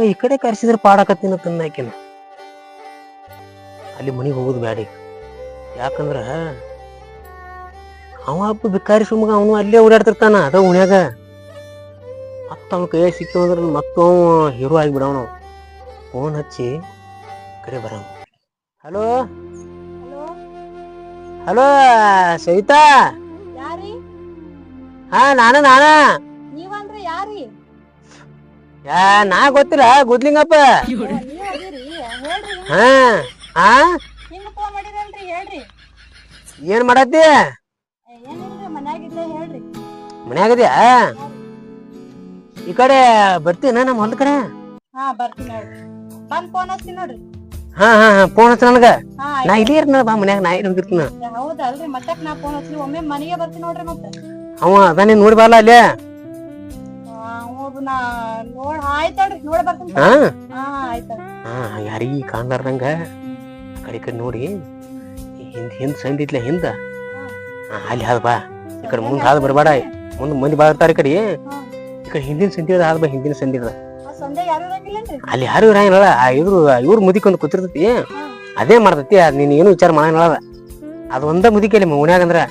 ಈ ಕಡೆ ಕರ್ಸಿದ್ರೆ ಪಾಡಾಕತ್ತಿನ ತಿನ್ನಾಕಿನ ಅಲ್ಲಿ ಮನಿಗೆ ಹೋಗುದು ಬ್ಯಾಡಿ. ಯಾಕಂದ್ರ ಅವ ಹಬ್ಬ ಬಿಕಾರಿ ಸುಮ್ಮಗ ಅವನು ಅಲ್ಲೇ ಓಡಾಡ್ತಿರ್ತಾನ ಅದ ಉಣ್ಯಾಗ. ಮತ್ತ ಅವನ ಕೈಯಾಗ ಸಿಕ್ಕಂದ್ರ ಮತ್ತ ಅವ ಹೀರೋ ಆಗಿಬಿಡವನು. ಫೋನ್ ಹಚ್ಚಿ ಕಡೆ ಬರ. Hello hello Savita. ಯಾರಿ? ಹಾ ನಾನ ನೀವಂದ್ರೆ ಯಾರಿ? ನಾ ಗೊತ್ತಿಲ್ಲ ಗುದ್ಲಿಂಗಪ್ಪ. ಹಾ ಹಾ ಹಿಂಗ ಫೋನ್ ಮಾಡಿರಲ್ರಿ ಹೇಳ್ರಿ. ಏನ್ ಮಾಡತ್ತಿ? ಏನಿಲ್ರಿ ಮನ್ಯಾಗಿದ್ದೆ ಹೇಳ್ರಿ. ಮನ್ಯಾಗದ್ಯಾ? ಈ ಕಡೆ ಬರ್ತೀನ ನಮ್ಮ ಹೊಲದ ಕಡೆ? ಹಾ ಬರ್ತೀನಿ ನೋಡ್ರಿ. ಬಂದ್ ಫೋನ್ ಹಚ್ತೀನಿ ನೋಡ್ರಿ. ಹಾ ಹಾ ಹಾ ಫೋನ್ ಹಚ್ಚ ನನಗ. ಹಾ ನಾ ಇಲ್ಲಿ ಇರ್ನ ಬಾ ಮನ್ಯಾಗ ನಾ ಇಲ್ಲಿ ಹೋಗಿರ್ತೀನ. ಹೌದಲ್ರಿ ಮತ್ತಕ್ ನಾ ಫೋನ್ ಹಚ್ಲಿ ಒಮ್ಮೆ ಮನೆಗೆ ಬರ್ತೀನಿ ನೋಡ್ರಿ. ಮತ್ತೆ ಅವ ಅದಾನೆ ನೋಡಿ ಬಾಲ ಅಲ್ಲೇ. ನಾ ನೋಡ್ ಆಯ್ತಲ್ರಿ ನೋಡಿ ಬರ್ತೀನಿ. ಹಾ ಆಯ್ತಲ್ರಿ. ಹಾ ಯಾರಿಗಿ ಕಾಣ್ಲಾರ್ದಂಗ ಕಡೆ ಕಡೆ ನೋಡಿ ಹಿಂದ್ ಸಂದಿ ಇಟ್ಲ ಹಿಂದ ಅಲ್ಲಿ ಹಾದ ಬಾ. ಈ ಕಡೆ ಮುಂದ್ ಹಾದ ಬರ್ಬೇಡ. ಮುಂದ್ ಮಂದಿ ಬಾ ಇರ್ತಾರ. ಈ ಕಡೆ ಹಿಂದಿನ ಸಂದಿ ಹಾದ ಬಾ. ಹಿಂದಿನ ಸಂದಿ ಅಲ್ಲಿ ಯಾರು ಇರಂಗಿಲ್ಲ. ಇವ್ರ ಮುದಿಕೊಂದು ಕೂತಿರ್ತೈತಿ. ಅದೇ ಮಾಡ್ತೈತಿ. ಅದ್ ನೀನ್ ಏನು ವಿಚಾರ ಮಾಡಂಗಿಲ್ಲ. ಅದ ಒಂದ ಮುದಿಕೆ ಅಲ್ಲಿ ಮನ್ಯಾಗ ಅಂದ್ರ.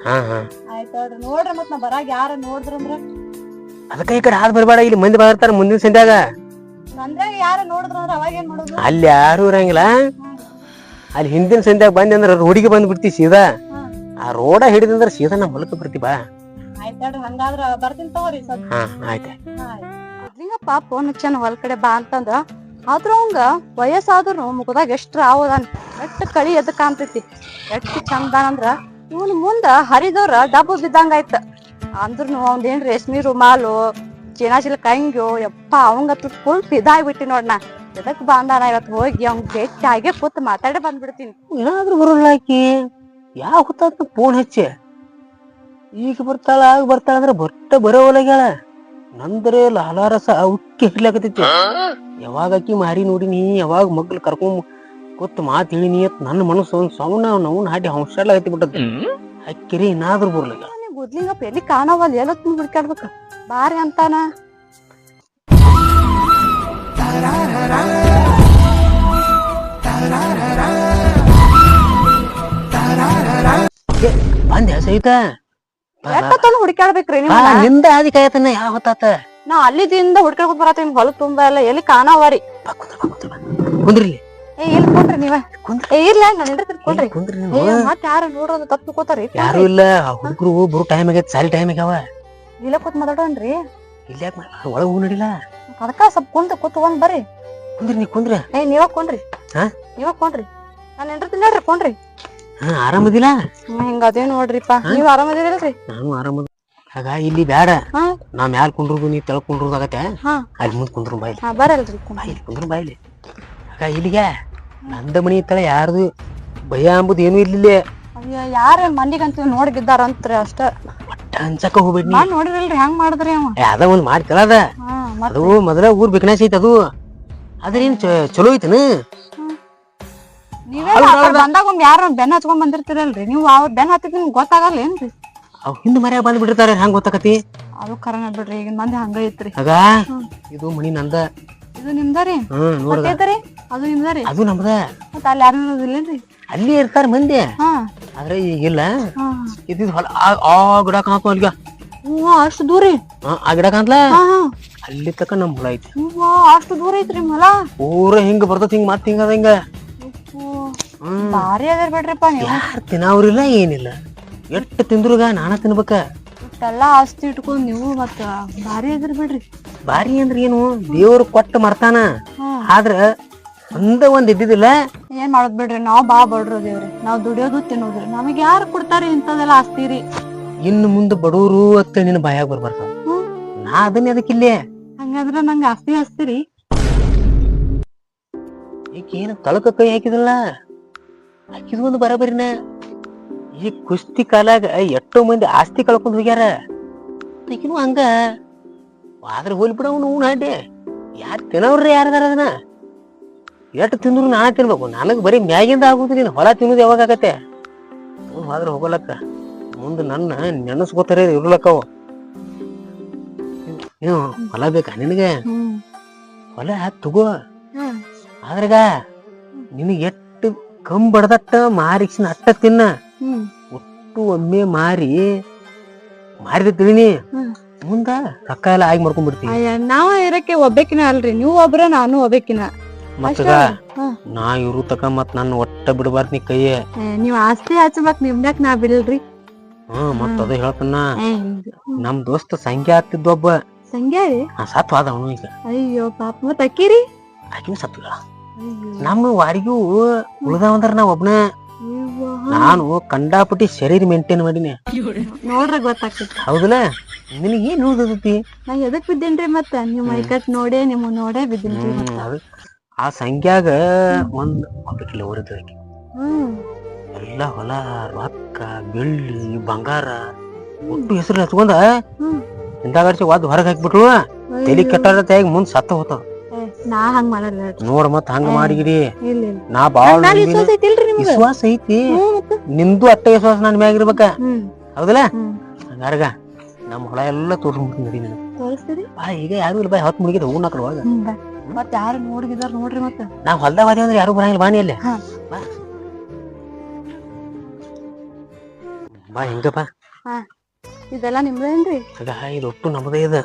ಹಾ ಹಾ ಆಯ್ತಲ್ರಿ ನೋಡ್ರಿ. ಮತ್ ನಾ ಬರಾಗ ಯಾರ ನೋಡಿದ್ರಂದ್ರ ಅದಕ್ಕ ಈ ಕಡೆ ಹಾದ ಬರ್ಬೇಡ. ಇಲ್ಲಿ ಮಂದಿ ಬಾ ಇರ್ತಾರ ಮುಂದಿನ ಸಂಧ್ಯಾಗ. ನಂದ್ರಾಗ ಯಾರ ನೋಡಿದ್ರಂದ್ರ ಅವಾಗ ಏನ್ ಮಾಡೋದು? ಅಲ್ಲಿ ಯಾರು ಇರಂಗಿಲ್ಲ. ಅಲ್ಲಿ ಹಿಂದಿನ ಸಂಧ್ಯಾಗ ಬಂದಿ ಅಂದ್ರ ರೋಡಿಗೆ ಬಂದ್ ಬಿಡ್ತಿ ಸೀದಾ. ಆ ರೋಡ ಹಿಡಿದಂದ್ರ ಸೀದಾ ನಮ್ ಹೊಲಕ್ಕ ಬರ್ತಿ ಬಾ. ಆಯ್ತಲ್ರಿ ಹಂಗಾದ್ರ ಬರ್ತೀನಿ ತಗೋರಿ. ಹಾ ಆಯ್ತ. ಮೊದ್ಲಿಂಗಪ್ಪ ಫೋನ್ ಹಚ್ಚಾನ ಹೊಲ್ ಕಡೆ ಬಾ ಅಂತಂದ. ಆದ್ರ ಅವಂಗ ವಯಸ್ಸಾದ್ರು ಮುಖದಾಗ ಎಷ್ಟ್ರ ಆವದಾನ. ಎಷ್ಟ್ ಕಳಿ ಎದ್ ಕಾಣ್ತೈತಿ. ಎಷ್ಟ್ ಚಂದಾನಂದ್ರ ಇವನ್ ಮುಂದ ಹರಿದವ್ರ ಡಬ್ಬು ಬಿದ್ದಂಗ ಆಯ್ತ. ಅಂದ್ರನು ಅವಂದೇನ್ ರೇಷ್ಮಿ ರುಮಾಲು ಚೀನಾಚಿಲಕ ಅಂಗ್ಯೋ ಯಪ್ಪ ಅವಂಗತ್ತು ಫುಲ್ ಇದಾಗ್ಬಿಟ್ಟಿ ನೋಡ್ನ. ಎದಕ್ ಬಾಂದಾನ ಇವತ್ ಹೋಗಿ ಅವ್ನ್ ಭೇಟಿ ಆಗಿ ಕೂತ್ ಮಾತಾಡಿ ಬಂದ್ಬಿಡ್ತೀನಿ. ಏನಾದ್ರೂ ಬರೋಲ್ಲ ಆಕಿ. ಯಾವ ಹೊತ್ತ ಫೋನ್ ಹಚ್ಚಿ ಈಗ ಬರ್ತಾಳ ಆಗ ಬರ್ತಾಳ ಅಂದ್ರ ಬರೋವಲ್ಲಾಗ್ಯಾಳ. ನಂದ್ರೆ ಲಾಲಾರಸ ಉಕ್ಕಿ ಹಿಡ್ಲಾಕತೈತಿ. ಯಾವಾಗ ಆಕಿ ಮಾರಿ ನೋಡಿನಿ, ಯಾವಾಗ ಮಗ್ಳು ಕರ್ಕೊಂಡ್ ಕೂತ್ ಮಾತ್ ಹೇಳಿನಿ ಅಂತ ನನ್ನ ಮನಸ್ಸು ಒಂದ್ ಸೌಂಡ್ ನಾವು ಹಾಡಿ ಹಂಸಾಡ್ಲ ಹತ್ತಿ ಬಿಟ್ಟದ. ಅಕ್ಕಿರಿ ಏನಾದ್ರೂ ಬರ್ಲಿಲ್ಲ. ಗುದ್ಲಿಂಗಪ್ಪ ಎಲ್ಲಿ ಕಾಣವಲ್ ಎಲ್ಲ ತುಂಬ ಹುಡ್ಕಾಡ್ಬೇಕ. ಬಾರಿ ಅಂತಾನ. ಬಂದ್ಯಾ ಸಹಿತಾ? ಎಷ್ಟೊತ್ತನ ಹುಡ್ಕಾಡ್ಬೇಕ್ರಿ ನಿಂದ ಆದಿ ಕಾಯತನ ಯಾವ ಹೊತ್ತಾತ? ನಾ ಅಲ್ಲಿದಿಂದ ಹುಡ್ಕಾಡ್ಕೊತ ಬರತ್ತೀನಿ. ಹೊಲ ತುಂಬಾ ಎಲ್ಲ ಎಲ್ಲಿ ಕಾಣವರಿ. ಕುಂದ್ರಿ. ಇಲ್ಲಿ ಕೊಡ್ರಿ ನೀವ. ಇರ್ಲ ನಾನು ಹಿಡ್ರಿ ಕೊಡ್ರಿ. ಮತ್ ಯಾರ ನೋಡೋದು ತಪ್ಪು ಕೋತಾರಿ. ಯಾರು ಇಲ್ಲ. ಹುಡುಗರು ಬರೋ ಟೈಮ್ ಆಗೈತಿ. ಸಾಲಿ ಟೈಮ್ ಆಗ್ಯಾವ. ಇಲ್ಲ ಕೂತ್ ಮಾತಾಡೋಣ್ರಿ. ಇಲ್ಲ ಒಳಗ ಹೋಗ್ ನಡಿಲ್ಲ. ಅದಕ್ಕ ಸ್ವಲ್ಪ ಕೂತ್ಕೊಂಡ್ ಬರ್ರಿ. ಕುಂದ್ರಿ ನೀ ಕುಂದ್ರ. ನೀವ ಕೊಂಡ್ರಿ. ನೀವ ಕೊಂಡ್ರಿ. ನಾನು ಹಿಡ್ತೀನಿ ನೋಡ್ರಿ ಕೊಂಡ್ರಿ. ಹಾ ಆರಾಮದಿಲ್ಲ? ಹಿಂಗ ಅದೇ ನೋಡ್ರಿಪಾ. ನೀವ್ ಆರಾಮದಿರಲ್ರಿ? ನಾನು ಆರಾಮದ. ಆಗ ಇಲ್ಲಿ ಬ್ಯಾಡ. ನಾ ಮ್ಯಾಲ ಕುಂಡ್ರುದು ನೀ ತೆಳಗ್ ಕುಂಡ್ರುದಾಗತ್ತೆ. ಅಲ್ಲಿ ಮುಂದ್ ಕುಂದ್ರು ಬಾಯ್ಲಿ. ಬರಲ್ರಿ ಕುಂದ್ರು ಬಾಯ್ಲಿ. ಆಗ ಇಲ್ಲಿಗೆ ನಂದ ಮನಿ ತಳ ಯಾರ್ದು ಭಯ ಅಂಬುದು ಏನು ಇರ್ಲಿಲ್ಲ. ಯಾರ ಮಂದಿಗಂತ ನೋಡಿ ಬಿದ್ದಾರಂತ್ರ ಅಷ್ಟ. ಒಟ್ಟ ಹಂಚಕ ಹೋಗ್ಬೇಡಿ. ನೋಡಿರಲ್ರಿ ಹೆಂಗ್ ಮಾಡಿದ್ರಿ ಅವ. ಅದ ಒಂದ್ ಮಾಡಿ ಕಳದ. ಅದು ಮೊದಲ ಊರ್ ಬಿಕನಾಸಿ ಐತಿ. ಅದು ಅದ್ರೇನ್ ಚಲೋ ಐತನ. ನೀವೇ ಬಂದಾಗ ಒಮ್ಮೆ ಯಾರ ಬೆನ್ನ ಹಚ್ಕೊಂಡ್ ಬಂದಿರ್ತೀರಲ್ರಿ. ನೀವು ಅವ್ರ ಬೆನ್ನ ಹತ್ತಿದ್ ನಿಮ್ಗೆ ಗೊತ್ತಾಗಲ್ಲ ಏನ್ರಿ? ಅವ್ ಹಿಂದ್ ಮರ್ಯಾಗ ಬಂದ್ ಬಿಟ್ಟಿರ್ತಾರ. ಹೆಂಗ್ ಗೊತ್ತಾಕತಿ? ಅದು ಕರನ ಬಿಡ್ರಿ. ಈಗಿನ ಮಂದಿ ಹಂಗ ಐತ್ರಿ. ಆಗ ಇದು ಮನಿ ನಂದ. ಇದು ನಿಮ್ದರಿ? ನೋಡ್ರಿ ಅದು ನಿಮ್ದರಿ? ಅದು ನಮ್ದ. ಮತ್ತ ಅಲ್ಲಿ ಯಾರು ಇರೋದಿಲ್ಲೇನ್ರಿ? ಅಲ್ಲಿ ಇರ್ತಾರ ಮಂದಿ. ಆದ್ರೆ ಈಗಿಲ್ಲ. ಇದ್ ಹೊಲ ಆ ಗಿಡ ಕಾಣತ ಅಲ್ಗ. ಅಷ್ಟು ದೂರ? ಆ ಗಿಡ ಕಾಣ್ಲ ಅಲ್ಲಿ ತಕ ನಮ್ ಹೊಲ ಐತಿ. ಅಷ್ಟು ದೂರ ಐತ್ರಿ ಹೊಲ? ಪೂರ ಹಿಂಗ ಬರ್ತತ್. ಹಿಂಗ ಮತ್ ಹಿಂಗ ಅದ ಹಿಂಗ. ಭಾರಿ ಅದಾರ ಬಿಡ್ರಿಪ್ಪ ನೀವು. ಯಾರು ತಿನ್ನವ್ರಿಲ್ಲ ಏನಿಲ್ಲ. ಎಷ್ಟ್ ತಿಂದ್ರುಗ ನಾನ ತಿನ್ಬೇಕ. ಇಷ್ಟೆಲ್ಲಾ ಆಸ್ತಿ ಇಟ್ಕೊಂಡ್ ನೀವು ಮತ್ತ ಭಾರಿ ಅದ್ರ ಬಿಡ್ರಿ. ಭಾರಿ ಅಂದ್ರ ಏನು? ದೇವ್ರು ಕೊಟ್ಟ ಮರ್ತಾನ. ಆದ್ರ ಒಂದ್ ಇದ್ದಿದ್ದಿಲ್ಲ. ಏನ್ ಮಾಡೋದ್ ಬಿಡ್ರಿ. ನಾವ್ ಬಾ ಬಡ್ರು ದೇವ್ರಿ. ನಾವ್ ದುಡಿಯೋದು ತಿನ್ನೋದ್ರಿ. ನಮಗ್ ಯಾರು ಕೊಡ್ತಾರಿ ಇಂಥದೆಲ್ಲ ಆಸ್ತಿರಿ? ಇನ್ನು ಮುಂದೆ ಬಡವರು ಅಂತ ನಿನ್ನ ಬಾಯಾಗ ಬರ್ಬಾರ್ದ. ನಾ ಅದನ್ನ ಅದಕ್ಕಿಲ್ಲೇ. ಹಂಗಂದ್ರ ನಂಗ ಆಸ್ತಿ ಹಸ್ತಿರಿ? ಈಗ ಏನ ತಳಕ ಕೈ ಹಾಕಿದಲ್ಲ ಹಾಕಿದ್ ಒಂದು ಬರಬರಿನ. ಈ ಕುಸ್ತಿ ಕಾಲಾಗ ಎಷ್ಟೋ ಮಂದಿ ಆಸ್ತಿ ಕಳ್ಕೊಂಡ್ ಹೋಗ್ಯಾರ. ಈಗಿನೂ ಹಂಗ. ಆದ್ರೆ ಹೋಲಿ ಬಿಡ ಅವ್ನು ಹಾಡಿ. ಯಾರು ತಿನ್ನವ್ರಿ ಯಾರದಾರ ಅದನ್ನ? ಎಷ್ಟು ತಿಂದ್ರು ನಾ ತಿನ್ಬೇಕು. ನನಗ್ ಬರೀ ಮ್ಯಾಗಿಂದ ಆಗುದು. ನೀನ್ ಹೊಲ ತಿನ್ನೋದು ಯಾವಾಗ ಆಗತ್ತೆ? ಹೋದ್ರ ಹೋಗಲಕ್ಕ. ಮುಂದ್ ನನ್ನ ನೆನಸ್ಕೋತಾರ ಇರ್ಲಕ್ಕವ. ಏನು ಹೊಲ ಬೇಕಾ ನಿನಗೆ? ಹೊಲ ತಗೋ, ಹ್ಮ್ ಆದ್ರಾಗ ನಿನಗೆ ಎಷ್ಟು ಕಂಬಡ್ದಟ್ಟ ಮಾರಿಕ್ಸಿನ ಅಟ್ಟ ತಿನ್ನ. ಹ್ಮ್ ಒಟ್ಟು ಒಮ್ಮೆ ಮಾರಿದ ತಿಳಿನಿ ಹ್ಮ್. ಮುಂದ ರೊಕ್ಕ ಎಲ್ಲ ಆಗಿ ಮಾಡ್ಕೊಂಡ್ಬಿಡ್ತೀನಿ. ಅಯ್ಯ ನಾವ ಇರಕ್ಕೆ ಒಬ್ಬೇಕಿನ ಅಲ್ರಿ, ನೀವು ಒಬ್ರ ನಾನು ಒಬ್ಬೇಕಿನ. ಮತ್ತಗ ನಾ ಇವ್ರು ತಕ ಮತ್ ನನ್ನ ಒಟ್ಟ ಬಿಡಬಾರ್ದು ನೀ ಕೈಯೇ. ನೀವ್ ಆಸ್ತಿ ಹಚ್ಚಬೇಕ್ ನಿಮ್ದಾಕ್ ನಾ ಬಿಡಲ್ರಿ. ಮತ್ತ ಅದ ಹೇಳ್ತಾನ, ನಮ್ ದೋಸ್ತ ಸಂಖ್ಯೆ ಆಗ್ತಿದ್ದ ಒಬ್ಬ ಸಂಗ್ಯಾ ರೀ ಸತ್ ಆದ ಅವನು ಈಗ. ಅಯ್ಯೋ ಪಾಪ ಮತ್ ಅಕ್ಕಿರಿ ಆಕಿನ ಸತ್ಗಳ. ನಮ್ಮ ವಾರಿಗೂ ಉಳ್ದಾವಂದ್ರ ನಾ ಒಬ್ನ. ನಾನು ಕಂಡಾಪಟ್ಟಿ ಶರೀರ ಮೇಂಟೈನ್ ಮಾಡೀನಿ ನೋಡ್ರ ಗೊತ್ತಾಗ್ತೈತಿ. ಹೌದಲ್ಲ, ನಿನಗೆ ಏನ್ ಉಳ್ದೈತಿ? ನಾ ಎದಕ್ ಬಿದ್ದೇನ್ರಿ ಮತ್ತ ನಿಮ್ ಮೈಕಟ್ ನೋಡೇ ನಿಮ್ ನೋಡೇ ಬಿದ್ದೇನ್ರಿ. ಆ ಸಂಖ್ಯಾಗ ಒಬ್ಬಕಿಲ್ಲ ಊರಿದ್ದ ಎಲ್ಲ ಹೊಲ ರೊಕ್ಕ ಬೆಳ್ಳಿ ಬಂಗಾರ ಒಟ್ಟು ಹೆಸರು ಹಚ್ಕೊಂಡ ಹಿಂದಾಗಡ್ಸಿ ವಾದ್ ಹೊರಗೆ ಹಾಕ್ಬಿಟ್ರು. ತಲಿ ಕೆಟ್ಟ ಮುಂದ್ ಸತ್ತ ಹೋತಾವ. ನಾ ಹಂಗ ಮಾಡಲ್ಲ ನೋಡ್ ಮತ್ ಹಂಗ ಮಾಡಿಗಿರಿ. ನಾ ಬಾಳ ವಿಶ್ವಾಸ ಐತಿ, ನಿಂದು ಅಟ್ಟ ವಿಶ್ವಾಸ ನನ್ ಮ್ಯಾಗ ಇರ್ಬೇಕ. ಹೌದಲ್ಲ, ಹಂಗಾರ್ಗ ನಮ್ ಹೊಲ ಎಲ್ಲಾ ತೋರ್ಸ್ಬಿಡ್ತೀನಿ ನಡಿ. ತೋರಿಸ್ತೀರಿ ಬಾ, ಈಗ ಯಾರು ಇಲ್ಲ, ಬಾ ಹೊತ್ತು ಮುಗಿದ ಹೂನ್ ಹಾಕಲ್ ಒಳಗ. ಮತ್ ಯಾರು ನೋಡಿದಾರ ನೋಡ್ರಿ. ಮತ್ತ ನಾವ್ ಹೊಲ್ದಾಗ ಹೋದೇವ್ ಅಂದ್ರೆ ಯಾರು ಬರಂಗಿಲ್ಲ. ಬಾನಿ ಅಲ್ಲೇ ಬಾ, ಹಿಂಗ ಬಾ. ಇದೆಲ್ಲಾ ನಿಮ್ದೇನ್ರಿ? ಇದು ಒಟ್ಟು ನಮ್ಮದೇ ಇದೆ.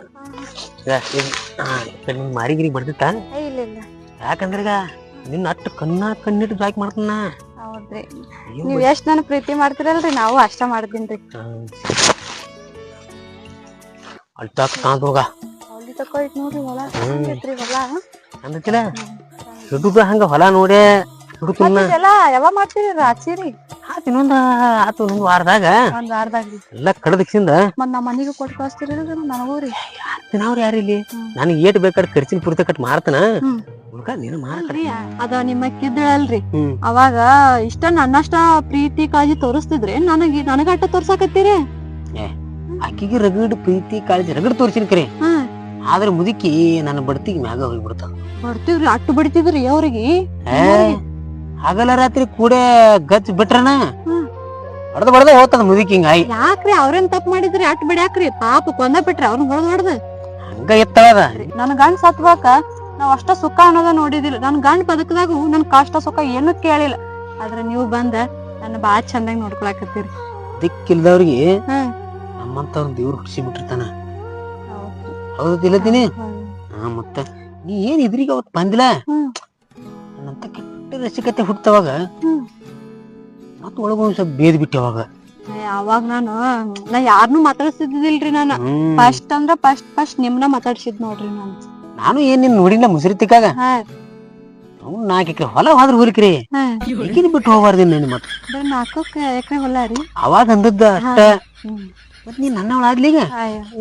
ನಿನ್ ಮಾರಿಗಿರಿ ಬರ್ದಿತ್ತ? ಇಲ್ಲ ಇಲ್ಲ. ಯಾಕಂದ್ರ ಈಗ ನಿನ್ನ ಅಟ್ಟು ಕಣ್ಣಿಟ್ಟು ಜಾಕ್ ಮಾಡ್ತಾನ. ಹೌದ್ರಿ, ನೀವ್ ಎಷ್ಟ್ ನನ್ ಪ್ರೀತಿ ಮಾಡ್ತಿರಲ್ರಿ, ನಾವು ಅಷ್ಟ ಮಾಡ್ತೀನ್ರಿ. ಅಲ್ತಾಕ್ ಕಾಂತೋಗ ಅಲ್ಲಿ ತಕೋಯ್ತ್ ನೋಡ್ರಿ ಹೊಲ. ಹೊಲ ಅಂದಿಲ್ಲ ಹಿಡುದ ಹಂಗ ಹೊಲ ನೋಡೇ ಹಿಡುತ್ತಲ್ಲ. ಯಾವಾಗ ಮಾಡ್ತೀರಿ ರಾಚಿರಿ? ಇನ್ನೊಂದ್ ಆತು, ಒಂದ್ ವಾರದಾಗ ಎಲ್ಲ ಕಡದಕ್ಸಿಂದ ಮತ್ ನಾ ಮನಿಗೆ ಕೊಟ್ಟು ಕಳಿಸ್ತೀರಲ್ರಿ ನನಗೂರಿ. ತಿನ್ನವ್ರ ಯಾರಿಲ್ಲಿ? ನನಗೆ ಏಟ್ ಬೇಕಾದ್ರೆ ಖರ್ಚಿನ ಪೂರ್ತಿ ಕಟ್ ಮಾಡ್ತಾನ. ಅದ ನಿಮ್ಮ ಕಿದ್ದಳಲ್ರಿ, ಅವಾಗ ಇಷ್ಟ ನನ್ನಷ್ಟ ಪ್ರೀತಿ ಕಾಳಜಿ ತೋರಿಸ್ತಿದ್ರಿ ನನಗ ಅಟ್ಟ ತೋರ್ಸಾಕತ್ತೀರಿ. ಆಕಿಗೆ ರಗಡ್ ಪ್ರೀತಿ ಕಾಳಜಿ ರಗಡ್ ತೋರ್ಸಿನ ಕರೆ. ಆದ್ರೆ ಮುದುಕಿ ನನ್ನ ಬಡ್ತಿಗೆ ಮ್ಯಾಗ ಹೋಗ್ಬಿಡ್ತಾವ. ಬಡ್ತಿವ್ರಿ, ಅಟ್ಟು ಬಡಿತಿದ್ರಿ ಅವ್ರಿಗೆ. ಹಗಲ ರಾತ್ರಿ ಕೂಡೆ ಗಚ್ ಬಿಟ್ರನ ಬಡ್ದ ಹೋಗ್ತದ ಮುದುಕಿ. ಹಿಂಗಾಯಿ ಯಾಕ್ರಿ? ಅವ್ರೇನ್ ತಪ್ಪು ಮಾಡಿದ್ರಿ? ಅಟ್ ಬಿಡ್ಯಾಕ್ರಿ? ಪಾಪ ಕೊಂದ ಬಿಟ್ರಿ ಅವ್ರನ್ನ ಹೊಡೆದ್ ಹಂಗ ಎತ್ತಳದ. ನನ್ ಗಂಡ್ ಸತ್ವಾಕ ನಾವ್ ಅಷ್ಟ ಸುಖ ಅನ್ನೋದ ನೋಡಿದಿಲ್ಲ. ನನ್ ಗಂಡ್ ಬದುಕದಾಗು ನನ್ ಕಷ್ಟ ಸುಖ ಏನು ಕೇಳಿಲ್ಲ. ಆದ್ರೆ ನೀವು ಬಂದ ನನ್ನ ಬಾಳ ಚಂದಾಗಿ ನೋಡ್ಕೊಳಕತ್ತೀರಿ. ದಿಕ್ಕಿಲ್ದವ್ರಿಗೆ ನಮ್ಮಂತವ್ರ ದೇವ್ರು ಹುಡ್ಸಿ ಬಿಟ್ಟಿರ್ತಾನ. ಹೌದಿಲ್ಲತೀನಿ. ಮತ್ತ ನೀ ಏನ್ ಇದ್ರಿಗೆ ಅವತ್ ಬಂದಿಲ್ಲ ನನ್ನಂತ ಕೆಟ್ಟ ರಸಿಕತೆ ಹುಟ್ಟವಾಗ ಮತ್ತ ಒಳಗ ಒಂದ್ ಸ್ವಲ್ಪ ಬೇದ್ ಬಿಟ್ಟೆ. ಅವಾಗ ನಾ ಯಾರನ್ನೂ ಮಾತಾಡ್ಸಿದ್ದಿಲ್ರಿ. ನಾನು ಫಸ್ಟ್ ಅಂದ್ರ ಫಸ್ಟ್ ನಿಮ್ನ ಮಾತಾಡ್ಸಿದ್ ನೋಡ್ರಿ. ನಾನು ಏನ್ ನಿನ್ ನೋಡಿಲ್ಲ ಮುಸುರಿ ತಿಕ್ಕಾಗ. ಅವ್ನು 4 ಎಕರೆ ಹೊಲ ಹೋದ್ರ ಹೋಲಿಕ್ರಿ, ಈಗಿನ ಬಿಟ್ಟು ಹೋಗ್ಬಾರ್ದಿ. ಮತ್ತ 4 ಎಕರೆ ಹೊಲ ರೀ ಅವಾಗ ಅಂದದ್ದ ಅಷ್ಟ. ಮತ್ ನೀನ್ ನನ್ನ ಆದ್ಲೀಗ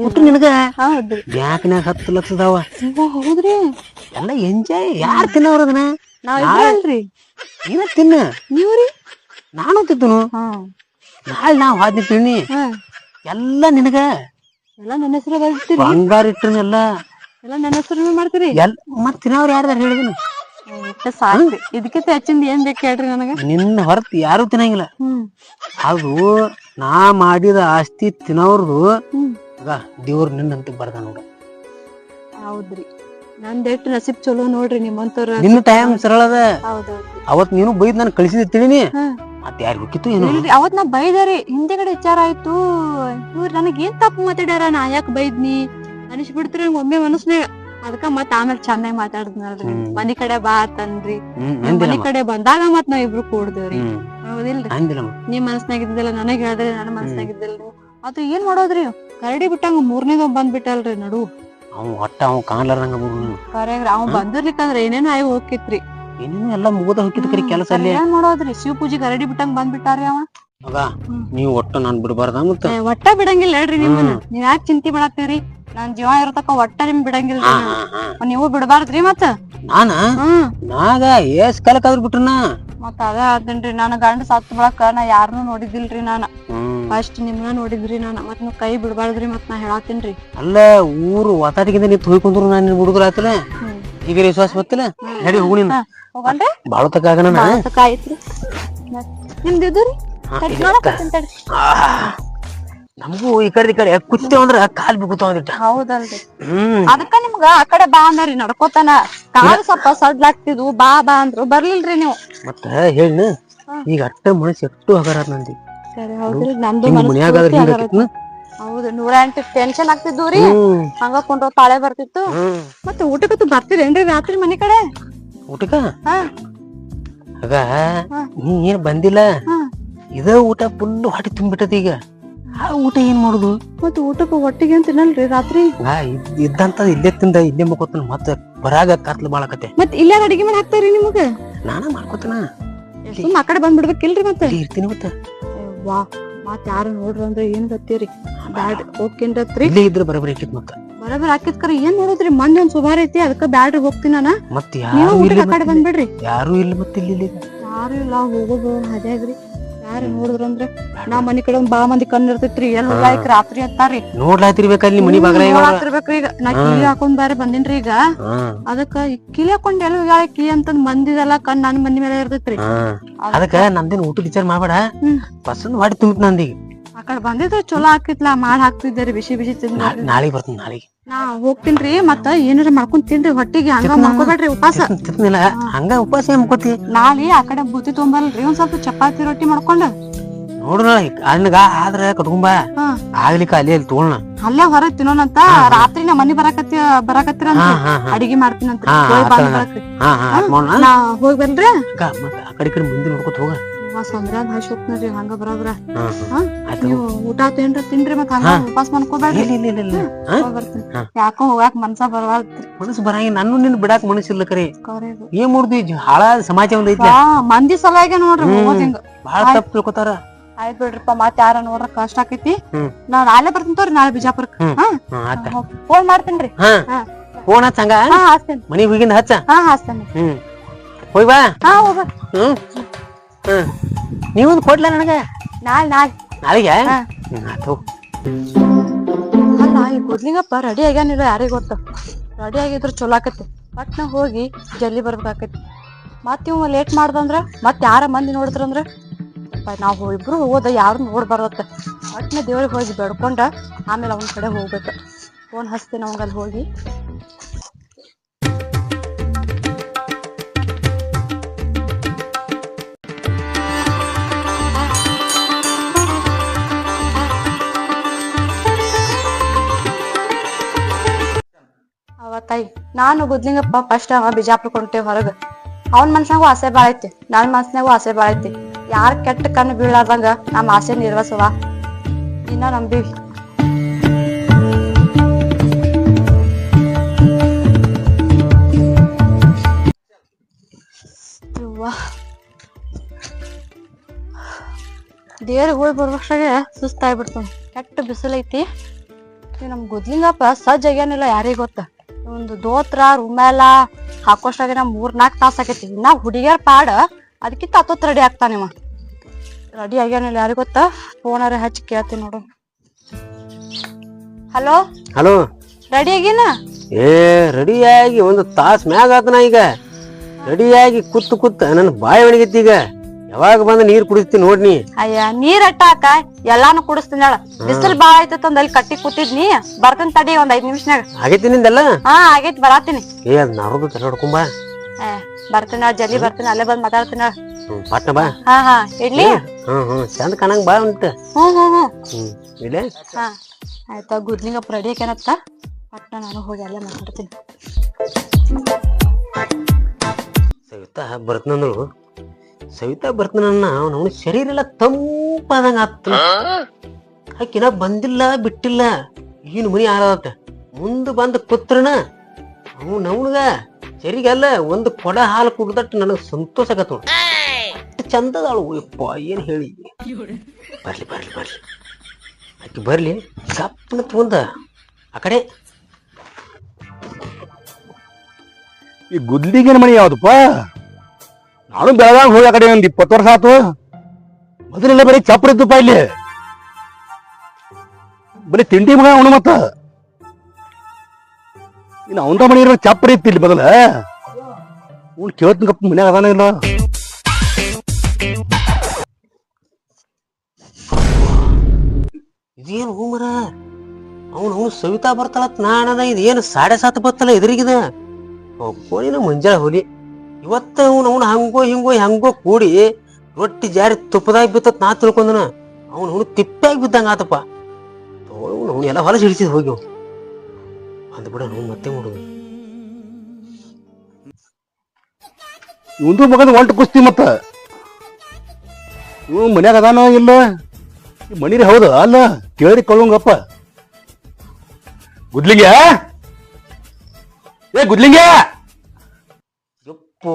ಒಟ್ಟು ನಿನಗ ಬ್ಯಾಂಕ್ನಾಗ 10 ಲಕ್ಷದವ. ಹೌದ್ರಿ, ಎಲ್ಲ ಎಂಜಾಯ್. ಯಾರ್ ತಿನ್ನವ್ರ ಅದನ್ನ? ನಾವ್ರಿ. ನೀನ ತಿನ್ನ. ನೀವ್ರಿ? ನಾನು ತಿದ್ದನು. ನಾಳೆ ನಾವ್ ಹಾದ್ನಿ ತಿನ್ನಿ ಎಲ್ಲ ನಿನಗ. ಎಲ್ಲ ನನ್ನ ಹೆಸರು ಬರ್ತೀರಿ? ಬಂಗಾರ ಇಟ್ಟನ ಎಲ್ಲ ನನ್ನ ಹೆಸರು ಮಾಡ್ತೀರಿ? ಮತ್ ತಿನ್ನವ್ರ ಯಾರ್ದಾರ ಹೇಳಿದನು? ಸಾಕ್ರಿ, ಇದಕ್ಕಿಂತ ಹೆಚ್ಚಿಂದ ಏನ್ ಬೇಕು ಹೇಳ್ರಿ ನನಗ? ನಿನ್ನ ಹೊರತ್ ಯಾರು ತಿನ್ನಂಗಿಲ್ಲ. ಅದು ನಾ ಮಾಡಿದ ಆಸ್ತಿ ತಿನ್ನವ್ರದು ದೇವ್ರ ನಿನ್ನಂತ ಬರ್ದ ನೋಡ. ಹೌದ್ರಿ, ನಂದೆಟ್ಟು ನಸೀಬ್ ಚಲೋ ನೋಡ್ರಿ. ನಿಮ್ಮಂತವ್ರ ನಿನ್ನ ಟೈಮ್ ಸರಳದ. ಅವತ್ ನೀನು ಬೈದ್ ನಾನು ಕಳಿಸಿದ ತಿಳಿನಿ. ಮತ್ ಯಾರು ಹುಕ್ಕಿತ್ತು ಏನು? ಅವತ್ ನಾ ಬೈದಾರಿ, ಹಿಂದೆಗಡೆ ವಿಚಾರ ಆಯ್ತು. ಇವ್ರು ನನಗ್ ಏನ್ ತಪ್ಪು ಮಾತಾಡ್ಯಾರ, ನಾ ಯಾಕೆ ಬೈದ್ನಿ ಅನಿಸ್ಬಿಡ್ತೀರಿ ಒಮ್ಮೆ ಮನಸ್ನಾಗ. ಅದಕ್ಕ ಮತ್ ಆಮೇಲೆ ಚಂದಾಗಿ ಮಾತಾಡಿದ್ನಲ್ರಿ. ಮನಿ ಕಡೆ ಬಾ ಅಂತನ್ರಿ. ಮನಿ ಕಡೆ ಬಂದಾಗ ಮತ್ ನಾವ್ ಇಬ್ರು ಕೂಡ್ದೇವ್ರಿ. ಹೌದಿಲ್ರಿ? ನಿಮ್ ಮನಸ್ನಾಗ ಇದ್ದಿಲ್ಲ ನನಗ್ ಹೇಳಿದ್ರಿ, ನನ್ನ ಮನಸ್ನಾಗ ಇದ್ದಿಲ್ರಿ. ಅದು ಏನ್ ಮಾಡೋದ್ರಿ? ಕರಡಿ ಬಿಟ್ಟಂಗ 3ನೇದವ್ ಬಂದ್ಬಿಟ್ಟಲ್ರಿ ನಡು. ಅವ್ ಕಾಣ್ಲಾರಂಗ ಕರೆಗ್ರಿ, ಅವ್ ಬಂದಿರ್ಲಿಕ್ಕಂದ್ರ ಏನೇನೋ ಆಗಿ ಹೋಗಿತ್ರಿ. ಏನೇನು ಎಲ್ಲ ಮುಗದ ಹೋಗಿತ್ ಕರಿ ಕೆಲಸ. ಏನ್ ಮಾಡೋದ್ರಿ? ಶಿವ ಪೂಜೆ ಕರಡಿ ಬಿಟ್ಟಂಗ ಬಂದ್ಬಿಟ್ಟಾರಿ ಅವ. ನೀವ್ ಒಟ್ಟ ನಾನ್ ಬಿಡ್ಬಾರ್ದ? ಮತ್ತ ಒಟ್ಟ ಬಿಡಂಗಿಲ್ಲ ಹೇಳ್ರಿ. ನಿಮ್ಮನ್ನ ನೀವ್ ಯಾಕೆ ಚಿಂತೆ ಮಾಡಾಕ್ತೀರಿ? ನಾನ್ ಜೀವ ಇರತಕ್ಕ ಒಟ್ಟ ನಿಮ್ ಬಿಡಂಗಿಲ್ರಿ. ನೀವು ಬಿಡಬಾರ್ದ್ರಿ. ಮತ್ತ ನಾಗ ಎಷ್ಟ್ ಕಾಲಕ್ಕಾದ್ರೂ ಬಿಟ್ರನ ಮತ್ತ ಅದ ಹೇಳ್ತೇನ್ರಿ. ನನ್ ಗಂಡ ಸತ್ ಬಳಕ ನಾ ಯಾರನ್ನೂ ನೋಡಿದಿಲ್ರಿ. ನಾನ ಫಸ್ಟ್ ನಿಮ್ನ ನೋಡಿದ್ರಿ. ನಾನ ಮತ್ ನೀವ್ ಕೈ ಬಿಡ್ಬಾರ್ದ್ರಿ. ಮತ್ ನಾ ಹೇಳಾತೀನ್ರಿ. ಅಲ್ಲ ಊರು ವಾತಾಟಿಗಿಂತ ನೀ ತೊಯ್ಕೊಂಡ್ರು ನಾನ್ ನಿನ್ ಹುಡುಗರ ಆತನ ಈಗ ವಿಶ್ವಾಸ ಬತ್ತಿಲ್ಲ. ನಡಿ ಹೋಗು. ನೀನ್ ಹೋಗನ್ರಿ? ಬಾಳ ತಕ ಆಗಣ ಆಯ್ತ್ರಿ. ನಿಮ್ದು ನಮಗೂ ಈ ಕಡೆ ಕುತ್ತೇವ್ ಅಂದ್ರ ಕಾಲ್ ಬಿಗುತ್ತಾವ ಒಂದಿಟ್ಟ. ಹೌದಲ್ರಿ ಅದಕ್ಕ ನಿಮ್ಗ ಆ ಕಡೆ ಬಾ ಅಂದ್ರಿ ನಡ್ಕೋತಾನ ಕಾಲ್ ಸ್ವಲ್ಪ ಸಡ್ಲಾಗ್ತಿದ್ವು ಬಾ ಅಂದ್ರು ಬರ್ಲಿಲ್ರಿ ನೀವು. ಮತ್ತ ಹೇಳಿನ ಈಗ ಅಟ್ಟ ಮನಸ್ಸು ಎಷ್ಟು ಹಗರ ನಂದಿ. ಸರಿ ಹೌದ್ರಿ ನಮ್ದು ಹೌದು 108 ಟೆನ್ಷನ್ ಆಗ್ತಿದ್ವಿ ಹಂಗ ಕೊಂಡ್ರ ತಾಳೆ ಬರ್ತಿತ್ತು. ಮತ್ತೆ ಊಟಕ್ಕೂ ಬರ್ತೀರೇನ್ರಿ ರಾತ್ರಿ ಮನಿ ಕಡೆ? ಊಟಕ್ಕ ಆಗ ನೀ ಏನ್ ಬಂದಿಲ್ಲ. ಇದ ಊಟ ಫುಲ್ ಹೊಟ್ಟೆ ತುಂಬಿಟ್ಟದ. ಈಗ ಆ ಊಟ ಏನ್ ಮಾಡುದು? ಮತ್ತ ಊಟಕ್ಕೆ ಹೊಟ್ಟಿಗೆ ಏನ್ ತಿನ್ನಲ್ರಿ ರಾತ್ರಿ? ಇದ್ದಂತ ಇಲ್ಲೇ ತಿಂದ ಇಲ್ಲೇ ಮುಕ್ಕೋತನ. ಮತ್ತೆ ಬರಾಗ ಕತ್ಲು ಬಾಳಕತೆ. ಮತ್ ಇಲ್ಲೇ ಅಡಿಗೆ ಮಾಡಿ ಹಾಕ್ತಾರಿ ನಿಮಗ? ನಾನ ಮಾಡ್ಕೋತನ. ಆ ಕಡೆ ಬಂದ್ಬಿಡ್ಬೇಕಿಲ್ರಿ ಮತ್ತೆ? ಇರ್ತೀನಿ ಮತ್ತೆ. ವಾ ಮತ್ ಯಾರು ನೋಡ್ರಿ ಅಂದ್ರೆ ಏನ್ ಗತ್ತೀರಿ ಬ್ಯಾಡ್ ಹೋಗ್ತೀನ್ರಿ. ಇಲ್ಲೇ ಇದ್ರೆ ಬರಬರಿ ಆಕಿತ್. ಮತ್ತ ಬರಬರ್ ಹಾಕಿದ್ಕರ ಏನ್ ನೋಡುದ್ರಿ ಮಂದಿ ಒಂದ್ ಸುಮಾರು ಐತಿ ಅದಕ್ಕ ಬ್ಯಾಡ್ರಿ ಹೋಗ್ತೀನಿ ನಾನ. ಮತ್ತೆ ಊಟ ಆ ಕಡೆ ಬಂದ್ಬಿಡ್ರಿ. ಯಾರು ಇಲ್ಲ ಮತ್ತೆ ಇಲ್ಲಿ ಯಾರು ಇಲ್ಲ ಹೋಗೋದು ಅದೇಗ್ರಿ. ಯಾರು ನೋಡಿದ್ರಂದ್ರ ನಾ ಮನಿ ಕಡೆ ಒಂದ್ ಬಾ ಮಂದಿ ಕಣ್ಣು ಇರ್ತೈತ್ರಿ ಎಲ್ ಹೋಗಾಯ್ಕ ರಾತ್ರಿ ಅಂತಾರಿ. ನೋಡ್ಲಾತಿರ್ಬೇಕಲ್ಲಿ ಮನಿ ಬಾಗ್ಲ ನೋಡ್ಲಾತಿರ್ಬೇಕ್ರಿ. ಈಗ ನಾ ಕಿಲಿ ಹಾಕೊಂಡ್ ಬೇರೆ ಬಂದಿನ್ರಿ ಈಗ. ಅದಕ್ಕ ಕಿಲಿ ಹಾಕೊಂಡ್ ಎಲ್ ಹೋಗ್ಯಾಳ ಕಿಲಿ ಅಂತಂದ್ ಮಂದಿದೆಲ್ಲ ಕಣ್ ನನ್ ಮಂದಿ ಮೇಲೆ ಇರ್ತೈತ್ರಿ. ಅದಕ್ಕ ನಂದೇನ್ ಊಟ ವಿಚಾರ ಮಾಡ್ಬೇಡ. ಬಸ್ಸನ್ ಮಾಡಿ ತುಂಬಿತ್ ನಂದೀಗ. ಆ ಕಡೆ ಬಂದಿದ್ರ ಚಲೋ ಹಾಕಿತ್ಲಾ ಮಾಡ್ ಹಾಕ್ತಿದ್ದೇರಿ ಬಿಸಿ ಬಿಸಿ ತಿಂದ. ನಾಳೆಗ್ ಬರ್ತೀನಿ. ನಾಳೆಗೆ ನಾ ಹೋಗ್ತೀನ್ರಿ. ಮತ್ತ ಏನಾರ ಮಾಡ್ಕೊಂಡ್ ತಿನ್ರಿ ಹೊಟ್ಟಿಗೆ. ಹಂಗ ಮಾಡ್ಕೋಬೇಡ್ರಿ ಉಪವಾಸ. ಹಂಗ ಉಪವಾಸ ಮಾಡ್ಕೋತಿ. ನಾಳೆ ಆ ಕಡೆ ಬುತ್ತಿ ತೊಂಬಲ್ರಿ ಒಂದ್ ಸ್ವಲ್ಪ ಚಪಾತಿ ರೊಟ್ಟಿ ಮಾಡ್ಕೊಂಡ ನೋಡ್ರ ಅಣ್ಣಗ ಆದ್ರ ಕಟ್ಕೊಂಬ ಆಗ್ಲಿಕ್ಕ ಅಲ್ಲಿ ಅಲ್ಲಿ ತಗೋಣ. ಅಲ್ಲೇ ಹೊರಗ್ ತಿನ್ನೋಣಂತ. ರಾತ್ರಿ ನಾ ಮನಿ ಬರಾಕತ್ತೀರ ಅಡಿಗೆ ಮಾಡ್ತೀನಂತ. ನಾ ಹೋಗಿ ಬನ್ರಿ. ಆ ಕಡೆ ಮುಂದೆ ನೋಡ್ಕೊತ ಹೋಗ. ಸಂದ್ರಾನ್ ಹಾಶ್ ಹೋಗ್ತೀನ್ರಿ ಹಂಗ ಬರೋಬ್ರ. ನೀವು ಊಟ ಏನ್ರ ತಿನ್ರಿ ಮತ್ ಹಂಗ ಉಪವಾಸ ಮಾಡ್ಕೋಬೇಡ್ರಿ. ಬರ್ತೀನಿ. ಯಾಕೋ ಹೋಗಾಕ್ ಮನ್ಸ ಬರವಲ್ತ್ರಿ. ಮನಸ್ಸು ಬರಂಗ ನಾನು ನಿನ್ ಬಿಡಾಕ್ ಮನಸ್ಸಿಲ್ಲ. ಕರೆ ಏನ್ ಮಾಡುದು ಹಾಳಾದ ಸಮಾಜ ಒಂದ್ ಐತಿ. ಮಂದಿ ಸಲುವಾಗಿ ನೋಡ್ರಿ ಹೋಗೋದಿಂಗ ಬಾಳ ತಪ್ಪು ತಿಳ್ಕೊತಾರ. ಆಯ್ತ್ ಬಿಡ್ರಿಪ್ಪ ಮತ್ ಯಾರ ನೋಡ್ರ ಕಷ್ಟ ಆಕೈತಿ. ನಾ ನಾಳೆ ಬರ್ತೀನಿ ತೋರಿ ನಾಳೆ ಬಿಜಾಪುರಕ್. ಫೋನ್ ಮಾಡ್ತೀನ್ರಿ. ಫೋನ್ ಹಚ್ಚಂಗ ಮನಿಗ್ ಹೋಗಿಂದ ಹಚ್ಚ. ಹಚ್ತೇನೆ. ಹೋಯ್ ಬಾ. ಹೋಗ. ನೀವೊಂದು ಕೊಡ್ಲ ನನಗ ನಾಳೆಗೆ. ಅಲ್ಲ ಈ ಗುದ್ಲಿಂಗಪ್ಪ ರೆಡಿ ಆಗ್ಯಾನಿಲ್ಲ ಯಾರಿಗ ಗೊತ್ತ. ರೆಡಿ ಆಗಿದ್ರ ಚಲೋ ಆಕತಿ. ಪಟ್ನ ಹೋಗಿ ಜಲ್ದಿ ಬರ್ಬೇಕಾಕತಿ. ಮತ್ ಇವ್ ಲೇಟ್ ಮಾಡ್ದಂದ್ರ ಮತ್ ಯಾರ ಮಂದಿ ನೋಡಿದ್ರಂದ್ರ ನಾವ್ ಇಬ್ರು ಹೋಗೋದ ಯಾರು ನೋಡ್ಬಾರ್ದತ್ತ. ಪಟ್ನ ದೇವ್ರಿಗೆ ಹೋಗಿ ಬೆಡ್ಕೊಂಡ ಆಮೇಲೆ ಅವನ ಕಡೆ ಹೋಗ್ಬೇಕ. ಫೋನ್ ಹಚ್ತೀನಿ ಅವಂಗಲ್ಲಿ ಹೋಗಿ. ಅವತ್ತಾಯಿ ನಾನು ಗುದ್ಲಿಂಗಪ್ಪ ಫಸ್ಟ್ ಬಿಜಾಪುರ ಕೊಂಟೇವ್ ಹೊರಗ. ಅವನ್ ಮನ್ಸನಾಗೂ ಆಸೆ ಬಾಳ ಐತಿ. ನನ್ ಮನ್ಸನಾಗೂ ಆಸೆ ಬಾಳ ಐತಿ. ಯಾರ್ ಕೆಟ್ಟ ಕಣ್ಣು ಬೀಳಾರ್ದಂಗ ನಮ್ಮ ಆಸೆ ನಿರ್ವಸವ ಇನ್ನ ನಂಬೀವಿ. ದೇವ್ರಿಗೆ ಹೋಗಿ ಬರ್ಬೇಕಾಗೆ ಸುಸ್ತಾಗ್ಬಿಡ್ತಾನ. ಕೆಟ್ಟ ಬಿಸಿಲೈತಿ. ನಮ್ ಗುದ್ಲಿಂಗಪ್ಪ ಸಜ್ಜ ಆಗ್ಯಾನಿಲ್ಲ ಯಾರಿಗ ಗೊತ್ತ. ಒಂದು ದೋತ್ರ ರುಮ್ಯಾಲ ಹಾಕೋಷ್ಟಾಗ 3-4 ತಾಸ ಆಕೈತಿ. ಇನ್ನ ಹುಡುಗಿಯರ್ ಪಾಡ ಅದಕ್ಕಿಂತ ಹತ್ತೊತ್ ರೆಡಿ ಆಗ್ತಾನಿವ. ರೆಡಿ ಆಗ್ಯಾನಿಲ್ಲ ಯಾರಿಗ ಗೊತ್ತ. ಫೋನಾರ ಹಚ್ಚಿ ಕೇಳ್ತೀನಿ ನೋಡು. ಹಲೋ ಹಲೋ ರೆಡಿ ಆಗಿನ? ರೆಡಿಯಾಗಿ ಒಂದು ತಾಸ್ ಮ್ಯಾಗ ಆತನ. ಈಗ ರೆಡಿಯಾಗಿ ಕೂತ್ ನನ್ ಬಾಯಿ ಒಣಗಿತ್ತು. ಈಗ ಯಾವಾಗ ಬಂದ ನೀರ್ ಕುಡಿಸ್ತೀನಿ ನೋಡ್ನಿ. ಅಯ್ಯ ನೀರ್ ಅಟ್ಟಾಕ ಎಲ್ಲಾನು ಕುಡಿಸ್ತೀನಿ. ಬಿಸಿಲ್ ಬಾಳ ಐತಂದ ಅಲ್ಲಿ ಕಟ್ಟಿ ಕೂತಿದ್ನಿ. ಬರ್ತೀನಿ ತಡಿ ಒಂದ್ 5 ನಿಮಿಷನಾಗ. ಆಗೈತಿ ನಿಂದೆಲ್ಲ? ಆಗೈತಿ ಬರಾತೀನಿ. ನಾರದು ತಲೆ ಹೊಡ್ಕೊಂಬ. ಬರ್ತೀನಿ ಜಲ್ದಿ ಬರ್ತೀನಿ. ಅಲ್ಲೇ ಬಂದ್ ಮಾತಾಡ್ತೀನಿ. ಪಟ್ನ ಬಾ. ಇಡ್ಲಿ. ಚಂದ ಕಾಣಂಗ್ ಬಾ ಅಂತ. ಇಲ್ಲೇ ಆಯ್ತಾ. ಗುದ್ಲಿಂಗಪ್ಪ ರೆಡಿ ಆಕೇನತ್ತ. ಪಟ್ನ ನಾನು ಹೋಗಿ ಅಲ್ಲೇ ಮಾತಾಡ್ತೀನಿ. ಸವಿತಾ ಬರ್ತನಂದ್ರು. ಸವಿತಾ ಬರ್ತನ ಅವನ ಶರೀರ ಎಲ್ಲ ತಂಪಾದಂಗ ಆತ. ಆಕಿನ ಬಂದಿಲ್ಲ ಬಿಟ್ಟಿಲ್ಲ. ಈಗಿನ ಮನಿ ಆರದತ್ತ. ಮುಂದೆ ಬಂದ ಕೂತ್ರನ ಅವನಗ ಸರಿಗಲ್ಲ ಒಂದು ಕೊಡ ಹಾಲು ಕುಡ್ದಟ್ಟು ನನಗ್ ಸಂತೋಷ ಆಗತ್ತ. ಚಂದದಾಳು ಯಪ್ಪ. ಏನ್ ಹೇಳಿ. ಬರ್ಲಿ ಬರ್ಲಿ ಬರ್ಲಿ ಆಕಿ ಬರ್ಲಿ. ಸಪ್ಪನ ತಗೊಂಡ ಆ ಕಡೆ. ಈ ಗುದ್ಲಿಗಿನ ಮನಿ ಯಾವ್ದಪ್ಪ? ನಾನು ಬೆಳಗಾವಿ ಹೋಗಿ ಆ ಕಡೆ ಒಂದ್ 20 ವರ್ಷ ಆತು. ಮೊದಲೆಲ್ಲ ಬರೀ ಚಪ್ರ ಇದ್ದಪ್ಪ. ಇಲ್ಲಿ ಬರೀ ತಿಂಡಿ ಮಗ ಅವನು. ಮತ್ತ ಇನ್ನು ಅವಂದ ಮನಿ ಇರೋ ಚಪ್ರ ಇತ್ತು ಇಲ್ಲಿ ಬದಲ. ಅವ್ನು ಕೇಳ್ತೀನಿ ಗಪ್ಪ ಮನ್ಯಾಗ ಅದಾನ ಇಲ್ಲ. ಇದೇನು ಹೂಮರ ಅವನು ಸವಿತಾ ಬರ್ತಾಳತ್ ನಾನದ ಇದೇನು 7:30 ಬತ್ತಲ್ಲ ಎದುರಿಗಿದ ಕೋಳಿನ ಮುಂಜಾನೆ ಹುಲಿ ಇವತ್ತ ಅವನು ಹಂಗೋ ಕೂಡಿ ರೊಟ್ಟಿ ಜಾರಿ ತುಪ್ಪದಾಗ ಬಿತ್ತತ್ ನಾ ತಿಳ್ಕೊಂಡನ ಅವನು ತಿಪ್ಪಾಗಿ ಬಿದ್ದಂಗ ಆತಪ್ಪ ಅವನು ಎಲ್ಲ ಹೊಲಸ ಹಿಡಿಸಿದ್ ಹೋಗಿ ಅಂದ್ಬಿಡ ಮತ್ತೆ ಮಾಡುದು ಇವಂದು ಮಗನ ಒಂಟ ಕುಸ್ತಿ ಮತ್ತ ಇವ್ ಮನ್ಯಾಗ ಅದಾನ ಇಲ್ಲ ಮನಿರಿ ಹೌದು ಅಲ್ಲ ಕೇಳಿ ಕಳುಂಗಪ್ಪ ಗುದ್ಲಿಂಗ ಗುದ್ಲಿಂಗ ಯಪ್ಪೋ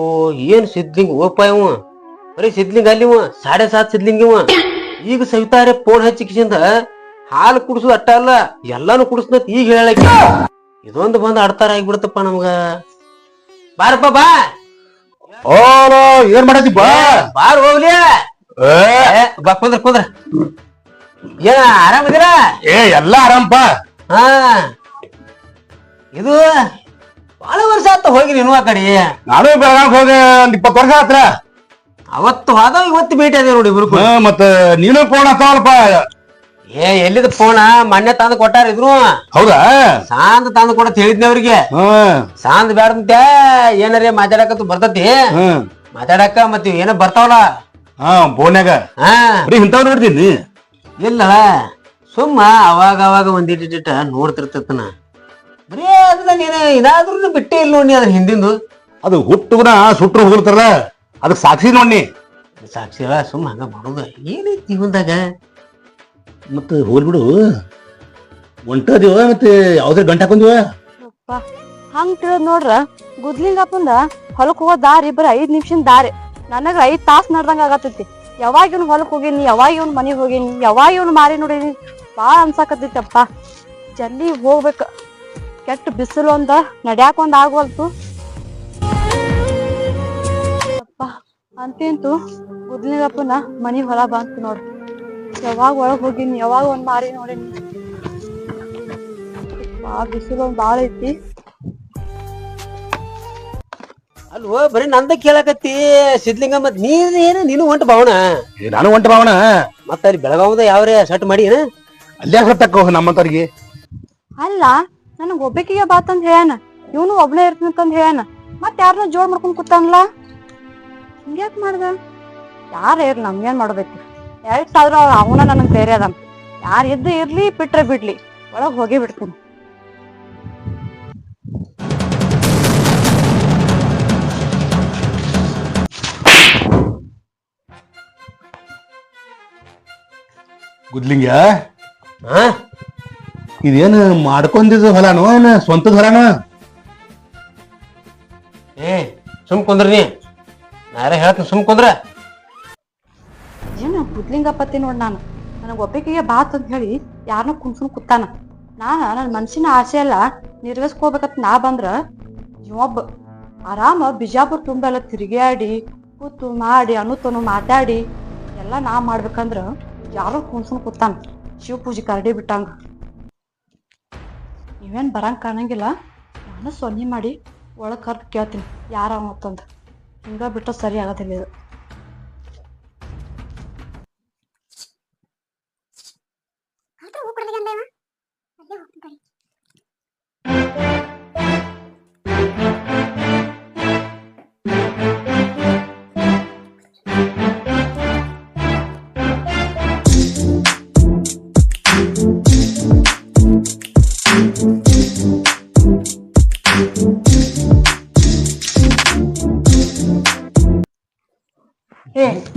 ಏನ್ ಸಿದ್ಲಿಂಗ ಓಪ ಇವ ಬರೀ ಸಿದ್ಲಿಂಗ ಅಲ್ಲಿ ಇವ 7:30 ಸಿದ್ಲಿಂಗ ಇವ ಈಗ ಸವಿತಾರೆ ಫೋನ್ ಹಚ್ಚಿ ಕಿಸಿಂದ ಹಾಲು ಕುಡಿಸೋದು ಅಟ್ಟ ಅಲ್ಲ ಎಲ್ಲಾನು ಕುಡಿಸ್ನತ್ ಈಗ ಹೇಳಕ್ಕೆ ಇದೊಂದು ಬಂದ್ ಆಡ್ತಾರ ಆಗ್ಬಿಡತಪ್ಪ ನಮ್ಗ ಬಾರಪ್ಪ ಬಾ ಓ ಏನ್ ಮಾಡತ್ತಿ ಬಾ ಬಾರ್ ಹೋಗ್ಲಿ ಬಾ ಕುಂದ್ರ ಏನ ಆರಾಮದಿರ ಎಲ್ಲಾ ಆರಾಮಪ್ಪ ಹಾ ಇದು ಬಹಳ ವರ್ಷ ಆತ ಹೋಗಿ ನೀನು ಆ ಕಡೆ ನಾನು ಬೆಳಗಾವ್ ಹೋಗಿ ಒಂದ್ 20 ವರ್ಷ ಆತ್ರ ಅವತ್ತು ಹೋದ ಇವತ್ತು ಭೇಟಿ ಅದೇ ನೋಡಿ ಇಬ್ರು ಮತ್ತ ನೀನು ಫೋನ್ ಹಚ್ಚವಲ್ಪ ಎಲ್ಲಿದ ಫೋನ ಮೊನ್ನೆ ತಂದು ಕೊಟ್ಟಾರ ಇದ್ರು ಹೌದಾ ಸಾಂದ್ ತಂದು ಕೊಡತ್ ಹೇಳಿದ್ನಿ ಅವ್ರಿಗೆ ಸಾಂದ್ ಬ್ಯಾಡಂತೆ ಏನಾರ ಮಾತಾಡಕತ್ತು ಬರ್ತತಿ ಮಾತಾಡಕ ಮತ್ತ ಏನ ಬರ್ತಾವಲ್ಲ ಫೋನ್ಯಾಗ ಇಂಥವ್ ನೋಡ್ತೀನಿ ಇಲ್ಲ ಸುಮ್ಮ ಅವಾಗ ಒಂದಿಟ್ಟಿಟ್ಟ ನೋಡ್ತಿರ್ತತನ ಬರೀ ಅದನ್ನ ನೀನು ಇದಾದ್ರೂ ಬಿಟ್ಟೇ ಇಲ್ಲ ನೋಡಿ ಅದ್ರ ಹಿಂದಿಂದು ಅದು ಹುಟ್ಟುಗುನ ಸುಟ್ರು ಹೋಗ್ತಾರಲ್ಲ ಅದಕ್ಕೆ ಸಾಕ್ಷಿ ನೋಡಿ ಸಾಕ್ಷಿ ಸುಮ್ಮ ಹಂಗ ಮಾಡೋದು ಏನೈತಿ ಇವನ್ದಾಗ ಮತ್ತ ಹೋಲ್ ಬಿಡು ಒಂಟದಿವ ಮತ್ತೆ ಯಾವ್ದ್ರ ಗಂಟೆ ಹಾಕೊಂದಿವ ಹಂಗ ತಿಳಿದ್ ನೋಡ್ರ ಗುದ್ಲಿಂಗಪ್ಪಂದ ಹೊಲಕ್ ಹೋಗೋ ದಾರಿ ಬರೀ 5 ನಿಮಿಷದ ದಾರಿ ನನಗ 5 ತಾಸು ನಡ್ದಂಗ ಆಗತೈತಿ ಯಾವಾಗ ಇವ್ನ ಹೊಲಕ್ ಹೋಗೇನಿ ಯಾವಾಗ ಇವ್ನ ಮನಿಗ್ ಹೋಗೇನಿ ಯಾವಾಗ ಇವ್ನ ಮಾರಿ ನೋಡೇನಿ ಬಾಳ ಅನ್ಸಾಕತ್ತೈತಪ್ಪ ಜಲ್ದಿ ಹೋಗ್ಬೇಕ ಕೆಟ್ಟ ಬಿಸಿಲು ಒಂದ ನಡ್ಯಾಕ ಒಂದ್ ಆಗ್ವಲ್ತು ಅಪ್ಪ ಅಂತೇಂತು ಗುದ್ಲಿಂಗಪ್ಪನ ಮನಿ ಹೊಲ ಬಂತು ನೋಡ್ರಿ ಯಾವಾಗ ಒಳಗ್ ಹೋಗಿನಿ ಯಾವಾಗ ಒಂದ್ ಮಾರಿ ನೋಡೇನಿ ಬಿಸಿಲು ಒಂದ್ ಬಾಳ ಐತಿ ಅಲ್ವೋ ಬರೀ ನಂದ ಕೇಳಕತ್ತಿ ಸಿದ್ಲಿಂಗ ಮತ್ ನೀನು ಹೊಂಟ ಭಾವನ ನಾನು ಒಂಟ ಭಾವನ ಮತ್ತ ಅಲ್ಲಿ ಬೆಳಗಾವದ ಯಾವ್ರೇ ಸಟ್ ಮಾಡಿ ಅಲ್ಲೇ ಹೊತ್ತಕ್ಕ ನಮ್ಮಂತವ್ರಿಗೆ ಅಲ್ಲ ನನಗ್ ಒಬ್ಬಕಿಗೆ ಬಾತಂದ್ ಹೇಳ್ಯಾನ ಇವನು ಒಬ್ನೇ ಇರ್ತಂತ ಹೇಳ್ಯಾನ ಮತ್ ಯಾರನ್ನ ಜೋಡ್ ಮಾಡ್ಕೊಂಡ್ ಕೂತಾನಲ್ಲ ಹಿಂಗ್ಯಾಕ್ ಮಾಡ್ದ ಯಾರ ಇರ್ಲಿ ನಮ್ಗೇನ್ ಮಾಡ್ಬೇಕು ಎಷ್ಟಾದ್ರೂ ಅವನ ನನಗ್ ಬೇರೆ ಅದ ಯಾರ ಇದ್ದು ಇರ್ಲಿ ಬಿಟ್ರೆ ಬಿಡ್ಲಿ ಒಳಗ್ ಹೋಗಿ ಬಿಡ್ತೀನಿ ಗುದ್ಲಿಂಗ ಇದೇನು ಮಾಡ್ಕೊಂಡಿದ್ ಹೊಲನೋ ಏನ ಸ್ವಂತದ ಹೊಲನೋ ಸುಮ್ ಕುಂದ್ರ ನೀ ನಾರೇ ಹೇಳ್ತೀನಿ ಸುಮ್ ಕುಂದ್ರ ಏನು ಗುದ್ಲಿಂಗಪ್ಪತ್ತಿ ನೋಡ್ ನಾನು ನನಗ್ ಒಬ್ಬಕಿಗೆ ಬಾತ್ ಅಂತ ಹೇಳಿ ಯಾರನ್ನ ಕುಣ್ಸ್ಕೊಂಡ್ ಕೂತಾನ ನನ್ನ ಮನ್ಸಿನ ಆಸೆ ಎಲ್ಲ ನಿರ್ವಹಿಸ್ಕೋಬೇಕತ್ ನಾ ಬಂದ್ರ ಇವೊಬ್ಬ ಆರಾಮ ಬಿಜಾಪುರ್ ತುಂಬ ಎಲ್ಲ ತಿರುಗಾಡಿ ಕೂತು ಮಾಡಿ ಅನುತನು ಮಾತಾಡಿ ಎಲ್ಲ ನಾ ಮಾಡ್ಬೇಕಂದ್ರ ಯಾರೋ ಕುಣ್ಸ್ಕೊಂಡ್ ಕೂತಾನ ಶಿವ ಪೂಜೆ ಕರಡಿ ಬಿಟ್ಟಂಗ ನೀವೇನ್ ಬರಂಗ್ ಕಾಣಂಗಿಲ್ಲ ನಾನು ಸೊನ್ನೆ ಮಾಡಿ ಒಳಗ್ ಕರ್ದು ಕೇಳ್ತೀನಿ ಯಾರ ಮತ್ತಂದ ಹಿಂಗ ಬಿಟ್ಟು ಸರಿ ಆಗತ್ತಿಲ್ಲ ಇದು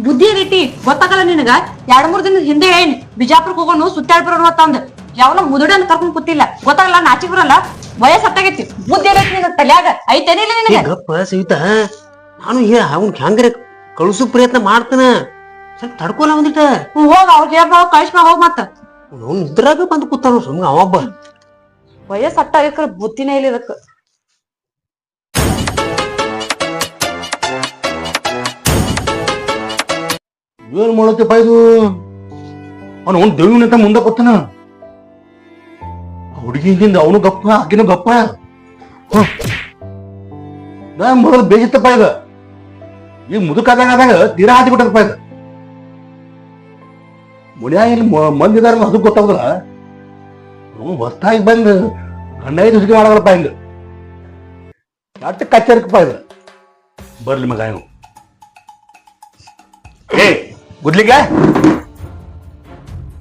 ಬುದ್ಧಿ ರೀತಿ ಗೊತ್ತಾಗಲ್ಲ ನಿನಗ 2-3 ದಿನದ ಹಿಂದೆ ಏನ್ ಬಿಜಾಪುರಕ್ಕೆ ಹೋಗೋನು ಸುತ್ತಾಡ್ಬರೋನು ಅಂತಂದ್ ಯಾವನ ಮುದುಡನ್ ಕರ್ಕೊಂಡ್ ಕೂತಿಲ್ಲ ಗೊತ್ತಾಗಲ್ಲ ನಾಚಿಕ್ ಬರಲ್ಲ ವಯಸ್ಸು ಹತ್ತಾಗೈತಿ ಬುದ್ಧಿ ಏನೈತಿ ನಿನ್ನ ತಲ್ಯಾಗ ಐತೇನಿಲ್ಲ ನಿನಗ ಗಪ್ಪ ಸವಿತಾ ನಾನು ಅವ್ನ್ ಹ್ಯಾಂಗ್ರೆ ಕಳ್ಸೋ ಪ್ರಯತ್ನ ಮಾಡ್ತಾನ ಸ್ವಲ್ಪ ತಡ್ಕೊಲ್ಲ ಒಂದಿಟ ಹೋಗ ಅವ್ರಿಗೆ ಕಳಿಸ್ಮಾ ಹೋಗ್ ಮತ್ತ ಅವ್ನು ಇದ್ರಾಗ ಬಂದು ಕೂತಾನ ಸುಮ್ಗ ಅವೊಬ್ಬ ವಯಸ್ಸು ಹಟ್ಟಾಗ ಬುದ್ಧಿನೇ ಇಲ್ಲ ಇದಕ್ಕ ಏನ್ ಮಾಡತ್ತಪ್ಪ ಇದು ಅವ್ನು ದೇವಿನಂತ ಮುಂದೆ ಕೊತ್ತಾನ ಹುಡುಗಿಯಿಂದ ಅವನು ಗಪ್ಪ ಆಕಿನ ಗಪ್ಪ ನಾ ಮೊದಲು ಬೇಜಿತ್ತಪ್ಪ ಇದು ಈಗ ಮುದುಕಾದಾಗ ತೀರಾ ಹಾತಿ ಬಿಟ್ಟದಪ್ಪ ಇದು ಮುನ್ಯಾಗ ಇಲ್ಲಿ ಮಂದಿ ಇದಾರ ಅದು ಗೊತ್ತಾಗುದಿಲ್ಲ. ಹೊಸ್ತಾಗಿ ಬಂದು ಗಂಡ ಸುಖಿ ಮಾಡಲ್ಲಪ್ಪ ಹಿಂಗ ಅಟ್ಟ ಕಚ್ಚರಿಕಪ್ಪ ಇದು. ಬರ್ಲಿ ಮಗ ಇವು ಏ ಗುದ್ಲಿಗೆ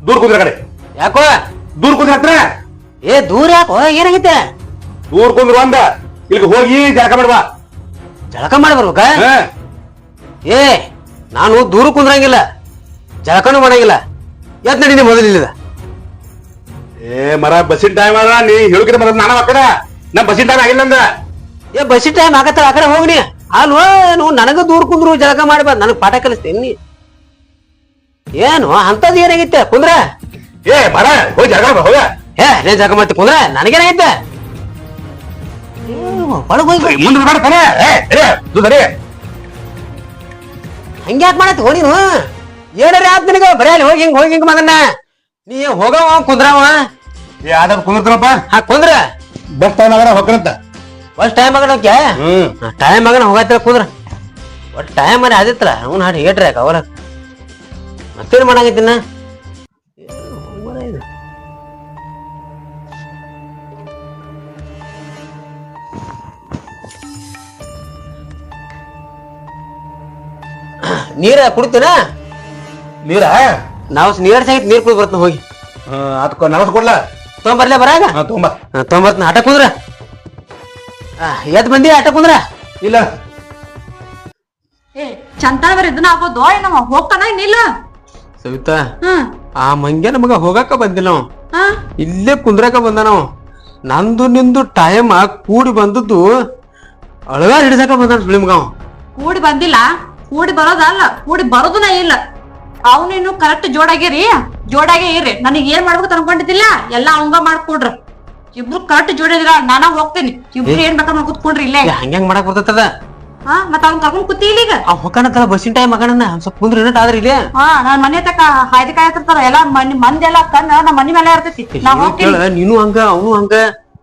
ದೂರ ಕುಂದ್ರ ಕಡೆ. ಯಾಕೋ ದೂರ ಕುಂದ್ರ ಹತ್ರ ಏ ದೂರ ಯಾಕೋ ಏನಾಗೈತೆ? ದೂರ ಕುಂದ್ರ ಒಂದ ಇಲ್ಲಿಗೆ ಹೋಗಿ ಜಳಕ ಮಾಡ್ಬಾ. ಜಳಕ ಮಾಡಿ ಬರ್ಬೇಕ? ಏ ನಾನು ದೂರ ಕುಂದ್ರಂಗಿಲ್ಲ, ಜಳಕನೂ ಮಾಡಂಗಿಲ್ಲ. ಎತ್ ನಡಿ ಮೊದಲಿಲ್ಲ. ಏ ಮರ ಬಸ್ಸಿನ ಟೈಮ್ ಅದ, ನೀ ಹೇಳಕಿರ ಬರೋದು ನಾನು ಆ ಕಡೆ. ನಾ ಬಸ್ಸಿನ ಟೈಮ್ ಆಗಿಲ್ಲ ಅಂದ. ಏ ಬಸ್ಸಿ ಟೈಮ್ ಆಗತ್ತ, ಆ ಕಡೆ ಹೋಗ್ನಿ. ಅಲ್ವಾ ನೀವು ನನಗ ದೂರ ಕುಂದ್ರು ಜಳಕ ಮಾಡಿ ಬಾ, ನನಗ್ ಪಾಠ ಕಲಿಸ್ತೇನೆ ನೀ. ಏನು ಅಂತದ್ ಏನಾಗೈತೆ ಕುಂದ್ರ? ಏ ಮರ ಹೋಗಿ ಜಳಕ ಹೋಗ. ಏ ನೀನ್ ಜಳಕ ಮಾಡ್ತಿ ಕುಂದ್ರ, ನನಗೇನಾಗೈತೆ? ಒಳಗ್ ಹೋಗಿ ಮುಂದೆ ಮಾಡ್ತಾನೆ. ಹಂಗ್ಯಾಕ್ ಮಾಡತ್ತಿ ಹೋ ನೀನು? ಏನಾರ ಆತ್ ನಿನಗ? ಬರೀ ಅಲ್ಲಿ ಹೋಗಿ ಹಿಂಗ್ ಮಗನ್ನ ನೀ ಹೋಗವ ಕುಂದ್ರವ. ಏ ಆದ ಕುಂದ್ರಪ್ಪ. ಹಾ ಕುಂದ್ರ. ಬಸ್ ಟೈಮ್ ಆಗಣ ಹೋಗ್ಕಂತ. ಫಸ್ಟ್ ಟೈಮ್ ಆಗಣ ಟೈಮ್ ಆಗಣ ಹೋಗತ್ತ ಕುಂದ್ರ. ಒಟ್ಟು ಟೈಮ್ ಮಾಡಿ ಆದಿತ್ತಲ್ಲ ಅವ್ನು ಹಾಡಿ ಹೇಳ್ರಿ ಯಾಕ ಅವರ ಮತ್ತೇನು ಮಾಡಾಗೈತಿನ? ನೀರ ಕುಡಿತೀನ? ನೀರ ನಾವು ನೀರ್ ಸಾಗಿತ್ ನೀರ್ ಕುಡಿ ಬರ್ತಾನ ಹೋಗಿ. ಅದಕ್ಕ ನಲಸ್ಕೊಡ್ಲ ತೊಗೊಂಬರ್ಲೇ ಬರಾಗ? ತೊಗೊಂಬರ್ತಾನ. ಆಟ ಕುಂದ್ರ. ಎದ್ ಬಂದಿ ಆಟ ಕುಂದ್ರ. ಇಲ್ಲ ಏ ಚಂದ ಬರ ಇದನ್ನ ಆಗೋದು ಏನವ ಹೋಗ್ತಾನ ಏನಿಲ್ಲ? ಸವಿತಾ ಆ ಮಂಗ್ಯನ ಮಗ ಹೋಗಾಕ ಬಂದಿಲ್ಲ ನಾವು, ಇಲ್ಲೇ ಕುಂದ್ರಾಕ ಬಂದ. ನಾವು ನಂದು ನಿಂದು ಟೈಮ್ ಕೂಡಿ ಬಂದದ್ದು ಅಳಗಾರ ಹಿಡಿಸಾಕ ಬಂದ ನಿಮ್ಗ. ಕೂಡಿ ಬಂದಿಲ್ಲ, ಕೂಡಿ ಬರೋದಲ್ಲ, ಕೂಡಿ ಬರೋದನ ಇಲ್ಲ. ಅವನೇನು ಕರೆಕ್ಟ್ ಜೋಡಾಗೇ ಇರ್ರಿ. ನನಗ್ ಏನ್ ಮಾಡ್ಬೇಕು ಅನ್ಕೊಂಡಿದ್ದಿಲ್ಲ, ಎಲ್ಲಾ ಅವಂಗ ಮಾಡ್ಕೊಡ್ರ. ಇಬ್ರು ಕರೆಕ್ಟ್ ಜೋಡಿದಿರ, ನಾನ ಹೋಗ್ತೇನಿ. ಇಬ್ರು ಏನ್ ಬೇಕಾ ಕೂತ್ಕೊಂಡ್ರಿ ಇಲ್ಲೇ. ಹಂಗ್ಯಾಂಗ ಮಾಡಕ್ ಬರ್ತದ? ಮತ್ತ ಅವ್ನ್ ಕರ್ಕೊಂಡ್ ಕೂತಿ ಇಲ್ಲಿಗ ಹೊಕ್ಕನತ್ತಲ್ಲ ಬಸ್ಸಿನ ಟೈಮ್ ಮಗನ ಸ್ವಲ್ಪ ಕುಂದ್ರ ಏನಟ್ ಆದ್ರ ಇಲ್ಲಿ. ನಾನ್ ಮನೆ ತಕ ಹಾಯ್ದು ಕಾಯತಿರ್ತಾರ ಎಲ್ಲಾ ಮಂದಿ ಎಲ್ಲಾ ಕಣ್ಣ ನಮ್ಮ ಮನಿ ಮೇಲೆ ಇರ್ತೈತಿ. ನಾ ಹೋಗ್ತೀನಿ. ನೀನು ಹಂಗ ಅವನು ಹಂಗ.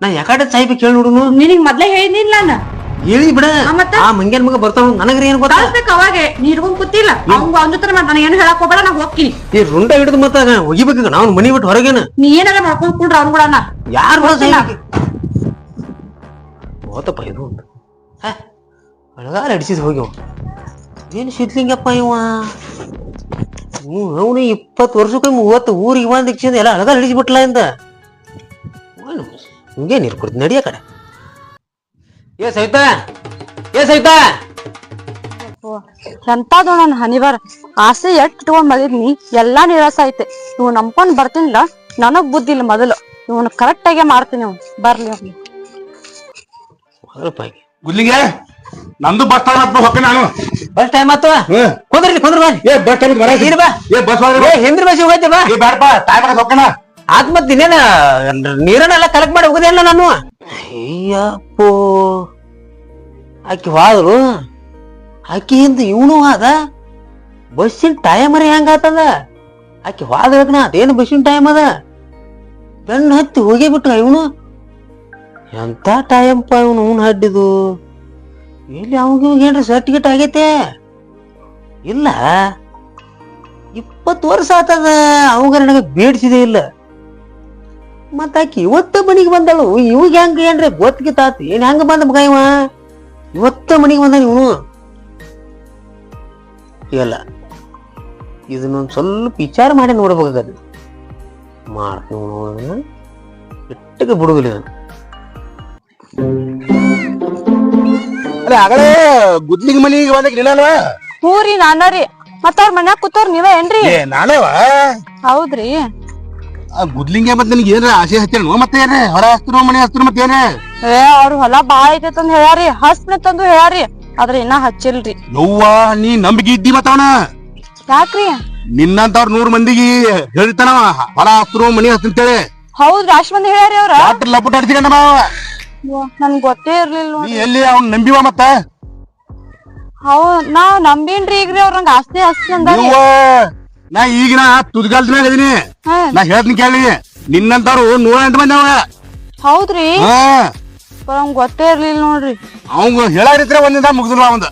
ನಾ ಯಾಕಡೆ ಸಾಹಿಬ್ ಕೇಳಿ ನೋಡುನು. ನಿನಗ್ ಮೊದ್ಲೇ ಹೇಳಿನಿಲ್ಲ ನಾನು. ಹೇಳಿ ಬಿಡ. ಆ ಮಂಗ್ಯನ ಮಗ ಬರ್ತಾವ, ನನಗ್ರಿ ಏನ್ ಗೊತ್ತ? ಅವಾಗೆ ನೀ ಇಟ್ಕೊಂಡ್ ಕೂತಿಲ್ಲ, ಅವಂಗ ಅವ್ನ ಜೊತೆ ನನಗೆ ಏನು ಹೇಳಕ್ ಹೋಗ್ಬೇಡ, ನಾ ಹೋಗ್ತೀನಿ. ಈ ರುಂಡ ಹಿಡಿದು ಮತ್ತ ಒಗಿಬೇಕ ನಾವು ಮನಿ ಬಿಟ್ಟು ಹೊರಗೇನ. ನೀ ಏನಾರ ಮಾಡ್ಕೊಂಡ್ ಕುಂಡ್ರ ಅವ್ನು ಕೂಡ ಯಾರು ಹೋತಪ್ಪ ಇದು ಅಳಗಾರ ಅಡಿಸಿದ್ ಹೋಗ್ಯವ. ಏನ್ ಸಿದ್ಲಿಂಗಪ್ಪ ಇವ? ಅವನು 20 ವರ್ಷಕ್ಕೊಮ್ಮೆ 30 ಊರಿಗೆ ಬಂದ ದೀಕ್ಷಿಂದ ಎಲ್ಲ ಅಳಗಾರ ಹಿಡಿಸಿಬಿಟ್ಲ ಇಂದ. ಹಿಂಗೆ ನೀರು ಕುಡ್ದು ನಡಿಯ ಕಡೆ. ಏ ಸವಿತಾ, ಏ ಸವಿತಾ. ಎಂತಾದು ನನ್ ಹನಿಬಾರ. ಆಸೆ ಎಟ್ ಇಟ್ಕೊಂಡ್ ಬಂದಿದ್ನಿ, ಎಲ್ಲಾ ನಿರಾಸ ಐತೆ. ಇವ್ ನಂಬ್ಕೊಂಡ್ ಬರ್ತೀನಿಲ್ಲ, ನನಗ್ ಬುದ್ಧಿ ಇಲ್ಲ ಮೊದಲು. ಇವನ್ ಕರೆಕ್ಟ್ ಆಗಿ ಮಾಡ್ತೀನಿ. ಅವ್ನು ಬರ್ಲಿ ಅವ್ನು ಗುದ್ಲಿಗೆ ನಂದು ಬಸ್ ಟೈಮ್ ಹೋಗ್ತೀನಿ ನಾನು. ಬಸ್ ಟೈಮ್ ಆತು. ಕುಂದ್ರಿ ಕುಂದ್ರ ಬಾ. ಏ ಬಸ್ ಟೈಮ್ ಹಿಂದ್ರ ಬಸ್ ಹೋಗೈತೆ ಬಾ. ಬೇಡಪ್ಪ ಟೈಮ್ ಹೋಗ್ಕಣ. ಆತ್ ಮತ್ ಇನ್ನೇನ ನೀರನ್ನೆಲ್ಲ ಕಲೆಕ್ಟ್ ಮಾಡಿ ಹೋಗುದಿಲ್ಲ ನಾನು. ಅಯ್ಯಪ್ಪೋ ಆಕಿ ಹೋದ್ರು, ಆಕಿ ಹಿಂದ ಇವನು ಆದ. ಬಸ್ಸಿನ ಟೈಮರಿ ಹೆಂಗಾತದ? ಆಕಿ ಹೋದ್ರಕನ ಅದೇನು ಬಸ್ಸಿನ ಟೈಮ್ ಅದ? ಬೆನ್ನು ಹತ್ತಿ ಹೋಗೇ ಬಿಟ್ಟು ಇವನು. ಎಂತ ಟೈಮ್ ಪ ಇವನು ಅವ್ನು ಹಡ್ಡಿದು. ಇಲ್ಲಿ ಅವಾಗ ಏನ್ರಿ ಸರ್ಟಿಫಿಕೇಟ್ ಆಗೈತೆ? ಇಲ್ಲ, 20 ವರ್ಷ ಆತದ. ಅವಾಗ ನನಗೆ ಬೇಡ್ಸಿದೆ ಇಲ್ಲ. ಮತ್ತ ಆಕಿ ಇವತ್ತ ಮನಿಗೆ ಬಂದಳು. ಇವಾಗ ಹೆಂಗ ಏನ್ರಿ ಗೊತ್ತಿತ್ತಾತಿ? ಏನ್ ಹೆಂಗ ಬಂದ ಮಗ ಇವ? ಇವತ್ತ ಮನಿಗೆ ಬಂದ ಇವನು. ಇಲ್ಲ, ಇದನ್ನೊಂದ್ ಸ್ವಲ್ಪ ವಿಚಾರ ಮಾಡಿ ನೋಡ್ಬೇಕಾಗದು. ಮಾಡ್ತೀನಿ ಇಟ್ಟಿಗೆ ಬಿಡುದಿಲ್ಲ. ಅಲ್ಲ ಆಗಲೇ ಗುದ್ಲಿಗೆ ಮನಿಗೆ ಬಂದಕ್ಕೆ ನೀನಲ್ವಾ? ಹೂರಿ ನಾನರಿ. ಮತ್ತ ಅವ್ರ ಮನ್ಯಾಗ ಕೂತವ್ರ ನೀವ ಏನ್ರಿ? ನಾನೇವ. ಹೌದ್ರಿ. ಆ ಗುದ್ಲಿಂಗೆ ಮತ್ತೆ ನಿನಗೆ ಏನ್ರ ಆಸೆ ಹಚ್ಚೇನು? ಮತ್ತೆ ಏನ್ರ ಹೊರ ಹಸ್ತಿರು ಮನೆ ಹಸ್ತಿರು ಮತ್ತೆ ಏನ? ಅವ್ರ ಹೊಲ ಬಾಳ ಐತೆ ತಂದ್ ಹೇಳ್ಯಾರಿ, ಹಸ್ನ ತಂದು ಹೇಳ್ಯಾರಿ. ಆದ್ರ ಇನ್ನ ಹಚ್ಚಿಲ್ರಿ. ಯವ್ವ ನೀ ನಂಬಿಕೆ ಇದ್ದಿ ಮತ್ತವನ. ಯಾಕ್ರಿ? ನಿನ್ನಂತವ್ರ 100 ಮಂದಿಗೆ ಹೇಳ್ತಾನವ ಹೊಲ ಹಸ್ತಿರು ಮನಿ ಹಸ್ತಂತೇಳಿ. ಹೌದ್ರಿ, ಅಷ್ಟ್ ಮಂದಿ ಹೇಳ್ಯಾರಿ ಅವ್ರ. ಡಾಕ್ಟರ್ ಲಪುಟ ಅಡ್ಸಿಕೊಂಡ ಮಾವ. ನನ್ಗ್ ಗೊತ್ತೇ ಇರ್ಲಿಲ್ಲ. ನೀ ಎಲ್ಲಿ ಅವ್ನ ನಂಬಿವ ಮತ್ತ? ನಾ ನಂಬೀನ್ರಿ. ಈಗ್ರಿ ಅವ್ರ ನಂಗ ಆಸ್ತಿ ಆಸ್ತಿ ಅಂದ. ನಾ ಈಗಿನ ತುದ್ಗಾಲ್ದ್ಮ್ಯಾಗ ಅದೀನಿ. ನಾ ಹೇಳ್ತೀನಿ ಕೇಳಿ, ನಿನ್ನಂತವ್ರು 108 ಮಂದಿ ಅವ. ಹೌದ್ರಿ? ನಂಗ್ ಗೊತ್ತೇ ಇರ್ಲಿಲ್ಲ ನೋಡ್ರಿ. ಅವಂಗ ಹೇಳಾರಿದ್ರೆ ಒಂದಿಂದ ಮುಗ್ದಿಲ್ಲ ಅವಂದ.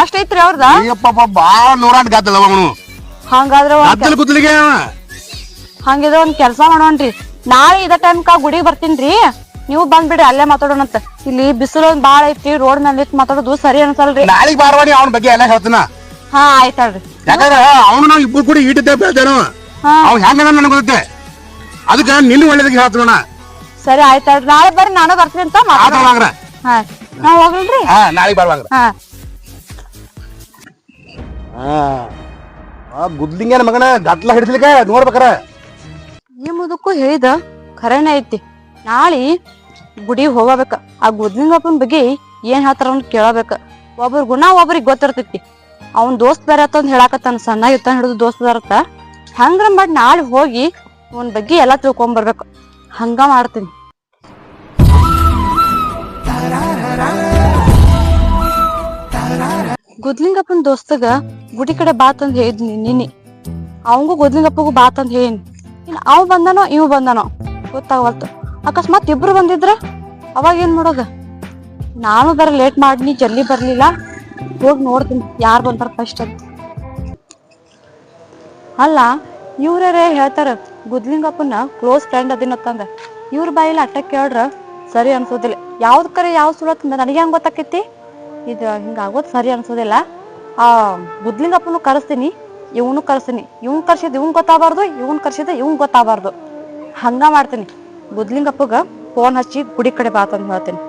ಅಷ್ಟೈತ್ರಿ ಅವ್ರದ? ಅಯ್ಯಪ್ಪ ಬಾಳ 108 ಗಾದಲ್ಲ ಅವನು. ಹಂಗಾದ್ರ ಗುದ್ದಲಿಗೆ ಹಂಗಿದ್ರ ಒಂದ್ ಕೆಲ್ಸ ಮಾಡೋಣ್ರಿ, ನಾಳೆ ಇದ ಟೈಮ್ಕ ಗುಡಿಗೆ ಬರ್ತೀನ್ರಿ, ನೀವು ಬಂದ್ಬಿಡ್ರಿ ಅಲ್ಲೇ ಮಾತಾಡೋಣಂತ. ಇಲ್ಲಿ ಬಿಸಿಲು ಒಂದ್ ಬಾಳ ಐತಿ, ರೋಡ್ ನಲ್ಲಿ ಮಾತಾಡೋದು ಸರಿ ಅನ್ಸಲ್ರಿ. ನಾಳೆಗ್ ಬಾರವಾಣಿ ಅವನ ಬಗ್ಗೆ ಎಲ್ಲ ಹೇಳ್ತೀನ. ಹಾ ಆಯ್ತಾಳ್ರಿ. ಯಾಕಂದ್ರ ಅವನು ನಾವು ಇಬ್ರು ಕೂಡ ಈಟಿದ್ದೆ ಬೆಳ್ತೇನು, ಅವ್ನು ಹೆಂಗ ನನಗೆ ಗೊತ್ತೈತೆ, ಅದಕ್ಕೆ ನಿನ್ನ ಒಳ್ಳೇದಕ್ಕೆ ಹೇಳ್ತೀವಣ್ಣ. ಸರಿ ಆಯ್ತಾಳ್ರಿ, ನಾಳೆ ಬರ್ರಿ, ನಾನು ಬರ್ತೀನಿ ಅಂತ ಮಾತಾಡೋಣ. ಹಾ ನಾವ್ ಹೋಗಲ್ರಿ. ಹಾ ನಾಳೆಗ್ ಬರುವಾಗ. ಹಾ ಗುದ್ಲಿಂಗನ ಮಗನ ಗಟ್ಲ ಹಿಡಿಸ್ಲಿಕ್ಕೆ ನೋಡ್ಬೇಕಾರ. ಈ ಮುದಕ್ಕೂ ಹೇಳಿದ ಖರೇನೆ ಐತಿ. ನಾಳೆ ಗುಡಿಗೆ ಹೋಗಬೇಕ, ಆ ಗುದ್ಲಿಂಗಪ್ಪನ ಬಗ್ಗೆ ಏನ್ ಹೇಳ್ತಾರ ಅಂತ ಕೇಳಬೇಕ. ಒಬ್ರ ಗುಣ ಒಬ್ರಿಗೆ ಗೊತ್ತಿರ್ತೈತಿ. ಅವ್ನ ದೋಸ್ತ್ ಬೇರೆ ಅಂತ ಹೇಳಾಕತ್ತಾನ, ಸಣ್ಣ ಇರ್ತಾನ ಹಿಡಿದು ದೋಸ್ತ್ ಬರತ್ತ. ಹಂಗ್ರ ಮಾಡಿ ನಾಳೆ ಹೋಗಿ ಅವನ್ ಬಗ್ಗೆ ಎಲ್ಲಾ ತಿಳ್ಕೊಂಡ್ ಬರ್ಬೇಕು. ಹಂಗ ಮಾಡ್ತೀನಿ. ಗುದ್ಲಿಂಗಪ್ಪನ ದೋಸ್ತಗ ಗುಡಿ ಕಡೆ ಬಾತಂದ್ ಹೇಳಿದ್ನಿ ನಿನ್ನೆ. ಅವಂಗೂ ಗುದ್ಲಿಂಗಪ್ಪಗೂ ಬಾತಂದ್ ಹೇಳಿನಿ. ಇನ್ ಅವ್ ಬಂದಾನೋ ಇವ್ ಬಂದಾನೋ ಗೊತ್ತಾಗವಲ್ತು. ಅಕಸ್ಮಾತ್ ಇಬ್ರು ಬಂದಿದ್ರ ಅವಾಗ ಏನ್ ಮಾಡೋದ? ನಾನು ಬರ ಲೇಟ್ ಮಾಡಿನಿ, ಜಲ್ದಿ ಬರ್ಲಿಲ್ಲ. ಹೋಗಿ ನೋಡ್ತೀನಿ ಯಾರು ಬಂದಾರ ಫಸ್ಟ್ ಅಂತ. ಅಲ್ಲ ಇವ್ರೇ ಹೇಳ್ತಾರ ಗುದ್ಲಿಂಗಪ್ಪನ ಕ್ಲೋಸ್ ಫ್ರೆಂಡ್ ಅದಿನತ್ತಂದ. ಇವ್ರ ಬಾಯಿಲ್ಲ ಅಟ್ಟ ಕೇಳ್ರ ಸರಿ ಅನ್ಸೋದಿಲ್ಲ. ಯಾವ್ದ್ ಕರೆ ಯಾವ್ದು ಸುಳತ್ ನನಗೆ ಹೆಂಗ್ ಗೊತ್ತಾಕೈತಿ? ಇದು ಹಿಂಗಾಗೋದ್ ಸರಿ ಅನ್ಸೋದಿಲ್ಲ. ಆ ಗುದ್ಲಿಂಗಪ್ಪನು ಕರೆಸ್ತೀನಿ, ಇವನು ಕರ್ಸ್ತೀನಿ. ಇವ್ನ್ ಕರ್ಸಿದ್ ಇವ್ನ್ ಗೊತ್ತಾಗಬಾರ್ದು, ಇವ್ನ್ ಕರ್ಸಿದ ಇವ್ನ್ ಗೊತ್ತಾಗಬಾರ್ದು. ಹಂಗ ಮಾಡ್ತೀನಿ. ಗುದ್ಲಿಂಗಪ್ಪಗ ಫೋನ್ ಹಚ್ಚಿ ಗುಡಿ ಕಡೆ ಬಾತಂದ್ ಹೇಳ್ತೀನಿ.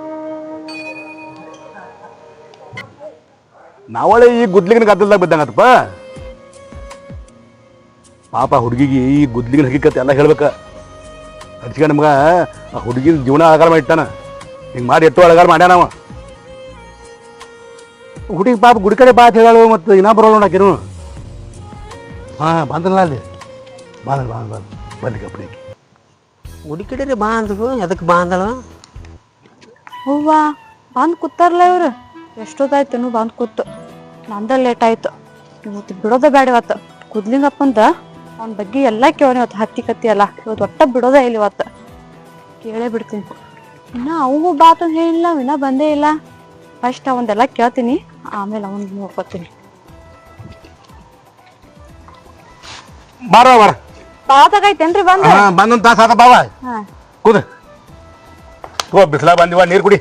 ನಾವಳೆ ಈ ಗುದ್ಲಿಗಿನ ಗದ್ದಲ್ದಾಗ ಬಿದ್ದಂಗತ್ತಪ್ಪ. ಪಾಪ ಹುಡುಗಿಗೆ ಈ ಗುದ್ಲಿಗಿನ ಹಕ್ಕಿಕತ್ತೆ ಎಲ್ಲ ಹೇಳ್ಬೇಕ. ಹಚ್ಕ ನಮ್ಗ ಆ ಹುಡುಗಿನ ಜೀವನ ಅಳಗಾರ ಮಾಡಿಟ್ಟಾನ. ಹಿಂಗೆ ಮಾಡಿ ಎಟ್ಟು ಅಳಗಾರ ಮಾಡ್ಯಾನವ. ಹುಡುಗಿ ಪಾಪ ಗುಡಿ ಕಡೆ ಬಾತ್ ಹೇಳಾಳು, ಮತ್ತು ಇನ್ನೂ ಬರೋಣ ಹಾಕಿರು. ಹಾ ಬಂದಲ್ಲ ಅಲ್ಲಿ ಬಂದ್ಲಿ ಕಪ್ಪಡಿ ಗುಡಿ ಕಡೆ ಬಾ ಅಂದ್ರು, ಎದಕ್ ಬಾ ಅಂದಳ? ಹೂವ ಬಂದ್ ಕೂತಾರಲ್ಲ ಇವ್ರು. ಎಷ್ಟೊತ್ತಾಯ್ತು ಬಂದ್ ಕೂತು. ನಂದ ಲೇಟ್ ಆಯ್ತು. ಇವತ್ತು ಬಿಡೋದ ಬೇಡ. ಇವತ್ತು ಗುದ್ಲಿಂಗಪ್ಪಂದ ಅವನ ಬಗ್ಗೆ ಎಲ್ಲ ಕೇಳೋಣ. ಇವತ್ತು ಹತ್ತಿ ಕತ್ತಿ ಎಲ್ಲ ಇವತ್ತು ಒಟ್ಟ ಬಿಡೋದೇ ಇಲ್ಲ. ಇವತ್ತು ಕೇಳೇ ಬಿಡ್ತೀನಿ. ಇನ್ನ ಅವಂಗೂ ಬಾತಂದ್ ಹೇಳಿಲ್ಲ, ಇನ್ನ ಬಂದೇ ಇಲ್ಲ. ಫಸ್ಟ್ ಅವಂದೆಲ್ಲ ಕೇಳ್ತೀನಿ, ಆಮೇಲೆ ಅವನ್ ನೋಡ್ಕೊತೀನಿ. ಬಾರ ಬಾರ ಬಾತಾಗೈತೇನ್ರಿ ಬಂದ? ಬಂದೊಂದು ತಾಸ ಆತ ಬಾವ. ಕೂದ ಬಿಸಿಲ ಬಂದಿವ, ನೀರು ಕುಡಿ.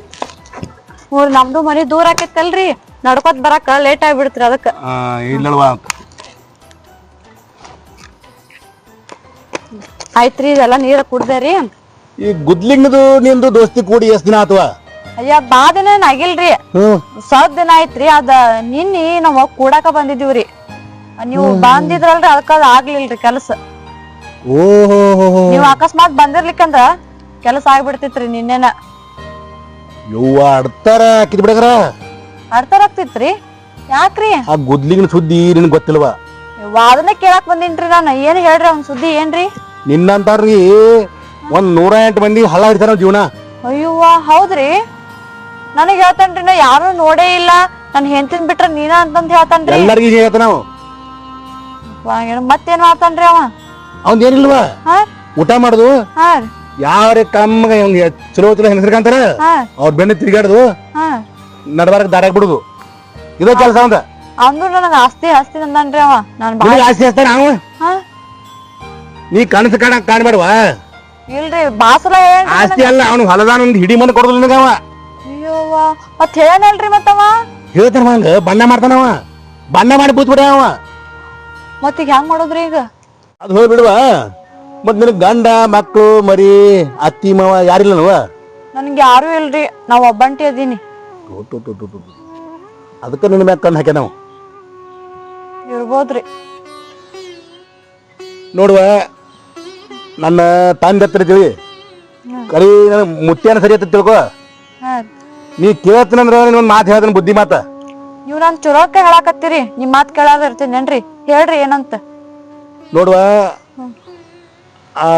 ಊರ್ ನಮ್ದು ಮನಿ ದೂರ ಆಕೈತಲ್ರಿ, ನಡ್ಕೊತ್ ಬರಾಕ ಲೇಟ್ ಆಗ್ಬಿಡ್ತ್ರಿ. ಅದಕ್ಕ ಇಲ್ಲಲ್ವಾ ಆಯ್ತ್ರಿ. ಇದೆಲ್ಲ ನೀರ ಕುಡ್ದೇರಿ. ಈ ಗುದ್ಲಿಂಗದು ನಿಂದು ದೋಸ್ತಿ ಕೂಡಿ ಎಷ್ಟ್ ದಿನ ಆತವ? ಅಯ್ಯ ಬಾ ದಿನ ಆಗಿಲ್ರಿ, ಸ್ವಲ್ಪ ದಿನ ಆಯ್ತ್ರಿ. ಅದ ನಿನ್ನಿ ನಾವ್ ಕೂಡಾಕ ಬಂದಿದೀವ್ರಿ. ನೀವು ಬಂದಿದ್ರಲ್ರಿ, ಅದಕ್ಕ ಆಗ್ಲಿಲ್ರಿ ಕೆಲಸ. ನೀವ್ ಅಕಸ್ಮಾತ್ ಬಂದಿರ್ಲಿಕ್ಕಂದ್ರ ಕೆಲಸ ಆಗ್ಬಿಡ್ತಿತ್ರಿ ನಿನ್ನೆನ. ಯವ್ವ ಅಡ್ತಾರ ಹಾಕಿದ್ ಬಿಡಗ್ರ. ಅಡ್ತಾರ ಆಗ್ತಿತ್ರಿ? ಯಾಕ್ರಿ? ಆ ಗುದ್ಲಿಂಗನ ಸುದ್ದಿ ನಿನ್ ಗೊತ್ತಿಲ್ವಾ? ಅದನ್ನ ಕೇಳಾಕ್ ಬಂದಿನ್ರಿ ನಾನು. ಏನ್ ಹೇಳ್ರಿ ಅವ್ನ ಸುದ್ದಿ ಏನ್ರಿ? ನಿನ್ನಂತಾರ್ರಿ 108 ಮಂದಿ ಹಳ್ಳ ಹಿಡ್ತಾರ ಜೀವನ. ಅಯ್ಯವ್ವ ಹೌದ್ರಿ? ನನಗ್ ಹೇಳ್ತಾನ್ರಿ, ನಾ ಯಾರು ನೋಡೇ ಇಲ್ಲ, ನನ್ ಹೆಂಡತಿನ್ ಬಿಟ್ರ ನೀನ ಅಂತಂದ್ ಹೇಳ್ತಾನ್ರಿ. ಎಲ್ಲರಿಗೂ ಹೇಳ್ತಾನ ನಾವು. ಮತ್ತೇನ್ ಮಾಡ್ತಾನ್ರಿ ಅವ? ಅವ್ನ್ ಏನಿಲ್ವಾ, ಊಟ ಮಾಡುದು, ಯಾವ್ರೆ ಕಮ್ಮಗ ಚಲೋ ಚಲೋ ಹೆಸರ್ಕಂತಾರ ಅವ್ರ ಬೆನ್ನ ತಿರ್ಗಾಡುದು, ನಡ್ಬಾರಕ್ ದಾರ್ಯಾಗ ಬಿಡುದು, ಇದ ಕೆಲಸ ಅಂತ. ಅವ್ನು ನನಗ ಆಸ್ತಿ ಆಸ್ತಿ ಅಂದನ್ರಿ ಅವ. ನಾನ್ ಆಸ್ತಿ ಹಚ್ತಾನ ಅವ. ನೀ ಕನಸು ಕಾಣ್ಬೇಡವಾ? ಇಲ್ರಿ ಬಾಸಲ ಆಸ್ತಿ ಅಲ್ಲ, ಅವ್ನು ಹೊಲದಾನ ಒಂದು ಹಿಡಿ ಮನೆ ಕೊಡೋದಿಲ್ಲ ನಿನಗವ. ಅಯ್ಯೋವ್ವ ಮತ್ ಹೇಳನಲ್ರಿ ಮತ್ತವ? ಹೇಳ್ತಾನ ಹಂಗ ಬಣ್ಣ ಮಾಡ್ತಾನವ, ಬಣ್ಣ ಮಾಡಿ ಬೂತ್ ಬಿಡ ಅವ. ಮತ್ತೀಗ ಹೆಂಗ್ ಮಾಡೋದ್ರಿ ಈಗ? ಅದು ಹೋಗಿ ಬಿಡುವ. ಮತ್ ನಿನಗ್ ಗಂಡ ಮಕ್ಳು ಮರಿ ಅತ್ತಿ ಮಾವ ಯಾರಿಲ್ಲನವ? ನನ್ಗೆ ಯಾರು ಇಲ್ರಿ, ನಾವ್ ಒಬ್ಬಂಟಿ ಅದೀನಿ. ಅದಕ್ಕ ನಿನ್ನ ಮ್ಯಾಗ ಕಣ್ಣು ಹಾಕ್ಯ ನಾವು. ಇರ್ಬೋದ್ರಿ. ನೋಡುವ, ನನ್ನ ತಂದೆ ಹತ್ರ ಇದ್ದೀವಿ ಕರಿ, ನನಗೆ ಮುತ್ಯಾನ ಸರಿ ಅಂತ ತಿಳ್ಕೊ. ನೀ ಕೇಳ್ತೀನಂದ್ರ ನೀವೊಂದು ಮಾತು ಹೇಳ್ತಾನೆ, ಬುದ್ಧಿ ಮಾತ. ನೀವ್ ನನ್ ಚುರೋಕೆ ಹೇಳಾಕತ್ತೀರಿ, ನಿಮ್ ಮಾತ್ ಕೇಳಾದ ಇರ್ತೀನೇನ್ರಿ? ಹೇಳ್ರಿ ಏನಂತ. ನೋಡುವ, ಆ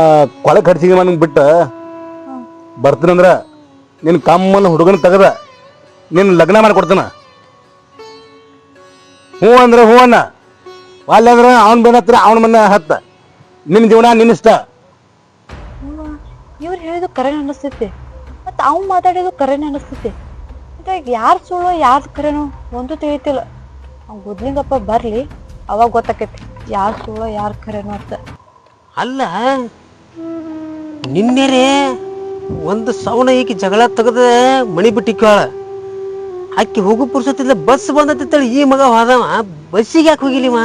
ಕೊಳೆ ಕಡ್ಸಿಗೆ ನನಗೆ ಬಿಟ್ಟ ಬರ್ತೀನಂದ್ರ ನಿನ್ ಕಮ್ಮನ ಹುಡುಗನ ತೆಗದ ನಿನ್ ಲಗ್ನ ಮಾಡಿಕೊಡ್ತಾನ. ಹ್ಞೂ ಅಂದ್ರೆ ಹ್ಞೂ ಅನ್ನ, ಅಲ್ಲಿ ಅಂದ್ರೆ ಅವನ್ ಬೇನತ್ರ ಅವನ ಮನೆ ಹತ್ತ. ನಿನ್ನ ಜೀವನ ನಿನ್ನಿಷ್ಟ. ಇವ್ರು ಹೇಳಿದ್ದು ಕರೆನ್ ಅನಿಸ್ತೈತಿ, ಮತ್ ಅವ್ ಮಾತಾಡಿದ್ದು ಕರೆನ್ ಅನಿಸ್ತೈತಿ. ಮತ್ತೆ ಯಾರು ಸುಳ್ಳು ಯಾರ್ದು ಕರೆನು ಒಂದು ತಿಳಿತಿಲ್ಲ. ಅವ್ನು ಗುದ್ಲಿಂಗಪ್ಪ ಬರ್ಲಿ, ಅವಾಗ ಗೊತ್ತಾಕೈತಿ. ಯಾರ್ ಸುಳ್ಳು ಯಾರ್ ಖರೆ ಮತ್ತ ಅಲ್ಲ ನಿನ್ನೆರೆ ಒಂದು ಸೌಣ ಈಕಿ ಜಗಳ ತೆಗದ ಮಣಿ ಬಿಟ್ಟಿಕ್ಕಾಳ ಆಕಿ ಹೋಗು ಪುರ್ಸತ್ತಿಲ್ಲ ಬಸ್ ಬಂದತ್ತೇಳಿ ಈ ಮಗ ಹೋದವ ಬಸ್ಸಿಗೆ ಯಾಕೆ ಹೋಗಿಲಿವ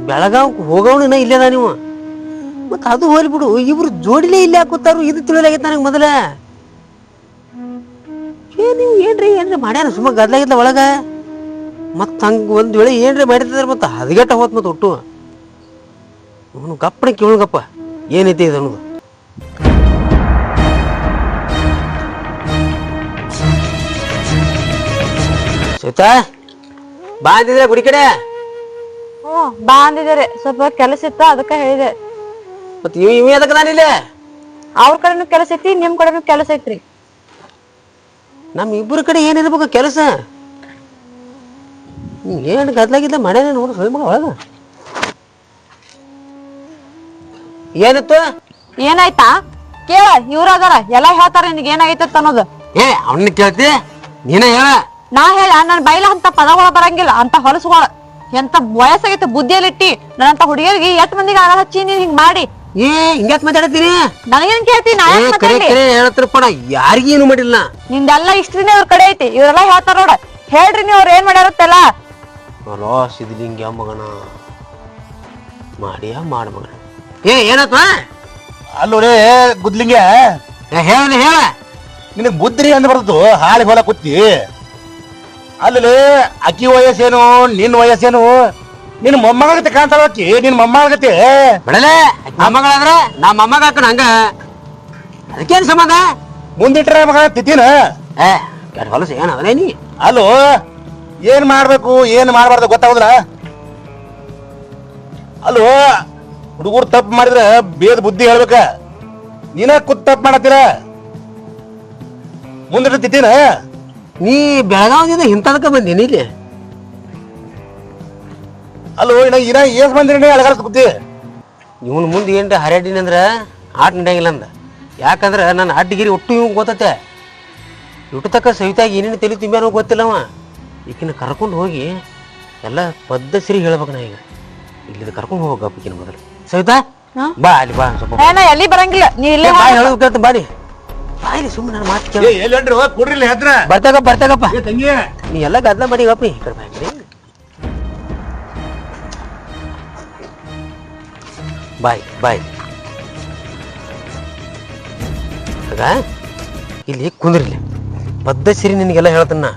ಬೆಳಗಾವ್ ಹೋಗವನ ಇಲ್ಲದ ನೀವು ಮತ್ತ ಅದು ಹೋಲಿ ಬಿಡು ಇವ್ರು ಜೋಡಿಲೇ ಇಲ್ಲ ಹಾಕೋತಾರು ಇದು ತಿಳಿಲಾಗೈತೆ ನನಗೆ ಮೊದಲ ನೀವು ಏನ್ರಿ ಮಾಡ್ಯಾನ ಸುಮ್ಮ ಗದ್ಲಾಗಿದ್ಲ ಒಳಗ ಮತ್ತ ಹಂಗ ಒಂದ್ ವೇಳೆ ಏನ್ರಿ ಮಾಡಿದಾರ ಮತ್ತ ಹದಗೆಟ್ಟ ಹೋತ್ ಮತ್ತ ಒಟ್ಟು ಅವನು ಗಪ್ಪನ ಕೇಳಗಪ್ಪ ಏನೈತಿ ಇದು ಅನ್ನೋದು ಸೀತಾ ಬಾ ಅಂದಿದ್ರೆ ಗುಡಿ ಕಡೆ ಬಾ ಅಂದಿದ್ದಾರೆ ಸ್ವಲ್ಪ ಕೆಲಸ ಇತ್ತ ಅದಕ್ಕ ಹೇಳಿದೆ ಮತ್ ಇವ್ ಅದಕ್ಕೆ ನಾನಿಲ್ಲ ಅವ್ರ ಕಡೆನೂ ಕೆಲಸ ಐತಿ ನಿಮ್ ಕಡೆನೂ ಕೆಲಸ ಐತ್ರಿ ನಮ್ ಇಬ್ಬರ ಕಡೆ ಏನಿರ್ಬೇಕು ಕೆಲಸ ಏನ್ ಗದ್ಲಾಗಿದ್ದ ಮಾಡ್ಯಾನ ನೋಡು ಸೊಯ್ ಮಗ ಒಳಗ ಏನಿತ್ತು ಏನಾಯ್ತಾ ಕೇಳ ಇವ್ರ ಅದಾರ ಎಲ್ಲಾ ಹೇಳ್ತಾರ ನಿನ್ಗೆ ಏನಾಗೈತ ಅನ್ನೋದು ಅವನ್ನ ಕೇಳ್ತಿ ನೀನ ಹೇಳ ನಾ ಹೇಳ ನನ್ ಬೈಲ ಅಂತ ಪದಗಳ ಬರಂಗಿಲ್ಲ ಅಂತ ಹೊಲಸುಗಳ ಎಂತ ವಯಸ್ಸಾಗೈತೆ ಬುದ್ಧಿಯಲ್ಲಿಟ್ಟಿ ನನ್ನಂತ ಹುಡುಗಿಯರಿಗೆ ಎಷ್ಟ್ ಮಂದಿಗೆ ಆಗ ಹಚ್ಚಿ ನೀನ್ ಹಿಂಗ್ ಮಾಡಿ ಹಿಂಗ್ಯಾಕ್ ಮಾತಾಡತ್ತೀನಿ ನನಗೇನ್ ಕೇಳ್ತಿ ನಾ ಹೇಳ್ತಾರಪ್ಪ ಯಾರಿಗೂ ಏನು ಮಾಡಿಲ್ಲ ನಿಂದೆಲ್ಲ ಇಷ್ಟ್ರಿನೇ ಅವ್ರ ಕಡೆ ಐತಿ ಇವ್ರೆಲ್ಲಾ ಹೇಳ್ತಾರ ನೋಡ ಹೇಳ್ರಿ ನೀವ್ ಅವ್ರ ಏನ್ ಮಾಡ್ಯಾರತ್ತಲ್ಲ ಅಲೋ ಸಿದ್ಲಿಂಗ ಮಗನ ಮಾಡಿಯ ಮಾಡ ಮಗನ ಏನತ್ತ ಅಲ್ಲೋರೇ ಗುದ್ಲಿಂಗ ಹೇಳ ಹೇಳ ನಿನಗ್ ಬುದ್ಧಿ ಅಂದ್ ಬರ್ತತು ಹಾಳಿ ಹೊಲ ಕುತ್ತಿ ಅಲ್ಲಿ ಅಕ್ಕಿ ವಯಸ್ಸೇನು ನಿನ್ ವಯಸ್ಸೇನು ನಿನ್ ಮೊಮ್ಮಗತೆ ಕಾಣ್ತಾಳ ಅಕ್ಕಿ ನಿನ್ ಮೊಮ್ಮಗತೆ ಬಿಡಲೆ ಮೊಮ್ಮಗಳಾದ್ರ ನಾ ಮೊಮ್ಮಗ ಹಾಕಣ ಹಂಗ ಅದಕ್ಕೇನ್ ಸಂಬಂಧ ಮುಂದಿಟ್ರೆ ಮಗ ತಿತ್ತಿನ ಕೆಟ್ಟ ಹೊಲಸ ಏನ್ ಅದನೇ ನೀ ಅಲ್ಲೋ ಏನ್ ಮಾಡ್ಬೇಕು ಏನ್ ಮಾಡ್ಬಾರ್ದು ಗೊತ್ತಾಗುದಿಲ್ಲ ಅಲ್ಲೋ ಹುಡುಗರು ತಪ್ಪು ಮಾಡಿದ್ರೆ ಬೇದ ಬುದ್ಧಿ ಹೇಳ್ಬೇಕ ನೀನ ಕೂತ್ ತಪ್ಪು ಮಾಡತ್ತೀರ ಮುಂದಿಟ್ರೆ ತಿತ್ತಿನ ನೀ ಬೆಳಗಾವದಿಂದ ಇಂಥದಕ್ಕೆ ಬಂದೀನಿ ಇಲ್ಲಿ ಅಲ್ಲೋ ಇನ್ನ ಏಸ್ ಬಂದಿರಿ ಅಳಗಾಡ್ಸ್ ಬುದ್ಧಿ ಇವನ್ ಮುಂದೆ ಏನ್ರ ಹರ್ಯಾಡಿನಿ ಅಂದ್ರ ಆಟ ನಡೆಯಂಗಿಲ್ಲ ಅಂದ ಯಾಕಂದ್ರ ನನ್ನ ಅಡ್ಡಿಗಿರಿ ಒಟ್ಟು ಇವ್ ಗೊತ್ತತೆ ಇಟ್ಟು ತಕ್ಕ ಸವಿತಾಗಿ ಏನೇನು ತಲೆ ತುಂಬ್ಯಾನೋ ಗೊತ್ತಿಲ್ಲವ ಈಕಿನ ಕರ್ಕೊಂಡು ಹೋಗಿ ಎಲ್ಲ ಪದ್ಧತಿ ಹೇಳ್ಬೇಕು ನಾ ಈಗ ಇಲ್ಲಿ ಕರ್ಕೊಂಡು ಹೋಗಪ್ಪ ಈಕಿನ ಮೊದಲು ಸವಿತಾ ಬಾ ಅಲ್ಲಿ ಬಾ ಸ್ವಲ್ಪ ಎಲ್ಲಿ ಬರಂಗಿಲ್ಲ ನೀ ಇಲ್ಲೇ ಬಾ ಹೇಳೋದು ಕೇಳ್ತ ಬಾಡಿ ಬಾಯಿಲಿ ಸುಮ್ಮನೆ ನನ್ನ ಮಾತು ಕೇಳ ಎಲ್ಲಂಡ್ರಿ ಕೊಡ್ರಿ ಹೆದ್ರ ಬರ್ತಾಗಪ್ಪ ತಂಗಿ ನೀ ಎಲ್ಲ ಗದ್ಲ ಮಾಡಿ ಗಪ್ಪ ಈ ಕಡೆ ಬಾಯ್ ಬಾಯ್ ಆಗ ಇಲ್ಲಿ ಕುಂದ್ರಿಲಿ ಪದ್ಧತಿ ನಿನಗೆಲ್ಲ ಹೇಳ್ತನ್ನ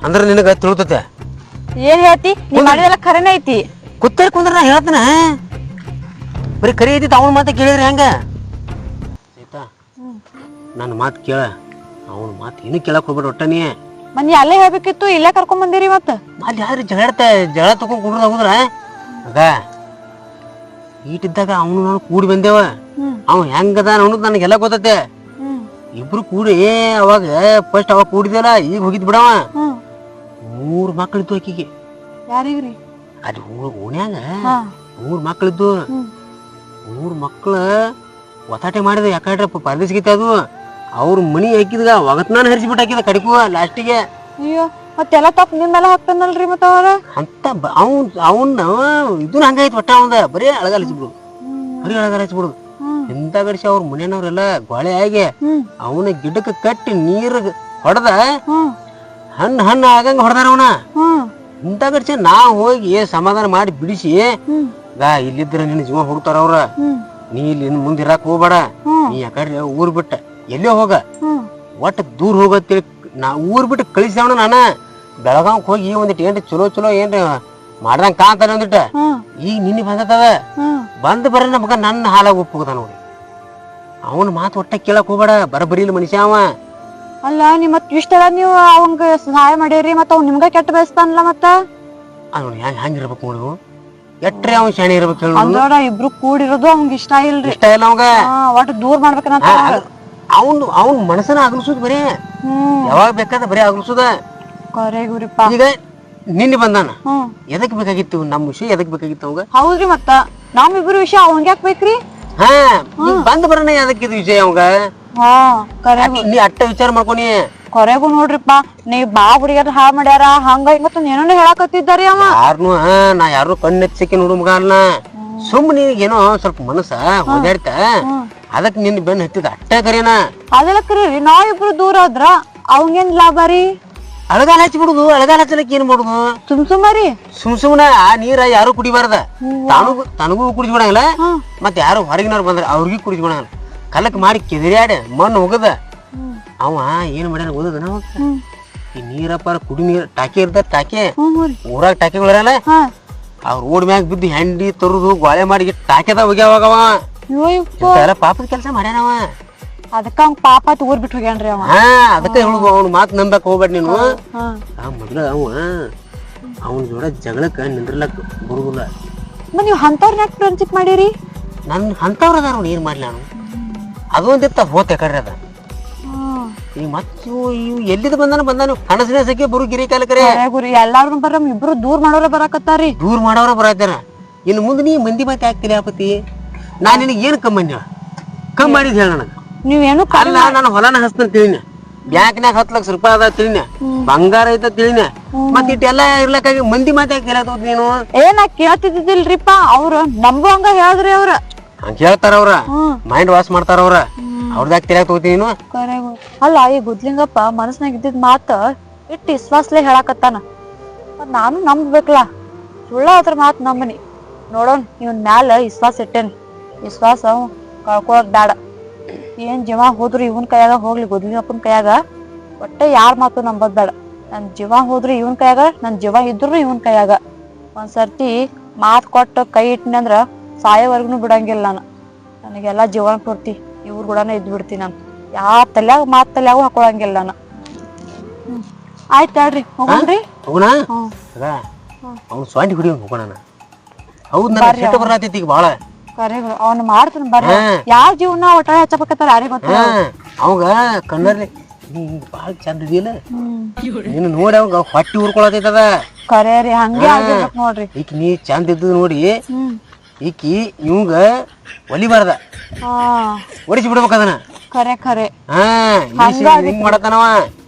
ಅಂದ್ರೆ ನಿನಗ ತಿಳ್ತತೆ ಏನ್ ಹೇಳ್ತಿ ನೀ ಮಾಡಿದೆಲ್ಲ ಖರೇನೆ ಐತಿ ಕುತ್ತೇಳಿ ಕುಂದ್ರ ನಾ ಹೇಳ್ತನ ಬರೀ ಕರಿ ಐತಿ ಅವನ ಮಾತ ಕೇಳಿದ್ರೆ ಹೆಂಗ ಆಯ್ತಾ ನನ್ನ ಮಾತು ಕೇಳ ಅವನ ಮಾತು ಏನು ಕೇಳಕ್ ಹೋಗ್ಬೇಡ ಒಟ್ಟ ನೀ ಮನಿ ಅಲ್ಲೇ ಹೇಳ್ಬೇಕಿತ್ತು ಇಲ್ಲೇ ಕರ್ಕೊಂಡ್ ಬಂದಿರಿ ಮತ್ತ ಅಲ್ಲಿ ಯಾರು ಜಗಳ ತಗೊಂಡ್ ಕುಡ್ದ ಹೋಗುದ್ರ ಆಗ ಈಟಿದ್ದಾಗ ಅವನು ನಾನು ಕೂಡಿ ಬಂದೇವ ಅವ ಹೆಂಗದ ಅನ್ನೋದು ನನಗೆಲ್ಲ ಗೊತ್ತತೆ ಇಬ್ರು ಕೂಡಿ ಅವಾಗ ಫಸ್ಟ್ ಅವಾಗ ಕೂಡಿದಲ್ಲ ಈಗ ಹೋಗಿದ್ ಬಿಡವ 3 ಮಕ್ಳಿದ್ದು ಆಕಿಗೆ ಯಾರಿಗ್ರಿ ಅಲ್ಲಿ ಓಣ್ಯಾಗ 3 ಮಕ್ಳಿದ್ದು 3 ಮಕ್ಳ ಒತ್ತಾಟೆ ಮಾಡಿದ ಯಾಕಂದ್ರೆ ಪರದೇಶಗೈತೆ ಅದು ಅವ್ರ ಮನಿ ಹಾಕಿದಾಗ ಒಗತ್ನಾನ ಹರಿಸಿಬಿಟ್ಟು ಹಾಕಿದ ಕಡಿಕುವ ಲಾಸ್ಟಿಗೆ ಅಯ್ಯೋ ಮತ್ತೆಲ್ಲ ತಪ್ಪ ನಿಮ್ ಮೇಲೆ ಹಾಕ್ತಾನಲ್ರಿ ಮತ್ತ ಅವ್ರ ಅಂತ ಅವನ್ನ ಇದನ್ನ ಹಂಗೈತಿ ಒಟ್ಟ ಅವಂದ ಬರೀ ಅಳಗಾಲ ಹಚ್ಬಿಡುದು ಬರೀ ಅಳಗಾಲ ಹಚ್ಬಿಡುದು ಇಂತ ಗಡಿಸಿ ಅವ್ರ ಮನೆಯವ್ರೆಲ್ಲ ಗೋಳೆ ಆಗಿ ಅವನ ಗಿಡಕ್ಕೆ ಕಟ್ಟಿ ನೀರ್ ಹೊಡೆದ ಹಣ್ಣು ಆಗಂಗ ಹೊಡೆದಾರ ಅವನ ಇಂತ ಗಡಿಸಿ ನಾ ಹೋಗಿ ಸಮಾಧಾನ ಮಾಡಿ ಬಿಡಿಸಿ ಇಲ್ಲಿದ್ರ ನಿನ್ನ ಜೀವ ಹುಡ್ತಾರ ಅವ್ರ ನೀ ಇಲ್ಲಿ ಮುಂದೆ ಇರಾಕ್ ಹೋಗ್ಬೇಡ ನೀ ಯಾಕಂದ್ರೆ ಊರ್ ಬಿಟ್ಟ ಎಲ್ಲೇ ಹೋಗ ಒಟ್ಟ ದೂರ ಹೋಗತ್ತೇಳಿ ನಾ ಊರ್ ಬಿಟ್ಟು ಕಳಿಸಿದವನ ನಾನ ಬೆಳಗಾವ್ ಹೋಗಿ ಒಂದಿಟ್ಟು ಏನ್ರಿ ಚಲೋ ಏನ್ರಿ ಮಾಡ್ದಂಗ ಕಾಂತಾನೆ ಒಂದಿಟ್ಟ ಈಗ ನಿನ್ನೆ ಬಂದದ ಬಂದ್ ಬರ್ರಿ ನಮಗ ನನ್ನ ಹಾಲಾಗ ಒಪ್ಪುಗದ ನೋಡಿ ಅವನ ಮಾತು ಒಟ್ಟ ಕೇಳಕ್ ಹೋಗ್ಬೇಡ ಬರಬರಿಲ್ಲ ಮನುಷ್ಯ ಅವ ಅಲ್ಲ ನೀ ಮತ್ ಇಷ್ಟ ನೀವು ಅವಂಗ ಸಹಾಯ ಮಾಡಿರಿ ಮತ್ತ ಅವ್ನ ನಿಮ್ಗ ಕೆಟ್ಟ ಬಯಸ್ತಾನಲ್ಲ ಮತ್ತ ಅವ್ನು ಹೆಂಗಿರ್ಬೇಕು ನೋಡು ಎಟ್ರೆ ಅವ್ನ ಶಾಣೆ ಇರ್ಬೇಕು ಅಂದ್ರ ಇಬ್ರು ಕೂಡಿರೋದು ಅವಂಗ ಇಷ್ಟ ಇಲ್ರಿ ಇಷ್ಟ ಇಲ್ಲ ಅವಂಗ ಒಟ್ಟು ದೂರ ಮಾಡ್ಬೇಕಂತ ಅವ್ನ ಮನಸ್ಸನ್ನ ಅಗಲ್ಸುದ್ ಬರೀ ಯಾವಾಗ ಬೇಕಾದ ಬರೀ ಅಗಲ್ಸುದ ಈಗ ನಿನ್ನೆ ಬಂದಾನ ಎದಕ್ ಬೇಕಾಗಿತ್ತು ನಮ್ಮ ವಿಷಯ ಎದಕ್ ಬೇಕಾಗಿತ್ತು ಅವಂಗ ಹೌದ್ರಿ ಮತ್ತ ನಮ್ಮಿಬ್ರು ವಿಷಯ ಅವಂಗ ಯಾಕೆ ಬೇಕ್ರಿ ಬಂದ್ ಬರೋಣ ಎದಕ್ಕಿದ್ ವಿಷಯ ಅವಂಗ ನೀ ಅಟ್ಟ ವಿಚಾರ ಮಾಡ್ಕೊನಿ ಕೊರೆಗೂ ನೋಡ್ರಿಪ್ಪ ನೀವ್ ಬಾ ಹುಡುಗಿಯರ್ ಹಾಳ್ ಮಾಡ್ಯಾರ ಹಂಗ ಹಿಂಗತ್ತ ಏನೇನೋ ಹೇಳಾಕತ್ತಿದ್ದಾರಿ ಅವ. ಯಾರನು ನಾ ಯಾರು ಕಣ್ಣೆಚ್ಚಕ್ಕೆ ನೋಡು ಮಗ ಅಲ್ಲ ಸುಮ್ಮನೆ ಏನೋ ಸ್ವಲ್ಪ ಮನಸ್ಸ ಓದಾಡ್ತ ಅದಕ್ ನಿನ್ ಬೆನ್ ಹತ್ತಿದ ಅಟ್ಟೆ ಕರೇನ. ಅದೆಲ್ಲ ಕರೀರಿ ನಾವಿಬ್ರು ದೂರ ಆದ್ರ ಅವಂಗೇನ್ ಲಾಭ ರೀ? ಅಳಗಾಲ ಹಚ್ಚಿ ಬಿಡುದು ಅಳಗಾಲ ಹಚ್ಚಲಕ್ ಏನ್ ಮಾಡುದು ಸುಮ್ಮರಿ ಸುಮ್ನ ಆ ನೀರ ಯಾರು ಕುಡಿಬಾರ್ದ ತನಗೂ ಕುಡಿಸ್ಬಿಡಂಗಿಲ್ಲ ಮತ್ ಯಾರು ಹೊರಗಿನವ್ರು ಬಂದ್ರ ಅವ್ರಿಗೂ ಕುಡಿಸ್ಬಿಡಂಗಿಲ್ಲ. ಕಲಕ್ ಮಾಡಿ ಕೆದರ್ಯಾಡ ಮಣ್ಣು ಹೋಗದ ಅವ ಏನ್ ಮಾಡ್ಯಾನ ಓದದ ನಾವ ಈ ನೀರಪ್ಪ ಕುಡಿ ನೀರ್ ಟಾಕಿ ಇರ್ತಾರ ಟಾಕಿ ಊರಾಗ ಟಾಕಿಗಳಲ್ಲ ಅವ್ರ ರೋಡ್ ಮ್ಯಾಗ ಬಿದ್ದು ಹೆಂಡಿ ತರುದು ಗೋಳೆ ಮಾಡಿ ಟಾಕಿದ ಹೋಗ್ಯಾವಾಗ ಪಾಪದ ಕೆಲಸ ಮಾಡ್ಯಾನವ. ಅದಕ್ಕ ಅವ್ನ ಪಾಪ ಊರ್ ಬಿಟ್ಟು ಹೋಗ್ಯಾನ್ರಿ ಅವ. ಅದಕ್ಕ ಹೇಳುದು ಅವ್ನ ಮಾತ್ ನಂಬಕ್ ಹೋಗ್ಬೇಡ ನೀನು. ಮೊದ್ಲ ಅವನ ಜೋಡ ಜಗಳಕ್ಕ ನಿಂದ್ರಲಕ್ ಬರುದಿಲ್ಲ. ನೀವ್ ಅಂತವ್ರನ್ನ ಫ್ರೆಂಡ್ಶಿಪ್ ಮಾಡಿರಿ? ನನ್ ಅಂತವ್ರ ಅದಾರ ಏನ್ ಮಾಡ್ಲಿ ನಾನು ಅದೊಂದಿತ್ತ ಹೋತೆ ಕರ್ರಿ ಅದ ಈಗ ಮತ್ತು ಇವ್ ಎಲ್ಲಿದ ಬಂದಾನು ಕನಸಿನ ಸಕ್ಕೆ ಬರು ಗಿರಿ ಕಾಲ ಕರೆ ಎಲ್ಲಾರು ಬರ ಇಬ್ರು ದೂರ್ ಮಾಡೋರ ಬರಾಕತ್ತಾರಿ. ದೂರ್ ಮಾಡೋರ ಬರತ್ತಾರ. ಇನ್ನು ಮುಂದೆ ನೀ ಮಂದಿ ಮಾತಿ ಆಗ್ತಿಲ್ಲ ಆಪತಿ. ನಾ ನಿನಗೆ ಏನು ಕಮ್ಮಿ ಮಾಡಿದ್ ಹೇಳ ನನಗ. ನೀವೇನು ಅಲ್ಲ ನಾನು ಹೊಲನ ಹಸ್ತಂತ ತಿಳಿನ ಬ್ಯಾಂಕ್ನಾಗ 10 ಲಕ್ಷ ರೂಪಾಯಿ ಅದ ತಿಳಿನ ಬಂಗಾರ ಐತ ತಿಳಿನ ಮತ್ ಇಟ್ಟೆಲ್ಲ ಇರ್ಲಕ್ಕಾಗಿ ಮಂದಿ ಮಾತಿ ಆಗ್ತಿಲ್ಲ ನೀನು. ಏನ ಕೇಳ್ತಿದ್ದಿಲ್ರಿಪ್ಪ ಅವ್ರ ನಂಬುವಂಗ ಹೇಳಿದ್ರಿ ಅವ್ರ ಹಂಗ ಹೇಳ್ತಾರ ಅವ್ರ ಮೈಂಡ್ ವಾಶ್ ಮಾಡ್ತಾರ ಅವ್ರ ಅವ್ರದಾಗ ತಿರ್ಯಾಕ ತಗೋತೀನಿ ನೀನು. ಅಲ್ಲ ಈ ಗುದ್ಲಿಂಗಪ್ಪ ಮನಸ್ನಾಗ ಇದ್ದಿದ್ ಮಾತ ಇಟ್ಟು ವಿಶ್ವಾಸಲೇ ಹೇಳಾಕತ್ತಾನ. ನಾನು ನಂಬ್ಬೇಕಲ್ಲ ಸುಳ್ಳ ಅದ್ರ ಮಾತ್ ನಂಬನಿ. ನೋಡೋನ್ ಇವನ್ ಮ್ಯಾಲ ವಿಶ್ವಾಸ ಇಟ್ಟೇನಿ. ವಿಶ್ವಾಸ ಕಳ್ಕೊಳಕ್ ಬ್ಯಾಡ. ಏನ್ ಜೀವ ಹೋದ್ರು ಇವನ್ ಕೈಯಾಗ ಹೋಗ್ಲಿ ಗುದ್ಲಿಂಗಪ್ಪನ ಕೈಯಾಗ ಒಟ್ಟೆ ಯಾರ ಮಾತು ನಂಬದ್ ಬೇಡ. ನನ್ ಜೀವ ಹೋದ್ರು ಇವನ್ ಕೈಯಾಗ ನನ್ ಜೀವ ಇದ್ರು ಇವನ್ ಕೈಯಾಗ. ಒಂದ್ಸರ್ತಿ ಮಾತ್ ಕೊಟ್ಟು ಕೈ ಇಟ್ಟಿನಿ ಅಂದ್ರ ಸಾಯೋವರ್ಗುನು ಬಿಡಂಗಿಲ್ಲ ನಾನು. ನನಗೆಲ್ಲಾ ಜೀವನ ಪೂರ್ತಿ ಇವ್ರ ಕೂಡನೇ ಇದ್ ಬಿಡ್ತೀನಿ ನಾನು. ಯಾವ ತಲ್ಯಾಗ ಮಾತ್ ತಲ್ಯಾಗು ಹಾಕೊಳಂಗಿಲ್ಲ ನಾನು. ಆಯ್ತು ಹೇಳ್ರಿ ಹೋಗೋಣ್ರಿ. ಹೋಗೋಣ ಅವ್ನು ಸ್ವಾಂಟಿ ಹುಡಿ ಹೋಗೋಣ. ಹೌದ್ ನನಗೆ ಸಿಟ್ಟು ಬರತೈತಿ ಈಗ ಬಾಳ. ಅವ್ನ ಮಾಡ್ತಾನ ಬರ್ರಿ. ಯಾವ ಜೀವನ ಒಟ್ಟ ಹಚ್ಚಬೇಕತ್ತಾರ ಯಾರಿಗ ಗೊತ್ತ. ಅವಾಗ ಕಣ್ಣಲ್ಲಿ ನೀ ಬಾಳ ಚಂದ ಇದೆಯಲ್ಲ ನೀನು ನೋಡಿ ಅವಾಗ ಹೊಟ್ಟಿ ಊರ್ಕೊಳತೈತದ. ಕರೆ ರೀ ಹಂಗೆ ಆಗಿರ್ಬೇಕು ನೋಡ್ರಿ. ಈಗ ನೀ ಚಂದ ಇದ್ದು ನೋಡಿ ಈಕಿ ಇವಂಗ ಒಲಿಬಾರ್ದ ಒಡಿಸಿ ಬಿಡ್ಬೇಕ ಅದನ್ನ. ಖರೆ ಖರೆ ಹಿಂಗ್ ಮಾಡತಾನವ.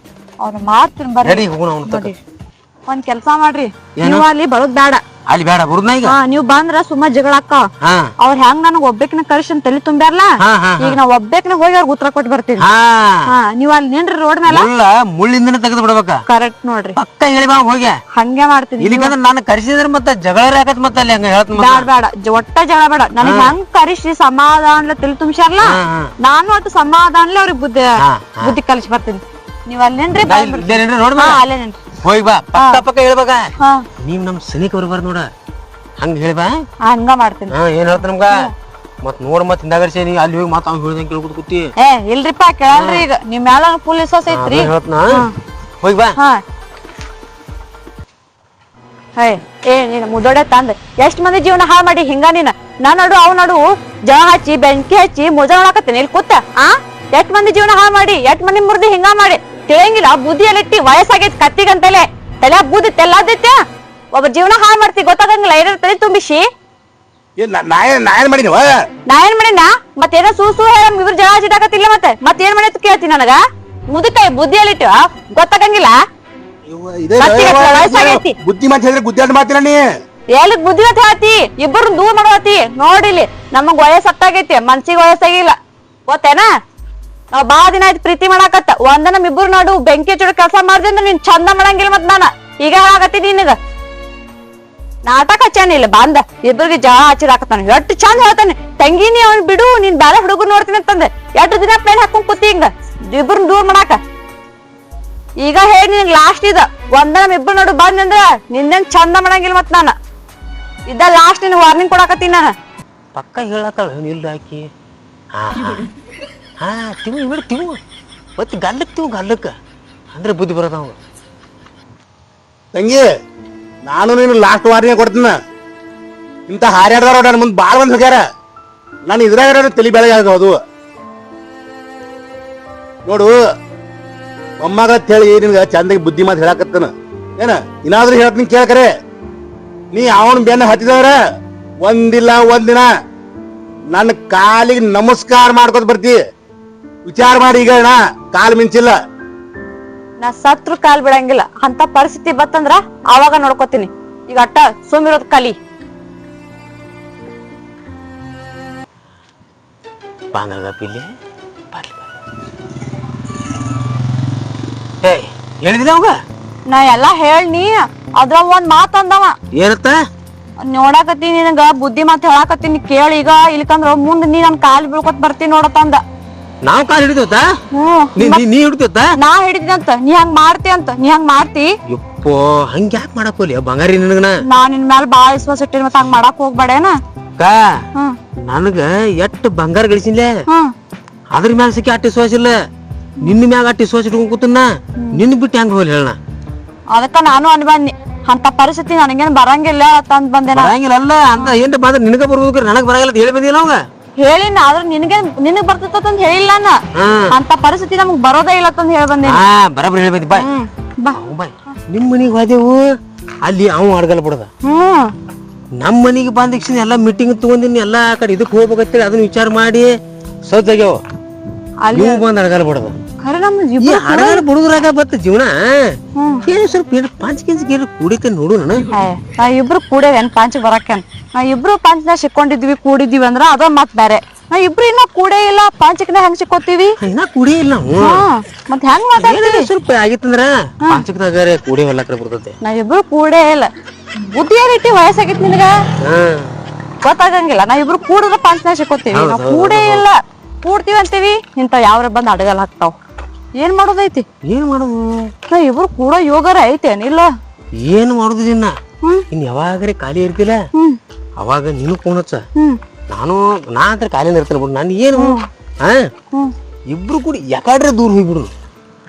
ಅವ್ನ ಮಾಡ್ತೀನಿ ಬರ್ರಿ. ಹೋಗೋಣ ಅವ್ನ ಒಂದ್ ಕೆಲ್ಸ ಮಾಡ್ರಿ ನೀವ್ ಅಲ್ಲಿ ಬರೋದ್ ಬೇಡ. ಅಲ್ಲಿ ಬೇಡ ಬರುದ್ನ ಈಗ. ನೀವ್ ಬಂದ್ರ ಸುಮ್ಮ ಜಗಳ ಅಕ್ಕ ಅವ್ರ ಹೆಂಗ್ ನನಗ್ ಒಬ್ಬಕಿನ ಕರ್ಶನ್ ತಲೆ ತುಂಬ್ಯಾರಲ್ಲ ಈಗ ನಾ ಒಬ್ಬಕಿನ ಹೋಗಿ ಅವ್ರಿಗೆ ಉತ್ತರ ಕೊಟ್ಟು ಬರ್ತೀನಿ. ನೀವ್ ಅಲ್ಲಿ ನಿನ್ರಿ ರೋಡ್ ಮೇಲೆ ಮುಳ್ಳಿಂದನೇ ತೆಗೆದು ಬಿಡ್ಬೇಕ. ಕರೆಕ್ಟ್ ನೋಡ್ರಿ ಪಕ್ಕ ಹೇಳಿ ಬಾ ಹೋಗಿ ಹಂಗೆ ಮಾಡ್ತೀನಿ. ಇಲ್ಲಿಕಂದ್ರ ನಾನು ಕರ್ಸಿದ್ರ ಮತ್ತೆ ಜಗಳ ಯಾಕತ್ ಮತ್ತೆ ಅಲ್ಲಿ ಹಂಗ ಹೇಳ್ತ ಬೇಡ ಒಟ್ಟ ಜಗಳ ಬೇಡ. ನನಗ್ ಹೆಂಗ್ ಕರಿಸಿ ಸಮಾಧಾನ ತಲೆ ತುಂಬ್ಸ್ಯಾರಲ್ಲ ನಾನು ಒಟ್ಟು ಸಮಾಧಾನಲೆ ಅವ್ರಿಗೆ ಬುದ್ಧಿ ಕಲಿಸಿ ಬರ್ತೀನಿ. ನೀವ್ ಅಲ್ಲಿ ನಿನ್ರಿ ಅಲ್ಲೇ ನಿನ್ರಿ ಹೋಗಿ ಬಾ ಪಕ್ಕ ಪಕ್ಕ ಹೇಳ್ಬೇಕ. ನೀವ್ ನಮ್ ಸನಿಕ ಬರ್ಬಾರ್ದು ನೋಡ ಹಂಗ ಹೇಳಿ ಬಾ. ಹಂಗ ಮಾಡ್ತೀನಿ. ಏನ್ ಹೇಳ್ತ ನಮ್ಗ ಮತ್ ನೋಡ್ ಮತ್ ಹಿಂದಾಗರ್ಸಿ ನೀ ಅಲ್ಲಿ ಹೋಗಿ ಮತ್ ಅವ್ನು ಹೇಳ್ದಂಗ ಕೇಳ್ಕೊತ ಕೂತಿ. ಇಲ್ರಿಪ್ಪ ಕೇಳಲ್ರಿ ಈಗ ನಿಮ್ ಮ್ಯಾಲ ಫುಲ್ ವಿಶ್ವಾಸ ಐತ್ರಿ. ಹೇಳ್ತನ ಹೋಗಿ ಬಾ. ನೀನ್ ಮುದೋಡೆ ತಂದ್ ಎಷ್ಟ್ ಮಂದಿ ಜೀವನ ಹಾಳು ಮಾಡಿ ಹಿಂಗ ನೀನ್ ನಾ ನಡು ಅವ್ ನಡು ಜಳ ಹಚ್ಚಿ ಬೆಂಕಿ ಹಚ್ಚಿ ಮುಜಾ ಮಾಡಾಕತ್ತೇನೆ ಇಲ್ಲಿ ಕೂತ. ಎಷ್ಟ್ ಮಂದಿ ಜೀವನ ಹಾಳು ಮಾಡಿ ಎಷ್ಟ್ ಮಂದಿ ಮುರ್ದಿ ಹಿಂಗ ಮಾಡಿ ತಿಳಿಯಂಗಿಲ್ಲ. ಬುದ್ಧಿಯಲ್ಲಿಟ್ಟಿ ವಯಸ್ಸಾಗೈತಿ ಕತ್ತಿಗಂತಲೆ ತಲೆ ಬುದ್ಧಿ ತೆಲ್ಲಾದೈತೆ. ಒಬ್ಬ ಜೀವನ ಹಾಳು ಮಾಡ್ತಿ ಗೊತ್ತಾಗಂಗಿಲ್ಲ. ಏನಾರ ತಲೆ ತುಂಬಿಸಿ ನಾ ಏನ್ ಮಾಡಿನ ಮತ್ತೇನೋ ಸೂ ಹೇಳ ಇವ್ರ ಜಗಳ ಹಚ್ಚಿಟಾಕತ್ತಿಲ್ಲ ಮತ್ತೇನ್ ಮಾಡಿ ಕೇಳ್ತೀನಿ ನನಗ. ಮುದುಕಾಯಿ ಬುದ್ಧಿಯಲ್ಲಿಟ್ಟು ಗೊತ್ತಾಗಂಗಿಲ್ಲ. ಬುದ್ಧಿ ಮಾತು ಹೇಳಿದ್ರೆ ಗುದ್ದಾಟ ಮಾಡ್ತೀರ ನೀ ಎಲ್ಲಿಗ್ ಬುದ್ಧಿ ಅಂತ ಹೇಳ್ತಿ. ಇಬ್ಬರು ದೂರ ಮಾಡತಿ ನೋಡಿಲಿ. ನಮಗ್ ವಯಸ್ಸತ್ತಾಗೈತಿ ಮನ್ಸಿಗೆ ವಯಸ್ಸಾಗಿಲ್ಲ ಗೊತ್ತೇನಾ. ನಾವ್ ಬಾಳ ದಿನ ಆಯ್ತು ಪ್ರೀತಿ ಮಾಡಾಕತ್ತ ಒಂದ ನಮ್ ಇಬ್ಬರು ನಾಡು ಬೆಂಕಿ ಹಚ್ಚೋಡ ಕೆಲಸ ಮಾಡ್ದೆ ಅಂದ್ರೆ ನೀನ್ ಚಂದ ಮಾಡಂಗಿಲ್ಲ ಮತ್ ನಾನ ಈಗ ಆಗತ್ತೀನಿ ನಿನಗ ನಾಟಕ ಹಚ್ಚಾನಿಲ್ಲ ಬಂದ ಇಬ್ಬರಿಗೆ ಜಗಳ ಹಚ್ಚಿರಾಕತ್ತಾನ. ಎಷ್ಟು ಚಂದ ಹೇಳ್ತಾನೆ ತಂಗಿನಿ ಅವ್ನ್ ಬಿಡು ನೀನ್ ಬ್ಯಾರೆ ಹುಡುಗರು ನೋಡ್ತೀನಿ ಅಂತಂದೆ. ಎಷ್ಟು ದಿನ ಪ್ಲೇನ್ ಹಾಕೊಂಡ್ ಕೂತಿ ಹಿಂಗ ಇಬ್ಬರು ದೂರ ಮಾಡಾಕ. ಈಗ ಹೇಳಿ ನಿನಗ್ ಲಾಸ್ಟ್ ಇದ ಒಂದ ನಮ್ ಇಬ್ಬರು ನೋಡು ಬಂದಂದ್ರ ನಿನ್ನೇನ್ ಚಂದ ಮಾಡಂಗಿಲ್ಲ ಮತ್ ನಾನ ಇದ್ದ ಲಾಸ್ಟ್ ನಿನ್ ವಾರ್ನಿಂಗ್ ಕೊಡಾಕತ್ತೀನಿ ನಾನು. ಪಕ್ಕ ಹೇಳತ್ತಾಳ ಇಲ್ಲ ಆಕಿ. ತಿವು ಇವ್ ತಿವು ಮತ್ತೆ ಗಲ್ಲಕ್ಕ ಅಂದ್ರೆ ಬುದ್ಧಿ ಬರೋದ ಅವ. ತಂಗಿ ನಾನು ನೀನು ಲಾಸ್ಟ್ ವಾರ್ನಿಂಗ್ ಕೊಡ್ತೀನ. ಇಂತ ಹಾರ್ಯಾಡ್ದಾರ ನನ್ನ ಮುಂದೆ ಬಾಳ ಮಂದಿ ಹೋಗ್ಯಾರ. ನಾನು ಇದ್ರಾಗ ತಲೆ ಬೆಳಗ್ಗೆ ಅದು ನೋಡು ಮೊಮ್ಮಗ ಹೇಳಿ ನಿನ್ಗ ಚಂದಾಗಿ ಬುದ್ಧಿ ಮಾತು ಹೇಳಾಕತ್ತನ ಏನ ಇನ್ನಾದ್ರೂ ಹೇಳ್ತೀನಿ ಕೇಳಕರೆ. ನೀ ಅವನ್ ಬೆನ್ನ ಹತ್ತಿದವ್ರ ಒಂದಿಲ್ಲ ಒಂದಿನ ನನ್ನ ಕಾಲಿಗೆ ನಮಸ್ಕಾರ ಮಾಡ್ಕೊತ ಬರ್ತಿ. ವಿಚಾರ ಮಾಡಿ ಈಗ ಕಾಲ್ ಮಿಂಚಿಲ್ಲ ನಾ ಸತ್ರು ಕಾಲ್ ಬಿಡಂಗಿಲ್ಲ ಅಂತ ಪರಿಸ್ಥಿತಿ ಬತ್ತಂದ್ರ ಅವಾಗ ನೋಡ್ಕೋತೀನಿ. ಈಗ ಅಟ್ಟ ಸುಮ್ಮಿರೋದ್ ಕಲಿ. ಬಾಂಧವ ಪಿಲ್ಲಿ ಹೇಳಿದಿಲ್ಲ ಅವಾಗ ನಾ ಎಲ್ಲಾ ಹೇಳ್ನಿ. ಅದ್ರ ಒಂದ್ ಮಾತ್ ಅಂದವ. ಏನತ್ತ? ನೋಡಾಕತ್ತೀನಿ ನಿನಗ ಬುದ್ಧಿ ಮಾತ್ ಹೇಳಾಕತ್ತೀನಿ ಕೇಳಿ ಈಗ, ಇಲ್ಕಂದ್ರ ಮುಂದ್ ನೀ ನನ್ ಕಾಲ್ ಬೀಳ್ಕೊತ್ ಬರ್ತೀನಿ ನೋಡತ್ತಂದ. ನಾವ್ ಕಾಲ್ ಹಿಡಿದೋತ? ನೀ ಹಿಡಿದೋತ? ನಾ ಹಿಡಿದಂತ ನೀ ಹಂಗ್ ಮಾಡ್ತಿ ಅಂತ. ನೀ ಹಂಗ್ ಮಾಡ್ತಿ? ಯಪ್ಪೋ ಹಂಗ ಯಾಕೆ ಮಾಡಕ್ ಹೋಲಿ ಬಂಗಾರಿ ನಿನಗನ? ನಾ ನಿನ್ ಮ್ಯಾಲ ಬಾಳ ವಿಶ್ವಾಸ ಇಟ್ಟಿನಿ, ಮತ್ತ ಹಂಗ್ ಮಾಡಾಕ್ ಹೋಗ್ಬೇಡೇನ? ನನಗ ಎಷ್ಟ್ ಬಂಗಾರ ಗಳಿಸಿನ್ಲೆ, ಹ್ಮ್ ಅದ್ರ ಮ್ಯಾಲ ಸಿಕ್ಕಿ ಅಟ್ಟಿ ವಿಶ್ವಾಸ ಇಲ್ಲ. ನಿನ್ನ ಮ್ಯಾಗ ಅಟ್ಟಿ ವಿಶ್ವಾಸ ಇಟ್ಕೊಂಡ್ ಕೂತನ್ನ, ನಿನ್ ಬಿಟ್ಟು ಹೆಂಗ್ ಹೋಲಿ ಹೇಳ? ಅದಕ್ಕ ನಾನು ಅನ್ಬಂದಿ ಅಂತ ಪರಿಸ್ಥಿತಿ ನನಗೇನ್ ಬರಂಗಿಲ್ಲ ತಂದ್ ಬಂದೇನ. ಬರಂಗಿಲ್ಲ ಅಲ್ಲ ಅಂತ ಏನ್ ಬಂದ್ರ ನಿನಗ ಬರ್ಬೇಕು, ನನಗ್ ಬರಂಗಿಲ್ಲ ಅಂತ ಹೇಳಿ ಬಂದಿಲ್ಲ ಅವಾಗ. ಹೇಳಿನ ಆದ್ರ ನಿನಗ್ ಬರ್ತದಂತ ಹೇಳಿಲ್ಲ ನಾ. ಅಂತ ಪರಿಸ್ಥಿತಿ ನಮಗ್ ಬರೋದೇ ಇಲ್ಲ ಅಂತ ಹೇಳಿ ಬಂದೇನಿ. ಬರಬರ್ ಹೇಳಿ ಬಂದಿ. ಬಾಯ್ ನಿಮ್ ಮನಿಗ್ ಹೋದೆವು, ಅಲ್ಲಿ ಅವ್ ಅಡ್ಗಲ್ ಬಿಡದ. ನಮ್ ಮನಿಗೆ ಬಂದಿಕ್ಷನ್ ಎಲ್ಲಾ ಮೀಟಿಂಗ್ ತಗೊಂಡಿನಿ, ಎಲ್ಲಾ ಕಡೆ ಇದಕ್ ಹೋಗ್ಬೇಕಂತೇಳಿ ಅದನ್ನ ವಿಚಾರ ಮಾಡಿ ಸೌದಾಗ್ಯಾವ. ನೀವು ಬಂದ್ ಅಡ್ಗಲ್ ಬಿಡದ. ಅಡಗಾಲ ಬಿಡುದ್ರಾಗ ಬತ್ತ ಜೀವನ. ಸ್ವಲ್ಪ ಪಾಂಚ್ ಕೂಡಿಕ ನೋಡು. ನಾ ಇಬ್ರು ಕೂಡೇವೇನ್ ಪಾಂಚ್ ಬರಕೇನ್? ನಾ ಇಬ್ರು ಪಾಂಚ್ನ ಸಿಕ್ಕೊಂಡಿದ್ವಿ ಕೂಡಿದ್ವಿ ಅಂದ್ರ ಅದ ಮತ್ ಬೇರೆ. ನಾ ಇಬ್ರು ಇನ್ನ ಕೂಡೇ ಇಲ್ಲ, ಪಾಂಚಕ್ನ ಹೆಂಗ್ ಸಿಕ್ಕೋತೀವಿ? ಇನ್ನ ಕೂಡೇ ಇಲ್ಲ. ಮತ್ ಹೆಂಗ್ ಮಾತಾಡ್ತೀವಿ? ಸ್ವಲ್ಪ ಆಗಿತ್ತಂದ್ರ ಪಾಂಚಕ್ದಾಗ ಕೂಡೇ ಹೊಲ್ಲ ಕಡೆ ಬರ್ತದೆ. ನಾ ಇಬ್ರು ಕೂಡೇ ಇಲ್ಲ. ಬುದ್ಧಿ ಏನೈತಿ, ವಯಸ್ಸಾಗೈತಿ ನಿನಗ ಗೊತ್ತಾಗಂಗಿಲ್ಲ. ನಾ ಇಬ್ರು ಕೂಡಿದ್ರ ಪಾಂಚ್ನ ಸಿಕ್ಕೋತೀವಿ, ನಾವ್ ಕೂಡೇ ಇಲ್ಲ. ಕೂಡ್ತೀವಿ ಅಂತೀವಿ, ಇಂತ ಯಾವ್ರ ಬಂದ್ ಅಡಗಲ್ ಹಾಕ್ತಾವ್. ಏನ್ ಮಾಡೋದೈತಿ? ಏನ್ ಮಾಡೋದು? ನಾ ಇಬ್ರು ಕೂಡ ಯೋಗರ ಐತೇನಿಲ್ಲ? ಏನ್ ಮಾಡುದು ಇನ್ನ ಯಾವಾಗ್ರೆ ಖಾಲಿ ಇರ್ತಿಲ್ಲ ಅವಾಗ ನೀನು ಫೋನ್ ಹಚ್ಚ. ನಾ ಅಂತ ಖಾಲಿ ಇರ್ತೇನೆ ಬಿಡು. ನಾನು ಏನು ಇಬ್ರು ಕೂಡ ಯಾಕಾಡ್ರೆ ದೂರ ಹೋಗ್ಬಿಡು.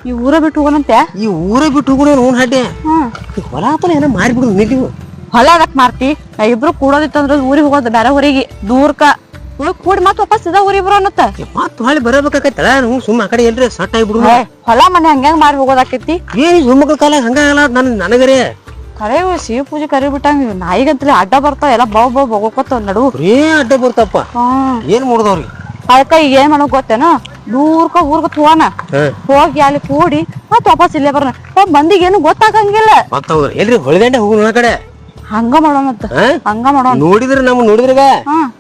ಈ ಊರ ಬಿಟ್ಟು ಹೋಗೋಣಂತೆ? ಈ ಊರ ಬಿಟ್ಟು ಹೋಗೋಣ. ನೋನ್ ಹಡ್ಡೆ ಹೊಲ ಪಲ ಏನೋ ಮಾರಿಬಿಡು. ನೀವು ಹೊಲ ಅದಕ್ ಮಾರ್ತಿ? ನಾ ಇಬ್ರು ಕೂಡೋದಿತ್ತಂದ್ರ ಊರಿಗೆ ಹೋಗೋದು ಬೇರೆ ಊರಿಗೆ ದೂರ್ಕ ಕೂಡಿ ಮತ್ ವಾಪಸ್ ಇದ ಊರಿಗೆ ಬರೋಣತ್ತ. ಮತ್ ಹೊಳಿ ಬರಬೇಕಾಕೈತಲ್ಲ. ನಾವು ಸುಮ್ಮ ಆ ಕಡೆ ಎಲ್ರಿ ಸಟ್ ಆಗಿಬಿಡು. ಹೊಲ ಮನೆ ಹಂಗ ಮಾರಿ ಹೋಗೋದಾಕೈತಿ? ಏನ್ ಸುಮ್ಮಕ್ಳ ಕಾಲ ಹಂಗಾಗಲ್ಲ ನನಗರೇ. ಕರೆ ಶಿವ ಪೂಜೆ ಕರಿ ಬಿಟ್ಟಂಗ ನಾಯಿಗಂತಲೇ ಅಡ್ಡ ಬರ್ತಾವ, ಎಲ್ಲ ಬಾವ್ ಬಗೋಕೋತಾವ ನಡು ಅಡ್ಡ ಬರ್ತಾವಪ್ಪ. ಏನ್ ಮಾಡುದವ್ರಿ? ಅದಕ್ಕ ಈಗ ಏನ್ ಮಾಡೋಕ್ ಗೊತ್ತೇನ, ದೂರ್ಕ ಊರ್ಗ ಹೋಗೋಣ, ಹೋಗಿ ಅಲ್ಲಿ ಕೂಡಿ ಮತ್ ವಾಪಸ್ ಇಲ್ಲೇ ಬರೋಣ. ಮಂದಿಗೆ ಏನು ಗೊತ್ತಾಗಂಗಿಲ್ಲ. ಎಲ್ರಿ ಹೊಳಿದಂಡೆ ಹೋಗೋಣ ಕಡೆ ಹಂಗ ಮಾಡೋಣಂತ. ಹಂಗ ಮಾಡೋಣ. ನೋಡಿದ್ರ ನಮ್ ನೋಡಿದ್ರಾಗ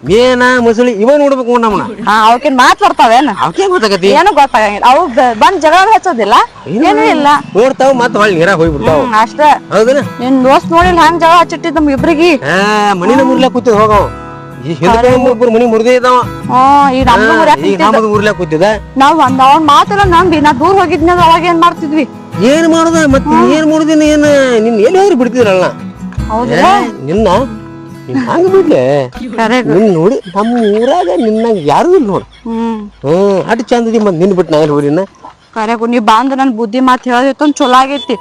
ಮೇನ ಮಸಳಿ ಇವ ನೋಡ್ಬೇಕು ನಮ್ಮನ್ನ. ಅವಕಿನ್ ಮಾತ್ ಬರ್ತಾವೇನ? ಅವಕ್ಕೆ ಗೊತ್ತಾಗತಿ? ಏನು ಗೊತ್ತಾಗಂಗಿಲ್ಲ. ಅವು ಬಂದ್ ಜಗಳ ಹಚ್ಚೋದಿಲ್ಲ, ಏನು ಇಲ್ಲ. ನೋಡ್ತಾವ ಮತ್ ಹೊಳಿ ನೀರಾಗ ಹೋಗ್ಬಿಡ್ತಾವ ಅಷ್ಟ. ಹೌದನ? ನಿನ್ ದೋಸ್ತ್ ನೋಡಿಲ್ಲ ಹಂಗ ಜಗಳ ಹಚ್ಚಿಟ್ಟಿದ್ ನಮ್ ಇಬ್ರಿಗೆ. ಮನಿನ ಮುರ್ಲಾ ಕೂತಿದ್ ಹೋಗವ. ಮನಿ ಮುರ್ದೇ ಇದಾವ. ಈಗ ನಮ್ದು ಮುರ್ಲಾಕ್ ಕೂತಿದ. ನಾವ್ ಅವ್ನ್ ಮಾತೆಲ್ಲ ನಂಬಿ ನಾ ದೂರ ಹೋಗಿದ್ನ ಅವಾಗ ಏನ್ ಮಾಡ್ತಿದ್ವಿ? ಏನ್ ಮಾಡುದ ಮತ್ ಏನ್ ಮಾಡುದಿನ? ಏನ್ ನಿನ್ ಎಲ್ಲಿ ಹೋಗಿ ಬಿಡ್ತಿದ್ರಲ್ಲ ನಿನ್ನ ಹಂಗ ಬಿಡ್ಲೆ. ನಿನ್ ನೋಡಿ ನಮ್ಮ ಊರಾಗ ನಿನ್ನ ಯಾರು ಇಲ್ಲ ನೋಡ್. ಅಟ್ ಚಂದದಿ ಮತ್ ನಿನ್ ಬಿಟ್ಟು ನಾ ಎಲ್ಲಿ ಹೋಗಿನ? ಕರೆಗು ನೀ ಬಂದ್ ನನ್ ಬುದ್ಧಿ ಮಾತ್ ಹೇಳದಿತ್ತು ಚಲೋ ಆಗೈತಿ.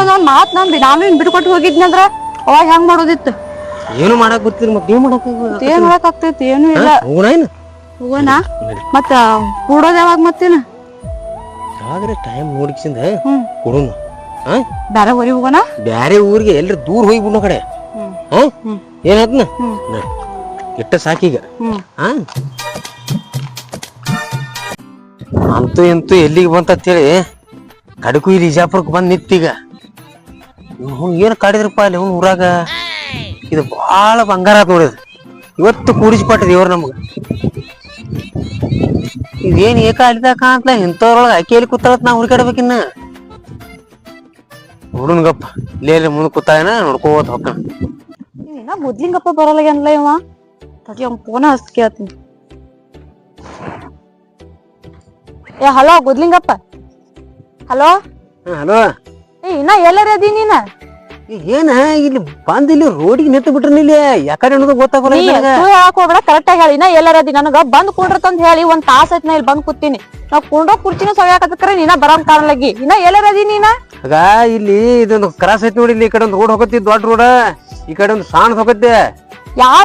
ಅವ್ನ ಮಾತ್ ನಂಬಿ ನಾನು ಇನ್ ಬಿಟ್ಕೊಟ್ಟು ಹೋಗಿದ್ನಂದ್ರ ಅವಾಗ ಹೆಂಗ್ ಮಾಡೋದಿತ್ತು? ಏನು ಮಾಡಕ್ ಬರ್ತೀರಿ ಮತ್ ನೀವ್ ಮಾಡಕ್ ಏನ್ ಮಾಡಕ್ ಆಗ್ತೈತಿ? ಏನು ಇಲ್ಲ. ಹೋಗೋಣ ಮತ್ತ ಕೂಡೋದ್ ಯಾವಾಗ? ಮತ್ತೇನ ಯಾವಾಗ್ರೆ ಟೈಮ್ ನೋಡಿಕ್ಸಿಂದ ಕೊಡುನು. ಬ್ಯಾರೆ ಊರಿಗೆ ಹೋಗೋಣ? ಬ್ಯಾರೆ ಊರಿಗೆ ಎಲ್ರಿ ದೂರ ಹೋಗ್ಬಿಡ್ನ ಕಡೆ. ಏನಾದ್ನ ಇಟ್ಟ ಸಾಕೀಗ. ಅಂತೂ ಇಂತೂ ಎಲ್ಲಿಗೆ ಬಂತೇಳಿ ಕಡಕು ಇಲ್ಲಿ ಇಜಾಪುರಕ್ಕೆ ಬಂದ್ ನಿಂತೀಗ. ಏನ್ ಕಾಡಿದ್ರಪ್ಪ ಅಲ್ಲಿ ಊರಾಗ. ಇದು ಬಾಳ ಬಂಗಾರ ಆತ್ ನೋಡಿದ್. ಇವತ್ತು ಕೂಡಿಸ್ಕೊಟ್ಟಿದ್ ಇವ್ರ ನಮ್ಗ. ಇದೇನ್ ಏಕ ಅಲ್ಲಿದಾಗ ಕಾಣ್ತಲ ಇಂಥವ್ರೊಳಗ ಅಕ್ಕಿಯಲ್ಲಿ ಕೂತಾಳತ್ ನಾ ಹುಡುಕಾಡ್ಬೇಕಿನ್ನ. ಹುಡುನ್ಗಪ್ಪ ಇಲ್ಲೇ ಮುಂದ್ ಕೂತಾಯನ ನೋಡ್ಕೋತ ಹೋಗ್ತಾನ. ಇನ್ನ ಮೊದ್ಲಿಂಗಪ್ಪ ಬರಲ್ಲ ಇವ. ತಡಿ ಅವ್ನ ಫೋನ ಹಚ್ಚಿ ಕೇಳ್ತೀನಿ. ಹಲೋ ಗುದ್ಲಿಂಗಪ್ಪ. Hello hello. ಇನ್ನ ಎಲ್ಲಾರ ಅದಿ ನೀನ? ಏನ ಇಲ್ಲಿ ಬಂದ್ ಇಲ್ಲಿ ರೋಡಿಗೆ ನಿಂತು ಬಿಟ್ರಿ ಇಲ್ಲಿ ಯಾಕಡೆ ಅನ್ನೋದು ಗೊತ್ತಾಗೋಲ್ಲ. ಕರೆಕ್ಟ್ ಆಗಿ ಹೇಳಿ ಇನ್ನ ಎಲ್ಲಾರ ಅದಿ? ನನಗ ಬಂದ್ ಕುಂಡ್ರತಂತ ಹೇಳಿ ಒಂದ್ ತಾಸ ಐತ್ ನಾ ಇಲ್ಲಿ ಬಂದ್ ಕೂತೀನಿ. ನಾವ್ ಕುಂಡ್ರ ಕುರ್ಚಿನ ಸವ್ಯಾಕತ್ಕರ ನೀನ ಬರಂಗ್ ಕಾಣಲಗಿ. ಇನ್ನ ಎಲ್ಲಾರ ಅದಿ ನೀನ? ಆಗ ಇಲ್ಲಿ ಇದೊಂದು ಕ್ರಾಸ್ ಐತಿ ನೋಡಿ. ಇಲ್ಲಿ ಈ ಕಡೆ ಒಂದು ರೋಡ್ ಹೋಗತ್ತಿ, ದೊಡ್ಡ ರೋಡ್. ಈ ಕಡೆ ಒಂದು ಸಣ್ಣ ಹೋಗತ್ತೆ. ಯಾವ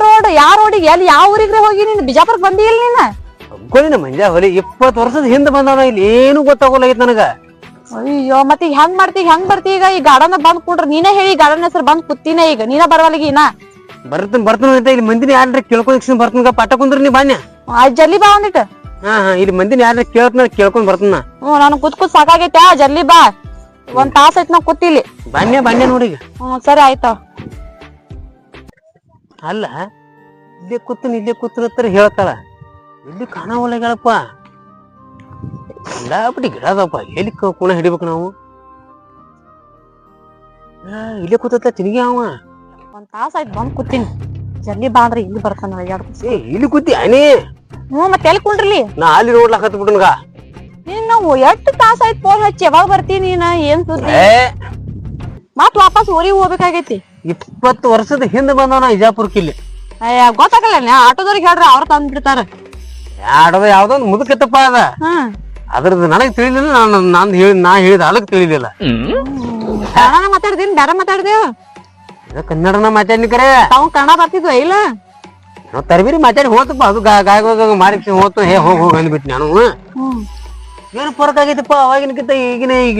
ರೋಡಿಗೆ? ಎಲ್ಲಿ ಯಾವ ಊರಿಗ್ರೆ ಹೋಗಿ ನೀನ್ ಬಿಜಾಪುರಕ್ ಬಂದಿ ಇಲ್ಲ ನೀನ? ಅಗ್ಗೋಲಿನ ಮಂಜಾ ಹೊಲಿ 20 ವರ್ಷದ ಹಿಂದ ಬಂದವ. ಇಲ್ಲಿ ಏನು ಗೊತ್ತಾಗೋಲ್ಲ ನನಗ. ಅಯ್ಯೋ ಮತ್ತೆ ಈಗ ಹೆಂಗ್ ಮಾಡ್ತಿ? ಹೆಂಗ್ ಬರ್ತಿ ಈಗ? ಈ ಗಾರ್ಡನ್ ಬಂದ್ ಕೂಡ್ರ ನೀನೇ ಹೇಳಿ ಗಾರ್ಡನ್ ಹೆಸರು ಬಂದ್ ಕೂತೀನ. ಈಗ ನೀನ ಬರವಲ್ಲಿಗ? ಇನ್ನ ಬರ್ತೀನಿ ಇಲ್ಲಿ ಮಂದಿನ ಯಾರ ಕೇಳ್ಕೊಂಡ್ ಬರ್ತೀನಿ. ಪಟ್ಟ ಕುಂದ್ರ ನೀ ಬಾನ್ಯ ಜಲ್ದಿ ಬಾ ಒಂದಿಟ್ಟು. ಇಲ್ಲಿ ಮಂದಿನ ಯಾರ ಕೇಳ್ಕೊಂಡ್ ಬರ್ತೀನ. ನನ್ ಕೂತ್ ಸಾಕಾಗೈತೆ. ಜಲ್ದಿ ಬಾ. ಒಂದ್ ತಾಸ ಆಯ್ತು ನಾವ್ ಕೂತಿಲಿ. ಬನ್ನಿ ನೋಡಿ ಈಗ. ಸರಿ ಆಯ್ತ. ಅಲ್ಲ ಇಲ್ಲೇ ಕೂತನ ಹೇಳ್ತಾಳ, ಇಲ್ಲಿ ಕಾಣವಲ್ಲಗಳಪ್ಪ. ಇಲ್ಲಾಬಿಟ್ಟು ಗಿಡ ಅದಪ್ಪ, ಎಲ್ಲಿ ಕೂಣ ಹಿಡಿಬೇಕು ನಾವು? ಇಲ್ಲೇ ಕೂತ ತಿನ್ಗಿ ಅವ. ಒಂದ್ ತಾಸ ಆಯ್ತು ಬಂದ್ ಕೂತೀನಿ. ಜಲ್ದಿ ಬಾ ಅಂದ್ರೆ ಇಲ್ಲಿ ಬರ್ತಾನ. ಇಲ್ಲಿ ಕೂತಿ ಅನಿ? ಮತ್ತೆ ಎಲ್ಲಿ ಕುಂಡ್ರಲಿ? ನಾ ಅಲ್ಲಿ ನೋಡ್ಲಾಕತ್ ಬಿಟ್ಟನ್ಗ. ನೀನ್ ನಾವು 8 ತಾಸ ಆಯ್ತು ಫೋನ್ ಹಚ್ಚಿ ಯಾವಾಗ ಬರ್ತೀನಿ ನೀನ? ಏನ್ ಸುದ್ದಿ? ಮತ್ ವಾಪಸ್ ಊರಿಗೆ ಹೋಗ್ಬೇಕಾಗೈತಿ. 20 ವರ್ಷದ ಹಿಂದೆ ಬಂದವನ ಇಜಾಪುರಕ್ಕೆ. ಇಲ್ಲಿ ಗೊತ್ತಾಗಲ್ಲ, ಆಟೋದವ್ರಿಗೆ ಹೇಳ್ರಿ ಅವ್ರ ತಂದ್ ಬಿಡ್ತಾರ. ಆಟೋದ ಯಾವ್ದೋ ಒಂದು ಮುದುಕತ್ತಪ್ಪ ಅದ. ಅದ್ರದ್ದು ನನಗ್ ತಿಳಿಲಿಲ್ಲ, ನಾ ಹೇಳಿದ ಅದಕ್ಕೆ ತಿಳಿಲಿಲ್ಲ. ಕನ್ನಡ ಮಾತಾಡ್ದೀನಿ, ಬೇರೆ ಮಾತಾಡ್ದೇವ. ಕನ್ನಡನ ಮಾತಾಡ್ನಿ ಕರೆ. ತಾವ್ ಕನ್ನಡ ಬರ್ತಿದ್ವ ಇಲ್ಲ? ನಾವ್ ತರಬೇರಿ ಮಾತಾಡಿ ಹೋತಪ್ಪ. ಅದು ಗಾಯ ಮಾರಿ ಹೋತು. ಹೋಗ್ ಅಂದ್ಬಿಟ್ಟು ನಾನು. ಏನು ಫರಕ್ ಆಗೈತಪ್ಪ ಅವಾಗಿನಕ್ಕಿಂತ ಈಗಿನ? ಈಗ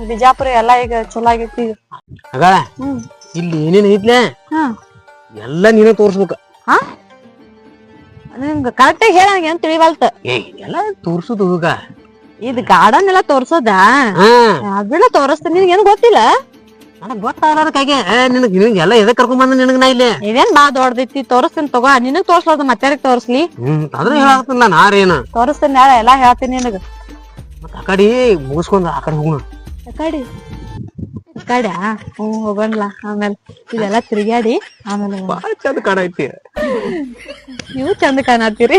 ಬಿಜಾಪುರ ಎಲ್ಲಾ ಈಗ ಚಲೋ ಆಗೈತಿ. ಆಗ ಇಲ್ಲಿ ಏನೇನ್ ಐತ್ಲೆ ಎಲ್ಲ ನೀನ ತೋರ್ಸ್ಬೇಕ. ನಿಮ್ಗ ಕರೆಕ್ಟ್ ಆಗಿ ಹೇಳ, ಏನ್ ತಿಳಿವಲ್ತ. ಎಲ್ಲ ತೋರ್ಸುದು. ಇದ್ ಗಾರ್ಡನ್ ಎಲ್ಲಾ ತೋರ್ಸೋದ? ಅದೆಲ್ಲ ತೋರಿಸ್ತೀನಿ. ನಿನ್ಗೆ ಏನು ಗೊತ್ತಿಲ್ಲ? ನನಗ್ ಗೊತ್ತಾಗಲಾರಕ್ಕಾಗೆ ನಿನಗ್ ಎಲ್ಲ ಎದಕ್ ಕರ್ಕೊಂಡ್ ಬಂದ ನಿನಗ್ ನಾ ಇಲ್ಲಿ? ಇದೇನ್ ಬಾ ದೊಡ್ಡದೈತಿ, ತೋರಿಸ್ತೀನಿ ತಗೋ. ನಿನಗ್ ತೋರ್ಸ್ಲಾರ್ದ ಮತ್ತೆ ತೋರ್ಸ್ಲಿ? ಅದ್ರ ಹೇಳಾಕತ್ತಿಲ್ಲ ನಾರೇನ. ತೋರಿಸ್ತೀನಿ, ಎಲ್ಲಾ ಹೇಳ್ತೀನಿ ನಿನಗ. ಮತ್ತ ಆ ಕಡೆ ಮುಗಿಸ್ಕೊಂಡ್ ಆ ಕಡೆ ಹೋಗೋಣ. ಕಡೆ ಹೋಗಣ್ಲಾ. ಆಮೇಲೆ ಇದೆಲ್ಲಾ ತಿರ್ಗ್ಯಾಡಿ ಆಮೇಲೆ ಬಾಳ ಚಂದ ಕಾಣೈತಿ. ನೀವು ಚಂದ ಕಾಣತ್ತೀರಿ.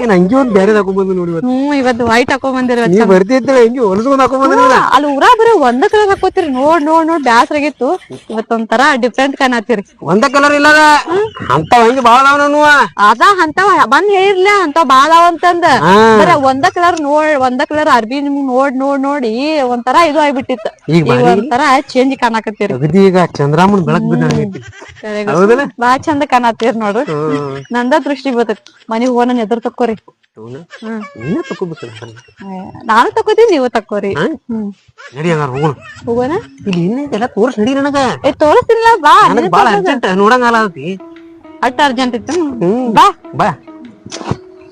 ಏನ್ ಹಂಗೆ ಒಂದ್ ಬ್ಯಾರೆ ಹಾಕೊಂಡ್ ಬಂದು ನೋಡಿ. ಇವತ್ತು ವೈಟ್ ಹಾಕೊಂಡ್ ಬಂದಿರ. ಬರ್ತಿದ್ದ ಹೆಂಗೆ ಹೊಲಸ್ಕೊಂಡ್ ಹಾಕೊಂಡ್ ಬಂದ. ಅಲ್ಲಿ ಊರಾಗ ಬರೀ ಒಂದ ಕಲರ್ ಹಾಕೋತೀರಿ. ನೋಡ್ ಬ್ಯಾಸರ ಆಗಿತ್ತು. ಇವತ್ತೊಂಥರ ಡಿಫ್ರೆಂಟ್ ಕಾಣತ್ತೀರಿ. ಒಂದ ಕಲರ್ ಇಲ್ಲ ಅಂತ ಹಂಗೆ ಬಾಳ ಅದಾವ. ಅದ ಅಂತವ ಬಂದ್ ಹೇಳಿರ್ಲ ಅಂತ ಬಾಳ ಅಂತಂದ. ಬರ ಒಂದ ಕಲರ್ ಅರ್ಬಿ ನಿಮ್ಗ್ ನೋಡಿ ಒಂಥರ ಇದು ಆಗ್ಬಿಟ್ಟಿತ್ತು. ಈಗ ಒಂಥರ ಚೇಂಜ್ ಕಾಣಕತ್ತೀರಿ. ಈಗ ಚಂದ್ರಾಮನ್ ಬೆಳಕ್ ಬಿದ್ದ ಬಾಳ ಚಂದ ಕಾಣತ್ತೀರಿ ನೋಡ್ರಿ. ನಂದ ದೃಷ್ಟಿ ಬರ್ತೈತಿ. ಮನಿಗ್ ಹೋನ ಎದುರು ತಕ್ಕೋರಿ. ನಾನು ತಕೋತೀನಿ, ನೀವು ತಕ್ಕೋರಿ. ಹೋಗೋಣ. ತೋರ್ಸ್ ನಡಿ ನನಗ. ತೋರಿಸ್ತಿಲ್ಲ ಬಾ. ಬಾಳ ಅರ್ಜೆಂಟ್ ನೋಡಂಗಲ್ಲ. ಅಟ್ ಅರ್ಜೆಂಟ್ ಇತ್ತು. ಬಾ.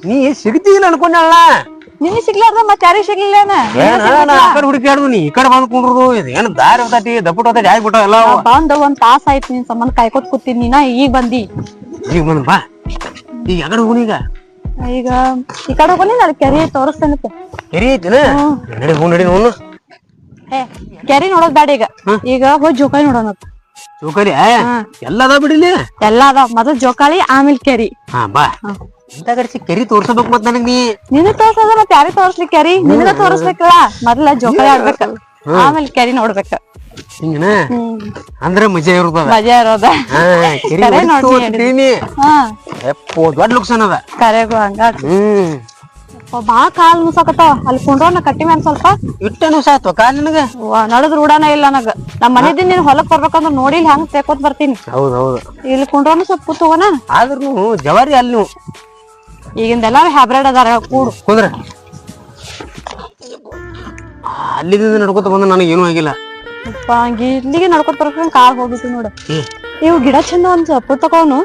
ನೀ ಸಿಗ್ತಿಲ್ಲ ಅನ್ಕೊಂಡಲ್ಲ. ನಿನ್ ಸಿಗ್ಲಾರ್ದ ಮತ್ ಯಾರಿಗ್ ಸಿಗ್ಲಿಲ್ಲ? ಹುಡುಕಾಡ್ದು ನೀ ಈ ಕಡೆ ಬಂದ್ ಕುಂಡ್ರು. ಏನ್ ದಾರಿ ಹೋಗ್ತೈತಿ ದಪ್ಪುಟ್ ಹೋಗ್ತೈತಿ ಆಗ್ಬಿಟ್ಟು ಎಲ್ಲ ಬಂದ ಒಂದ್ ತಾಸ ಆಯ್ತು ನಿನ್ ಸಂಬಂಧ ಕಾಯ್ಕೋತ್ ಕೂತೀನಿ. ನೀನ ಈಗ ಬಂದಿ. ಈಗ ಬಂದ್ ಬಾ. ಈಗ ಯಾಕಡೆ ಹೋಗುಣ? ಈಗ ಈ ಕಡೆ ಹೋಗೋಣ. ಅಲ್ಲಿ ಕೆರೆ ತೋರಿಸ್ತೇನೆ. ಕೆರಿ ಐತಿನ? ನಡಿ ನಡಿ ನೋನು. ಕೆರಿ ನೋಡೋದ್ ಬ್ಯಾಡ ಈಗ. ಈಗ ಹೋಗಿ ಜೋಕಾಲಿ ನೋಡೋಣ. ಜೋಕಾಲಿ ಎಲ್ಲ ಅದ ಬಿಡಿಲಿ. ಎಲ್ಲ ಅದ. ಮೊದಲ್ ಜೋಕಾಲಿ ಆಮೇಲೆ ಕೆರಿ. ಬಾ. ಇಂತ ಕಡೆ ಕೆರಿ ತೋರ್ಸಬೇಕು. ಮತ್ ನನಗ್ ನಿನಗ್ ತೋರ್ಸದ ಮತ್ ಯಾರಿಗ್ ತೋರ್ಸ್ಲಿ? ಕೆರಿ ನಿನಗ ತೋರ್ಸ್ಬೇಕಲ್ಲ. ಮೊದ್ಲ ಜೋಕಾಲಿ ಆಡ್ಬೇಕ, ಆಮೇಲೆ ಕೆರಿ ನೋಡ್ಬೇಕ. ಹಿಂಗನ ಅಂದ್ರ ಮಜಾ ಇರೋದ. ದೊಡ್ಡ ಲುಕ್ಸಾನ್ ಅದ ಕರೆಗೂ. ಹಂಗ ಬಾಳ ಕಾಲ್ ನುಸಾಕತ್ತಾವ. ಅಲ್ಲಿ ಕುಂಡ್ರೋನ ಕಟ್ಟಿ ಮ್ಯಾಲ ಸ್ವಲ್ಪ ಇಟ್ಟ ನುಸಾತ್ವ ಕಾಲ್ ನಿನಗ. ನಡದ್ ರೂಢಾನ ಇಲ್ಲ ನನಗ. ನಮ್ ಮನಿದಿಂದ ನೀನ್ ಹೊಲಕ್ ಬರ್ಬೇಕಂದ್ರ ನೋಡಿ ಹೆಂಗ್ ತೇಕೋತ್ ಬರ್ತೀನಿ. ಹೌದೌದು. ಇಲ್ಲಿ ಕುಂಡ್ರೋನ ಸ್ವಲ್ಪ ಕೂತ್ ಹೋಗೋಣ. ಆದ್ರೂ ಜವಾರಿ ಅಲ್ಲಿ ನೀವು ಈಗಿಂದೆಲ್ಲ ಹ್ಯಾಬ್ರೇಡ್ ಅದಾರ. ಕೂಡು ಕುಂದ್ರ. ಅಲ್ಲಿದಿಂದ ನಡ್ಕೊತ ಬಂದ ನನಗೆ ಏನೂ ಆಗಿಲ್ಲ. ಇಲ್ಲಿಗೆ ನಡ್ಕೊತ ಬರ್ಬೇಕ. ಕಾಲ್ ಹೋಗ್ಬಿಟ್ಟು ನೋಡ. ಇವು ಗಿಡ ಚಂದ ಒಂದ್ ಸೊಪ್ಪು ತಗೋನು.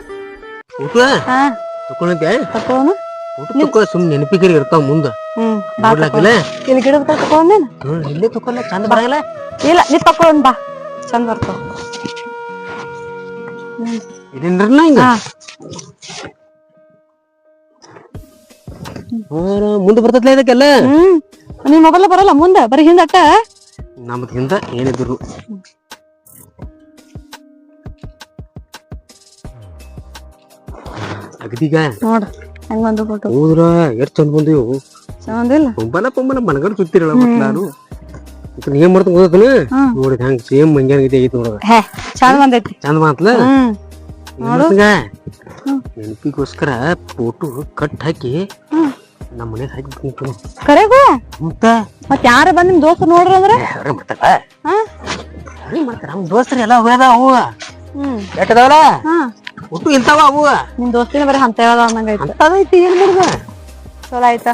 ತಗೋನು. ಸುಮ್ ನೆನಪಿಗರಿ ಇರ್ತಾವ ಮುಂದ. ಇಲ್ಲಿ ಗಿಡ ತಗೊಂಡೇನ? ಇಲ್ಲೇ ತಕೊಂಡ ಚಂದ ಬರಲ್ಲ. ಇಲ್ಲ ನೀ ತಕೊಂಡ್ ಬಾ, ಚಂದ ಬರ್ತಾವ. ಇದೇನ್ರಲ್ಲ ಹಿಂಗ ಮುಂದೆ ಬರ್ತೈತ್ಲ ಇದಕ್ಕೆಲ್ಲ. ನಿನ್ ಮೊಬೈಲ್ ಬರಲ್ಲ ಮುಂದ, ಬರೀ ಹಿಂದಟ್ಟ. ನಮ್ದ ಹಿಂದ ಏನಿದ್ರು ಅಗದೀಗ ನೋಡ ಹೆಂಗ್ ಬಂದು ಫೋಟೋ. ಹೌದ್ರ ಎಷ್ಟ್ ಚಂದ ಬಂದಿವು. ಚಂದಿಲ್ಲ ಪಂಬನ ಮನಗಂಡ್ ಸುತ್ತಿರಲ್ಲ. ಮತ್ ನಾನು ಏನ್ ಮಾಡ್ತ ಓದತನ ನೋಡಿದ ಹಂಗ ಸೇಮ್ ಮಂಗ್ಯಾನ ಗತಿ ಆಗೈತಿ ನೋಡ. ಚಂದ ಬಂದೈತಿ. ಚಂದ ಮಾತ್ಲ. ನೆನಪಿಗೋಸ್ಕರ ಫೋಟೋ ಕಟ್ ಹಾಕಿ ನಮ್ಮ ಮನೆಗೆ ಹಾಕಿ. ಕರೆಗೂ ಮತ್ ಯಾರ ಬಂದ್ ನಿಮ್ ದೋಸ್ತ ನೋಡ್ರಿ ಅಂದ್ರೆ ನಮ್ ದೋಸ್ತರು ಎಲ್ಲ ಹೋಗ್ಯದ. ಅವು ಎಟ್ಟದವಲ್ಲ ಒಟ್ಟು ಇಂತಾವ ಅವು. ನಿಮ್ ದೋಸ್ತಿನ ಬರೀ ಅಂತ ಹೇಳದ ಅನ್ನಂಗೈತಿ. ಅಂತದೈತಿ. ಏನ್ ಮಾಡುದ? ಚಲೋ ಆಯ್ತಾ?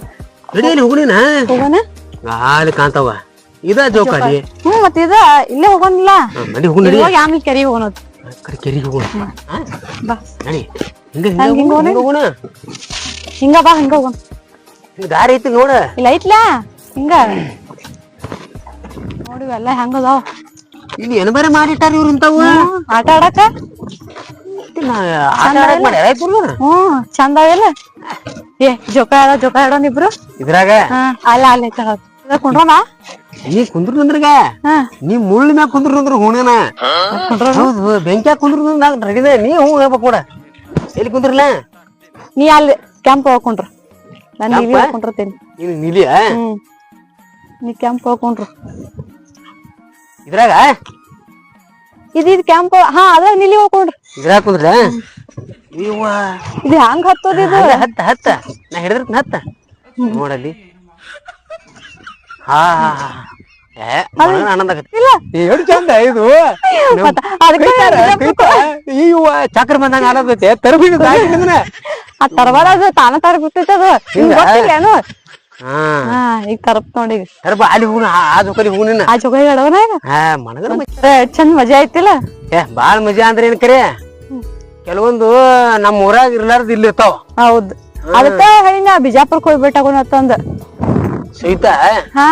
ರೆಡಿ ಹೋಗುಣಿನ. ಹೋಗೋಣ. ಗಾಳಿ ಕಾಂತಾವ. ಇದ ಜೋಕಾಲಿ. ಮತ್ ಇದ ಇಲ್ಲೇ ಹೋಗೋಣಿಲ್ಲ. ನಡಿ ಹೋಗ್ ನಡಿ. ಆಮೇಲೆ ಕೆರಿ ಹೋಗೋಣ. ಕೆರಿಗೆ ಹೋಗೋಣ. ಬಾ ನಡಿ. ಹೋಗೋಣ. ಹಿಂಗ ಬಾ, ಹಿಂಗ ಹೋಗೋಣ. ದಾರಿ ಐತಿ ನೋಡ. ಇಲ್ಲ ಐತ್ಲಾ ಹಿಂಗ ನೋಡಿ ಇವೆಲ್ಲ ಹೆಂಗದಾವ್ ಇಲ್ಲಿ ಏನು ಬೇರೆ ಮಾಡಿಟ್ಟಾರ ಇವ್ರು ಇಂತಾವು ಆಟ ಆಡಕ ಚಂದ ಅವೆಲ್ಲ ಏ ಜೋಕ ಆಡೋನ್ ಇಬ್ರು ಇದ್ರಾಗ ಅಲ್ಲ ಕುಂಡ್ರಮ್ಮ ನೀ ಕುಂದ್ರು ನಿಂದ್ರಗ ನೀ ಮುಳ್ಳ ಮ್ಯಾಗ ಕುಂದ್ರು ನಿಂದ್ರ ಹೂಣನ ಹೌದು ಬೆಂಕ್ಯಾಗ ಕುಂದ್ರು ರೆಡಿದೆ ನೀ ಹೂ ಹೇಳ್ಬೇಕು ಕೂಡ ಎಲ್ಲಿ ಕುಂದ್ರಲ್ಲ ನೀ ಅಲ್ಲಿ ಕ್ಯಾಂಪ್ ಹೋಗ್ಕೊಂಡ್ರ ನಾನು ನೀಲಿ ಹೋಗ್ಕೊಂಡಿರ್ತೇನಿ ನೀನು ನಿಲಿಯ ನೀ ಕ್ಯಾಂಪ್ ಹೋಗ್ಕೊಂಡ್ರು ಇದ್ರಾಗ ಇದು ಕ್ಯಾಂಪ್ ಅದ್ರಾಗ ನಿಲಿ ಹೋಗ್ಕೊಂಡ್ರಿ ಇದ್ರಾಗ ಕುಂದ್ರ ಇದು ಹಂಗ ಹತ್ತೋದ ಇದು ಹತ್ತ ನಾ ಹಿಡಿದ್ರ ಹತ್ತ ನೋಡಲ್ಲಿ ಆನಂದ ಎಷ್ಟು ಚಂದ ಇದು ಚಕ್ರ ಬಂದಂಗ ಆಡತೈತೆ ತರಬಿ ಆ ತರಬಾರ ತಾನ ತರ ಬಿಟ್ಟೈತೆ ಅದು ಗೊತ್ತಿಲ್ಲೇನು ಈಗ ತರಪ್ ನೋಡಿ ತರಬ ಅಲ್ಲಿ ಹೂನ ಆ ಜೋಕಲಿ ಹೂನಿನ ಆ ಜೋಕಾಲಿ ಆಡೋನ ಮನಗರ ಚಂದ ಮಜಾ ಐತಿಲ್ಲ ಬಾಳ ಮಜಾ ಅಂದ್ರೆ ಏನ್ ಕರೆ ಕೆಲವೊಂದು ನಮ್ಮ ಊರಾಗ ಇರ್ಲಾರ್ದ ಇಲ್ಲಿ ಇರ್ತಾವ ಹೌದು ಅದಕ್ಕ ಹೇಳಿನ ಬಿಜಾಪುರಕ್ಕೆ ಹೋಗ್ಬಿಟ್ಟಾಗೋಣ ಅಂತಂದ ಸಹಿತ ಹಾ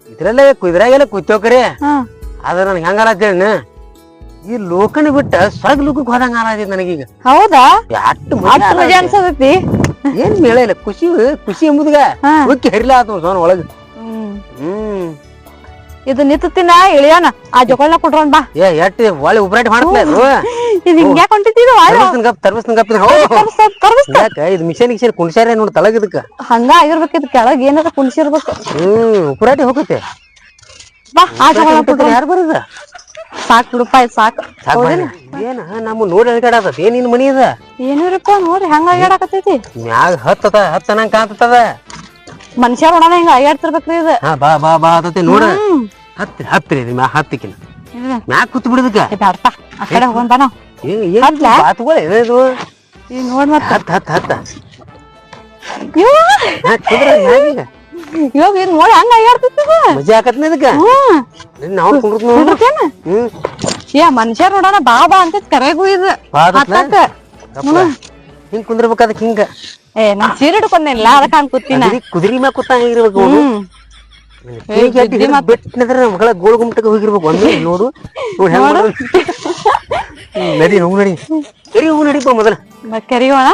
ಇದ್ರಲ್ಲೇ ಇದ್ರಾಗೆಲ್ಲ ಕುಯ್ತೋಕರೆ ಆದ್ರ ನನ್ಗೆ ಹೆಂಗಾರ ಹೇಳಿ ಈ ಲೋಕನ ಬಿಟ್ಟ ಸ್ವರ್ಗ ಲೋಕಕ್ಕೆ ಹೋದಂಗ ಆರಾಜೈತಿ ನನಗೀಗ ಹೌದಾ ಅಷ್ಟು ಮಜಾ ಅನ್ಸತೈತಿ ಏನ್ ಮೇಳ ಇಲ್ಲ ಖುಷಿ ಎಂಬುದಗ ಉಕ್ಕಿ ಹರಿಲ ಆತ ಸೋನ್ ಒಳಗ ಇದು ನಿಂತಿನ ಇಳಿಯೋಣ ಆ ಜೋಕಾಲಿನ ಕೊಟ್ರೋನ್ ಬಾ ಎಟ್ ಒಳ್ಳೆ ಉಬ್ರಾಟ ಮಾಡ್ತಲೇ ಅದು ಇದು ಹಿಂಗ್ಯಾಕ್ ಹೊಂಟಿದ್ದೀವಿ ಯಾಕ ಇದು ಮಿಷನ್ ಕುಣ್ಸ್ಯಾರ ನೋಡ್ ತಳಗ ಇದಕ್ಕ ಹಂಗ ಆಗಿರ್ಬೇಕಿದ್ ಕೆಳಗ್ ಏನಾರ ಕುಣಿಸಿರ್ಬೇಕು ಉಪರಾಟಿ ಹೋಗತ್ತೆ ಬಾ ಆ ಜೋಕಾಲಿನ ಕೊಟ್ರೋನ್ ಯಾರು ಬರದ ಸಾಕ್ ಬಿಡುಪ್ಪ ಸಾಕ್ ಏನ ನಮ್ಮ ನೋಡಿ ಅಡ್ಗಾಡದ ಏನ್ ನಿನ್ ಮನಿ ಅದ ಏನಿರಪ್ಪ ನೋಡ್ರಿ ಹೆಂಗ ಅಡ್ಗಾಡಕತ್ತೈತಿ ಮ್ಯಾಗ ಹತ್ತನಂಗ ಕಾಣ್ತದ ಮನುಷ್ಯರ್ ಒಣ ಹಿಂಗ ಅಯ್ಯಾಡ್ತಿರ್ಬೇಕ್ರಿ ಇದು ಬಾ ಬಾ ಬಾ ಆತತಿ ನೋಡ ಹತ್ರಿ ಮ್ಯಾಗ ಹತ್ತಿಕಿನ ಮ್ಯಾಗ ಕೂತ್ ಬಿಡುದಕ್ಕ ಬ್ಯಾಡಪ್ಪ ಆ ಕಡೆ ಹೋಗೋಣ ಬಾ ನಾವು ಈಗ ನೋಡ್ ಮತ್ತ ಹತ್ತ ಇವಾಗ ಇದು ನೋಡಿ ಹಂಗ ಅಯ್ಯಾಡ್ತೈತಿ ಮಜಾ ಆಕತ್ನ ಇದಕ್ಕ ನಾವು ಕುಂಡ್ರತೇನ ಏ ಮನುಷ್ಯರ್ ನೋಡೋಣ ಬಾ ಬಾ ಅಂತ ಕರೆಗೂ ಇದು ಹಿಂಗ್ ಕುಂದ್ರಬೇಕ ಅದಕ್ಕೆ ಹಿಂಗ ಏ ನಾನ್ ಸೀರೆ ಹಿಡ್ಕೊಂದಿಲ್ಲ ಅದಕ್ಕ ಹಂಗ ಕೂತಿನ ಕುದುರಿ ಮ್ಯಾಗ ಕೂತ ಇರ್ಬೇಕು ಬೆಟ್ಟಿನದ್ರ ಮಗಳ ಗೋಳ ಗುಮ್ಮಟಕ್ಕೆ ಹೋಗಿರ್ಬೇಕು ಒಮ್ಮೆ ನೋಡು ನಡಿ ಹೋಗ್ ನಡಿ ಹೋಗ್ ನಡಿಪ ಮೊದಲ ಕರಿಯೋಣ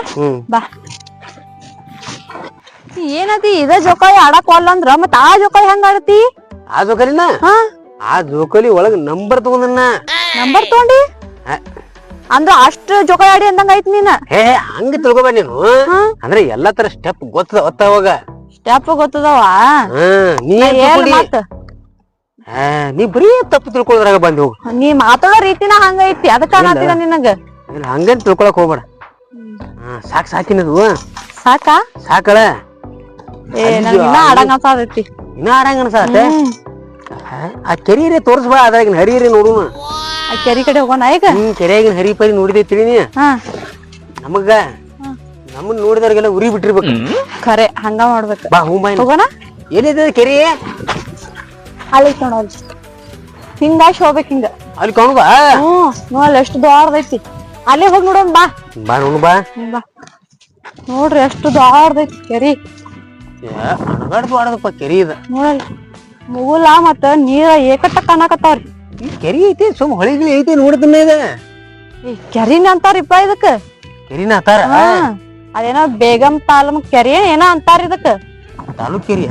ಬಾ ಏನತಿ ಇದ ಜೋಕಾಲಿ ಆಡಕ್ ಒಲ್ಲ ಅಂದ್ರ ಮತ್ತ ಆ ಜೋಕಾಲಿ ಹೆಂಗ ಆಡತಿ ಆ ಜೋಕಾಲಿನ ಆ ಜೋಕಾಲಿ ಒಳಗ ನಂಬರ್ ತಗೊಂಡನ್ನ ನಂಬರ್ ತಗೊಂಡಿ ಅಂದ್ರ ಅಷ್ಟ ಜೋಕಾಲಿ ಆಡಿ ಅಂದಂಗ ಐತಿ ನೀನ ಹಂಗ ತಿಳ್ಕೊಬೇಡ ನೀನು ಅಂದ್ರೆ ಎಲ್ಲಾ ತರ ಸ್ಟೆಪ್ ಗೊತ್ತದ ಅವಾಗ ಸ್ಟೆಪ್ ಗೊತ್ತದವ ನೀ ಬರೀ ತಪ್ಪು ತಿಳ್ಕೊಳ್ಳೋದ್ರಾಗ ಬಂದ್ ಹೋಗು ನೀ ಮಾತಾಡೋ ರೀತಿನ ಹಂಗ ಐತಿ ಅದಕ್ಕ ಅನ್ನತ್ತಿನ ನಿನಗ ಹಂಗೇನ್ ತಿಳ್ಕೊಳಕ್ ಹೋಗ್ಬೇಡ ಸಾಕಿನದು ಸಾಕಾ ಸಾಕಳ ಇನ್ನ ಆಡಂಗ ಅನ್ಸಾದೈತಿ ಇನ್ನ ಆಡಂಗ ಅನ್ಸಾತೆ ಆ ಕೆರಿಯರೇ ತೋರ್ಸ್ಬಾ ಅದ್ರಾಗಿನ ಹರಿಯರೇ ನೋಡುವ ಆ ಕೆರಿ ಕಡೆ ಹೋಗೋಣ ಈಗ ಕೆರೆಯಾಗಿನ ಹರಿ ಪರಿ ನೋಡಿದೈತಿ ನೀ ನಮಗ ನಮ್ಮನ್ನ ನೋಡಿದವ್ರಿಗೆಲ್ಲ ಉರಿ ಬಿಟ್ಟಿರ್ಬೇಕು ಖರೆ ಹಂಗ ಮಾಡ್ಬೇಕು ಬಾ ಹೂಂಬಾಯಿ ಹೋಗೋಣ ಎಲ್ಲಿದೆ ಕೆರಿ ಅಲ್ಲಿ ನೋಡ ಹಿಂಗಾಶ್ ಹೋಗ್ಬೇಕು ಹಿಂಗ ಅಲ್ಲಿ ಕಾಣುವ ನೋಡಲ್ಲ ಎಷ್ಟು ದೊಡ್ಡದೈತಿ ಅಲ್ಲೇ ಹೋಗಿ ನೋಡೋಣ ಬಾ ಬಾ ನೋಡು ಬಾ ಬಾ ನೋಡ್ರಿ ಎಷ್ಟು ದೊಡ್ಡದೈತಿ ಕೆರಿ ಅಣಗಾಡ್ಬಾರ್ದಪ್ಪ ಕೆರಿ ಇದ ನೋಡಲ್ಲ ಮುಗುಲ ಮತ್ತ ನೀರ ಏಕಟ್ಟ ಕಾಣಕತ್ತಾವ್ರಿ ಈ ಕೆರಿ ಐತಿ ಸುಮ್ ಹೊಳಿಗಿಳಿ ಐತಿ ನೋಡ್ತೀನಿ ಇದ ಕೆರಿನ ಅಂತಾರಿಪ್ಪ ಇದಕ್ಕ ಕೆರಿನ ಅಂತಾರ ಅದೇನೋ ಬೇಗಂ ತಾಲಂ ಕೆರಿ ಏನೋ ಅಂತಾರ ಇದಕ್ಕ ತಾಲೂಕ್ ಕೆರಿ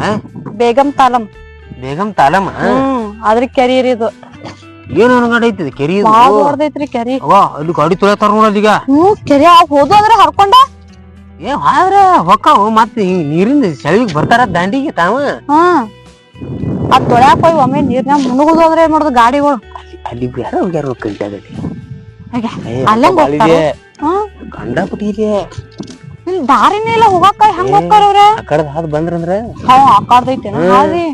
ಬೇಗಂ ತಾಲಂ ಅದ್ರ ಕೆರಿ ರೀ ಇದು ಏನ್ ಅನಗಾಡ ಐತಿ ಕೆರಿ ದೊಡ್ಡದೈತ್ರಿ ಕೆರಿ ಅಲ್ಲಿ ಗಾಡಿ ತೊಳತಾರ ನೋಡಲ್ಲ ಈಗ ಕೆರಿ ಹೋದು ಅಂದ್ರೆ ಹರ್ಕೊಂಡ ಆದ್ರ ಹೊಕ್ಕಾವು ಮತ್ ಹಿಂಗ್ ನೀರಿನ ಸೆಳವಿಗೆ ಬರ್ತಾರ ದಾಂಡಿಗೆ ತಾವ ಅದ್ ತೊಳ್ಯಾಕ ಹೋಗಿ ಒಮ್ಮೆ ನೀರ್ನಾಗ ಮುಳುಗುದು ಅಂದ್ರೆ ಏನ್ ಮಾಡುದು ಗಾಡಿಗಳು ಅಲ್ಲಿ ಯಾರ ಹೋಗ್ಯಾರ ಕಲ್ತಾಗತಿ ಗಂಡಪಟ್ಟಿ ಇಲ್ಲಿ ದಾರಿನೇ ಇಲ್ಲ ಹೋಗಾಕ ಹೆಂಗ ಹೋಗ್ತಾರ ಅವ್ರ ಆ ಕಡೆ ಹಾದ್ ಬಂದ್ರಂದ್ರ ಆಕಾಡ್ದೈತೆ ಹಾದಿ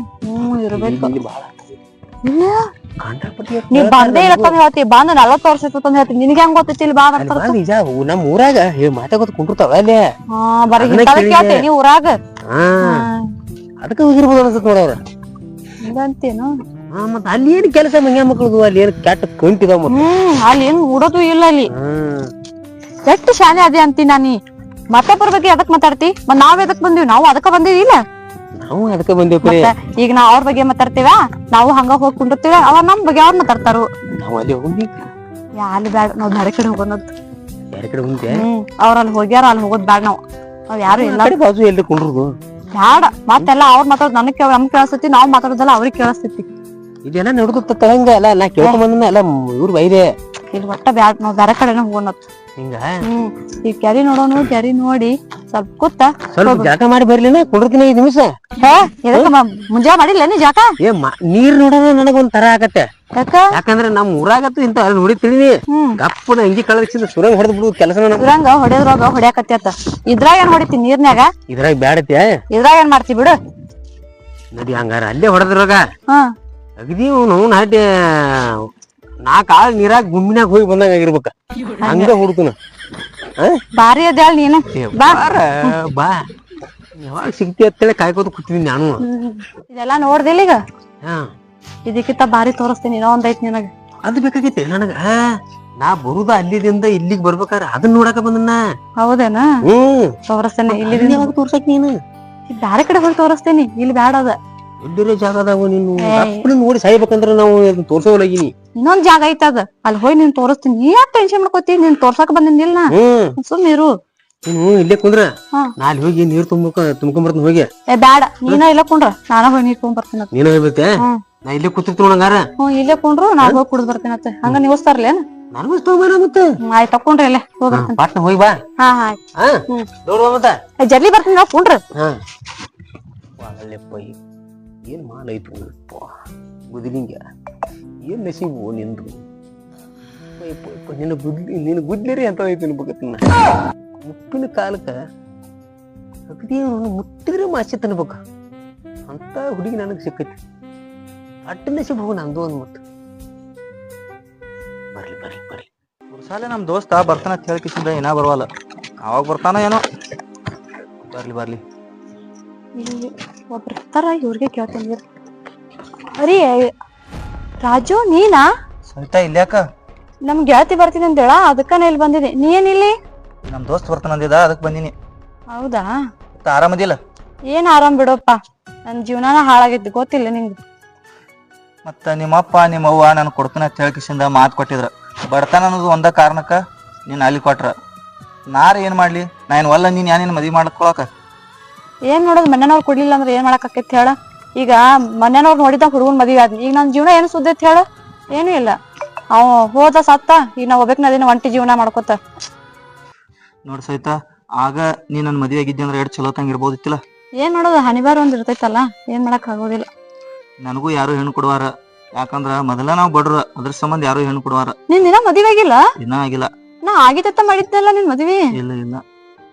ಇರ್ಬೇಕು ನೀ ಬಂದೇ ಇರತ್ತಂದ ಹೇಳ್ತಿ ಬಂದ್ 40 ವರ್ಷ ಇರ್ತಂದ ಹೇಳ್ತಿ ನಿನ್ಗೆ ಹೆಂಗ್ ಗೊತ್ತೈತಿ ಇಲ್ಲಿ ಬಾ ನಿಜ ನಮ್ ಊರಾಗ ಮಾತಾಗೋದ್ ಕುಂಟಿರ್ತಾವ ಅಲ್ಲಿ ಬರೀ ಕೇಳ್ತಿ ನೀ ಊರಾಗ ಅದಕ್ಕ ಹೋಗಿರ್ಬೋದು ಅನ್ಸತ್ ನೋಡವ್ರ ಹಿಂಗಂತೇನು ಮತ್ ಅಲ್ಲಿ ಏನ್ ಕೆಲಸ ಮಂಗ್ಯಾ ಮಕ್ಳದು ಅಲ್ಲಿ ಏನ್ ಕೆಟ್ಟ ಕಂಟಿದಾವ ಅಲ್ಲಿ ಏನ್ ಉಡೋದು ಇಲ್ಲ ಅಲ್ಲಿ ಎಷ್ಟು ಶಾನೆ ಅದೇ ಅಂತಿ ನಾನಿ ಮತ್ತೊಬ್ಬರ ಬಗ್ಗೆ ಅದಕ್ ಮಾತಾಡ್ತಿ ಮತ್ ನಾವ್ ಎದಕ್ ಬಂದಿವಿ ನಾವು ಅದಕ್ಕ ಬಂದಿವಿ ಇಲ್ಲ ನಾವು ಅದಕ್ಕೆ ಬಂದೇವ್ ಕರೆ. ಈಗ ನಾವ್ ಅವ್ರ ಬಗ್ಗೆ ಮಾತಾಡ್ತೀವ, ನಾವು ಹಂಗ ಹೋಗಿ ಕುಂಡಿರ್ತೀವ, ಅವ್ರ ನಮ್ ಬಗ್ಗೆ ಅವ್ರ ಮಾತಾಡ್ತಾರು. ನಾವು ಅಲ್ಲಿ ಹೋಗಿ ಅಲ್ಲಿ ಬ್ಯಾಡ, ನಾವ್ ಬೇರೆ ಕಡೆ ಹೋಗೋಣ. ಬೇರೆ ಕಡೆ ಹೋಗ್ತೆ. ಅವ್ರ ಅಲ್ಲಿ ಹೋಗ್ಯಾರ, ಅಲ್ಲಿ ಹೋಗೋದ್ ಬ್ಯಾಡ. ನಾವ್ ಯಾರು ಇಲ್ಲ ಬಾಜು ಎಲ್ರಿ ಕುಂಡ್ರುದು ಬ್ಯಾಡ. ಮತ್ತೆಲ್ಲ ಅವ್ರ ಮಾತಾಡೋದು ನಮಗ್ ಕೇಳಿಸ್ತೈತಿ, ನಾವ್ ಮಾತಾಡೋದಲ್ಲ ಅವ್ರಿಗೆ ಕೇಳಿಸ್ತೈತಿ. ಇದೆಲ್ಲ ನಡ್ಕೊತ ಹಂಗ ಎಲ್ಲ ನಾ ಕೇಳ್ಕೊಂಡ್ ಬಂದ ಎಲ್ಲ ಇವ್ರು ಬೈದೆ. ಇಲ್ಲಿ ಒಟ್ಟ ಬ್ಯಾಡ, ನಾವ್ ಬೇರೆ ಕಡೆನ ಹೋಗೋಣ. ಹಿಂಗ ಈ ಕೆರಿ ನೋಡೋನು, ಕೆರಿ ನೋಡಿ ಸ್ವಲ್ಪ ಕೂತ ಸ್ವಲ್ಪ ಜಾಕ ಮಾಡಿ ಬರ್ಲಿನ ಕುಂಡ್ರತೀನಿ 5 ನಿಮಿಷ. ಮುಂಜಾ ಮಾಡಿಲ್ಲ ನೀ ಜಾಕ? ನೀರ್ ನೋಡೋಣ ನನಗೊಂದ್ ತರ ಆಗತ್ತೆ. ಯಾಕಂದ್ರೆ ನಮ್ ಊರಾಗತ್ತು ಇಂತ ನೋಡಿ ತಿಳಿನಿ ಗಪ್ಪನ ಅಂಗಿ ಕಳಸಿದ ಸುರಂಗ್ ಹೊಡೆದ್ ಬಿಡುದು ಕೆಲಸ. ಸುರಂಗ ಹೊಡೆದ್ರಾಗ ಹೊಡ್ಯಾಕತ್ತ. ಇದ್ರಾಗ ಏನ್ ಹೊಡಿತಿ ನೀರ್ನ್ಯಾಗ? ಇದ್ರಾಗ ಬ್ಯಾಡತಿ. ಇದ್ರಾಗ ಏನ್ ಮಾಡ್ತಿ ಬಿಡು. ನಡಿ ಹಂಗಾರ ಅಲ್ಲೇ ಹೊಡೆದ್ರಾಗ ಅಗದಿ ಅವ್ನು ಹಾಟಿ 4 ಆಳ್ ನೀರಾಗ ಗುಮ್ಮಿನಾಗ ಹೋಗಿ ಬಂದಂಗ ಆಗಿರ್ಬೇಕ. ಹಂಗ ಹುಡುಕನ ಬಾರಿ ಅದ ನೀನು. ಬಾ ಯಾವಾಗ ಸಿಗ್ತಿ ಅಂತೇಳಿ ಕಾಯ್ಕೋತ ಕೂತಿದೀನಿ ನಾನು. ಇದೆಲ್ಲಾ ನೋಡ್ದಿಲ್ಲ ಈಗ? ಇದಕ್ಕಿಂತ ಬಾರಿ ತೋರಿಸ್ತೀನಿ. ಇನ್ನೂ ಒಂದೈತ್ ನಿನಗ. ಅದು ಬೇಕಾಗೈತಿ ನನಗ. ನಾ ಬರುದ ಅಲ್ಲಿದಿಂದ ಇಲ್ಲಿಗೆ ಬರ್ಬೇಕಾರ ಅದನ್ನ ನೋಡಕ ಬಂದನ್ನ. ಹೌದೇನ? ತೋರಿಸ್ತೇನೆ. ಇಲ್ಲಿ ಯಾವಾಗ ತೋರ್ಸಕ್ ನೀನು? ಬ್ಯಾರೆ ಕಡೆ ಹೋಗಿ ತೋರಿಸ್ತೇನಿ, ಇಲ್ಲಿ ಬ್ಯಾಡ ಅದ. ಎಲ್ಲಿರೋ ಜಾಗದಾಗ ನೀನು ನೋಡಿ ಸಾಯ್ಬೇಕಂದ್ರ ನಾವು ತೋರ್ಸೋಲಾಗಿನಿ. ಇನ್ನೊಂದ್ ಜಾಗ ಐತದ, ಅಲ್ಲಿ ಹೋಗಿ ನೀನ್ ತೋರಿಸ್ತೀನಿ. ನೀ ಯಾಕೆ ಟೆನ್ಷನ್ ಮಾಡ್ಕೋತಿ? ನೀನ್ ತೋರ್ಸಕ್ ಬಂದಿಲ್ಲ. ಸುಮ್ಮಿರು. ನೀನು ಇಲ್ಲೇ ಕುಂದ್ರ, ನಾ ಅಲ್ಲಿ ಹೋಗಿ ನೀರ್ ತುಂಬ್ಕೊಂಬರ್ತೀನಿ ಹೋಗಿ. ಬ್ಯಾಡ, ನೀನ ಇಲ್ಲ ಕುಂಡ್ರ, ನಾನ ಹೋಗಿ ನೀರ್ ತುಂಬ್ಬರ್ತೀನಿ. ನೀನ ಹೋಗ್ಬೇಕೆ? ನಾ ಇಲ್ಲೇ ಕೂತಿರ್ತೀನಿ ನೋಡಂಗಾರ. ಇಲ್ಲೇ ಕುಂಡ್ರು, ನಾ ಹೋಗಿ ಕುಡ್ದ್ ಬರ್ತೀನತ್ತ. ಹಂಗ ನೀವಸ್ತಾರ್ಲೇನ? ನನಗೂ ತಗೊಂಬರ ಮತ್ತೆ. ಆಯ್ತು ತಕೊಂಡ್ರಿ ಇಲ್ಲೇ ಹೋಗ್ಬರ್ತೀನಿ. ಪಾಟ್ನ ಹೋಗಿ ಬಾ. ನೋಡುವ ಮತ್ತ ಜಲ್ದಿ ಬರ್ತೀನಿ. ನಾವ್ ಕುಂಡ್ರ. ಏನ್ ಮಾಡೈತು ಗುದ್ಲಿಂಗ, ಏನ್ ನಸೀಬು ನಿಂದು. ನಿನ್ನ ಗುದ್ಲಿರಿ ಅಂತ ಐತಿ ಅನ್ಬೇಕನ್ನ. ಮುಪ್ಪಿನ ಕಾಲಕ್ಕ ಅಗದಿ ಮುಟ್ಟಿದ್ರೆ ಮಾಸಿ ತನ್ಬೇಕ ಅಂತ ಹುಡುಗಿ ನನಗ್ ಸಿಕ್ಕೈತಿ. ಅಟ್ಟ ನಸೀಬ್ ಹೋಗು ನಂದು ಅಂದ್ಬಿಟ್ಟು. ಬರ್ಲಿ ಬರ್ಲಿ ಬರ್ಲಿ. ಸಾಲೆ ನಮ್ ದೋಸ್ತ ಬರ್ತಾನ ಅಂತ ಹೇಳ್ಕಿಸಿಂದ ಏನ ಬರವಲ್ಲ. ಅವಾಗ ಬರ್ತಾನ ಏನೋ. ಬರ್ಲಿ ಬರ್ಲಿ. ಒಬ್ರು ಇರ್ತಾರ, ಇವ್ರಿಗೆ ಕೇಳ್ತೀನಿ. ಅರಿ ರಾಜು, ನೀನಾ? ಸವಿತಾ ಇಲ್ಯಾಕ? ನಮ್ ಗೆಳತಿ ಬರ್ತೀನಿ ಅಂತೇಳ, ಅದಕ್ಕ ನಾ ಇಲ್ಲಿ ಬಂದಿದ್ದೆ. ನೀ ಏನಿಲ್ಲಿ? ನಮ್ ದೋಸ್ತ್ ಬರ್ತಾನ ಅಂದಿದ, ಅದಕ್ ಬಂದಿನಿ. ಹೌದಾ? ಆರಾಮದಿಲ್ಲ? ಏನ್ ಆರಾಮ್ ಬಿಡಪ್ಪ, ನನ್ ಜೀವನಾನ ಹಾಳಾಗಿತ್ತು ಗೊತ್ತಿಲ್ಲ ನಿಂಗೆ. ಮತ್ತ ನಿಮ್ಮಪ್ಪ ನಿಮ್ಮವ್ವ ನನ್ ಕೊಡ್ತಾನ ಅಂತ ಹೇಳ್ಕಿಸಿಂದ ಮಾತು ಕೊಟ್ಟಿದ್ರ. ಬಡತನ ಅನ್ನೋದು ಒಂದ ಕಾರಣಕ್ಕ ನೀನ್ ಅಲ್ಲಿ ಕೊಟ್ರ. ನಾರ ಏನ್ ಮಾಡ್ಲಿ? ನಾ ಏನ್ ಒಲ್ಲ ನೀನ್ ಯಾನೇನ್ ಮದ್ವಿ ಮಾಡ್ಕೊಳಕ? ಏನ್ ಮಾಡೋದು, ಮನೆಯವ್ರು ಕೊಡ್ಲಿಲ್ಲ ಅಂದ್ರೆ ಏನ್ ಮಾಡಕ್ ಆಕೈತಿ ಹೇಳ? ಈಗ ಮನೆಯವ್ರು ನೋಡಿದ ಹುಡುಗನ್ ಮದ್ವಿ ಆದ್ನಿ. ಈಗ ನನ್ ಜೀವನ ಏನು ಸುದ್ದಿ ಐತಿ ಹೇಳ? ಏನು ಇಲ್ಲ. ಅವ ಹೋದ ಸತ್ತ, ಈಗ ನಾವ್ ಒಬ್ಬಕ್ ನದಿನ ಒಂಟಿ ಜೀವನ ಮಾಡ್ಕೊತ. ನೋಡ್ ಸಹಿತಾ, ಆಗ ನೀ ನನ್ ಮದ್ವೆ ಆಗಿದ್ದೆ ಅಂದ್ರೆ ಎಷ್ಟು ಚಲೋ ತಂಗಿರ್ಬೋದಿತ್ತಿಲ್ಲ. ಏನ್ ಮಾಡೋದು, ಹನಿಬಾರ ಒಂದ್ ಇರ್ತೈತಲ್ಲ, ಏನ್ ಮಾಡಕ್ ಆಗೋದಿಲ್ಲ. ನನಗೂ ಯಾರು ಹೆಣ್ಣು ಕೊಡುವಾರ. ಯಾಕಂದ್ರ ಮೊದಲ ನಾವ್ ಬಡ್ರ, ಅದ್ರ ಸಂಬಂಧ ಯಾರು ಹೆಣ್ಣು ಕೊಡುವಾರ. ನಿನ್ ದಿನ ಮದ್ವೆ ಆಗಿಲ್ಲ? ದಿನ ಆಗಿಲ್ಲ. ನಾ ಆಗಿತ್ತ ಮಾಡಿದ್ದಲ್ಲ ನಿನ್ ಮದ್ವಿ. ಇಲ್ಲ ಇಲ್ಲ,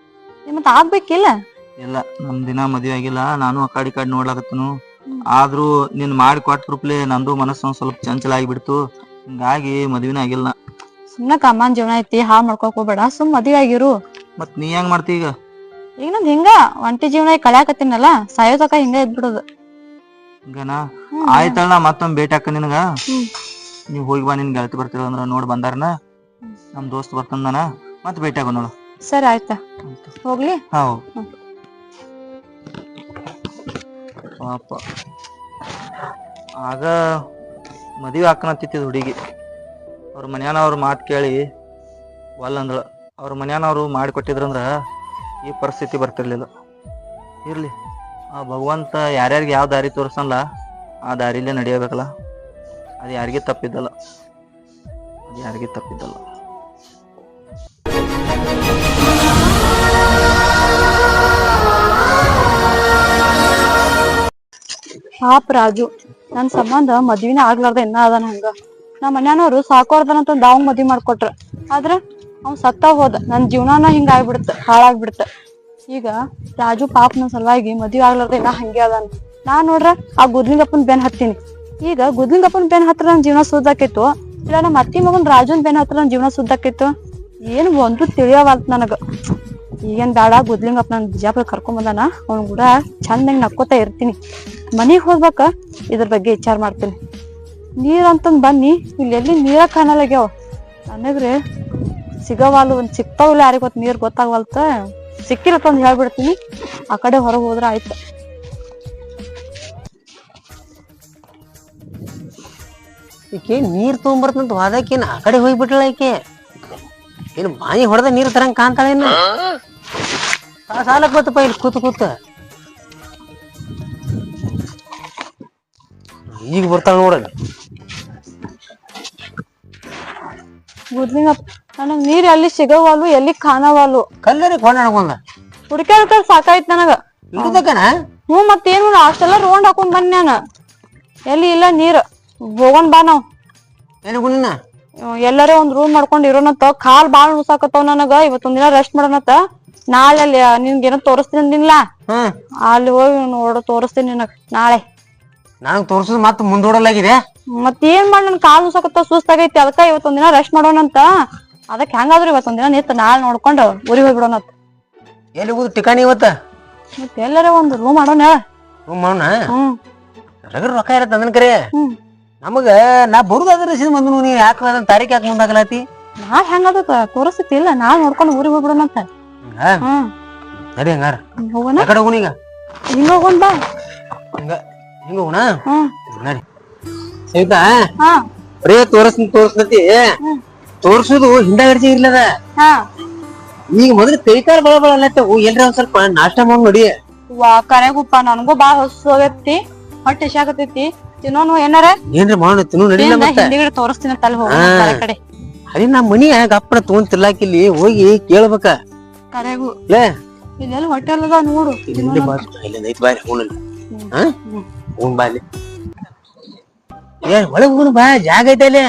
ಮತ್ತ ಆಗ್ಬೇಕಿಲ್ಲ? ಇಲ್ಲ, ನಮ್ ದಿನ ಮದ್ವೆ ಆಗಿಲ್ಲ. ನಾನು ಆ ಕಾಡಿ ನೋಡ್ಲಾಕತ್ತನು. ಆದ್ರೂ ನೀನ್ ಮಾಡಿ ಕೊಟ್ಟ ರೂಪ್ಲೆ ನಂದು ಮನಸ್ಸು ಸ್ವಲ್ಪ ಚಂಚಲ ಆಗಿಬಿಡ್ತು. ಹಿಂಗಾಗಿ ಮದ್ವಿನ ಆಗಿಲ್ಲ. ಸುಮ್ನ ಕಮ್ಮನ್ ಜೀವನ ಐತಿ, ಹಾಳ್ ಮಾಡ್ಕೊಕ್ ಹೋಗ್ಬೇಡ. ಸುಮ್ ಮದ್ವೆ ಆಗಿರು. ಮತ್ ನೀ ಹೆಂಗ್ ಮಾಡ್ತಿ ಈಗ? ಈಗ ನಂದ್ ಹಿಂಗ ಒಂಟಿ ಜೀವನ ಕಳ್ಯಾಕತ್ತೀನಲ್ಲ, ಸಾಯೋತಕ ಹಿಂಗ ಇದ್ಬಿಡೋದು. ಹಿಂಗನಾ? ಆಯ್ತಲ್ಲ, ಮತ್ತೊಮ್ಮೆ ಭೇಟಿ ಹಾಕ ನಿನಗ. ನೀವ್ ಹೋಗಿ ಬಾ, ನಿನ್ ಗೆಳತಿ ಬರ್ತಿರ ಅಂದ್ರ ನೋಡ್ ಬಂದಾರನ. ನಮ್ ದೋಸ್ತ್ ಬರ್ತಂದನ, ಮತ್ ಭೇಟಿ ಆಗೋ ನೋಡು. ಸರಿ ಆಯ್ತಾ, ಹೋಗ್ಲಿ. ಹಾ ಪಾಪ, ಆಗ ಮದ್ವಿ ಹಾಕನತ್ತಿದ್ದ ಹುಡುಗಿ. ಅವ್ರ ಮನ್ಯಾನವ್ರ ಮಾತು ಕೇಳಿ ಒಲ್ಲಂದಳ. ಅವ್ರ ಮನ್ಯಾನವ್ರು ಮಾಡಿಕೊಟ್ಟಿದ್ರಂದ್ರ ಈ ಪರಿಸ್ಥಿತಿ ಬರ್ತಿರ್ಲಿಲ್ಲ. ಇರ್ಲಿ, ಆ ಭಗವಂತ ಯಾರ್ಯಾರಿಗೆ ಯಾವ ದಾರಿ ತೋರಿಸಲ್ಲ, ಆ ದಾರಿಲೇ ನಡೆಯಬೇಕಲ್ಲ. ಅದು ಯಾರಿಗೆ ತಪ್ಪಿದ್ದಲ್ಲ. ಪಾಪ ರಾಜು, ನನ್ ಸಂಬಂಧ ಮದ್ವಿನ ಆಗ್ಲಾರ್ದ ಇನ್ನ ಅದಾನ ಹಂಗ. ನಮ್ಮ ಮನ್ಯಾನವ್ರು ಸಾಕೋರ್ದನಂತ ಅವಂಗ್ ಮದ್ವಿ ಮಾಡ್ಕೊಟ್ರ. ಆದ್ರ ಅವ್ನ್ ಸತ್ತ ಹೋದ. ನನ್ ಜೀವನಾನ ಹಿಂಗ ಆಗ್ಬಿಡ್ತ, ಹಾಳಾಗ್ಬಿಡ್ತ. ಈಗ ರಾಜು ಪಾಪ ನನ್ ಸಲುವಾಗಿ ಮದ್ವಿ ಆಗ್ಲಾರ್ದ ಇನ್ನ ಹಂಗೆ ಅದಾನ. ನಾನ್ ನೋಡ್ರ ಆ ಗುದ್ಲಿಂಗಪ್ಪನ್ ಬೆನ್ ಹತ್ತೀನಿ. ಈಗ ಗುದ್ಲಿಂಗಪ್ಪನ್ ಬೆನ್ ಹತ್ರ ನನ್ ಜೀವನ ಸುದ್ದಾಕಿತ್ತು, ಇಲ್ಲ ನಮ್ಮ ಅತ್ತಿ ಮಗನ್ ರಾಜುನ್ ಬೆನ್ ಹತ್ರ ನನ್ ಜೀವನ ಸುದ್ದಾಕಿತ್ತು. ಏನ್ ಒಂದು ತಿಳಿಯವಾಲ್ತ ನನಗ. ಈಗೇನ್ ಬೇಡ, ಗುದ್ಲಿಂಗಪ್ಪ ನನ್ ಬಿಜಾಪುರ ಕರ್ಕೊಂಡ್ ಬಂದಾನ, ಅವ್ನ ಕೂಡ ಚಂದಂಗ್ ನಕ್ಕೋತಾ ಇರ್ತೀನಿ. ಮನಿಗ್ ಹೋಗ್ಬೇಕ, ಇದ್ರ ಬಗ್ಗೆ ವಿಚಾರ ಮಾಡ್ತೀನಿ. ನೀರ್ ಅಂತಂದ್ ಬನ್ನಿ, ಇಲ್ಲಿ ಎಲ್ಲಿ ನೀರ ಕಾಣಲಾಗ್ಯಾವ ನನಗ್ರೆ. ಸಿಗವಾಲು, ಒಂದ್ ಸಿಕ್ತಾವಿಲ್ಲ, ಯಾರಿಗ ಗೊತ್ತ, ನೀರ್ ಗೊತ್ತಾಗವಲ್ತ. ಸಿಕ್ಕಿರತ್ತಂದ್ ಹೇಳ್ಬಿಡ್ತೀನಿ, ಆ ಕಡೆ ಹೊರಗೆ ಹೋದ್ರ ಆಯ್ತು. ಈಕೆ ನೀರ್ ತಗೊಂಬರ್ತಂತ ಹೋದಕ್ಕೇನ್ ಆ ಕಡೆ ಹೋಗ್ಬಿಟ್ಳ ಈಕೆ ಏನು ಬಾಯಿ ಹೊಡೆದ ನೀರ್ ತರಂಗ ಕಾಣ್ತಾಳೇನ ಸಾಲಕ್ ಬತ್ತಪ್ಪ ಇಲ್ಲಿ ಕೂತ ಈಗ ಬರ್ತಾಳ ನೋಡಲ್ಲಿ ಗುದ್ಲಿಂಗಪ್ಪ ನನಗ್ ನೀರ್ ಎಲ್ಲಿ ಸಿಗವಲ್ಲು ಎಲ್ಲಿ ಕಾಣವಲ್ಲು ಕಲ್ಲರಿ ಕೊಂಡ ಹುಡ್ಕ್ಯಾಡ್ಕ ಸಾಕಾಯ್ತು ನನಗ ಇಡದಕ್ಕನ ಮತ್ತೇನು ಅಷ್ಟೆಲ್ಲ ರೋಡ್ ಹಾಕೊಂಡ್ ಬಂದ್ ನಾನು ಎಲ್ಲಿ ಇಲ್ಲ ನೀರ್ ಹೋಗೋಣ ಬಾ ನಾವ್ ಏನ ಎಲ್ಲಾರೇ ಒಂದ್ ರೂಮ್ ಮಾಡ್ಕೊಂಡ್ ಇರೋಣತ್ತ ಕಾಲ್ ಬಾಳ್ ನುಸಾಕತ್ತಾವ ನನಗ ಇವತ್ತೊಂದ್ ದಿನ ರೆಸ್ಟ್ ಮಾಡೋಣತ್ತ ನಾಳೆ ಅಲ್ಲಿ ನಿನ್ಗೇನೋ ತೋರಿಸ್ತೀನಿ ಅಂದಿನ್ಲ ಅಲ್ಲಿ ಹೋಗಿ ತೋರಿಸ್ತೀನಿ ನಿನಗ್ ನಾಳೆ ನನಗ್ ತೋರ್ಸುದ್ ಮತ್ ಮುಂದೂಡಲಾಗಿದೆ ಮತ್ತೇನ್ ಮಾಡಿ ನನ್ ಕಾಲ್ ನುಸಾಕತ್ತ ಸುಸ್ತಾಗೈತಿ ಅದಕ್ಕ ಇವತ್ತೊಂದ್ ದಿನ ರೆಸ್ಟ್ ಮಾಡೋಣಂತ ಅದಕ್ ಹೆಂಗಾದ್ರು ಇವತ್ತೊಂದ್ ದಿನ ನಿಂತ ನಾಳೆ ನೋಡ್ಕೊಂಡು ಊರಿಗೆ ಹೋಗ್ಬಿಡೋಣತ್ ಎಲ್ಲಿ ಹೋಗುದು ಟಿಕಾಣಿ ಇವತ್ತ ಮತ್ತೆ ಎಲ್ಲಾರೇ ಒಂದ್ ರೂಮ್ ಮಾಡೋಣ ರೂಮ್ ಮಾಡೋಣ ರಗಡ್ ರೊಕ್ಕ ಇರತ್ತ ಅದನ್ ಕರೆ ನಮಗ ನಾ ಬರುದಾದ್ರೆ ಬಂದು ನೀ ಯಾಕ ಅದನ್ನ ತಾರೀಖ್ ಯಾಕೆ ಮುಂದಾಗಲಾತಿ ನಾಳೆ ಹೆಂಗಾದ ತೋರಿಸ್ತೈತಿ ಇಲ್ಲ ನಾಳೆ ನೋಡ್ಕೊಂಡು ಊರಿಗೆ ಹೋಗ್ಬಿಡೋಣಂತ ನಡಿ ಹಂಗಾರ ಹೋಗೋಣ ಯಾಕಡೆ ಹೋಗುಣ ಈಗ ಹಿಂಗ ಹೋಗೋಣ ಬಾ ಹಿಂಗ ಹೋಗೋಣ ನಡಿ ಸಹಿತಾ ಹಾ ಬರೇ ತೋರ್ಸ್ನತಿ ತೋರ್ಸುದು ಹಿಂದಾಗಡ್ಸಿ ಇರ್ಲದ ಈಗ ಮೊದಲು ಕೈಕಾಲ ಬಳ ಅಲ್ಲತ್ತವು ಎಲ್ರ ಒಂದ್ ಸ್ವಲ್ಪ ನಾಷ್ಟ ಮಾಡಿ ನೋಡಿ ವಾ ಕರೆಗುಪ್ಪ ನನ್ಗೂ ಬಾಳ ಹೊಸ ಹೋಗೈತಿ ಹೊಟ್ಟೆ ಎಸಾಕತೈತಿ ತಿನ್ನೋನು ಏನಾರ ಏನ್ರಿ ಮಾಡೋಣ ತಿನ್ನು ನಡಿಲ್ಲ ಮತ್ತೆ ಹಿಂದಿಗಡೆ ತೋರಿಸ್ತೀನಿ ತಲೆ ಹೋಗೋಣ ಕಡೆ ಅದೇ ನಮ್ ಮನಿ ಗಪ್ಪನ ತಗೊಂಡ್ ತಿರ್ಲಾಕಿಲ್ಲಿ ಹೋಗಿ ಕೇಳ್ಬೇಕ ಕರೆಗು ಲೇ ಇದೆಲ್ಲ ಹೊಟ್ಟೆ ಅಲ್ಲದ ನೋಡು ಇಲ್ಲಿ ಬಾ ಇಲ್ಲಿ ಐತ್ ಬಾರಿ ಹೋಗಲ್ಲ ಹೋಗ್ ಬಾ ಅಲ್ಲಿ ಏನ್ ಒಳಗ್ ಹೋಗೋಣ ಬಾ ಜಾಗ ಐತೆ ಅಲ್ಲಿ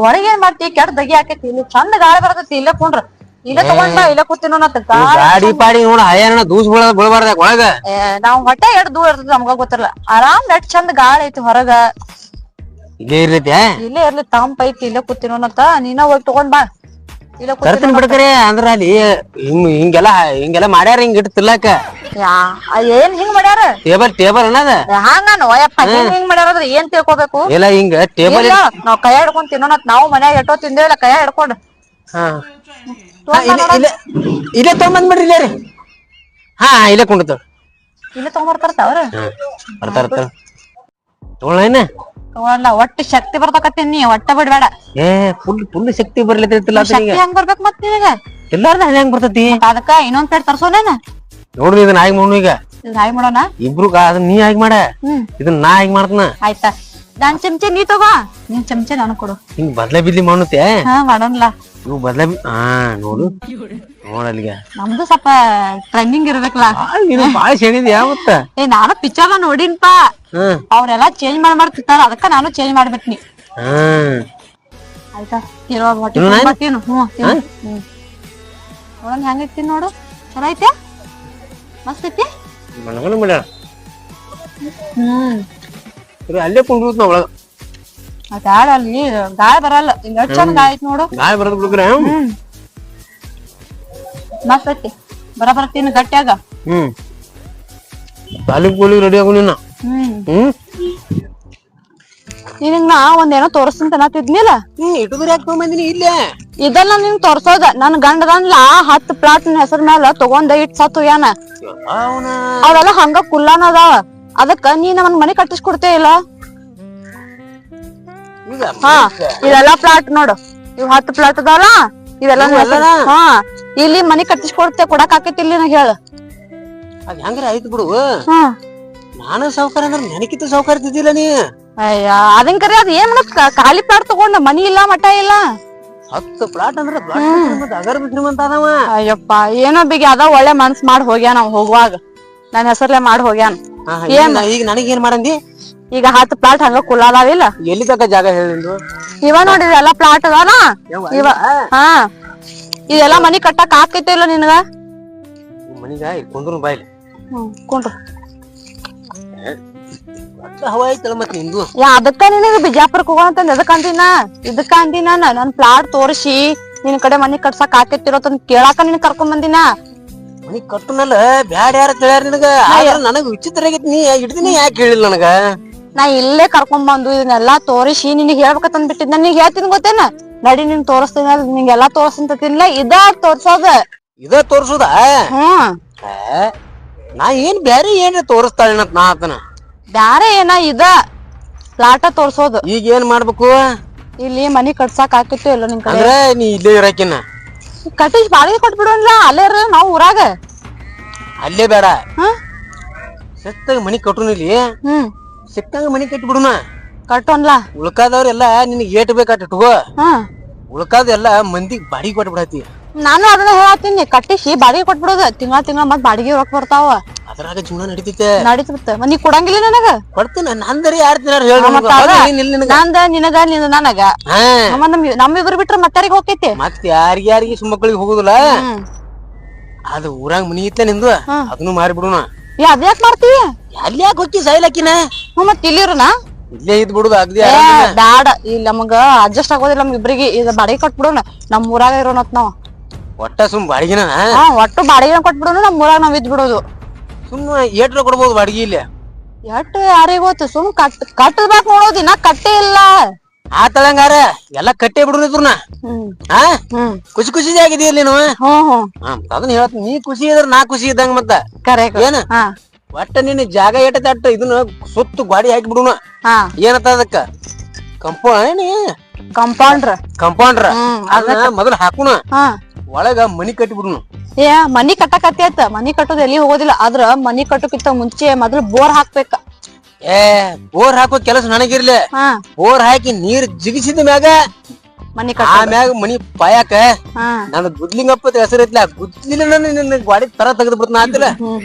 ಹೊರಗೆ ಏನ್ ಮಾಡ್ತಿ ಕೆಟ್ಟ ದಗಿ ಹಾಕೈತಿ ಇಲ್ಲಿ ಚಂದ ಗಾಳಿ ಬರ್ತೈತಿ ಇಲ್ಲೇ ಕುಂಡ್ರ ಇಲ್ಲೇ ತಗೊಂಡ್ ಬಾ ಇಲ್ಲೇ ಕೂತಿನೋ ಗಾಡಿ ಪಾಡಿ ನೋಡ ಹಯ್ಯಾಣ ದೂಸ್ ಬೀಳಬಾರ್ದ ಒಳಗ ನಾವ್ ಹೊಟ್ಟೆ ಎಷ್ಟ್ ದೂರ ಇರ್ತದ ನಮ್ಗ ಗೊತ್ತಿರಲ್ಲ ಆರಾಮ್ ನೆಟ್ ಚಂದ ಗಾಳಿ ಐತಿ ಹೊರಗ ಇಲ್ಲೇ ಇರ್ತೈತಿ ಇಲ್ಲೇ ಇರ್ಲಿ ತಂಪ ಐತಿ ಇಲ್ಲೇ ಕೂತಿನೋನತ್ತ ನೀನ ಹೋಗಿ ತಗೊಂಡ್ ಬಾ ಇಲ್ಲ ತರ್ತೀನಿ ಬಿಡ್ಕರೆ ಅಂದ್ರ ಅಲ್ಲಿ ಹಿಂಗೆಲ್ಲ ಮಾಡ್ಯಾರ ಹಿಂಗ್ ಇಟ್ಟು ತಿರ್ಲಾಕ ಏನ್ ಹಿಂಗ್ ಮಾಡ್ಯಾರ ಟೇಬಲ್ ಅನ್ನದ ಹಂಗಾನು ಯಪ್ಪ ಹಿಂಗ್ ಮಾಡ್ಯಾರ ಏನ್ ತಿಳ್ಕೊಬೇಕು ಇಲ್ಲ ಹಿಂಗ ಟೇಬಲ್ ನಾವ್ ಕೈ ಹಿಡ್ಕೊಂಡ್ ತಿನ್ನೋನತ್ ನಾವು ಮನ್ಯಾಗ ಎಷ್ಟೋ ತಿಂದೇವಿಲ್ಲ ಕೈ ಹಿಡ್ಕೊಂಡ್ ಇಲ್ಲೇ ತಗೊಂಬಂದ್ಬಿಡ್ರಿ ಇಲ್ಲೇ ರೀ ಇಲ್ಲೇ ಕೊಂಡ್ತಾವ ಇಲ್ಲೇ ತಗೊಂಬರ್ತಾರ ಅವ್ರ ಬರ್ತಾರ ತಗೊಳ್ಳೇನ ತಗೊಳಲ್ಲ ಒಟ್ಟು ಶಕ್ತಿ ಬರ್ತಕತ್ತೀನಿ ಒಟ್ಟ ಬಿಡ್ಬೇಡ ಫುಲ್ ಶಕ್ತಿ ಬರ್ಲತ್ತಿಲ್ಲ ಹೆಂಗ್ ಬರ್ಬೇಕು ಮತ್ ನಿನಗ ಎಲ್ಲಾರ್ದ ಹೆಂಗ್ ಬರ್ತತಿ ಅದಕ್ಕ ಇನ್ನೊಂದ್ ಪ್ಲೇಟ್ ತರ್ಸೋನೇನ ನೋಡ್ರಿ ಇದನ್ನ ಆಗಿ ಮಾಡೋಣ ಈಗ ಹಾಯ್ ಮಾಡೋಣ ಇಬ್ರು ಅದನ್ನ ನೀ ಆಗಿ ಮಾಡ ಇದನ್ನ ನಾ ಆಗಿ ಮಾಡ್ತನ ಆಯ್ತಾ ನಾನ್ ಚಮಚೆ ನೀ ತಗೋ ನಿನ್ ಚಮಚೆ ನಾನು ಕೊಡು ಹಿಂಗ್ ಬದ್ಲ ಬಿದ್ಲಿ ಮಾಡುತ್ತೆ ಮಾಡೋಣಲ್ಲ ಇವು ಬದ್ಲ ನೋಡು ನೋಡಲ್ಲಿಗ ನಮ್ದು ಸ್ವಲ್ಪ ಟ್ರೆಂಡಿಂಗ್ ಇರ್ಬೇಕಲ್ಲ ಬಾಳ ಶೇಣಿದ್ ಯಾವತ್ತ ನಾನು ಪಿಕ್ಚರ್ ನೋಡಿನ್ಪಾ ಅವ್ರೆಲ್ಲಾ ಚೇಂಜ್ ಮಾಡ್ತಿರ್ತಾರ ಅದಕ್ಕ ನಾನು ಚೇಂಜ್ ಮಾಡ್ಬಿಟ್ನಿ ಆಯ್ತಾ ತಿನ್ನು ನೋಡೋಣ ಹೆಂಗೈತಿ ನೋಡು ಚಲೋ ಐತೆ ಮಸ್ತ್ ಐತಿ ಅಲ್ಲೇ ಕುಂಡ್ರು ನಾ ಒಳಗ ಗಾಳಿ ಅಲ್ಲಿ ಗಾಳಿ ಬರಲ್ಲ ಹಿಂಗ ಚಂದ ಗಾಳಿ ಐತಿ ನೋಡು ಗಾಳಿ ಬರದ್ ಬಿಡ್ಕ್ರೆ ಮಸ್ತ್ ಐತಿ ಬರ ತಿನ್ನು ಗಟ್ಟಿಯಾಗ ತಾಲೂಕು ರೆಡಿ ಆಗು ನೀನ ನಿನಗ್ ನಾ ಒಂದೇನೋ ತೋರಿಸ್ತಂತ ಅನ್ನತಿದ್ನಿಲ್ಲ ಇಟ್ಟುದ್ರೆ ಯಾಕೆ ತಗೊಂಬಂದಿನಿ ಇಲ್ಲೇ ಇದೆಲ್ಲ ನಿನ್ ತೋರ್ಸೋದ ನನ್ ಗಂಡದನ್ಲ 10 ಪ್ಲಾಟ್ ಹೆಸರ ಮ್ಯಾಲ ತಗೊಂಡ ಇಟ್ ಸತ್ತು ಯಾನ ಅವೆಲ್ಲ ಹಂಗ ಕುಲ್ಲಾನ ಅದಾವ ಅದಕ್ಕ ನೀ ನನ್ ಮನಿ ಕಟ್ಟಿಸ್ಕೊಡ್ತೇ ಇಲ್ಲ ಇದೆಲ್ಲಾ ಪ್ಲಾಟ್ ನೋಡು ಇವ್ 10 ಪ್ಲಾಟ್ ಅದಾವಲ್ಲ ಇವೆಲ್ಲ ಇಲ್ಲಿ ಮನಿ ಕಟ್ಟಿಸ್ಕೊಡ್ತೇ ಕೊಡಕ್ ಆಕೈತಿ ಇಲ್ಲಿ ನಾ ಹೇಳ ಅದ್ ಹೆಂಗ್ರ ಆಯ್ತು ಬಿಡು ನಾನು ಸೌಕರ್ಯ ಅಂದ್ರೆ ನನಕಿಂತ ಸೌಕರ್ಯ ಇದ್ದಿಲ್ಲ ನೀ ಅಯ್ಯ ಅದನ್ ಕರೆ ಅದ್ ಏನ್ ಖಾಲಿ ಪ್ಲಾಟ್ ತಗೊಂಡ ಮನಿ ಇಲ್ಲ ಮಠ ಇಲ್ಲ 10 ಪ್ಲಾಟ್ ಅಂದ್ರೆ ಅಗರ ಬಿಟ್ರಿಮಂತ ಅದಾವ ಅಯ್ಯಪ್ಪ ಏನೋ ಬಿಗಿ ಅದ ಒಳ್ಳೆ ಮನ್ಸ್ ಮಾಡಿ ಹೋಗ್ಯಾನ ಹೋಗುವಾಗ ನನ್ ಹೆಸರ್ಲೆ ಮಾಡಿ ಹೋಗ್ಯಾನ ಈಗ ನನಗೇನ್ ಮಾಡಂದಿ ಈಗ 10 ಪ್ಲಾಟ್ ಹಂಗ ಕುಲಾದಾವಿಲ್ಲ ಎಲ್ಲಿ ತಕ ಜಾಗ ಹೇಳಿದ್ರು ಇವ ನೋಡಿ ಇದೆಲ್ಲಾ ಪ್ಲಾಟ್ ಅದಾನ ಇವ ಇದೆಲ್ಲ ಮನಿ ಕಟ್ಟಕ್ ಆಕೈತಿ ಇಲ್ಲ ನಿನಗ ಮನಿಗ ಕುಂದ್ರು ಬಾಯ್ಲಿ ಕೊಂಡ್ರು ಹವಾ ಐತಲ್ಲ ಮತ್ ನಿಂದು ಅದಕ್ಕ ನಿನಗ ಬಿಜಾಪುರಕ್ ಹೋಗೋಣಂತ ಎದಕ್ ಅಂದಿನ ಇದಕ್ಕ ಅಂದಿ ನನ್ ಪ್ಲಾಟ್ ತೋರಿಸಿ ನಿನ್ ಕಡೆ ಮನಿ ಕಟ್ಸಕ್ ಆಕೈತಿರೋತನ್ ಕೇಳಾಕ ನಿನ್ ಕರ್ಕೊಂಡ್ ಬಂದಿನ ಮನಿ ಕಟ್ಟುನಲ್ಲ ಬ್ಯಾಡ ಯಾರ ಹೇಳ್ಯಾರ ನಿನಗ ನನಗ್ ವಿಚಿತ್ರ ಆಗೈತಿ ನೀ ಹಿಡ್ದಿನಿ ಯಾಕೆ ಹೇಳಿಲ್ಲ ನನಗ ನಾ ಇಲ್ಲೇ ಕರ್ಕೊಂಡ್ ಬಂದು ಇದನ್ನೆಲ್ಲಾ ತೋರಿಸಿ ನಿನಗ್ ಹೇಳ್ಬೇಕಂತ ಬಿಟ್ಟಿದ್ ನನಗ್ ಹೇಳ್ತೀನಿ ಗೊತ್ತೇನ ನಡಿ ನಿನ್ ತೋರಿಸ್ತೀನಿ ನಿಂಗೆಲ್ಲಾ ತೋರ್ಸಂತಿಲ್ಲ ಇದ ತೋರ್ಸೋದ ತೋರ್ಸುದ ನಾ ಏನ್ ಬ್ಯಾರೆ ಏನ್ರ ತೋರಿಸ್ತಾಳೆ ನಾ ಆತನ ಬ್ಯಾರೆ ಏನ ಇದ ಪ್ಲಾಟ ತೋರ್ಸೋದು ಈಗ ಏನ್ ಮಾಡ್ಬೇಕು ಇಲ್ಲಿ ಮನಿ ಕಟ್ಸಾಕ್ ಆಕೈತೋ ಇಲ್ಲ ನಿನ್ ಕಡೆ ಅಂದ್ರ ನೀ ಇಲ್ಲೇ ಇರಾಕಿನ ಕಟ್ಟಿಸ್ ಬಾಡಿಗೆ ಕೊಟ್ಬಿಡೋನ್ಲ ಅಲ್ಲೇ ಇರ ನಾವ್ ಊರಾಗ ಅಲ್ಲೇ ಬೇಡ ಹಾ ಸತ್ತಾಗ ಮನಿ ಕಟ್ಟುನ ಇಲ್ಲಿ ಸಿಕ್ಕಾಗ ಮನಿ ಕಟ್ಟಿಬಿಡುನ ಕಟ್ಟೋನ್ಲ ಉಳ್ಕಾದವ್ರೆಲ್ಲ ನಿನಗೆ ಏಟ್ ಬೇಕಾಟ ಇಟ್ಕೋ ಹಾ ಉಳ್ಕಾದ ಎಲ್ಲಾ ಮಂದಿಗ್ ಬಾಡಿಗೆ ಕೊಟ್ಬಿಡತಿ ನಾನು ಅದನ್ನ ಹೇಳತ್ತೀನಿ ಕಟ್ಟಿಸಿ ಬಾಡಿಗೆ ಕೊಟ್ಬಿಡೋದ ತಿಂಗಳ ಮತ್ ಬಾಡಿಗೆ ರೊಕ್ಕ ಬರ್ತಾವ ಅದ್ರಾಗ ಜೀವನ ನಡೀತೈತೆ ನಡೀತಿರ್ತ ನೀ ಕೊಡಂಗಿಲ್ಲ ನನಗ ಕೊಡ್ತೀನಿ ನಂದರಿ ಯಾರ್ ತಿನ್ನಾರ ಹೇಳ ನಂದ ನಿನಗ ನಿಂದ ನನಗ ನಮ್ಮಿಬ್ರು ಬಿಟ್ರ ಮತ್ತಾರಿಗೆ ಹೋಗೈತಿ ಮತ್ ಯಾರಿಗ್ಯಾರಿಗೆ ಸುಮ್ಮಕ್ಕಳಿಗೆ ಹೋಗುದಿಲ್ಲ ಅದು ಊರಾಗ ಮನಿ ಇತ್ಲ ನಿಂದು ಅದನ್ನು ಮಾರಿಬಿಡುನ ಅದ್ಯಾಕ್ ಮಾಡ್ತೀವಿ ಅಲ್ಲಿ ಯಾಕೆ ಹೋಗಿ ಸಾಯ್ಲಾಕಿನ ಮತ್ ಇಲ್ಲಿರುನ ಇಲ್ಲೇ ಇದ್ ಬಿಡುದು ಅಗ್ದಿ ಬ್ಯಾಡ ಇಲ್ಲಿ ನಮಗ ಅಡ್ಜಸ್ಟ್ ಆಗೋದಿಲ್ಲ ನಮ್ ಇಬ್ರಿಗೆ ಇದು ಬಾಡಿಗೆ ಕೊಟ್ಬಿಡೋಣ ನಮ್ ಊರಾಗ ಇರೋನತ್ ನಾವ್ ಒಟ್ಟ ಸುಮ್ ಬಾಡಿಗೆನ ಒಟ್ಟು ಬಾಡಿಗೆ ಕೊಟ್ಬಿಡೋಣ ನಮ್ ಊರಾಗ ನಾವ್ ಇದ್ ಬಿಡೋದು ಸುಮ್ ಏಟ್ರ ಕೊಡ್ಬೋದು ಬಾಡಿಗೆ ಇಲ್ಲಿ ಎಷ್ಟ್ ಯಾರಿಗ ಗೊತ್ತು ಸುಮ್ ಕಟ್ಟಬೇಕು ನೋಡೋದು ಇನ್ನ ಕಟ್ಟೇ ಇಲ್ಲ ಆತಳಂಗಾರ ಎಲ್ಲಾ ಕಟ್ಟೆ ಬಿಡುನ ಹಾ ಖುಷಿ ಖುಷಿ ಆಗಿದೀಯಲ್ಲ ನೀನು ಅದನ್ನ ಹೇಳ್ತೀನಿ ನೀ ಖುಷಿ ಇದ್ರ ನಾ ಖುಷಿ ಇದ್ದಂಗ ಮತ್ತ ಏನ ಒಟ್ಟ ನಿನ್ನ ಜಾಗ ಏಟ ತಟ್ಟ ಇದನ್ನ ಸುತ್ತು ಗಾಡಿ ಹಾಕಿ ಬಿಡುನ ಏನತ್ತ ಅದಕ್ಕ ಕಂಪೌಂಡ್ರ ಅದನ್ನ ಮೊದಲ ಹಾಕುನ ಒಳಗ ಮನಿ ಕಟ್ಟಿ ಬಿಡುನು ಏ ಮನಿ ಕಟ್ಟಕತ್ತಿ ಆಯ್ತ ಮನಿ ಕಟ್ಟೋದ್ ಎಲ್ಲಿ ಹೋಗೋದಿಲ್ಲ ಆದ್ರ ಮನಿ ಕಟ್ಟೋಕಿಂತ ಮುಂಚೆ ಮೊದಲು ಬೋರ್ ಹಾಕ್ಬೇಕ ಬೋರ್ ಹಾಕೋ ಕೆಲಸ ನನಗಿರ್ಲಿ ಬೋರ್ ಹಾಕಿ ನೀರ್ ಜಿಗಿಸಿದ ಮ್ಯಾಗ ಮನಿ ಆಮ್ಯಾಗ ಮನಿ ಪಾಯಾಕ ನನ್ ಗುದ್ಲಿಂಗಪ್ಪ ಹೆಸರು ಐತ್ಲ ಗುದ್ಲಿನ ನಿನ್ನ ಗಾಡಿ ತರ ತೆಗೆದು ಬಿಡ್ತಾನ ಆತಿಲ್ಲ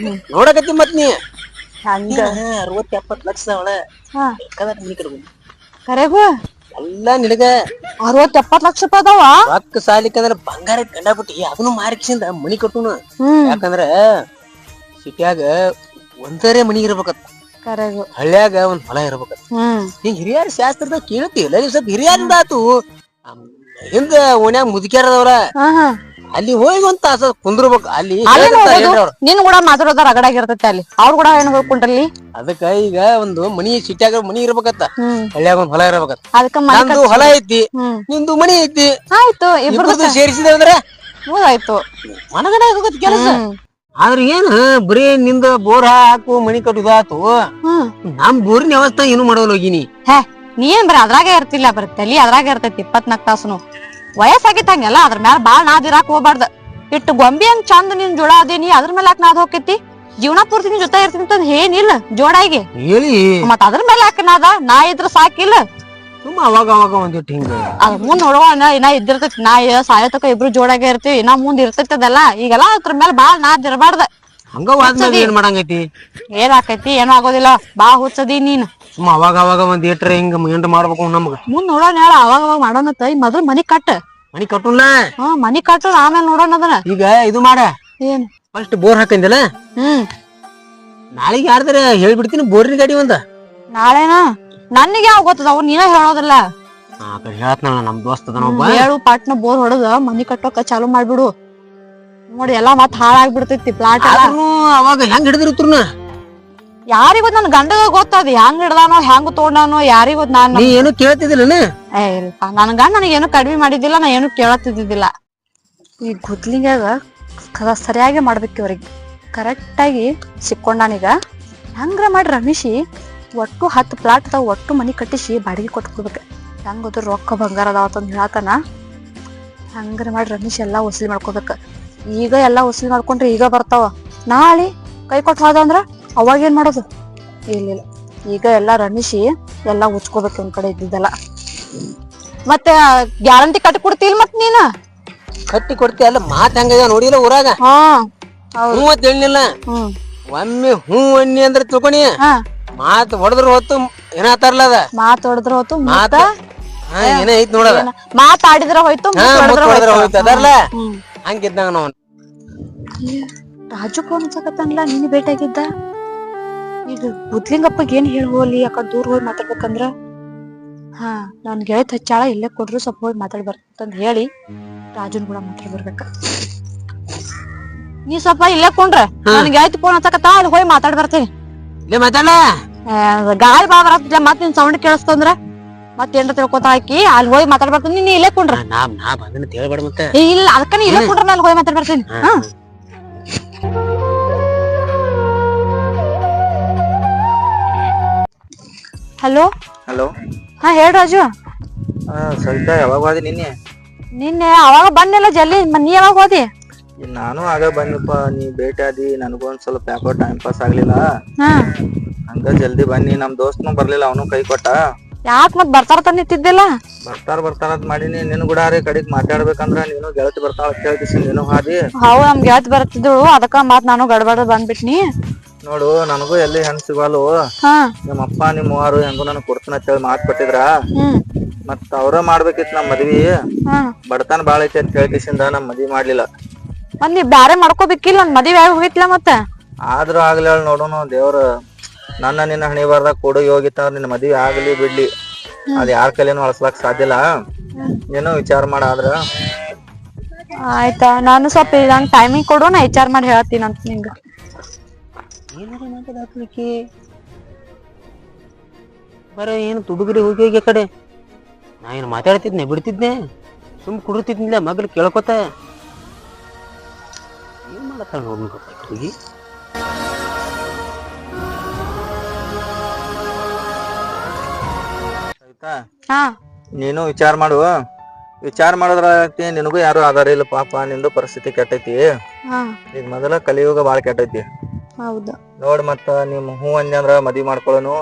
ನೋಡಕತ್ತಿ ಮತ್ ನೀ 60-70 ಲಕ್ಷ ಮನಿ ಕಟ್ಬೋದು ಕರೆಗೂ ಎಲ್ಲ ನಿನಗ 60-70 ಲಕ್ಷ ರೂಪಾಯಿ ಅದಾವ ರೊಕ್ಕ ಸಾಲಿಕಂದ್ರ ಬಂಗಾರ ಕಂಡಾಬಿಟ್ಟಿ ಅದನ್ನು ಮಾರಿಕಿಸಿಂದ ಮನಿ ಕಟ್ಟುನ ಯಾಕಂದ್ರ ಸಿಟಿಯಾಗ ಒಂದರೇ ಮನಿ ಇರ್ಬೇಕತ್ತ ಹಳ್ಳ್ಯಾಗ ಒಂದ್ ಹೊಲ ಇರ್ಬೇಕತ್ತ ಹಿಂಗ ಹಿರಿಯರ ಶಾಸ್ತ್ರದ ಕೇಳ್ತಿಲ್ಲ ಸ್ವಲ್ಪ ಹಿರಿಯರಿಂದ ಆತು ಹಿಂದ ಓಣ್ಯಾಗ ಮುದುಕ್ಯಾರದವ್ರ ಅಲ್ಲಿ ಹೋಗಿ ಒಂದ್ ತಾಸ ಕುಂದ್ರಬೇಕು ಅಲ್ಲಿ ನಿನ್ ಕೂಡ ಮಾತಾಡೋದಾರ ರಗಡಾಗಿರ್ತೈತಿ ಅಲ್ಲಿ ಅವ್ರ ಕೂಡ ಹೆಣ್ಗಳು ಕುಂಡ್ರಲ್ಲಿ ಅದಕ್ಕ ಈಗ ಒಂದು ಮನಿ ಸಿಟಿಯಾಗ ಮನಿ ಇರ್ಬೇಕತ್ತ ಹಳ್ಳ್ಯಾಗ ಒಂದ್ ಹೊಲ ಇರ್ಬೇಕತ್ತ ಅದಕ್ಕ ನಂದು ಹೊಲ ಐತಿ ನಿಂದು ಮನಿ ಐತಿ ಆಯ್ತು ಇಬ್ರದ್ದು ಸೇರಿಸಿದೆ ಅಂದ್ರೆ ಮೂದಾಯ್ತು ಮನಗಡೆ ಆಗೋದ್ ಕೆಲಸ ಆದ್ರ ಏನ್ ಬರೀ ನಿಂದ ಬೋರ್ ಹಾಕು ಮನಿ ಕಟ್ಟುದಾತು ನಮ್ ಬೋರಿನ ವ್ಯವಸ್ಥೆ ಏನು ಮಾಡೋಲ್ಲ ಹೋಗಿನಿ ನೀ ಏನ್ ಬರೀ ಅದ್ರಾಗ ಇರ್ತಿಲ್ಲ ಬರೀ ತಲಿ ಅದ್ರಾಗ ಇರ್ತೈತಿ 24 ತಾಸುನು ವಯಸ್ಸಾಗಿತ್ತ ಹಂಗೆಲ್ಲ ಅದ್ರ ಮ್ಯಾಲ ಬಾಳ್ ನಾದಿರಾಕ್ ಹೋಗ್ಬಾರ್ದ ಇಟ್ಟು ಗೊಂಬಿ ಹಂಗ್ ಚಂದ ನಿನ್ ಜೋಡ ಅದೇನಿ ಅದ್ರ ಮೇಲೆ ಯಾಕೆ ನಾದ್ ಹೋಗೈತಿ ಜೀವನ ಪೂರ್ತಿ ನಿನ್ ಜೊತೆ ಇರ್ತೀನಿ ಅಂತ ಏನಿಲ್ಲ ಜೋಡಾಗಿ ಮತ್ ಅದ್ರ ಮೇಲೆ ಯಾಕೆ ನಾದ ನಾ ಇದ್ರ ಸಾಕಿಲ್ಲ ಸುಮ್ಮ ಅವಾಗ ಅವಾಗ ಒಂದಿಟ್ಟು ಹಿಂಗ ಅದ್ ಮುಂದ್ ನೋಡುವ ಇನ್ನ ಇದ್ದಿರ್ತೈತಿ ನಾ ಸಾಯೋತಕ ಇಬ್ರು ಜೋಡಾಗೆ ಇರ್ತೀವಿ ಇನ್ನ ಮುಂದ್ ಇರ್ತೈತಿ ಅದೆಲ್ಲ ಈಗೆಲ್ಲ ಅದ್ರ ಮೇಲೆ ಬಾಳ್ ನಾದ್ ಇರಬಾರ್ದ ಹಂಗ ಏನ್ ಮಾಡಂಗೈತಿ ಏನ್ ಆಕೈತಿ ಏನೂ ಆಗೋದಿಲ್ಲ ಬಾ ಹುಚ್ಚದಿ ನೀನ್ ಸುಮ್ಮ ಅವಾಗ ಅವಾಗ ಒಂದ್ ಏಟ್ರ ಹಿಂಗ ಎಂಟ ಮಾಡ್ಬೇಕು ನಮ್ಗ ಮುಂದ್ ನೋಡೋಣ ಹೇಳ ಅವಾಗ ಅವಾಗ ಮಾಡೋಣತ್ತ ಈ ಮೊದಲು ಮನಿ ಕಟ್ಟುಲ್ಲ ಮನಿ ಕಟ್ಟು ಆಮೇಲೆ ನೋಡೋಣ ಅದನ್ನ ಈಗ ಇದು ಮಾಡ ಏನ್ ಫಸ್ಟ್ ಬೋರ್ ಹಾಕಂದಿಲ್ಲ ನಾಳೆಗೆ ಯಾರ್ದಾರ ಹೇಳ್ಬಿಡ್ತೀನಿ ಬೋರಿನ ಗಾಡಿ ಒಂದ ನಾಳೆನಾ ನನಗೆ ಯಾವ ಗೊತ್ತದ ಅವ್ರು ನೀನ ಹೇಳೋದಿಲ್ಲ ಹೇಳತ್ನ ನಮ್ ದೋಸ್ತ ಹೇಳು ಪಾಟ್ನ ಬೋರ್ ಹೊಡದ ಮನಿ ಕಟ್ಟೋಕ ಚಾಲು ಮಾಡ್ಬಿಡು ನೋಡಿ ಎಲ್ಲಾ ಮತ್ ಹಾಳಾಗ್ಬಿಡ್ತೈತಿ ಪ್ಲಾಟ್ ಅವಾಗ ಹೆಂಗ್ ಹಿಡಿದಿರುತ್ತರ್ನ ಯಾರಿಗೂ ನನ್ ಗಂಡಗ ಗೊತ್ತದ ಹೆಂಗ್ ಹಿಡ್ದಾನೋ ಹೆಂಗ್ ತೋಡಾನೋ ಯಾರಿಗೂ ನಾನ್ ಏನು ಕೇಳ್ತಿದ್ದಿಲ್ಲ ಇಲ್ಪ ನನ್ ಗಂಡ ನನಗೇನು ಕಡಿಮೆ ಮಾಡಿದ್ದಿಲ್ಲ ನಾ ಏನು ಕೇಳತ್ತಿದ್ದಿಲ್ಲ ಈ ಗುದ್ಲಿಂಗಾಗ ಸರಿಯಾಗಿ ಮಾಡ್ಬೇಕು ಇವ್ರಿಗೆ ಕರೆಕ್ಟ್ ಆಗಿ ಸಿಕ್ಕೊಂಡಾನೀಗ ಹೆಂಗ್ರ ಮಾಡಿ ರಮೇಶಿ ಒಟ್ಟು 10 ಪ್ಲಾಟ್ ಅದಾವ ಒಟ್ಟು ಮನಿ ಕಟ್ಟಿಸಿ ಬಾಡಿಗೆ ಕೊಟ್ಕೊಡ್ಬೇಕು ಹೆಂಗ್ ಅದ್ರ ರೊಕ್ಕ ಬಂಗಾರ ಅದಾವತ್ತಂದ್ ಹೇಳಕನ ಹಂಗ್ರ ಮಾಡಿ ರಮೇಶ್ ಎಲ್ಲಾ ವಸೂಲಿ ಮಾಡ್ಕೋಬೇಕ ಈಗ ಎಲ್ಲಾ ವಸೂಲಿ ಮಾಡ್ಕೊಂಡ್ರೆ ಈಗ ಬರ್ತಾವ ನಾಳೆ ಕೈ ಕೊಟ್ಟು ಹೋದ ಅಂದ್ರ ಅವಾಗ ಏನ್ ಮಾಡೋದು ಇಲ್ಲ ಈಗ ಎಲ್ಲಾ ರಮೇಶಿ ಎಲ್ಲಾ ಉಚ್ಕೋಬೇಕು ಒಂದ್ ಕಡೆ ಇದ್ದಿದ್ದೆಲ್ಲ ಮತ್ತೆ ಗ್ಯಾರಂಟಿ ಕಟ್ಟಿ ಕೊಡ್ತಿಲ್ ಮತ್ ನೀನ ಕಟ್ಟಿ ಕೊಡ್ತಿ ಅಲ್ಲ ಮಾತ್ ಹೆಂಗ ನೋಡಿಲ್ಲ ಊರಾಗ ಹ್ಞೂ ಅಂತ ಹೇಳಿಲ್ಲ ಒಮ್ಮೆ ಹ್ಞೂ ಅನ್ನಿ ಅಂದ್ರೆ ತಿಳ್ಕೊಣಿ ಮಾತ್ ಹೊಡೆದ್ರ ಹೊತ್ತು ಏನಾತಾರಲ್ಲ ಅದ ಮಾತ್ ಹೊಡೆದ್ರ ಹೊತ್ತು ಮಾತ ಏನ ಐತ್ ನೋಡದ ಮಾತಾಡಿದ್ರ ಹೋಯ್ತು ಹೋಯ್ತು ಅದರ್ಲ ಹಂಗಿದ್ದಂಗ ನಾವ್ ರಾಜು ಫೋನ್ ಹಚ್ಚಕತ್ತನ್ಲ ನೀನ್ ಭೇಟಿಯಾಗಿದ್ದ ಈಗ ಗುದ್ಲಿಂಗಪ್ಪಗ್ ಏನ್ ಹೇಳಿ ಹೋಗ್ಲಿ ಯಾಕ ದೂರ ಹೋಗಿ ಮಾತಾಡ್ಬೇಕಂದ್ರ ನನ್ ಗೆಳತ್ ಹಚ್ಚಾಳ ಇಲ್ಲೇ ಕೊಡ್ರು ಸ್ವಲ್ಪ ಹೋಗಿ ಮಾತಾಡಿ ಬರ್ತಂತ ಹೇಳಿ ರಾಜುನ್ ಕೂಡ ಮಾತಾಡಿ ಬರ್ಬೇಕ ನೀ ಸ್ವಲ್ಪ ಇಲ್ಲೇ ಕೊಂಡ್ರ ನನ್ ಗೆಳತಿ ಫೋನ್ ಹಚ್ಚಕತ್ತ ಅಲ್ಲಿ ಹೋಗಿ ಮಾತಾಡಿ ಬರ್ತೇನೆ ಗಾಳಿ ಬಾ ಬರತ್ತಿಲ್ಲ ಮತ್ ನಿನ್ ಸೌಂಡ್ ಕೇಳಿಸ್ತಂದ್ರ ಮತ್ತೇನ್ರ ತಿಳ್ಕೊತ ಹಾಕಿ ಅಲ್ಲಿ ಹೋಗಿ ಮಾತಾಡ್ ಬರ್ತೀನಿ ನೀನ್ ಇಲ್ಲೇ ಕೊಂಡ್ರ ಇಲ್ಲ ಅದಕ್ಕ ನೀ ಇಲ್ಲೇ ಕೊಂಡ್ರ ಅಲ್ಲಿ ಹೋಗಿ ಮಾತಾಡ್ ಬರ್ತೀನಿ ಹಲೋ ಹಲೋ ಹೇಳ್ ರಾಜು ಸವಿತಾ ಯಾವಾಗ ಹೋದಿ ನಿನ್ನೆ? ನಿನ್ನೆ ಅವಾಗ ಬಂದಿಲ್ಲ ಜಲ್ದಿ, ನೀ ಯಾವಾಗ ಹೋದಿ? ನಾನು ಆಗ ಬಂದಪ್ಪ, ನೀ ಭೇಟಿ ಆದಿ, ನನಗೂ ಒಂದ್ ಸ್ವಲ್ಪ ಯಾಕೋ ಟೈಮ್ ಪಾಸ್ ಆಗ್ಲಿಲ್ಲ, ಹಾ ಹಂಗ ಜಲ್ದಿ ಬನ್ನಿ. ನಮ್ ದೋಸ್ತನು ಬರ್ಲಿಲ್ಲ, ಅವನು ಕೈ ಕೊಟ್ಟ. ಯಾಕ್ ಮತ್ ಬರ್ತಾರ ನಿಂತಿದ್ದಿಲ್ಲ? ಬರ್ತಾರ ಅಂತ ಮಾಡೀನಿ. ನಿನ್ ಕೂಡ ಕಡೆಗ್ ಮಾತಾಡ್ಬೇಕಂದ್ರ ನೀನು ಗೆಳತಿ ಬರ್ತಾಳ ಅಂತ ಹೇಳ್ತಿಸಿ ನೀನು ಹಾದಿ. ಹೌದ್ ನಮ್ ಗೆಳತಿ ಬರ್ತಿದ್ರು, ಅದಕ್ಕ ಮಾತ್ ನಾನು ಗಡ್ಬಡ ಬಂದ್ಬಿಟ್ನಿ. ನೋಡು, ನನಗೂ ಎಲ್ಲಿ ಹೆಣ್ ಸಿಗಲ್ಲು. ಹಾ ನಿಮ್ಮಪ್ಪ ನಿಮ್ಮವಾರು ಹೆಂಗು ನನಗ್ ಕೊಡ್ತಾನ ಅಂತ ಹೇಳಿ ಮಾತ್ ಕೊಟ್ಟಿದ್ರ. ಹ್ಮ್ ಮತ್ತ ಅವ್ರ ಮಾಡ್ಬೇಕಿತ್ ನಮ್ ಮದ್ವಿ. ಹಾ ಬಡತನ ಬಾಳ ಐತಿ ಅಂತ ಹೇಳ್ಕಿಸಿಂದ ನಮ್ ಮದ್ವಿ ಮಾಡ್ಲಿಲ್ಲ. ಮತ್ ನೀ ಬ್ಯಾರೆ ಮಾಡ್ಕೋಬೇಕಿಲ್ಲ, ನನ್ ಮದ್ವೆ ಆಗಿ ಹೋಗಿತ್ಲ ಮತ್ತ. ಆದ್ರೂ ಆಗ್ಲಿ ನೋಡೋಣ, ದೇವ್ರ ನನ್ನ ನಿನ್ನ ಹಣಿ ಬಾರ್ದಾಗ ಕೊಡುಗೆ ಹೋಗಿತ್ತ ನಿನ್ನ ಮದ್ವಿ ಆಗ್ಲಿ ಬಿಡ್ಲಿ, ಅದ್ ಯಾರ ಕೈಲೇನು ಅಳ್ಸ್ಲಾಕ್ ಸಾಧ್ಯ ಇಲ್ಲ. ಏನೋ ವಿಚಾರ ಮಾಡ. ಆದ್ರ ಆಯ್ತಾ, ನಾನು ಸ್ವಲ್ಪ ನಂಗ್ ಟೈಮಿಂಗ್ ಕೊಡು, ನಾ ವಿಚಾರ ಮಾಡಿ ಹೇಳ್ತೀನಿ ಅಂತ ನಿಂಗ. ಏನಾರ ಮಾತಾಡಕ್ಕೆ ಬರ ಏನು ತುಡುಗರಿ ಹೋಗಿ ಹೋಗಿ ಆ ಕಡೆ. ನಾ ಏನು ಮಾತಾಡ್ತಿದ್ನೆ ಬಿಡ್ತಿದ್ನೆ, ಸುಮ್ ಕುಡಿರ್ತಿದ್ನಿಲ್ಲ ಮಗ್ಳು ಕೇಳ್ಕೊತ. ಏನ್ ಮಾಡತ್ತಾಳ ಹೋಗಿ. ಆಯ್ತಾ, ಹಾ ನೀನು ವಿಚಾರ ಮಾಡು. ವಿಚಾರ ಮಾಡೋದ್ರ ನಿನಗೂ ಯಾರು ಆಧಾರ ಇಲ್ಲ ಪಾಪ, ನಿಂದು ಪರಿಸ್ಥಿತಿ ಕೆಟ್ಟೈತಿ. ಹಾ ಈಗ ಮೊದಲ ಕಲಿಯುಗ ಬಾಳ ಕೆಟ್ಟೈತಿ. ಹೌದು. ನೋಡ್, ಮತ್ತ ನಿಮ್ ಹೂ ಅಂದೆ ಅಂದ್ರ ಮದ್ವಿ ಮಾಡ್ಕೊಳ್ಳೋನು,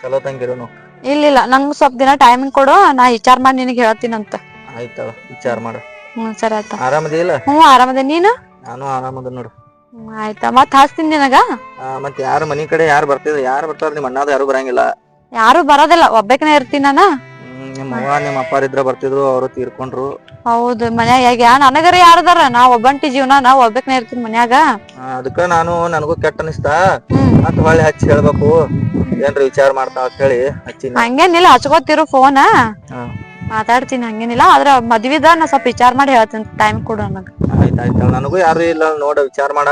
ಚಲೋ ತಂಗಿರೋನು. ಇಲ್ಲ ನಂಗ್ ಸ್ವಲ್ಪ ದಿನ ಟೈಮಿಂಗ್ ಕೊಡು, ನಾ ವಿಚಾರ ಮಾಡಿ ನಿನಗೆ ಹೇಳ್ತೀನಂತ. ಆಯ್ತಳ, ವಿಚಾರ ಮಾಡು. ಸರಿ ಆಯ್ತಾ. ಆರಾಮದಿಲ್ಲ? ಆರಾಮದೆ, ನೀನು? ನಾನು ಆರಾಮದ ನೋಡು. ಆಯ್ತಾ, ಮತ್ ಹಚ್ತೀನಿ ನಿನಗ. ಮತ್ ಯಾರು ಮನಿ ಕಡೆ ಯಾರು ಬರ್ತಾರ? ನಿಮ್ ಅಣ್ಣಾದ ಯಾರು ಬರಂಗಿಲ್ಲ? ಯಾರು ಬರೋದಿಲ್ಲ, ಒಬ್ಬಾಕಿನ ಇರ್ತೀನಿ ನಾನು. ನಿಮ್ಮ ಅವ್ವ ನಿಮ್ಮ ಅಪ್ಪಾರ ಇದ್ರ ಬರ್ತಿದ್ರು, ಅವರು ತೀರ್ಕೊಂಡ್ರು. ಹೌದು, ಮನ್ಯಾಗ ನನಗರ ಯಾರದಾರ? ನಾ ಒಬ್ಬಂಟಿ ಜೀವನ, ನಾ ಒಬ್ಬಾಕಿನ ಇರ್ತೀನಿ ಮನ್ಯಾಗ. ಅದಕ್ಕ ನನಗೂ ಕೆಟ್ಟ ಅನಿಸ್ತ. ಮತ್ ಹೊಳ್ಳಿ ಹಚ್ಚಿ ಹೇಳ್ಬೇಕು, ಏನ್ರ ವಿಚಾರ ಮಾಡ್ತಾವ ಅಂತ ಹೇಳಿ ಹಚ್ಚಿನಿ. ಹಂಗೇನಿಲ್ಲ, ಹಚ್ಕೋತಿರು ಫೋನ್, ಮಾತಾಡ್ತೀನಿ, ಹಂಗೇನಿಲ್ಲ. ಆದ್ರ ಮದ್ವಿದ ನಾ ಸ್ವಲ್ಪ ವಿಚಾರ ಮಾಡಿ ಹೇಳ್ತೀನಿ, ಟೈಮ್ ಕೊಡು ನನಗ. ಆಯ್ತಾಯ್ತ, ನನಗೂ ಯಾರು ಇಲ್ಲ ನೋಡ, ವಿಚಾರ ಮಾಡ.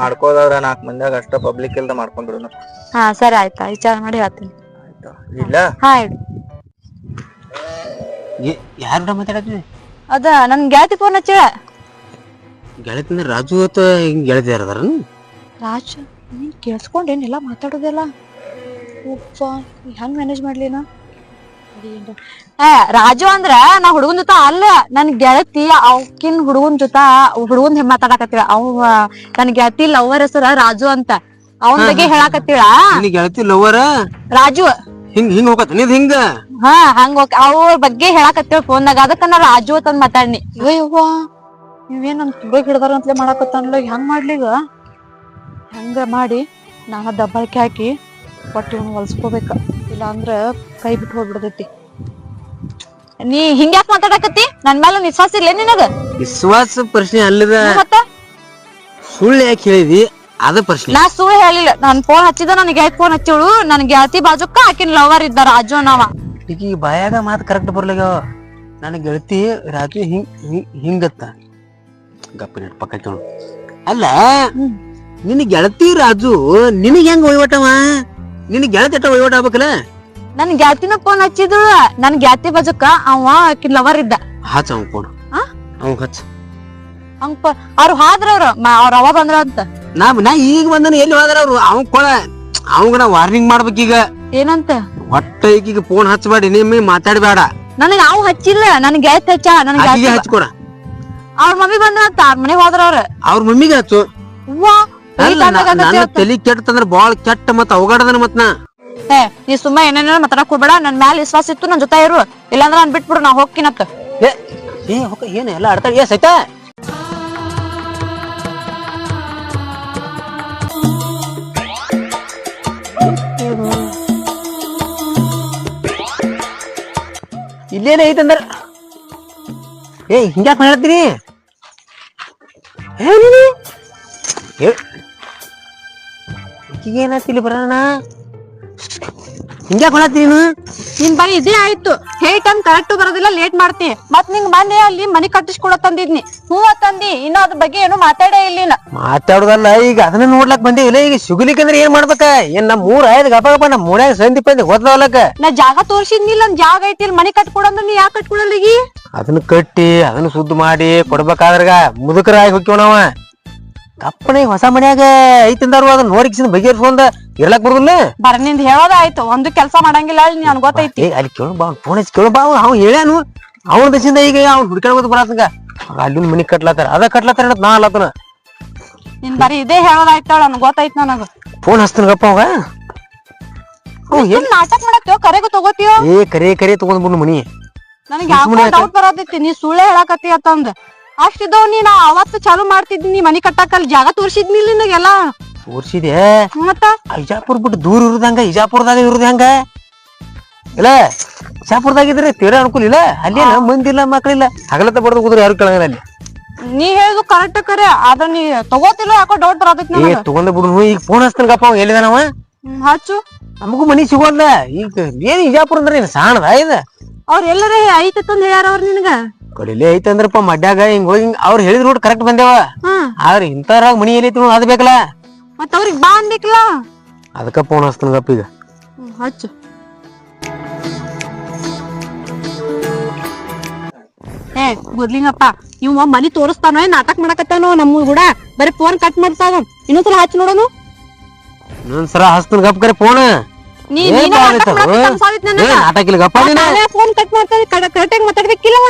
ಮಾಡ್ಕೋದವ್ರ 4 ಮಂದಿಯಾಗ ಅಷ್ಟ, ಪಬ್ಲಿಕ್ ಇಲ್ದ ಮಾಡ್ಕೊಂಡ್ಬಿಡು. ಹಾ ಸರಿ ಆಯ್ತಾ, ವಿಚಾರ ಮಾಡಿ ಹೇಳ್ತೀನಿ. ಆಯ್ತಾ, ಇಲ್ಲ? ಹಾ ಇಡು. ಯಾರ ಮಾತಾಡತ್ತೀನಿ? ಅದ ನನ್ ಗೆಳತಿ ಫೋನ್ ಹಚ್ಚಿಳ. ಗೆಳತಿ ಅಂದ್ರೆ ರಾಜು ಅಥವಾ ಹಿಂಗ್ ಗೆಳತಿ ಯಾರದಾರ? ರಾಜು, ನೀನ್ ಕೇಳಿಸ್ಕೊಂಡೇನೆಲ್ಲ ಮಾತಾಡೋದೆಲ್ಲ? ಹೆಂಗ್ ಮ್ಯಾನೇಜ್ ಮಾಡ್ಲಿ ನಾ? ರಾಜು ಅಂದ್ರ ನಾ ಹುಡುಗನ್ ಜೊತೆ ಅಲ್ಲ, ನನ್ ಗೆಳತಿ ಅವಕಿನ್ ಹುಡುಗನ್ ಮಾತಾಡಕತ್ತೀಳ. ಅವ ನನ್ ಗೆಳತಿ ಲವರ್ ಹೆಸರ ರಾಜು ಅಂತ, ಅವನ್ ಬಗ್ಗೆ ಹೇಳಾಕತ್ತೀಳ. ಗೆಳತಿ ಲವರ ರಾಜು ಹಿಂಗ್ ಹೋಗತ್ತ ನೀದ್ ಹಿಂಗ? ಹಾ ಹಂಗ ಅವ್ರ ಬಗ್ಗೆ ಹೇಳಾಕತ್ತೀಳ ಫೋನ್ದಾಗ, ಅದಕ್ಕ ನಾ ರಾಜು ಅಂತ ಮಾತಾಡ್ನಿ. ಇವ್ವ ನೀವೇನ್ ನನ್ ತುಡುಗ್ ಹಿಡ್ದಾರ ಅಂತಲೇ ಮಾಡಾಕತ್ತಾನಲ್ಲ, ಹೆಂಗ್ ಮಾಡ್ಲಿ ಈಗ? ಹಂಗ ಮಾಡಿ ನಾನ ದಬ್ಬಾಳಿಕೆ ಹಾಕಿ ಒಟ್ಟು ಇವ್ನ ಹೊಲ್ಸ್ಕೋಬೇಕ, ಇಲ್ಲ ಅಂದ್ರ ಕೈ ಬಿಟ್ಟು ಹೋಗ್ಬಿಡ್ತೈತಿ. ನೀ ಹಿಂಗ್ಯಾಕ್ ಮಾತಾಡಕತ್ತಿ? ನನ್ ಮೇಲೆ ವಿಶ್ವಾಸ ಇಲ್ಲ ನಿನಗ? ವಿಶ್ವಾಸ ಪ್ರಶ್ನೆ ಅಲ್ಲದ, ಮತ್ತ ಸುಳ್ಳು ಯಾಕೆ ಹೇಳಿದಿ ಅದ ಪ್ರಶ್ನೆ. ನಾ ಸುಳ್ಳು ಹೇಳಿಲ್ಲ, ನನ್ ಫೋನ್ ಹಚ್ಚಿದ, ನನ್ ಗೆಳತಿ ಫೋನ್ ಹಚ್ಚಿಳು. ನನ್ ಗೆಳತಿ ಬಾಜುಕ್ಕ ಆಕಿನ್ ಲವರ್ ಇದ್ದ ರಾಜು ಅನ್ನವ. ಈಗ ಬಾಯಾಗ ಮಾತು ಕರೆಕ್ಟ್ ಬರ್ಲಾಗ. ನನ್ ಗೆಳತಿ ರಾಜು ಹಿಂಗತ್ತ ಗಪ್ಪ ಪಕ್ಕ ಕೇಳು. ಅಲ್ಲ, ನಿನ್ ಗೆಳತಿ ರಾಜು ನಿನಗ್ ಹೆಂಗ್ ವಹಿವಾಟವ? ನಿನ್ ಗೆಳತಿ ಅಟ್ಟ ವಹಿವಾಟ ಆಗ್ಬೇಕಲ್ಲ. ನನ್ ಗೆಳತಿನ ಫೋನ್ ಹಚ್ಚಿದ್ರು, ನನ್ ಗೆಳತಿ ಬಾಜುಕ್ಕ ಅವ ಆಕಿನ್ ಲವರ್ ಇದ್ದ. ಹಚ್ಚ ಅವ್ ಫೋನ್, ಅವ್ ಹಚ್ಚ. ಹಂಗ ಅವ್ರು ಹಾದ್ರ ಅವ್ರ ಅವ ಬಂದ್ರ ಅಂತ. ನಾ ಈಗ ಬಂದನ, ಎಲ್ಲಿ ಹೋದ್ರ ಅವ್ರು? ಅವ್ ಕೊಳ ಅವಂಗ ನಾ ವಾರ್ನಿಂಗ್ ಮಾಡ್ಬೇಕೀಗ. ಏನಂತ? ಒಟ್ಟ ಈಗೀಗ ಫೋನ್ ಹಚ್ಚಬೇಡಿ, ನಿಮ್ಮಿ ಮಾತಾಡ್ಬೇಡ. ನನಗ ಅವ್ ಹಚ್ಚಿಲ್ಲ, ನನ್ ಗೆಳತಿ ಹಚ್ಚ. ಹಚ್ಕೊಡ. ಅವ್ರ ಮಮ್ಮಿ ಬಂದ್ರ ಅಂತ, ಅವ್ರ ಮನೆಗ್ ಹೋದ್ರ ಅವ್ರ ಮಮ್ಮಿಗೆ ಹಚ್ಚು. ನನ್ನ ತಲಿ ಕೆಟ್ಟಂದ್ರ ಬಾಳ ಕೆಟ್ಟ ಮತ್ ಅವಗಾಡದನ ಮತ್ ನಾ. ನೀ ಸುಮ್ಮ ಏನೇನ ಮಾತಾಡಕ್ ಹೋಗ್ಬೇಡ, ನನ್ ಮ್ಯಾಲ ವಿಶ್ವಾಸ ಇತ್ತು, ನನ್ ಜೊತೆ ಇರು. ಇಲ್ಲಾಂದ್ರ ನಾನ್ ಬಿಟ್ಬಿಡು, ನಾ ಹೋಗ್ಕಿನತ್ತ. ಏನ ಎಲ್ಲ ಆಡ್ತಾಳ? ಏ ಸೈತ, ಇಲ್ಲೇನ ಐತಂದ್ರ ಹಿಂಗ್ಯಾಕ್ ಮಾಡ್ತೀನಿ? ಏನಾತಿಲಿ ಬರೋಣ, ಹಿಂಗ್ಯಾಕ್ ಮಾಡತ್ತೀನಿ? ನಿನ್ ಬರೀ ಇದೇ ಆಯ್ತು, ಹೇ ಟೈಮ್ ಕರೆಕ್ಟ್ ಬರೋದಿಲ್ಲ, ಲೇಟ್ ಮಾಡ್ತೀನಿ. ಮತ್ ನಿಂಗ್ ಮೊನ್ನೆ ಅಲ್ಲಿ ಮನಿ ಕಟ್ಟಿಸ್ಕೊಳ ತಂದಿದ್ನಿ, ಹೂ ತಂದಿ, ಇನ್ನು ಅದ್ರ ಬಗ್ಗೆ ಏನು ಮಾತಾಡೇ ಇಲ್ಲ. ಮಾತಾಡುದಲ್ಲ, ಈಗ ಅದನ್ನ ನೋಡ್ಲಕ್ ಬಂದಿಲ್ಲ. ಈಗ ಸಿಗಲಿಕ್ಕಂದ್ರೆ ಏನ್ ಮಾಡ್ಬೇಕ? ಏನ್ ನಮ್ ಊರ್ ಆಯ್ತು ಗಪ ಗಪ, ನಮ್ ಮೂನ್ಯಾಗ ಸಂದಿ ಪಂದಿ ಹೋದ್ಲಕ್ಕ. ನಾ ಜಾಗ ತೋರ್ಸಿದ್ನಿಲ್ಲ, ನನ್ ಜಾಗ ಐತಿ, ಇಲ್ಲಿ ಮನಿ ಕಟ್ಕೊಡಂದ್ರ ನೀ ಯಾಕೆ ಕಟ್ಕೊಳಲ್ಲ? ಈಗ ಅದನ್ನ ಕಟ್ಟಿ ಅದನ್ನ ಸುದ್ದ ಮಾಡಿ ಕೊಡ್ಬೇಕಾದ್ರಾಗ ಮುದುಕರಾಗಿ ಹೋಗ್ಯವ ನಾವ. ಕಪ್ಪನೆ ಹೊಸ ಮನ್ಯಾಗ ಐತಂದಾರು ಅದನ್ನ ನೋಡಿಕ್ಸಿಂದ ಬಗೆಹರಿಸ್ಕೊಂಡ ಇರ್ಲಾಕ್ ಬರುದಿಲ್ಲ. ನಿಂದ ಹೇಳೋದ ಆಯ್ತು, ಒಂದು ಕೆಲಸ ಮಾಡಂಗಿಲ್ಲ ಅಲ್ಲಿ ನನ್ ಗೊತ್ತೈತಿ. ಅಲ್ಲಿ ಕೇಳು ಬಾ, ಫೋನ್ ಹಚ್ಚಿ ಕೇಳು ಬಾ. ಅವ್ ಹೇಳ್ಯಾನು ಅವನ ದಶಿಂದ ಈಗ ಅವ್ನು ಹುಡ್ಕಾಡ್ಬೋದು ಬರತ್ತಂಗ ಅಲ್ಲಿನ ಮನಿ ಕಟ್ಲತ್ತಾರ, ಅದ ಕಟ್ಲತ್ತಾರ ನಾ ಅಲ್ಲತನ. ನಿನ್ ಬರೀ ಇದೇ ಹೇಳೋದಾಯ್ತಾಳ, ನನ್ ಗೊತ್ತೈತ್ ನನಗ. ಫೋನ್ ಹಚ್ತನಗಪ್ಪ ಅವಾಗ. ನಾಟಕ ಮಾಡತ್ತೇವ, ಕರೆಗೂ ತಗೋತೀವ. ಕರೆ ತಗೊಂಡ್ಬಿಡು ಮನಿ. ನನಗೆ ಯಾಕೋ ಡೌಟ್ ಬರೋದೈತಿ, ನೀ ಸುಳ್ಳೆ ಹೇಳಕತ್ತಿ ಅಂತಂದ. ಅಷ್ಟಿದ್ದವ್ ನೀ ನಾ ಅವತ್ತು ಚಾಲು ಮಾಡ್ತಿದ್ನಿ ಮನಿ ಕಟ್ಟಾಕಲ್ ಜಾಗ ತೋರ್ಸಿದ್ನಿಲ್ಲ ನಿನಗೆಲ್ಲ. ತೋರ್ಸಿದೆ ಮತ್ತ ಇಜಾಪುರ್ ಬಿಟ್ಟು ದೂರ ಇರುದಂಗ ಇಜಾಪುರದಾಗ ಇರುದ ಹೆಂಗ ಇಲ್ಲ. ಇಜಾಪುರದಾಗ ಇದ್ರೆ ತೀರಾ ಅನುಕೂಲ ಇಲ್ಲ. ಅಲ್ಲೇನ ಮಂದಿಲ್ಲ ಮಕ್ಳಿಲ್ಲ, ಹಗಲತ್ತ ಬಡ್ದು ಕುದ್ರೆ ಯಾರು ಕೇಳಂಗಿಲ್ಲ ಅಲ್ಲಿ. ನೀ ಹೇಳುದು ಕರೆಕ್ಟ್ ಕರೆ, ಆದ್ರ ನೀ ತಗೋತಿಲ್ಲ ಯಾಕೋ ಡೌಟ್ ಬರೋದೈತಿ ನನಗ. ತಗೊಂಡ ಬಿಡು. ಈಗ ಫೋನ್ ಹಚ್ತನಗಪ್ಪ ಅವ ಎಲ್ಲಿದ ನಾವ ಹಚ್ಚು. ನಮಗೂ ಮನಿ ಸಿಗೋಲ್ಲ ಈಗ. ಏನ್ ಇಜಾಪುರ ಅಂದ್ರೆ ಏನ್ ಸಾಣದ ಇದ? ಅವ್ರ ಎಲ್ಲರ ಐತಂದ ಹೇಳ್ಯಾರ ಅವ್ರ ನಿನಗ. ಕಡಿಲೆ ಐತಂದ್ರಪ್ಪ ಮಡ್ಯಾಗ ಹಿಂಗ್ ಹೋಗಿ ಅವ್ರು ಹೇಳಿದ ರೋಡ್ ಕರೆಕ್ಟ್ ಬಂದೇವ. ಆದ್ರೆ ಇಂತರಾಗ ಮನಿ ಎಲ್ಲೈತಿ ಅದ್ ಬೇಕಲ್ಲ, ಮತ್ತ ಅವ್ರಿಗೆ ಬಾ ಅನ್ಬೇಕಲ್ಲ. ಅದಕ್ಕ ಫೋನ್ ಹಚ್ತನಗಪ್ಪ ಈಗ. ಹಚ್ಚು. ಗುದ್ಲಿಂಗಪ್ಪ, ಇವ ಮನಿ ತೋರಿಸ್ತಾನೋ ನಾಟಕ ಮಾಡಕತ್ತಾನೋ ನಮ್ಮ ಕೂಡ ಬರೀ ಫೋನ್ ಕಟ್ ಮಾಡ್ತಾನ. ಇನ್ನೊಂದ್ಸಲ ಹಚ್ಚಿ ನೋಡೋನು. ಇನ್ನೊಂದ್ಸಲ ಹಚ್ತನಗಪ್ಪ ಕರೆ ಫೋನ್. ನಾಟಕ ಇಲ್ಲ ಗಪ್ಪ. ಫೋನ್ ಕಟ್ ಮಾಡ್ತಾನೆ, ಕರೆಕ್ಟಾಗಿ ಮಾತಾಡ್ಬೇಕಿಲ್ಲವ.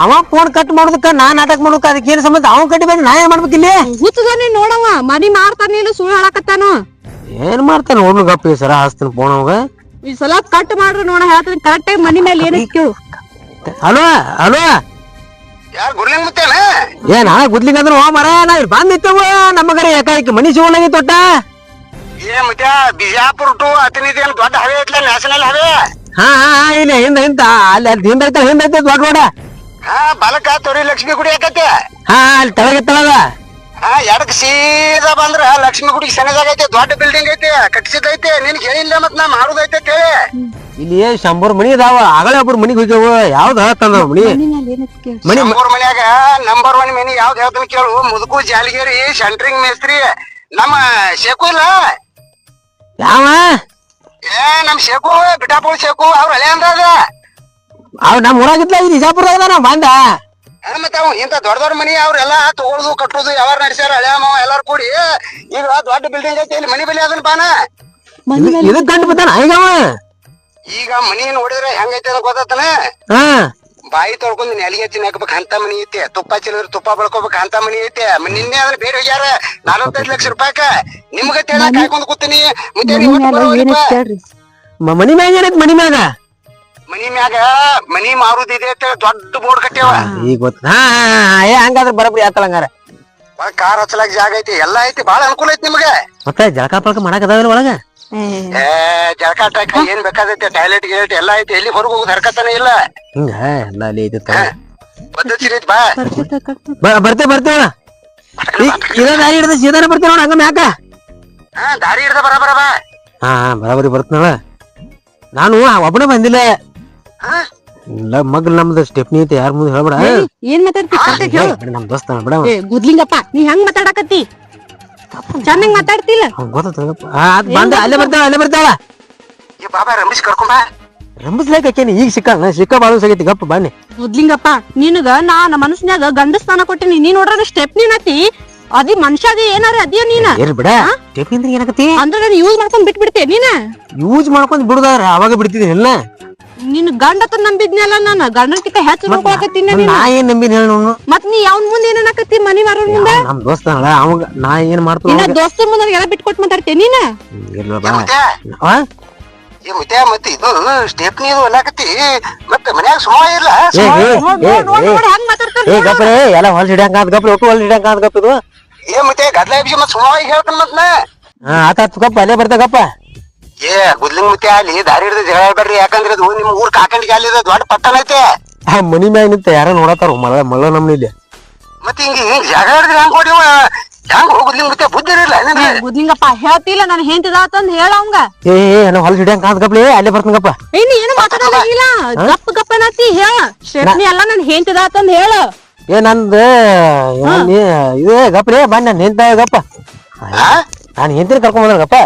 ಅವ ಫೋನ್ ಕಟ್ ಮಾಡೋದಕ್ಕ ನಾ ನಾಟಕ ಮಾಡೋದಕ್ಕ ಅದಕ್ಕೆ ಏನ್ ಸಂಬಂಧ? ಅವ್ನ್ ಕಟ್ಟಿ ಬಂದ್ ನಾ ಏನ್ ಮಾಡ್ಬೇಕಿಲ್ಲ? ಹುಚ್ಚದಾನೆ ನೋಡವ, ಮನಿ ಮಾಡ್ತಾನೆ ಇಲ್ಲ ಸುಳ್ಳು ಹೇಳಕತ್ತಾನು. ಏನ್ ಮಾಡ್ತಾನ ನೋಡ್ಲು ಗಪ್ಪ. ಈ ಸರ ಹಚ್ತಾನ ಫೋನ್ ಅವಾಗ. ಈ ಸಲ ಕಟ್ ಮಾಡ್ರಿ ನೋಡ, ಹೇಳ್ತಾನೆ ಕರೆಕ್ಟಾಗಿ ಮನಿ ಮೇಲೆ ಏನ್ ಕೇಳು. ಹಲೋ ಹಲೋ, ಯಾರು ಗುರ್ಲಿಂಗ್ ಮುತ್ತೇನ? ನಾ ಗುದ್ಲಿಂಗ್ ಅಂದ್ರೆ ಹೋ ಮರ ನಾ ಬಂದಿತ್ತವ ನಮ್ಮಗರ ಯಾಕಾಯ್ಕೆ ಮನಿ ಸಿಗೋಲಾಗಿ ತೊಟ್ಟ. ಮತ್ತೆ ಬಿಜಾಪುರ ಟು ಅತನಿದೇನು ದೊಡ್ಡ ಹವೆ ಐತ್ಲ, ನ್ಯಾಷನಲ್ ಹವೆ. ಹಾ ಇಲ್ಲ ಹಿಂದ ಅಲ್ಲಿ ಹಿಂದೈತೆ ದೊಡ್ಡ ರೋಡ. ಹಾ ಬಲಕ ತೊರಿ ಲಕ್ಷ್ಮಿ ಗುಡಿ ಆಕತ್ತೆ. ಹಾ ಅಲ್ಲಿ ತಳಗ ಹಾ ಎಡಕ್ ಸೀದಾ ಬಂದ್ರ ಲಕ್ಷ್ಮಿ ಗುಡಿಗೆ ಸಣ್ಣದಾಗೈತೆ, ದೊಡ್ಡ ಬಿಲ್ಡಿಂಗ್ ಐತೆ, ಕಟ್ಸಿದೈತೆ. ನಿನ್ಗೆ ಹೇಳಿಲ್ಲ ಮತ್ ನಾ ಮಾಡುದೈತೆ ಹೇಳಿ. ಇಲ್ಲಿ 100 ಮನಿ ಅದಾವ. ಆಗಲೇ ಒಬ್ರು ಮನಿಗ್ ಹೋಗ್ಯಾವ. ಯಾವ್ದು ಹೇಳ್ತಾನ ಮನಿ? ನಮ್ಮೂರ್ ಮನ್ಯಾಗ ನಂಬರ್ 1 ಮನಿ ಯಾವ್ದು ಹೇಳ್ತಾನ ಕೇಳು. ಮುದುಕು ಜಾಲಿಗೇರಿ ಸೆಂಟ್ರಿಂಗ್ ಮೇಸ್ತ್ರಿ ನಮ್ಮ ಶೇಕು ಇಲ್ಲ ಯಾವ? ನಮ್ ಶೇಕು ಬಿಟಾಪುಳ ಶೇಕು ಅವ್ರ ಹಳೆ ಅಂದ್ರ ಅವ್ ನಮ್ ಊರಾಗಿದ್ಲ, ಈ ನಿಜಾಪುರದಾಗ ನಾ ಬಂದ. ಮತ್ತ ಅವ್ ಇಂತ ದೊಡ್ಡ ಮನಿ ಅವ್ರೆಲ್ಲಾ ತಗೊಳುದು ಕಟ್ಟುದು ಯಾವಾರ ನಡೆಸ್ಯಾರ ಹಳೆ ಮಾವ ಎಲ್ಲಾರು ಕೂಡಿ. ಈಗ ದೊಡ್ಡ ಬಿಲ್ಡಿಂಗ್ ಐತಿ, ಇಲ್ಲಿ ಮನಿ ಬೆಲೆ ಅದನ್ ಬಾನ ಇದಕ್ ಗಂಟು ಬಿದ್ದಾನ ಈಗವ. ಈಗ ಮನಿ ನೋಡಿದ್ರೆ ಹೆಂಗೈತಿ ಅಂತ ಗೊತ್ತಾತನ. ಬಾಯಿ ತೊಳ್ಕೊಂಡ್ ನೆಲಿಗೆ ತಿನ್ನಾಕಬೇಕು ಅಂತ ಮನಿ ಐತಿ, ತುಪ್ಪ ಚೆಲ್ಲಿದ್ರೆ ತುಪ್ಪ ಬಳ್ಕೋಬೇಕು ಅಂತ ಮನಿ ಐತಿ. ನಿನ್ನೆ ಅದ್ರ ಬೇರೆ ಹೋಗ್ಯಾರ 45 ಲಕ್ಷ ರೂಪಾಯಕ. ನಿಮ್ಗ ಕಾಯ್ಕೊಂಡ್ ಕೂತೀನಿ. ಮನಿ ಮ್ಯಾಗ ಏನೈತಿ? ಮನಿ ಮ್ಯಾಗ ಮನಿ ಮಾರುದಿದೆ ಅಂತ ದೊಡ್ಡ ಬೋರ್ಡ್ ಕಟ್ಟ್ಯಾವ. ಈಗ ಗೊತ್ತ. ಹಂಗಾದ್ರೆ ಬರಬ್ರಿ ಆತಲ್ಲ ಹಂಗಾರ. ಕಾರ್ ಹಚ್ಚಲಾಕ ಜಾಗ ಐತಿ, ಎಲ್ಲಾ ಐತಿ, ಬಾಳ ಅನುಕೂಲ ಐತಿ ನಿಮ್ಗೆ. ಮತ್ತೆ ಜಳಕ ಪಳಕ ಮಾಡಕ್ ಅದಾವ ಒಳಗ? ಜಳಕ ಟಾಕ ಏನ್ ಬೇಕಾದೈತಿ, ಟಾಯ್ಲೆಟ್ ಗಿಲೆಟ್ ಎಲ್ಲಾ ಐತಿ. ಎಲ್ಲಿ ಹೊರಗೆ ಹೋಗುದು ಹರಕತ್ತಾನೆ ಇಲ್ಲ. ಹಿಂಗ ಎಲ್ಲ ಅಲ್ಲಿ ಐತಿ. ಬರ್ತೇವ ಇದ ದಾರಿ ಹಿಡ್ದ ಸೀದಾನೆ ಬರ್ತೇವ ನೋಡ. ಹಂಗ ಮ್ಯಾಕ ದಾರಿ ಹಿಡ್ದ ಬರಬರ ಬಾ. ಬರಾಬರಿ ಬರ್ತನಳ. ನಾನು ಒಬ್ಬನೇ ಬಂದಿಲ್ಲ. ಮಗ್ಲ ನಮ್ದು ಸ್ಟೆಪ್ನಿ ಐತಿ, ಯಾರ ಮುಂದೆ ಹೇಳ್ಬೇಡ. ಏನ್ ಮಾತಾಡ್ತಿ? ನಮ್ ದೋಸ್ತ ಬಿಡ. ಗುದ್ಲಿಂಗಪ್ಪ, ನೀ ಹೆಂಗ್ ಮಾತಾಡಕತ್ತಿ? ಚೆನ್ನಾಗ್ ಮಾತಾಡ್ತಿಲ್ಲ. ಬಂದ ಅಲ್ಲೇ ಬರ್ತಾವ. ಬಾಬಾ ರಮೇಶ್ ಕರ್ಕೊಂಬ. ರಂಬಿಸ್ಲಾಕೇನಿ ಈಗ ಸಿಕ್ಕ ಬಾಳು ಸಿಗೈತಿ. ಗಪ್ಪ ಬನ್ನಿ. ಗುದ್ಲಿಂಗಪ್ಪ, ನಿನಗ ನಾ ಮನಸ್ನ್ಯಾಗ ಗಂಡ ಸ್ಥಾನ ಕೊಟ್ಟಿನಿ. ನೀ ನೋಡ್ರ ಸ್ಟೆಪ್ನಿ ನತಿ ಅದಿ ಮನುಷ್ಯಾದ ಏನಾರ ಅದಿಯೋ ನೀನ? ಬಿಡ ಸ್ಟೆಪ್ನಿ ಅಂದ್ರೆ ಏನಕತಿ ಅಂದ್ರೆ ನಾನು ಯೂಸ್ ಮಾಡ್ಕೊಂಡ್ ಬಿಟ್ಬಿಡ್ತೇ. ನೀನ ಯೂಸ್ ಮಾಡ್ಕೊಂಡ್ ಬಿಡುದಾರ ಅವಾಗ ಬಿಡ್ತಿದ್ದೀನಿ ಎಲ್ಲ. ನಿನ್ ಗಂಡತ ನಂಬಿದ್ನಲ್ಲ, ನಾನು ಗಂಡನ್ಕಿಂತ ಹೆಚ್ಚು ನೋಡ್ಕೊಳಕತ್ತೀನಿ. ನಾ ಏನ್ ನಂಬಿನ ಹೇಳ? ಮತ್ ನೀ ಅವ್ನ ಮುಂದೆ ಏನಾಕತ್ತಿ? ಮನಿ ಮಾರೋ ಮುಂದೆ ನಮ್ ದೋಸ್ತ ಅವಾಗ ನಾ ಏನ್ ಮಾಡ್ತೀನಿ? ದೋಸ್ತ ಮುಂದೆ ಎಲ್ಲ ಬಿಟ್ಕೊಟ್ ಮಾತಾಡ್ತೇ ನೀನ? ಮತ್ತೆ ಇದು ಸ್ಟೆಪ್ನಿ ಇದು ಅಲ್ಲಾಕತ್ತಿ. ಮತ್ತೆ ಮನ್ಯಾಗ ಸುಮ್ಮ ಇಲ್ಲ. ಹೆಂಗ್ ಮಾತಾಡ್ತಾರ ಎಲ್ಲ ಹೊಲ್ ಹಿಡ್ಯಾಂಗ ಗಪ್ಪ, ಒಟ್ಟು ಹೊಲ್ ಹಿಡ್ಯಾಂಗ ಗಪ್ಪ. ಇದು ಮತ್ತೆ ಗದ್ಲ ಎಬ್ಸಿ ಮತ್ ಸುಮ್ಮ ಹೇಳ್ತಾನ ಮತ್ ನಾ. ಆತಾತ್ ಗಪ್ಪ, ಅಲ್ಲೇ ಬರ್ತಾ ಗಪ್ಪ. ಗುದ್ಲಿಂಗ್ ಮುತ್ತೆ ಅಲ್ಲಿ ದಾರಿ ಹಿಡಿದ ಜಗಳ ಬರ್ರಿ. ಯಾಕಂದ್ರೆ ಅದು ನಿಮ್ ಊರ್ ಕಾಕಂಡಿಗೆ ಅಲ್ಲಿ ದೊಡ್ಡ ಪಟ್ಟಣ ಐತೆ. ಮನಿ ಮ್ಯಾಗ ನಿಂತ ಯಾರ ನೋಡತಾರ ಮಳ್ಳ ನಮ್ನ ಇಲ್ಲಿ. ಮತ್ತೆ ಹಿಂಗ ಜಗಳ ಹಿಡಿದ್ರೆ ಹೆಂಗ್ ಕೊಡಿವ? ಹೆಂಗ್ ಗುದ್ಲಿಂಗ್ ಮುತ್ತೆ ಬುದ್ಧಿ ಇರಲ್ಲ. ಗುದ್ಲಿಂಗಪ್ಪ ಹೇಳ್ತಿಲ್ಲ, ನಾನು ಹೆಂತಿದಾತಂದ್ ಹೇಳ ಅವಂಗ. ಹೊಲ್ ಹಿಡ್ಯಾಂಗ ಕಾದ್ ಗಪ್ಲೆ, ಅಲ್ಲೇ ಬರ್ತಾನ ಗಪ್ಪ. ಏನು ಮಾತಾಡೋದಿಲ್ಲ, ಗಪ್ಪ ಗಪ್ಪ ನತಿ ಹೇಳ. ಸ್ಟೆಪ್ನಿ ಎಲ್ಲ ನನ್ ಹೆಂತಿದಾತಂದ್ ಹೇಳ. ನಂದ ಇದು ಗಪ್ಲೆ ಬನ್ನಿ. ನಾನು ಹೆಂತ ಗಪ್ಪ, ನಾನು ಹೆಂತಿನ ಕರ್ಕೊಂಡ್ ಬಂದ್ರ ಗಪ್ಪ.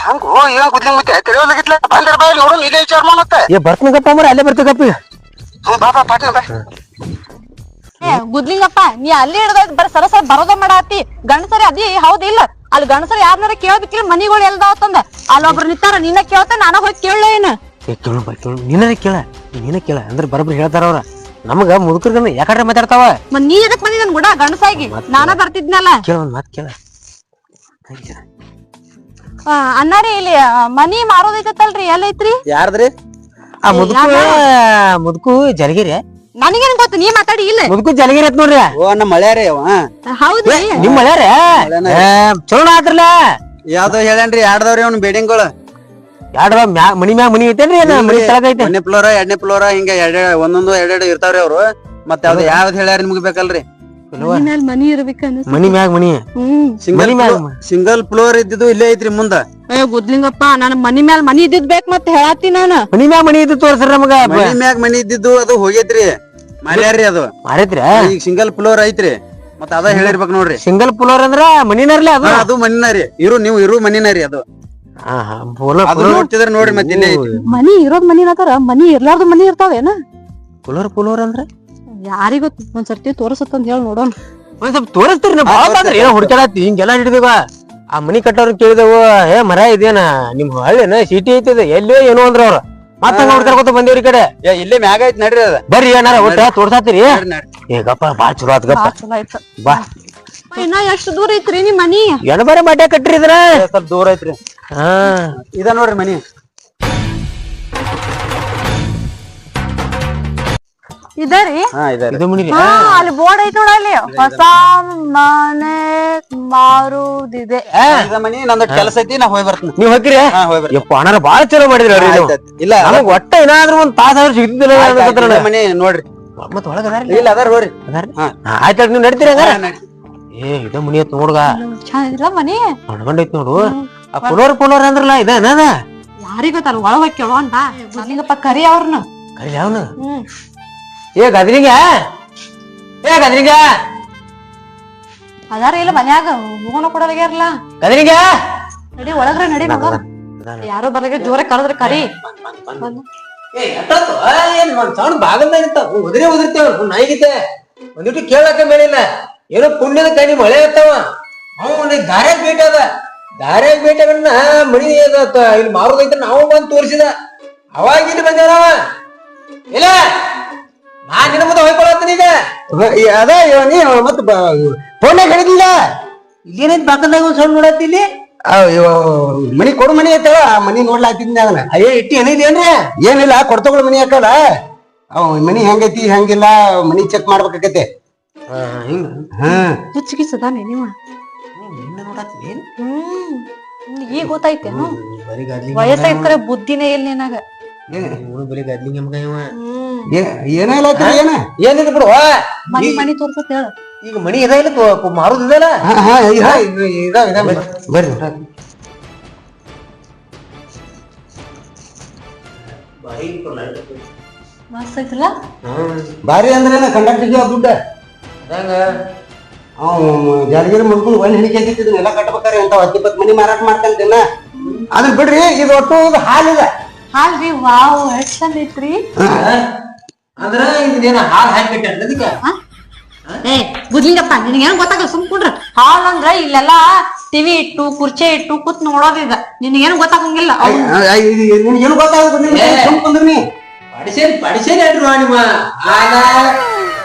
ಹಂಗೋ ಏನ್ ಗುದ್ಲಿಂಗ್ ಮುತ್ತೆ ತಿರುವಲಾಗಿತ್ಲ. ಬಂದ್ರ ಬಾಯ್ ನೋಡು, ಇದೇ ವಿಚಾರ ಮತ್ತೆ. ಬರ್ತೀನಿ ಗಪ್ಪ, ಅಲ್ಲೇ ಬರ್ತೀವಿ ಗಪ್ಪ. ಬಾಬಾ ಪಾಟೀಲ್ ಬಾ. ಗುದ್ಲಿಂಗಪ್ಪ ನೀ ಅಲ್ಲಿ ಹಿಡ್ದ ಬರ ಸರಸರ ಬರೋದ ಮಾಡಾತಿ ಗಂಡಸರಿ ಅದಿ ಹೌದಿಲ್ಲ ಅಲ್ಲಿ ಗಂಡಸರಿ ಯಾರನ್ನಾರ ಕೇಳ್ಬೇಕಿಲ್ಲ ಮನಿಗಳು ಎಲ್ದಾವತ್ತಂದ ಅಲ್ಲೊಬ್ರು ನಿಂತಾರ ನಿನ್ನ ಕೇಳ್ತ ನಾನ ಹೋಗಿ ಕೇಳ ಏನ ನೀನ ಕೇಳ ಅಂದ್ರೆ ಬರೋಬ್ರಿ ಹೇಳ್ತಾರ ಅವ್ರ ನಮಗ ಮುದುಕರ್ಗನ ಯಾಕಂದ್ರೆ ಮಾತಾಡ್ತಾವ ನೀ ಎದಕ್ ಬಂದಿ ನನ್ ಕೂಡ ಗಂಡಸಾಗಿ ನಾನ ಬರ್ತಿದ್ನಲ್ಲ ಕೇಳ ಒಂದ್ ಮಾತ್ ಕೇಳ ಅನ್ನಾರಿ ಇಲ್ಲಿ ಮನಿ ಮಾರೋದೈತಲ್ರಿ ಎಲ್ಲೈತ್ರಿ ಯಾರ್ದ್ರಿ ಆ ಮುದುಕು ಜಲಗಿರಿ ನನಗೇನ್ ಗೊತ್ತು ನೀ ಮಾತಾಡಿ ಇಲ್ಲ ಮುದುಕು ಜಲಗಿರಿ ಐತ್ ನೋಡ್ರಿ ಓ ನಮ್ಮ ಮಳ್ಯಾರಿ ಅವ ಹೌದ್ರಿ ನಿಮ್ ಮಳ್ಯಾರ ಚಲೋ ಆತ್ರಲ್ಲ ಯಾವ್ದೋ ಹೇಳೇನ್ರಿ ಯಾರ್ದವ್ರಿ ಅವ್ನ ಬೇಡಿಂಗ್ಗಳು ಯಾಡ್ರ ಮನಿ ಮ್ಯಾಗ ಮನಿ ಐತೇನ್ರಿ ಮನಿ ತಳಗ ಐತೆ ಒಂದನೇ ಫ್ಲೋರ ಎರಡನೇ ಫ್ಲೋರ ಹಿಂಗ ಒಂದೊಂದು ಎರಡೆರಡು ಇರ್ತಾವ್ರಿ ಅವ್ರು ಮತ್ತ ಯಾವ್ದು ಯಾವ್ದು ಹೇಳ್ಯಾರ ನಿಮ್ಗೆ ಬೇಕಲ್ರಿ ಮನಿ ಇರ್ಬೇಕನ್ನ ಮನಿ ಮ್ಯಾಗ ಮನಿ ಸಿಂಗಲ್ ಫ್ಲೋರ್ ಇದ್ದಿದ್ದು ಇಲ್ಲೇ ಐತ್ರಿ ಮುಂದ ಗುದ್ಲಿಂಗಪ್ಪ ನಾನು ಮನಿ ಮ್ಯಾಲ ಮನಿ ಇದ್ದಿದ್ ಬೇಕ್ ಮತ್ತೆ ಹೇಳತ್ತಿ ನಾನು ಮನಿ ಮ್ಯಾಗ ಮನಿ ಇದ್ದು ತೋರ್ಸ್ರಿ ನಮಗ ಮನಿ ಮ್ಯಾಗ ಮನಿ ಇದ್ದಿದ್ದು ಅದು ಹೋಗೈತ್ರಿ ಮಾರ್ಯಾರ್ರಿ ಅದು ಮಾರೈತ್ರಿ ಈಗ ಸಿಂಗಲ್ ಫ್ಲೋರ್ ಐತ್ರಿ ಮತ್ತ ಅದ ಹೇಳಿರ್ಬೇಕು ನೋಡ್ರಿ ಸಿಂಗಲ್ ಫ್ಲೋರ್ ಅಂದ್ರ ಮನಿನರ್ಲಿ ಅದು ಅದು ಮನಿನ ರೀ ನೀವು ಇರು ಮನಿನ ರೀ ಅದು ಅದು ನೋಡ್ತಿದ್ರ ನೋಡ್ರಿ ಮತ್ತೆ ಇಲ್ಲೇ ಐತಿ ಮನಿ ಇರೋದ್ ಮನಿ ಅನ್ನತಾರ ಮನಿ ಇರ್ಲಾರ್ದು ಮನಿ ಇರ್ತಾವೇನ ಫ್ಲೋರ್ ಅಂದ್ರ ಯಾರಿಗ ಗೊತ್ತು ಒಂದ್ಸರ್ತಿ ತೋರ್ಸತ್ತಂತ ಹೇಳಿ ನೋಡೋಣ ಒಂದ್ ಸ್ವಲ್ಪ ತೋರಿಸ್ತೀರಿ ಏನೋ ಹುಡ್ಕಾಡತ್ತಿ ಹಿಂಗೆಲ್ಲ ಹಿಡಿದೇವ ಆ ಮನಿ ಕಟ್ಟೋರ್ ಕೇಳಿದೆವು ಮರ ಇದೇನ ನಿಮ್ ಹಳ್ಳಿನ ಸಿಟಿ ಐತಿದ ಎಲ್ಲೋ ಏನೋ ಅಂದ್ರ ಅವ್ರ ಮತ್ತ ಹುಡ್ಕಾಡ್ಕೊತ ಬಂದೇವ್ರಿ ಕಡೆ ಇಲ್ಲೇ ಮ್ಯಾಗ ಐತಿ ನಡ್ರಿ ಅದ ಬರ್ರಿ ಏನಾರ ಒಟ್ಟ ತೋರ್ಸಾತಿರಿ ಏಗಪ್ಪ ಬಾಳ ಚಲೋ ಆತ್ ಗಪ್ಪ ಚಲೋ ಆಯ್ತು ಬಾ ಇನ್ನ ಎಷ್ಟು ದೂರ ಐತ್ರಿ ನಿಮ್ ಮನಿ ಎಣಬಾರೆ ಮಾಡ್ಯಾಕ ಕಟ್ರಿ ಇದ್ರ ಸ್ವಲ್ಪ ದೂರ ಐತ್ರಿ ಹಾ ಇದ ನೋಡ್ರಿ ಮನಿ ಇದರಿ ಇದು ಮನಿ ಅಲ್ಲಿ ಬೋರ್ಡ್ ಐತಿ ನೋಡ ಅಲ್ಲಿ ಹೊಸ ಮನೆ ಮಾರುದಿದೆ ಇದ ಮನಿ ನಂದ ಕೆಲಸ ಐತಿ ನಾ ಹೋಗಿ ಬರ್ತೀನಿ ನೀವ್ ಹೋಗಿರಿ ಹಾ ಹೋಗಿ ಬರ್ತೀನಿ ಯಪ್ಪ ಅಣ್ಣಾರ ಬಾಳ ಚಲೋ ಮಾಡಿದ್ರಿ ಅವ್ರಿ ಇಲ್ಲ ನಮಗ್ ಒಟ್ಟ ಏನಾದ್ರೂ ಒಂದ್ ತಾಸ ಸಿಗ್ತಿದ್ದಿಲ್ಲ ಮನಿ ನೋಡ್ರಿ ಮತ್ ಒಳಗ ಇಲ್ಲ ಅದಾರ ನೋಡ್ರಿ ಆಯ್ತ ನೀವ್ ನಡೀತೀರಿ ಹಂಗಾರ ಇದ ಮನಿ ಐತ್ ನೋಡ್ಗ ಚೆನ್ನಾಗಿಲ್ಲ ಮನಿ ಅಣ್ಕೊಂಡೈತ್ ನೋಡು ಆ ಪುಲೋರ್ ಅಂದ್ರಲ್ಲ ಇದ ಏನದ ಯಾರಿಗ ಗೊತ್ತಲ್ಲ ಒಳ ಹೋಗಿ ಕೇಳೋ ಅಂತ ಮೊದ್ಲಿಗಪ್ಪ ಕರಿ ಅವ್ರನ್ನ ಕರಿ ಯಾವನು ಗದ್ರಿಂಗ ಅದಾರ ಇಲ್ಲ ಮನ್ಯಾಗ ಹೋಗೋಣ ಕೊಡಲಾಗ್ಯಾರಲ್ಲ ಗದ್ರಿಂಗ ನಡಿ ಒಳಗ್ರ ನಡಿ ಮಗ ಯಾರೋ ಬರ್ಲಾಗ ಜೋರ ಕರೆದ್ರ ಕರಿ ಸೌಂಡ್ ಬಾಗಲ್ದಾಗ ಉದಿರ್ತೇವ ನಾಯಿಗಿತ್ತೆ ಒಂದಿಟ್ಟು ಕೇಳಕ ಮೇಲಿಲ್ಲ ಏನೋ ಪುಣ್ಯದ ಕಣ್ಣಿ ಮಳೆ ಇರ್ತಾವ ಅವ್ನ ದಾರ್ಯಾಗ ಭೇಟಿ ಅದ ದಾರ್ಯಾಗ ಭೇಟಿಗಳನ್ನ ಮಣಿ ಇಲ್ಲಿ ಮಾರೋದೈತೆ ನಾವು ಬಂದು ತೋರಿಸಿದ ಅವಾಗ ಇಲ್ಲಿ ಬಂದೇನವ ಇಲ್ಲ ನಾನ್ ನಿನ್ನ ಮುಂದೆ ಹೋಯ್ಕೊಳತ್ತೀನಿ ಈಗ ಅದ ನೀ ಮತ್ತ ಫೋನ್ಯಾಗ ಹೇಳಿದಿಲ್ಲ ಇಲ್ಲೇನೈತಿ ಬಾಕಲ್ದಾಗ ಒಂದ್ ಸೌಂಡ್ ನೋಡತ್ತಿ ಇಲ್ಲಿ ಮನಿ ಕೊಡು ಮನಿ ಐತಲ್ಲ ಆ ಮನಿ ನೋಡ್ಲಾತಿದ್ನ ಅವನ ಅಯ್ಯೋ ಇಟ್ಟು ಏನಿದೇನ್ರಿ ಏನಿಲ್ಲ ಕೊಡ್ತಗೊಳ ಮನಿ ಹಾಕಲ್ಲ ಅವ್ ಮನಿ ಹೆಂಗೈತಿ ಹೆಂಗಿಲ್ಲ ಮನಿ ಚೆಕ್ ಮಾಡ್ಬೇಕಾಕೈತೆ ಹಿಂಗ ಹುಚ್ಚಿಗಿಸದಾನೆ ನೀವ ಈಗ ಗೊತ್ತಾಯ್ತೇನು ವಯಸ್ಸಾಯ್ತಾರೆ ಬುದ್ಧಿನೇ ಇಲ್ಲ ನಿನಗ ಬರೀ ಗದ್ಲಿಂಗ ಮಗ ಇವ ಏನಿಲ್ಲ ಏನಿಲ್ಲ ಬಿಡು ಮನಿ ಮನಿ ತೋರ್ಸತ್ ಹೇಳ ಈಗ ಮನಿ ಇದ ಇಲ್ಲ ಮಾರುದಿದಲ್ಲ ಬರ್ರಿ ಮಸ್ತ್ ಐತಲ್ಲ ಬಾರಿ ಅಂದ್ರೆ ಕಂಡಕ್ಟರ್ಗೆ ದುಡ್ಡ ಅವ್ ಜಾಲಗಿರಿ ಮುಡ್ಕೊಂಡು ಒಂದ್ ಹೆಣಿಕೆ ಆಗಿತ್ತಿದ್ನ ಎಲ್ಲ ಕಟ್ಬೇಕಾರೆ ಅಂತ 10-20 ಮನಿ ಮಾರಾಟ ಮಾಡ್ತಾನ ಅದ್ರ ಬಿಡ್ರಿ ಇದು ಒಟ್ಟು ಇದು ಹಾಲಿದ ಹಾಲ್ರಿ ವಾವ್ ಎಷ್ಟ್ ಚಂದ ಐತ್ರಿ ಅಂದ್ರ ಇದನ್ನೇನ ಹಾಲ್ ಹಾಕಿ ಅದಕ್ಕೆ ಏ ಬುದ್ಲಿಂಗಪ್ಪ ನಿನಗೇನ್ ಗೊತ್ತಾಗಲ್ಲ ಸುಮ್ಕೊಂಡ್ರ ಹಾಲ್ ಅಂದ್ರ ಇಲ್ಲೆಲ್ಲಾ ಟಿವಿ ಇಟ್ಟು ಕುರ್ಚಿ ಇಟ್ಟು ಕೂತ್ ನೋಡೋದಿದ ನಿನಗೇನು ಗೊತ್ತಾಗಂಗಿಲ್ಲ ಏನು ಗೊತ್ತಾಗ ಪಡಿಸೇರಿ ಅಡ್ರು ನಿಮ್ಮ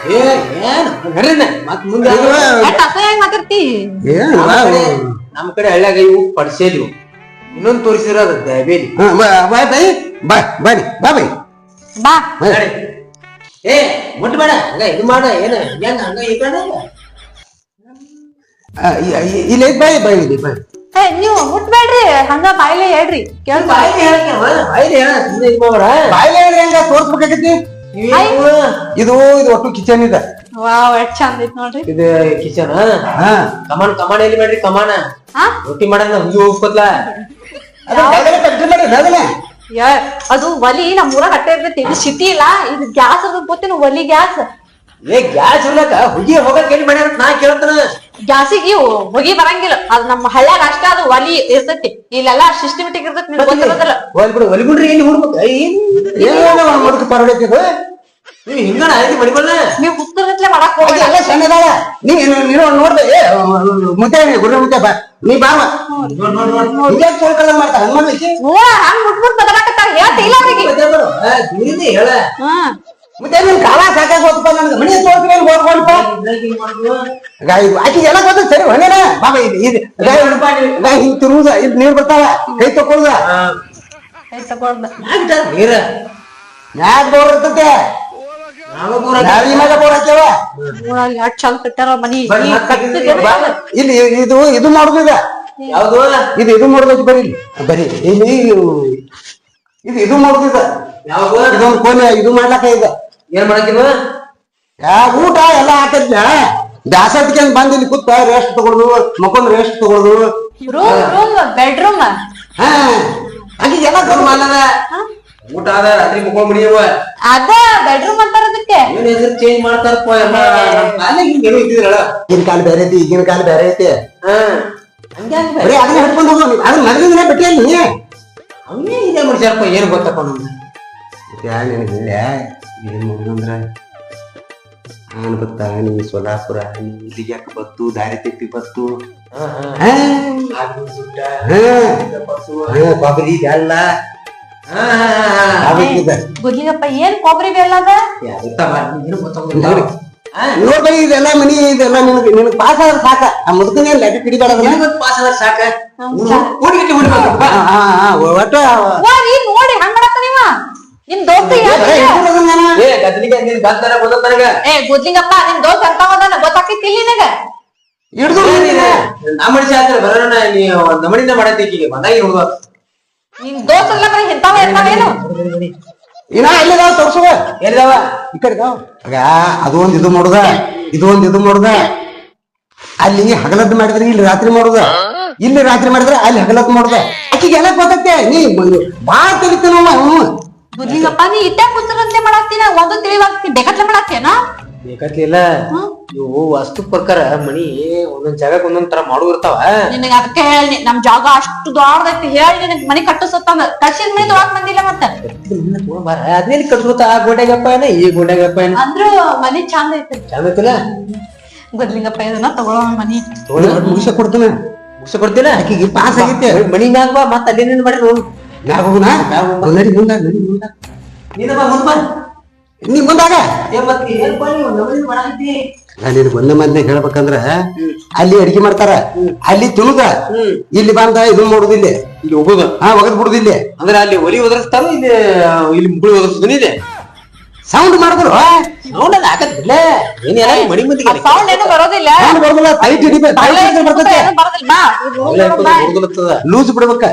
ಮತ್ ಮುಂದೆ ಅಸಹ್ಯ ಮಾತಾಡ್ತಿ ನಮ್ ಕಡೆ ಹಳ್ಳ್ಯಾಗ ಇವು ಪಡಿಸೇಲಿ ಇನ್ನೊಂದು ತೋರಿಸಿರೋದು ಬೇಲಿ ಬನ್ನಿ ಬಾ ಬೈ ಬಾ ಏ ಮುಟ್ ಬೇಡ ಹಂಗ ಇದು ಮಾಡ ಏನ ಹೆಂಗ ಹಂಗ ಈ ಕಡೆ ಇಲ್ಲ ಬಾಯ್ ಬಾಯ್ ಬಾಯ್ ಏ ನೀವು ಮುಟ್ಬೇಡ್ರಿ ಹಂಗ ಬಾಯ್ಲೆ ಹೇಳ್ರಿ ಕೇಳ್ ಬಾಯ್ಲೆ ಹೆಂಗ ತೋರ್ಸ್ಬೇಕಾಗೈತಿ ಇದು ಒಟ್ಟು ಕಿಚನ್ ಇದೆ ವಾವ್ ಎಷ್ಟ್ ಚಂದ ಐತ್ ನೋಡ್ರಿ ಇದು ಕಿಚನ್ ಕಮಾನ್ ಎಲ್ಲಿ ಮಾಡ್ರಿ ಕಮಾನ ರೊಟ್ಟಿ ಮಾಡೋಣ ಹುಗಿ ಹೋಗ್ಕೋದ್ಲ ಅದು ಒಲಿ ನಮ್ ಊರಾಗ ಅಟ್ಟೆ ಇರ್ತೈತಿ ಇದು ಸಿಟಿ ಇಲ್ಲ ಇದು ಗ್ಯಾಸ್ ಇರ್ತದ ಗೊತ್ತೇನು ಒಲಿ ಗ್ಯಾಸ್ ಗ್ಯಾಸ್ ಇರ್ಲಕ್ಕ ಹುಗಿ ಹೋಗಕ್ ಎಲ್ಲಿ ಮಾಡ್ಯಾರ ನಾ ಕೇಳ್ತಾನ ಗ್ಯಾಸಿಗೆ ಹೊಗಿ ಬರಂಗಿಲ್ಲ ಅದು ನಮ್ಮ ಹಳ್ಳ್ಯಾಗ ಅಷ್ಟೇ ಅದು ಒಲಿ ಇರ್ತೈತಿ ಇಲ್ಲೆಲ್ಲಾ ಸಿಸ್ಟಮೆಟಿಕ್ ಇರ್ತೈತಿ ನಿಮ್ಗೆ ಗೊತ್ತಿರೋದಿಲ್ಲ ಒಲಿಬಿಡ್ರಿ ಎಲ್ಲಿ ಹುಡ್ಬೇಕು ಏನು ಪರವಡೈತಿ ನೀವ್ ಹಿಂಗಣ ಐತಿ ಮಡಿಬಲ್ಲ ನೀವ್ ಹುತ್ತರತ್ಲೆ ಮಾಡಕ್ ಹೋಗ್ಬೇಡ. ಎಲ್ಲ ಸಣ್ಣದಾಳ ನೀನು ನೋಡ್ದೆ ಮುದ್ದೆ ಗುರು ಮುದ್ದೆ ಬಾ ನೀ ಬಾವ ಹಿಂಗೆ ತೋಳ್ಕಲ್ಲ ಮಾಡ್ತಾ ಹಂಗ ಮಾಡ್ಲಿಕ್ಕೆ ನೋಡ ಹಂಗ್ ಮುಟ್ಬಿಟ್ ಬದಲಾಕತ್ತಾರ ಹೇಳ್ತಿಲ್ಲ ಅವ್ರಿಗೆ. ದೂರಿನಿ ಹೇಳ ಹ್ಮ್ ಮುದ್ದೆ ನಿನ್ ಕಾಲ ಸಾಕಾಗ ಹೋಗ್ತಪ್ಪ ನನಗೆ ಮನೆ ತೋರ್ಸ್ಮೇಲೆ ಹೋಗ್ಕೊಂಡಪ್ಪ ಆಕಿಗೆ ಎಲ್ಲ ಗೊತ್ತ ಸರಿ ಹೊಣೆನ ಬಾಬಾ ಹಿಂಗ್ ತಿರುವುದ ಇದು ನೀರ್ ಬರ್ತಾವ ಕೈ ತಕೊಳ್ಳುದ ಕೈ ತಗೊಳ್ದ. ನೀರ ಮ್ಯಾಗ ಬೋರ್ ಇರ್ತತೆ ನಾವ್ ಈ ಮ್ಯಾಗ ಬೋರ್ ಹಾಕ್ಯವ ನೋಡಲ್ಲಿ ಎಷ್ಟ್ ಚಂದ ಕಟ್ಟಾರ ಮನಿ. ಇಲ್ಲಿ ಇದು ಮಾಡುದಿದ ಯಾವ್ದು ಇದು ಮಾಡುದೈತಿ ಬರೀ ಇಲ್ಲಿ ಇದು ಮಾಡುದಿದ ಯಾವ್ದು ಇದೊಂದು ಕೋಣೆ ಇದು ಮಾಡ್ಲಕ್ಕ ಇದೆ ಏನ್ ಮಾಡಕ್ಕಿವ ಊಟ ಎಲ್ಲ ಹಾಕದ್ನ ದಾಸಟ್ಕೆ ಬಂದ್ ಇಲ್ಲಿ ಕೂತ ರೆಸ್ಟ್ ತಗೊಳ್ದು ಮಕ್ಕೊಂದ್ ರೆಸ್ಟ್ ತಗೊಳ್ದು ರೂಮ್ ಬೆಡ್ರೂಮ್ ಹಾ ಹಾಗೆ ಎಲ್ಲ ಮಾಡದ ಊಟ ಆದ ರಾತ್ರಿ ಮುಕ್ಕೊಂಡ್ ಬಿಡಿಯವ ಅದ ಬೆಡ್ರೂಮ್ ಅಂತಾರ ಅದಕ್ಕೆ. ಏನ್ ಹೆಸರು ಚೇಂಜ್ ಮಾಡ್ತಾರಪ್ಪ ಎಲ್ಲ ನಮ್ ಕಾಲಿಗೆ ಹಿಂಗ್ ಏನೋ ಇದ್ದಿದ್ರಲ್ಲ ಈಗಿನ ಕಾಲ ಬೇರೆ ಐತಿ ಈಗಿನ ಕಾಲ ಬೇರೆ ಐತಿ ಹಾ ಹಂಗ್ಯಾಕ ಬರೀ ಅದನ್ನ ಹಿಡ್ಕೊಂಡು ಹೋಗೋ ಅದನ್ನ ಮಗನಿಂದನೇ ಬಿಟ್ಟೆ ನೀ ಅವನೇ ಇದೆ ಮನುಷ್ಯಪ್ಪ ಏನ್ ಗೊತ್ತಪ್ಪ ನಮ್ಗೆ ನಿನಗಿಲ್ಲ ಏನ್ ಮಾಡುದಂದ್ರ ಆನ್ ಬತ್ತ ನೀ ಸೋಲಾಪುರ ನೀ ಇಲ್ಲಿಗೆ ಯಾಕೆ ಬತ್ತು ದಾರಿ ತೆಪ್ಪಿ ಬತ್ತು ಕೊಬ್ಬರಿ ಬೆಲ್ಲ ಗುದ್ಲಿಗಪ್ಪ ಏನ್ ಕೊಬ್ಬರಿ ಬೆಲ್ಲ ಅದ? ನೋಡ್ಬರಿ ಇದೆಲ್ಲ ಮನಿ ಇದೆಲ್ಲ ನಿನಗ್ ಪಾಸ್ ಆದ್ರ ಸಾಕ ಆ ಮುದುಕನೇ ಲೆಕ್ಕ ಕಿಡಿಬೇಡ ಪಾಸ್ ಆದ್ರೆ ಸಾಕ ಒಟ್ಟ ಹೋಗಿ ನೋಡಿ ಹಂಗ್ ಮಾಡತ್ತ ನೀವ ನಿಮ್ ದೋಸ್ತ ಏ ಗುದ್ಲಿಗಪ್ಪ ನಿಮ್ ದೋಸ್ತ ಅಂತ ಹೋದಾನ ಗೊತ್ತಾಕೈತಿ ಇಲ್ಲಿ ನಿನಗ. ಹಿಡ್ದು ನಮ್ಮಡಿ ಆದ್ರೆ ಬರೋಣ ನೀವು ನಮ್ಮಡಿನ ಮಾಡೈತಿ ಈಗಿಗೆ ಬಂದಾಗಿ ನೋಡುವ ನಿಮ್ ದೋಸ್ತ ಎಲ್ಲ ಬರೀ ಇಂತಾವ ಇರ್ತಾವೇನು? ಇನ್ನ ಎಲ್ಲಿದಾವ ತೋರ್ಸುವ ಎಲ್ಲಿದಾವ ಈ ಕಡೆದಾವ ಆಗ ಅದು ಒಂದ್ ಇದು ಮಾಡುದ ಇದು ಮಾಡುದ ಅಲ್ಲಿ ಹಗಲದ್ದು ಮಾಡಿದ್ರೆ ಇಲ್ಲಿ ರಾತ್ರಿ ಮಾಡುದ ಇಲ್ಲಿ ರಾತ್ರಿ ಮಾಡಿದ್ರೆ ಅಲ್ಲಿ ಹಗಲತ್ತು ಮಾಡುದ ಆಕಿಗೆ ಎಲ್ಲ ಗೊತ್ತೈತೆ ನೀ ಬಾಳ ತಿಳಿತಾನ ಅವನು ಗುದ್ಲಿಗಪ್ಪ ನೀ ಇಟ್ಟ ಕೂತ್ರಂತೆ ಮಾಡತ್ತೀನ ಒಂದು ತಿಳಿವಾಗ್ತಿ ಬೇಕತ್ಲೆ ಮಾಡತ್ತೇನ? ಬೇಕತ್ಲಿಲ್ಲ ಇವು ವಾಸ್ತು ಪ್ರಕಾರ ಮನಿ ಒಂದೊಂದ್ ಜಾಗಕ್ಕೆ ಒಂದೊಂದ್ ತರ ಮಾಡು ಇರ್ತಾವ. ನಿನಗ ಅದಕ್ಕೆ ಹೇಳಿ ನಮ್ ಜಾಗ ಅಷ್ಟು ದೊಡ್ಡದೈತಿ ಹೇಳಿ ನಿನಗ್ ಮನಿ ಕಟ್ಟಿಸತ್ತಂದ ಕಳ್ಸಿದ ಮನಿ ತೊಗೊಳಕ್ ಬಂದಿಲ್ಲ ಮತ್ತ ಅದ್ರಲ್ಲಿ ಕಟ್ಕೊತ ಆ ಗೋಡೆಗಪ್ಪ ಏನ ಈ ಗೋಡೆಗಪ್ಪ ಏನ ಅಂದ್ರು ಮನಿ ಚಂದ ಐತಿ. ಚಂದ ಐತಿಲ್ಲ ಗುದ್ಲಿಗಪ್ಪ ಇದನ್ನ ತಗೊಳ್ಳೋ ಮನಿ ಮುಗಿಸ ಕೊಡ್ತಾನ ಮುಗಿಸ ಕೊಡ್ತೀನ ಆಕಿಗೆ ಪಾಸ್ ಆಗೈತೆ ಮನಿ ಮ್ಯಾಗ ಬಾ ಮತ್ತ ಅಲ್ಲೇನೇನ್ ಮಾಡಿ ನೋಡು ಮ್ಯಾಗ ಹೋಗುನ ನಡಿ ಮುಂದಾಗ ನೀನಪ್ಪ ಮುಂದ್ ಬಾ ನೀ ಮುಂದಾಗ ಮತ್ತೆ ಏನಪ್ಪ ನೀವು ನಮ್ಮನೆ ಮಾಡಾಕತ್ತಿ ನೀನ್ ಒಂದೇ ಮದ್ನಾಗ ಹೇಳ್ಬೇಕಂದ್ರ ಅಲ್ಲಿ ಅಡಿಗೆ ಮಾಡ್ತಾರ ಅಲ್ಲಿ ತಿಳುದ ಇಲ್ಲಿ ಬಂದ ಇದು ಮಾಡುದಿಲ್ಲ ಇಲ್ಲಿ ಹೋಗುದು ಒಗದ್ ಬಿಡುದಿಲ್ಲ ಅಂದ್ರೆ ಅಲ್ಲಿ ಒಲಿ ಒದರ್ಸ್ತಾರ ಇಲ್ಲಿ ಮುಗುಳು ಒದರ್ಸುದನ್ ಇದೆ ಸೌಂಡ್ ಮಾಡಿದ್ರು ಸೌಂಡ್ ಅದ ಹಾಕತ್ತಿಲ್ಲ ಏನೆಲ್ಲ ಮನಿ ಮಂದಿಗೆ ಸೌಂಡ್ ಏನು ಬರೋದಿಲ್ಲ. ಸೌಂಡ್ ಬರೋದಿಲ್ಲ ಟೈಟ್ ಹಿಡಿಬೇಕು ಬರ್ತೈತೆ ಏನು ಬರೋದಿಲ್ಲ ಬಾ. ಲೂಸ್ ಬಿಡ್ಬೇಕ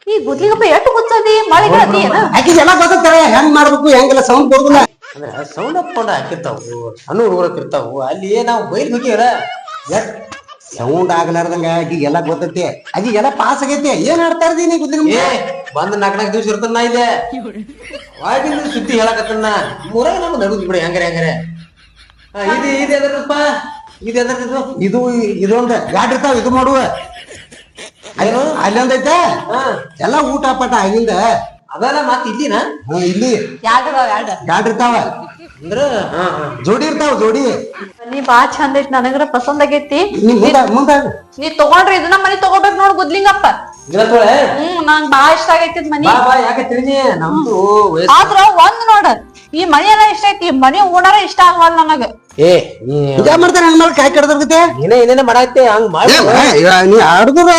ಈ ಗುದ್ಲಿಗಪ್ಪ ಎಷ್ಟು ಗುಚ್ಚದಿ ಮಳೆಗಳದಿ ಏನ? ಆಕಿಗೆ ಎಲ್ಲ ಗೊತ್ತಾರ ಹೆಂಗ್ ಮಾಡ್ಬೇಕು ಹೆಂಗೆಲ್ಲ ಸೌಂಡ್ ಬರೋದಿಲ್ಲ ಅಂದ್ರೆ ಸೌಂಡ್ ಅಪ್ಕೊಂಡ್ ಹಾಕಿರ್ತಾವು ಸಣ್ಣ ಹುಡುಗರಕ್ ಇರ್ತಾವು ಅಲ್ಲಿ ನಾವು ಬೈಲ್ ಹೋಗಿರ ಸೌಂಡ್ ಆಗ್ಲಾರ್ದಂಗ ಆಕಿಗೆ ಎಲ್ಲ ಗೊತ್ತೈತಿ ಆಕಿಗೆಲ್ಲ ಪಾಸ್ ಆಗೈತಿ ಏನ್ ಆಡ್ತಾ ಇರ್ದಿ ನೀ ಗುದ್ಲಿ ಬಂದ್ ನಾಲ್ಕು ದಿವ್ಸ ಇರ್ತನ ಇಲ್ಲೇ ವಾಗಿಂದ ಸುದ್ದಿ ಹೇಳಕತ್ತನ್ನ ಮೂರಾಗ ನಮ್ಗೆ ನಡುದ್ ಬಿಡಿ ಹೆಂಗಾರೆ ಇದು ಎದರಪ್ಪ ಇದು ಎದರದು ಇದು ಇದೊಂದ ಗಾಡ್ ಇರ್ತಾವ ಇದು ಮಾಡುವ ಅಲ್ಲಿ ಒಂದೈತೆ ಎಲ್ಲ ಊಟ ಪಾಠ ಆಗಿಂದ ಅದಲ್ಲ ಮತ್ ಇಲ್ಲಿನ ಇಲ್ಲಿ ಯಾವ್ದು ಯಾವ್ದು ಗಾಡ್ ಇರ್ತಾವ ಅಂದ್ರ ಜೋಡಿ ಇರ್ತಾವ ಜೋಡಿ ಮನಿ ಬಾ ಚಂದ ಐತಿ ನನಗರ ಪಸಂದ್ ಆಗೈತಿ. ನೀ ಮುಂದಾಗ ನೀ ತಗೊಂಡ್ರಿ ಇದನ್ನ ಮನಿ ತಗೋಬೇಕ್ ನೋಡ್ ಗುದ್ಲಿಂಗಪ್ಪ. ನಂಗ್ ಬಾಳ ಇಷ್ಟ ಆಗೈತಿ ಮನಿ. ಯಾಕೆ ತಿಳಿನಿ ನಮ್ದು ಆದ್ರ ಒಂದ್ ನೋಡ ಈ ಮನಿ ಎಲ್ಲ ಇಷ್ಟ ಐತಿ ಮನಿ ಓಡಾರ ಇಷ್ಟ ಆಗವಲ್ ನನಗ. ಮಾಡ್ತಾನೆ ಹಂಗ ಮಾಡಿ ಕಾಯಿ ಕಡ್ದರ್ಗತೆ ಏನೇನ ಮಾಡೈತೆ ಹಂಗ ಮಾಡಿ ನೀ ಆಡುದ್ರ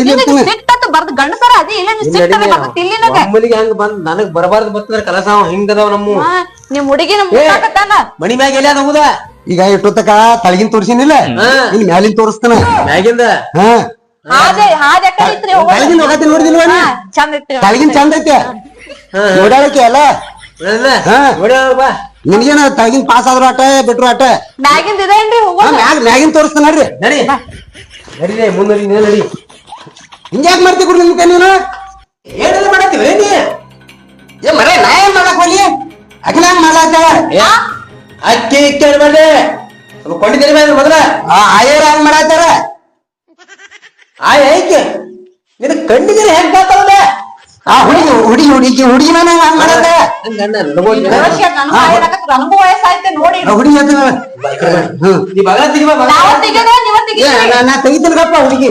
ಇಲ್ಲಿ ಸಿಟ್ಟತ್ ಬರ್ದ ಗಂಡಸರ ಅದಿ ಇಲ್ಲ ನೀ ಸಿಟ್ಟನೆ ಬರ್ತೈತಿ ಇಲ್ಲಿ ನನಗ. ನಮ್ಮಲ್ಲಿಗೆ ಹಂಗ ಬಂದ್ ನನಗ್ ಬರಬಾರ್ದು ಬರ್ತದ್ರ ಕಲಸ ಹಿಂಗದಾವ ನಮ್ಮ ನಿಮ್ ಹುಡುಗಿನ ಮುಟ್ಟಾಕತ್ತಾನ ಮನಿ ಮ್ಯಾಗ ಎಲ್ಲ ಹೋಗುದ ಈಗ ಇಟ್ಟೊತ್ತಕ ತಳಗಿನ ತೋರ್ಸಿನಿಲ್ಲ ಇನ್ ಮ್ಯಾಲಿನ ತೋರಿಸ್ತಾನ ಮ್ಯಾಗಿಂದ ತಳಗಿನ ಹೋಗತ್ತೆ ನೋಡಿದಿಲ್ವ ಚಂದ ಐತಿ ತಳಗಿನ ಚಂದ ಐತೆ ಓಡಾಡಕ್ಕೆ ಅಲ್ಲ ಬಾ ನಿನ್ಗೇನ ತಳಗಿನ ಪಾಸ್ ಆದ್ರ ಆಟ ಬಿಟ್ರು ಆಟ ಮ್ಯಾಗಿಂದ ಇದೇನ್ರಿ ಮ್ಯಾಗಿನ ತೋರಿಸ್ತಾನ ನೋಡ್ರಿ ನಡಿ ನಡಿ ಮುಂದೆ ನಡಿ ಹಿಂಗ್ಯಾಕ್ ಮಾಡ್ತಿ ಗುರು ನಿಮ್ಗೆ ನೀನು ಏನೆಲ್ಲ ಮಾಡತ್ತೀವಿ ನೀ ಏ ಮರ ನಾ ಏನ್ ಮಾಡಕ್ ಹೋಗಿ ಅಖಿಲ ಮಾಡಾಕ ಅಕ್ಕಿ ಇಕ್ಕಿ ಮಾಡ್ದೆ ಕೊಂಡಿದ್ದೀರಿ ಬೇಡ ಮೊದಲ ಆಯರ್ ಹಂಗ್ ಮಾಡಾತಾರ ಐಕೆ ನಿನ್ ಕಂಡಿದ್ದೀರಿ ಹೆಂಗ್ ಬರ್ತಾವಲ್ಲ ಹುಡುಗಿನ ಹಂಗ್ ಮಾಡಾತ ನನಗೂ ವಯಸ್ಸ ಹುಡುಗಿ ಹ್ಮ್ ನಾ ತೆಗಿತೀನಪ್ಪ ಹುಡುಗಿ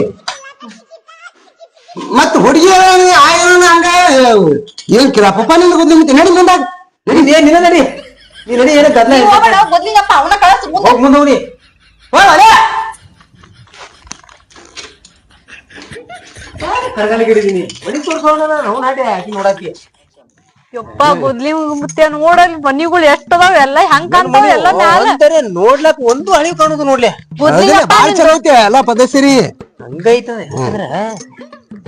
ಮತ್ ಹುಡುಗಿ ಆಯೋನ ಹಂಗ ಏನ್ ಕಿರಪ್ಪ ನಿನ್ ಗೊತ್ತ ನಡಿ ಮುಂದಾಗ ನಡಿ ನೀನ ನಡಿ ನೀ ನಡಿ ಏನ ಗದ್ಲ ಮೊದ್ಲಿಗಪ್ಪ ಅವನ ಕಳ್ಸ ಹೋಗ್ ಮುಂದೆ ಹೋಗಿ ಕರ್ಗಲಿಗಿಡಿದೀನಿ ಮನಿ ತೋರ್ಸೋಣ ನಾವು ನಾಟೆ ಹಾಕಿ ನೋಡಾಕಿ ಯಪ್ಪ ಗುದ್ಲಿ ಮುತ್ತೆ ನೋಡಲ್ ಮನಿಗಳು ಎಷ್ಟ್ ಅದಾವ ಎಲ್ಲ ಹೆಂಗ್ ಕಾಣ್ತಾವ ಎಲ್ಲ ಮ್ಯಾಲ ಅಂತಾರೆ ನೋಡ್ಲಕ್ ಒಂದು ಹಳಿ ಕಾಣುದು ನೋಡ್ಲಿ ಬಾಳ ಚಲೋ ಐತೆ ಎಲ್ಲ ಪದಸರಿ ಹಂಗೈತದೆ ಅಂದ್ರ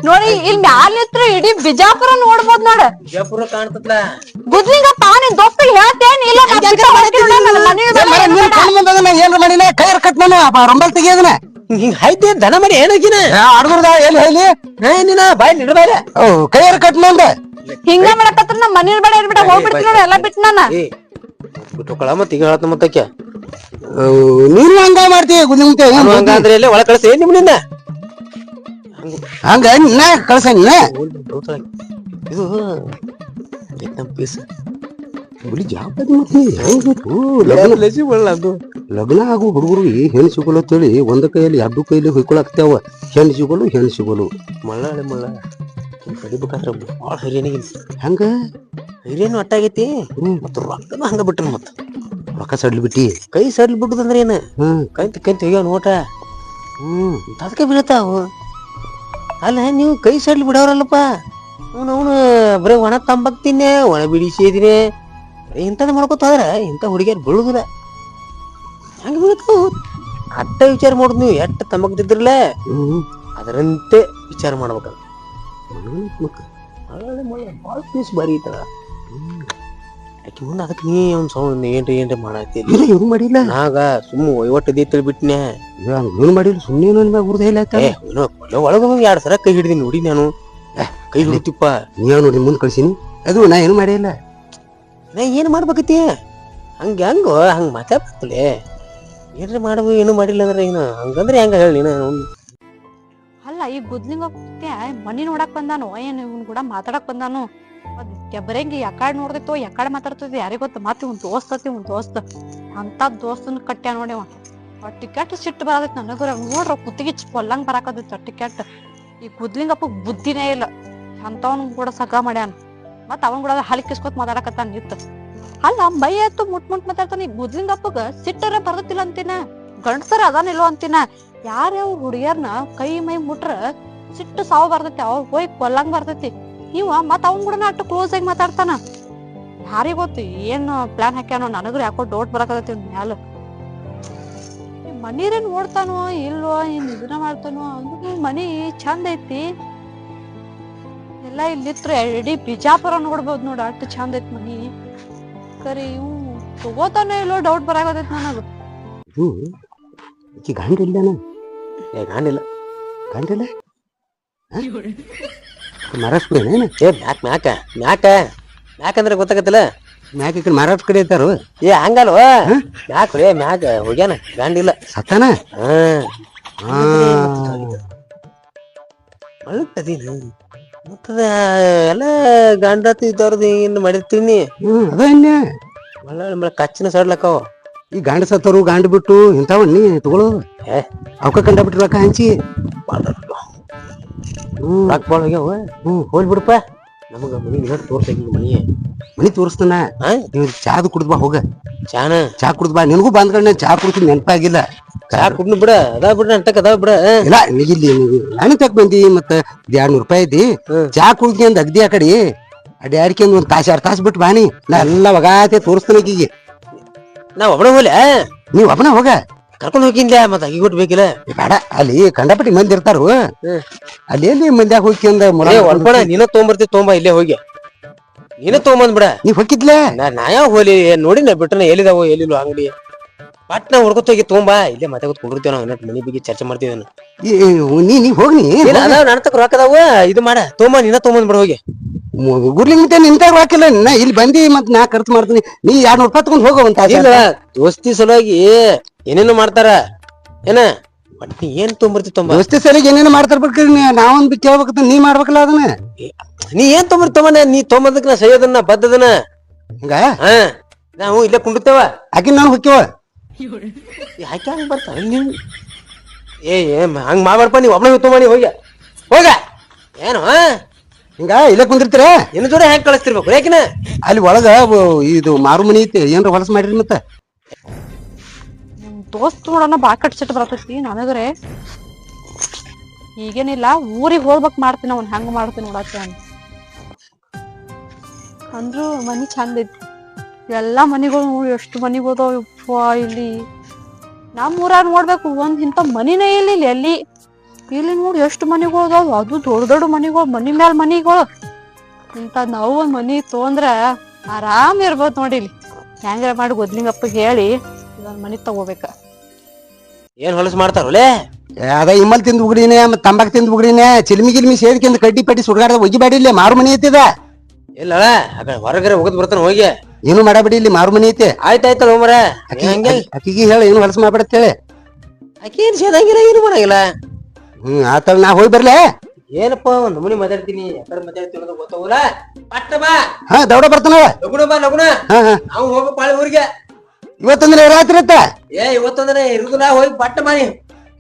ನೋಡಿ ಇಲ್ಲಿ ಮ್ಯಾಲ ನಿತ್ರ ಇಡೀ ಬಿಜಾಪುರ ನೋಡ್ಬೋದ್ ನೋಡ ವಿಜಯಪುರ ಕಾಣ್ತತ್ಲ ಗುದ್ಲಿಗಪ್ಪ ನಿನ್ ದೋಸ್ತಿಗೆ ಹೇಳ್ತೇನ್ ಇಲ್ಲ ಏನ್ರ ಮಾಡಿನ ಕೈರ್ ಕಟ್ ನಾನು ರಂಬಲ್ ತೆಗಿಯೋದನ ಹಿಂಗ್ ಹಾಯ್ತಿ ದನ ಮಾಡಿ ಏನಾಗಿನ ಅಡ್ಗುರ್ದ ಎಲ್ಲಿ ಹೇಳಿ ನೀನ ಬಾಯ್ ನಿಡ್ಬಾಯ್ಲ ಕೈಯರ್ ಕಟ್ ನಂದ ಹಿಂಗ ಮಾಡಕತ್ರ ನಮ್ ಮನಿ ಬೇಡ ಏನ್ ಬಿಡ ಹೋಗ್ಬಿಡ್ತೀನಿ ನೋಡಿ ಎಲ್ಲ ಬಿಟ್ಟು ನಾನು ಬಿಟ್ಟುಕೊಳ ಮತ್ತ ಈಗ ಹೇಳತ್ತ ಮತ್ತಕ್ಕೆ ನೀನು ಹಂಗ ಮಾಡ್ತೀಯ ಗುದ್ಲಿ ಮುತ್ತೆ ಹಂಗಂದ್ರೆ ಎಲ್ಲಿ ಒಳ ಕಳ್ಸಿ ನಿಮ್ನಿಂದ ಹಂಗ ನಿನ್ನ ಕಳ್ಸ ನಿನ್ನ ಇದು ವಿಯತ್ನಾಂ ಪೀಸ್ ಹುಲಿ ಜಾಬ್ ಲಗ್ನ ಆಗು ಹುಡುಗರಿಗೆ ಹೆಣ್ಣು ಸಿಗೋಲು ಅಂತೇಳಿ ಒಂದ ಕೈಯಲ್ಲಿ ಎರಡು ಕೈಯಲ್ಲಿ ಹೊಯ್ಕೊಳಕ್ತಾವ ಹೆಣ್ಣು ಸಿಗೋಲು ಮಳ್ಳಾಳೆ ಮಳ್ಳ ಕಡಿಬೇಕಾದ್ರ ಭಾಳ ಹಿರಿಯನಿಗೆ ಹಂಗ ಹಿರಿಯನು ಅಟ್ಟಾಗೈತಿ ಮತ್ತ ರೊಕ್ಕದ ಹಂಗ ಬಿಟ್ಟನ ಮತ್ತ ರೊಕ್ಕ ಸಡ್ಲಿ ಬಿಟ್ಟಿ ಕೈ ಸಡ್ಲಿ ಬಿಟ್ಟದಂದ್ರ ಏನ ಕೈ ತೆಗಿಯೋ ನೋಟ ಅದಕ್ಕೆ ಬೀಳತಾವು ಅಲ್ಲ ನೀವು ಕೈ ಸಡ್ಲಿ ಬಿಡವ್ರಲ್ಲಪ್ಪ ಅವನು ಬರೀ ಒಣ ತಂಬಾಕ್ ತಿನ್ನೆ ಒಣ ಬಿಡಿ ಸೇದಿನೇ ಇಂಥದ್ದು ಮಾಡ್ಕೊತ ಹೋದ್ರ ಇಂಥ ಹುಡುಗಿಯರು ಬೀಳುದಿಲ್ಲ ಹಂಗ ಬೀಳ್ತಾವು ಅಟ್ಟ ವಿಚಾರ ಮಾಡುದು ನೀವು ಎಟ್ಟ ತಂಬಾಕ್ ತಿದ್ರಲ್ಲ ಅದರಂತೆ ವಿಚಾರ ಮಾಡ್ಬೇಕಲ್ಲ ಭಾಳ ಪೀಸ್ ಬಾರಿ ಐತದ ಆಕಿ ಮುಂದೆ ಅದಕ್ಕೆ ನೀ ಒಂದ್ ಸೌಂಡ್ ಏನ್ರಿ ಮಾಡತ್ತೀರಿ ಏನು ಮಾಡಿಲ್ಲ ನಾಗ ಸುಮ್ಮ ಒಯ್ವಟ್ಟದಿ ತಿಳಿಬಿಟ್ನೆ ಏನು ಮಾಡಿಲ್ಲ ಸುಮ್ಮನೆ ಹುರ್ದ ಇಲ್ಲ ಒಳಗ 2 ಸರ ಕೈ ಹಿಡಿದೀನಿ ನೋಡಿ ನಾನು ಕೈ ಹಿಡಿತಿಪ್ಪ ನೀವ್ ನೋಡಿ ಮುಂದ್ ಕಳ್ಸಿನಿ ಅದು ನಾ ಏನು ಮಾಡಿಲ್ಲ ನಾ ಏನ್ ಮಾಡ್ಬೇಕತಿ ಹಂಗೋ ಹಂಗ ಮಾತಾಡ್ತಲೇ ಏನ್ರಿ ಮಾಡ್ಬೇಕು ಏನು ಮಾಡಿಲ್ಲ ಅಂದ್ರೆ ಏನು ಹಂಗಂದ್ರೆ ಹೆಂಗ ಹೇಳಿ ನೀನು ಅಲ್ಲ ಈ ಗುದ್ಲಿಂಗ ಮನಿ ನೋಡಕ್ ಬಂದಾನು ಏನ್ ಇವ್ನ್ ಕೂಡ ಮಾತಾಡಕ್ ಬಂದಾನು ಬರಂಗಿ ಯಾಕಾಡ್ ನೋಡ್ದಿತ್ತು ಯಾಕಾಡ್ ಮಾತಾಡ್ತಿದ್ವಿ ಯಾರಿಗ ಗೊತ್ತ ಮತ್ತೆ ಇವ್ನ್ ದೋಸ್ತ ಅಂತ ದೋಸ್ತನ ಕಟ್ಟ್ಯಾ ನೋಡಿವ ಟಿಕೆಟ್ ಸಿಟ್ಟು ಬರದೈತಿ ನನಗರ ನೋಡ್ರ ಕುತ್ತಿಗೆ ಕೊಲ್ಲಂಗ್ ಬರಾಕದೈತಿ ಟಿಕೆಟ್ ಈ ಗುದ್ಲಿಂಗಪ್ಪ ಬುದ್ಧಿನೇ ಇಲ್ಲ ಅಂತವನ್ ಕೂಡ ಸಗ ಮಾಡ್ಯಾನ ಮತ್ ಅವನ್ ಕೂಡ ಹಲಿಕಿಸ್ಕೊತ್ ಮಾತಾಡಕತ್ತಾನ ನಿತ್ತ ಅಲ್ಲ ಮೈ ಎತ್ತು ಮುಟ್ ಮಾತಾಡ್ತಾನ ಈ ಗುದ್ಲಿಂಗಪ್ಪಗ ಸಿಟ್ಟರ ಬರ್ತತಿಲ್ಲ ಅಂತಿನ ಗಂಡಸರ ಅದಾನಿಲ್ವ ಅಂತಿನ ಯಾರ್ಯಾವ ಹುಡುಗಿಯರ್ನ ಕೈ ಮೈ ಮುಟ್ರ ಸಿಟ್ಟು ಸಾವು ಬರ್ತೈತಿ ಅವ್ ಹೋಗಿ ಕೊಲ್ಲಂಗ್ ಬರ್ತೈತಿ ಇವ ಮತ್ ಅವನ್ ಕೂಡ ಅಷ್ಟು ಕ್ಲೋಸ್ ಆಗಿ ಮಾತಾಡ್ತಾನ ಯಾರಿಗ ಗೊತ್ತು ಏನ್ ಪ್ಲಾನ್ ಹಾಕ್ಯಾನೋ ನನಗ್ರ ಯಾಕೋ ಡೌಟ್ ಬರಕತೈತಿ ಮ್ಯಾಲ ಮನೀರೇನ್ ಓಡ್ತಾನೋ ಇಲ್ವೋ ಏನ್ ಇದನ್ನ ಮಾಡ್ತಾನೋ ಅಂದ್ರೂ ಮನಿ ಚಂದ ಐತಿ ಎಲ್ಲ ಇಲ್ಲಿತ್ರ ಇಡೀ ಬಿಜಾಪುರ ನೋಡ್ಬೋದು ನೋಡ ಅಷ್ಟು ಚಂದ ಐತಿ ಮನಿ ಕರಿ ಇವ್ ತಗೋತಾನೋ ಇಲ್ಲೋ ಡೌಟ್ ಬರಾಕತೈತಿ ನನಗ ಗಂಡ ಇಲ್ಲನ ಗಾಂಡಿಲ್ಲ ಮಹಾರಾಷ್ಟ್ರ ಮ್ಯಾಕಂದ್ರೆ ಗೊತ್ತಾಗತ್ತಲ್ಲ ಮ್ಯಾಕ ಈ ಕಡೆ ಮಹಾರಾಷ್ಟ್ರ ಕಡೆ ಇರ್ತಾರು ಹಂಗಲ್ವ ಮ್ಯಾಕ ಹೋಗ್ಯಾನ ಗಾಂಡಿಲ್ಲ ಸತ್ತಾನ ಮಳಗ್ತದೀನಿ ಮತ್ತದ ಎಲ್ಲ ಗಾಂಡಾತಿ ಇದ್ದವ್ರದ್ದು ಹಿಂಗ್ ಮಾಡಿರ್ತೀನಿ ಅದೇ ಮಳ ಕಚ್ಚಿನ ಸಡ್ಲಕ್ಕವ ಈ ಗಾಂಡ ಸತ್ತರು ಗಾಂಡ್ ಬಿಟ್ಟು ಇಂಥವಣ್ಣಿ ತಗೊಳ್ಳೋದು ಅವಕ್ಕ ಕಂಡ ಬಿಟ್ಟು ರೊಕ್ಕ ಹಂಚಿ ರೊಕ್ಕ ಬಾಳ ಹೋಗ್ಯಾವ ಹೋಲ್ ಬಿಡಪ್ಪ ನಮಗ ಮನಿ ತೋರ್ಸ ಮನಿ ತೋರಿಸ್ತಾನ ನೀವು ಚಾದು ಕುಡ್ದ್ ಬಾ ಹೋಗ ಚಾ ಕುಡ್ದ್ ಬಾ ನಿನಗೂ ಬಂದ್ಕೊಂಡ ಚಾ ಕುಡ್ತೀನಿ ನೆನಪಾಗಿಲ್ಲ ಚಾ ಕುಡ್ನು ಬಿಡ ಅದಾವ ಬಿಡ ಅಂಟಕ್ ಅದಾವ ಬಿಡ ಇಲ್ಲ ಇಲ್ಲಿ ನಾನು ತಕ್ ಬಂದಿ ಮತ್ತ 200 ರೂಪಾಯಿ ಐತಿ ಚಾ ಕುಡ್ಕೊಂಡ್ ಅಗ್ದಿ ಆ ಕಡೆ ಅಡ್ಯಾಡ್ಕೊಂಡ್ 1 ತಾಸು 2 ತಾಸು ಬಿಟ್ಟು ಬಾನಿ ನಾ ಎಲ್ಲ ಒಗಾತೆ ತೋರಿಸ್ತಾನ ಆಕಿಗೆ ನಾವ್ ಒಬ್ಬನ ಹೋಗ್ಲ ನೀವ್ ಒಬ್ಬನ ಹೋಗ ಕರ್ಕೊಂಡ್ ಹೋಗಿನ್ಲ ಮತ್ತ ಅಗಿ ಕೊಟ್ಟು ಬೇಕಿಲ್ಲ ಬೇಡ ಅಲ್ಲಿ ಕಂಡಪಟ್ಟಿ ಮಂದಿ ಇರ್ತಾರು ಅಲ್ಲಿ ಎಲ್ಲಿ ಮಂದ್ಯಾಗ ಹೋಗ್ಕೊಂಡ ಒಳ್ಪಣ ನೀನ ತೊಗೊಂಬರ್ತಿ ತೊಗೊಂಬ ಇಲ್ಲೇ ಹೋಗಿ ನೀನ ತೊಗೊಂಬಂದ್ ಬಿಡ ನೀವ್ ಹೋಗಿದ್ಲ ನಾ ಯಾವ ಹೋಲಿ ನೋಡಿ ನಾ ಬಿಟ್ಟನ ಎಲ್ಲಿದಾವ ಎಲ್ಲಿಲ್ಲ ಅಂಗಡಿ ಪಟ್ನ ಹೊಡ್ಕೊತ ಹೋಗಿ ತೊಗೊಂಬಾ ಇಲ್ಲೇ ಮತ್ತೆ ಕುಂಡಿರ್ತೇವ ನಾವು ಮನಿ ಬಗ್ಗೆ ಚರ್ಚೆ ಮಾಡ್ತೀವಿ ನೀ ಹೋಗ್ನಿ ನನ್ನ ತಕ ರೊಕ್ಕದಾವ ಇದು ಮಾಡ ತೊಗೊಂಬ ನೀನ ತೊಗೊಂಬಂದ್ ಬಿಡ ಹೋಗಿ ಗುರ್ಲಿ ಮತ್ತೆ ನಿಂತಾಗ ಹಾಕಿಲ್ಲ ನಾ ಇಲ್ಲಿ ಬಂದಿ ಮತ್ ನಾ ಖರ್ಚು ಮಾಡ್ತೀನಿ ನೀ 200 ರೂಪಾಯಿ ತಗೊಂಡ್ ಹೋಗುವಂತ ದೋಸ್ತಿ ಸಲುವಾಗಿ ಏನೇನು ಮಾಡ್ತಾರ ಏನ ಬಟ್ ನೀ ಏನ್ ತೊಗೊಂಬರ್ತಿ ದೋಸ್ತಿ ಸಲಿಗೆ ಏನೇನು ಮಾಡ್ತಾರ ಬೇಕ್ರಿ ನಾವೊಂದು ಕೇಳ್ಬೇಕಂತ ನೀ ಮಾಡ್ಬೇಕಲ್ಲ ಅದನ್ನ ನೀ ಏನ್ ತೊಗೊಂಬರ್ತಿ ತೊಗೊಂಬ ನೀ ತೊಗೊಂಬದಕ್ ನಾ ಸೈಯದನ್ನ ಬದ್ದದನ ಹಿಂಗ ನಾವು ಇಲ್ಲೇ ಕುಂಡಿರ್ತೇವ ಆಕಿ ನಾನು ಹೊಕ್ಕಿವ ಯಾಕೆ ಹಂಗ ಬರ್ತಾವ ನೀವು ಹಂಗ ಮಾಡ್ಬಾರ್ಪ ನೀವು ಒಬ್ಬನೇ ಹೊತ್ತು ಮಾಡಿ ಹೋಗ್ಯ ಹೋಗ ಏನು ಹಿಂಗ ಇಲ್ಲೇ ಕುಂದಿರ್ತೀರ ಇನ್ನು ಜೋಡಿ ಹೆಂಗ್ ಕಳಿಸ್ತಿರ್ಬೇಕು ಯಾಕಿನ ಅಲ್ಲಿ ಒಳಗ ಇದು ಮಾರು ಮನಿ ಐತಿ ಏನ್ರ ಹೊಲಸ ಮಾಡಿರಿ ಮತ್ತ ದೋಸ್ತ್ ನೋಡೋಣ ಬಾ ಕಟ್ಸಿಟ್ಟು ಬರ್ತೈತಿ ನನಗ್ರೆ ಈಗೇನಿಲ್ಲ ಊರಿಗೆ ಹೋಗ್ಬೇಕ್ ಮಾಡ್ತೀನಿ ಅವ್ನ ಹೆಂಗ್ ಮಾಡ್ತೀನಿ ನೋಡತ್ತೆ ಅಂದ್ರು ಮನಿ ಚಂದ ಐತಿ ಎಲ್ಲಾ ಮನಿಗಳು ನೋಡಿ ಎಷ್ಟು ಮನಿಗಳು ಅದಾವ ಯಪ್ಪ ಇಲ್ಲಿ ನಮ್ ಊರಾಗ ನೋಡ್ಬೇಕು ಒಂದ್ ಇಂತ ಮನಿನೇ ಇಲ್ಲ ಇಲ್ಲಿ ಎಲ್ಲಿ ಇಲ್ಲಿ ನೋಡಿ ಎಷ್ಟು ಮನಿಗಳು ಅದಾವ ಅದು ದೊಡ್ಡ ದೊಡ್ಡ ಮನಿಗಳು ಮನಿ ಮ್ಯಾಲ ಮನಿಗಳು ಇಂತ ನಾವು ಒಂದ್ ಮನಿ ತೊಂದ್ರ ಆರಾಮ್ ಇರ್ಬೋದು ನೋಡಿ ಇಲ್ಲಿ ಹೆಂಗಾರ ಮಾಡಿ ಗೊದ್ಲಿಂಗಪ್ಪಗೆ ಹೇಳಿ ಇದೊಂದ್ ಮನಿ ತಗೋಬೇಕ ಏನ್ ಹೊಲಸು ಮಾಡ್ತಾರಲ್ಲೇ ಅದ ಇಮ್ಮಲ್ ತಿಂದ್ ಉಗ್ರಿನೇ ಮತ್ ತಂಬಾಕ್ ತಿಂದ್ ಉಗ್ರಿನೇ ಚಿಲ್ಮಿ ಗಿಲ್ಮಿ ಸೇದ್ಕಿಂದ ಕಡ್ಡಿ ಪಟ್ಟಿ ಸುಡ್ಗಾಡ್ದ ಒಗಿಬೇಡಿ ಇಲ್ಲಿ ಮಾರು ಮನಿ ಐತಿದ ಇಲ್ಲ ಹೊರಗಡೆ ಹೋಗದ್ ಬರ್ತಾನ ಹೋಗಿ ಏನು ಮಾಡಬೇಡಿ ಇಲ್ಲಿ ಮಾರು ಮನಿ ಐತಿ ಆಯ್ತಾಯ್ತಲ್ಲ ಹೋಮರ ಹಂಗೆ ಅಕ್ಕಿಗೆ ಹೇಳಿ ಏನು ಹೊಲಸ ಮಾಡ್ಬೇಡ ಹೇಳಿ ಆಕಿ ಏನ್ ಸೇದಂಗಿಲ್ಲ ಏನು ಮಾಡಂಗಿಲ್ಲ ಆತ ನಾ ಹೋಗಿ ಬರ್ಲೆ ಏನಪ್ಪ ಒಂದ್ ಮುನಿ ಮಾತಾಡ್ತೀನಿ ಯಾಕಡೆ ಮಾತಾಡ್ತೀನಿ ಅನ್ನೋದು ಗೊತ್ತಾಗಲ್ಲ ಪಟ್ಟ ಬಾ ಹಾ ದೌಡ ಬರ್ತಾನ ಲಗುಣ ಬಾ ಲಗುಣ ಹಾ ಹಾ ನಾವು ಹೋಗ್ಬೇಕು ಪಾಳಿ ಊರಿಗೆ ಇವತ್ತಂದ್ರೆ ರಾತ್ರಿ ಇತ್ತ ಇವತ್ತಂದ್ರೆ ಇರುದಿಲ್ಲ ಹೋಗಿ ಪಟ್ಟ ಮಾಡಿ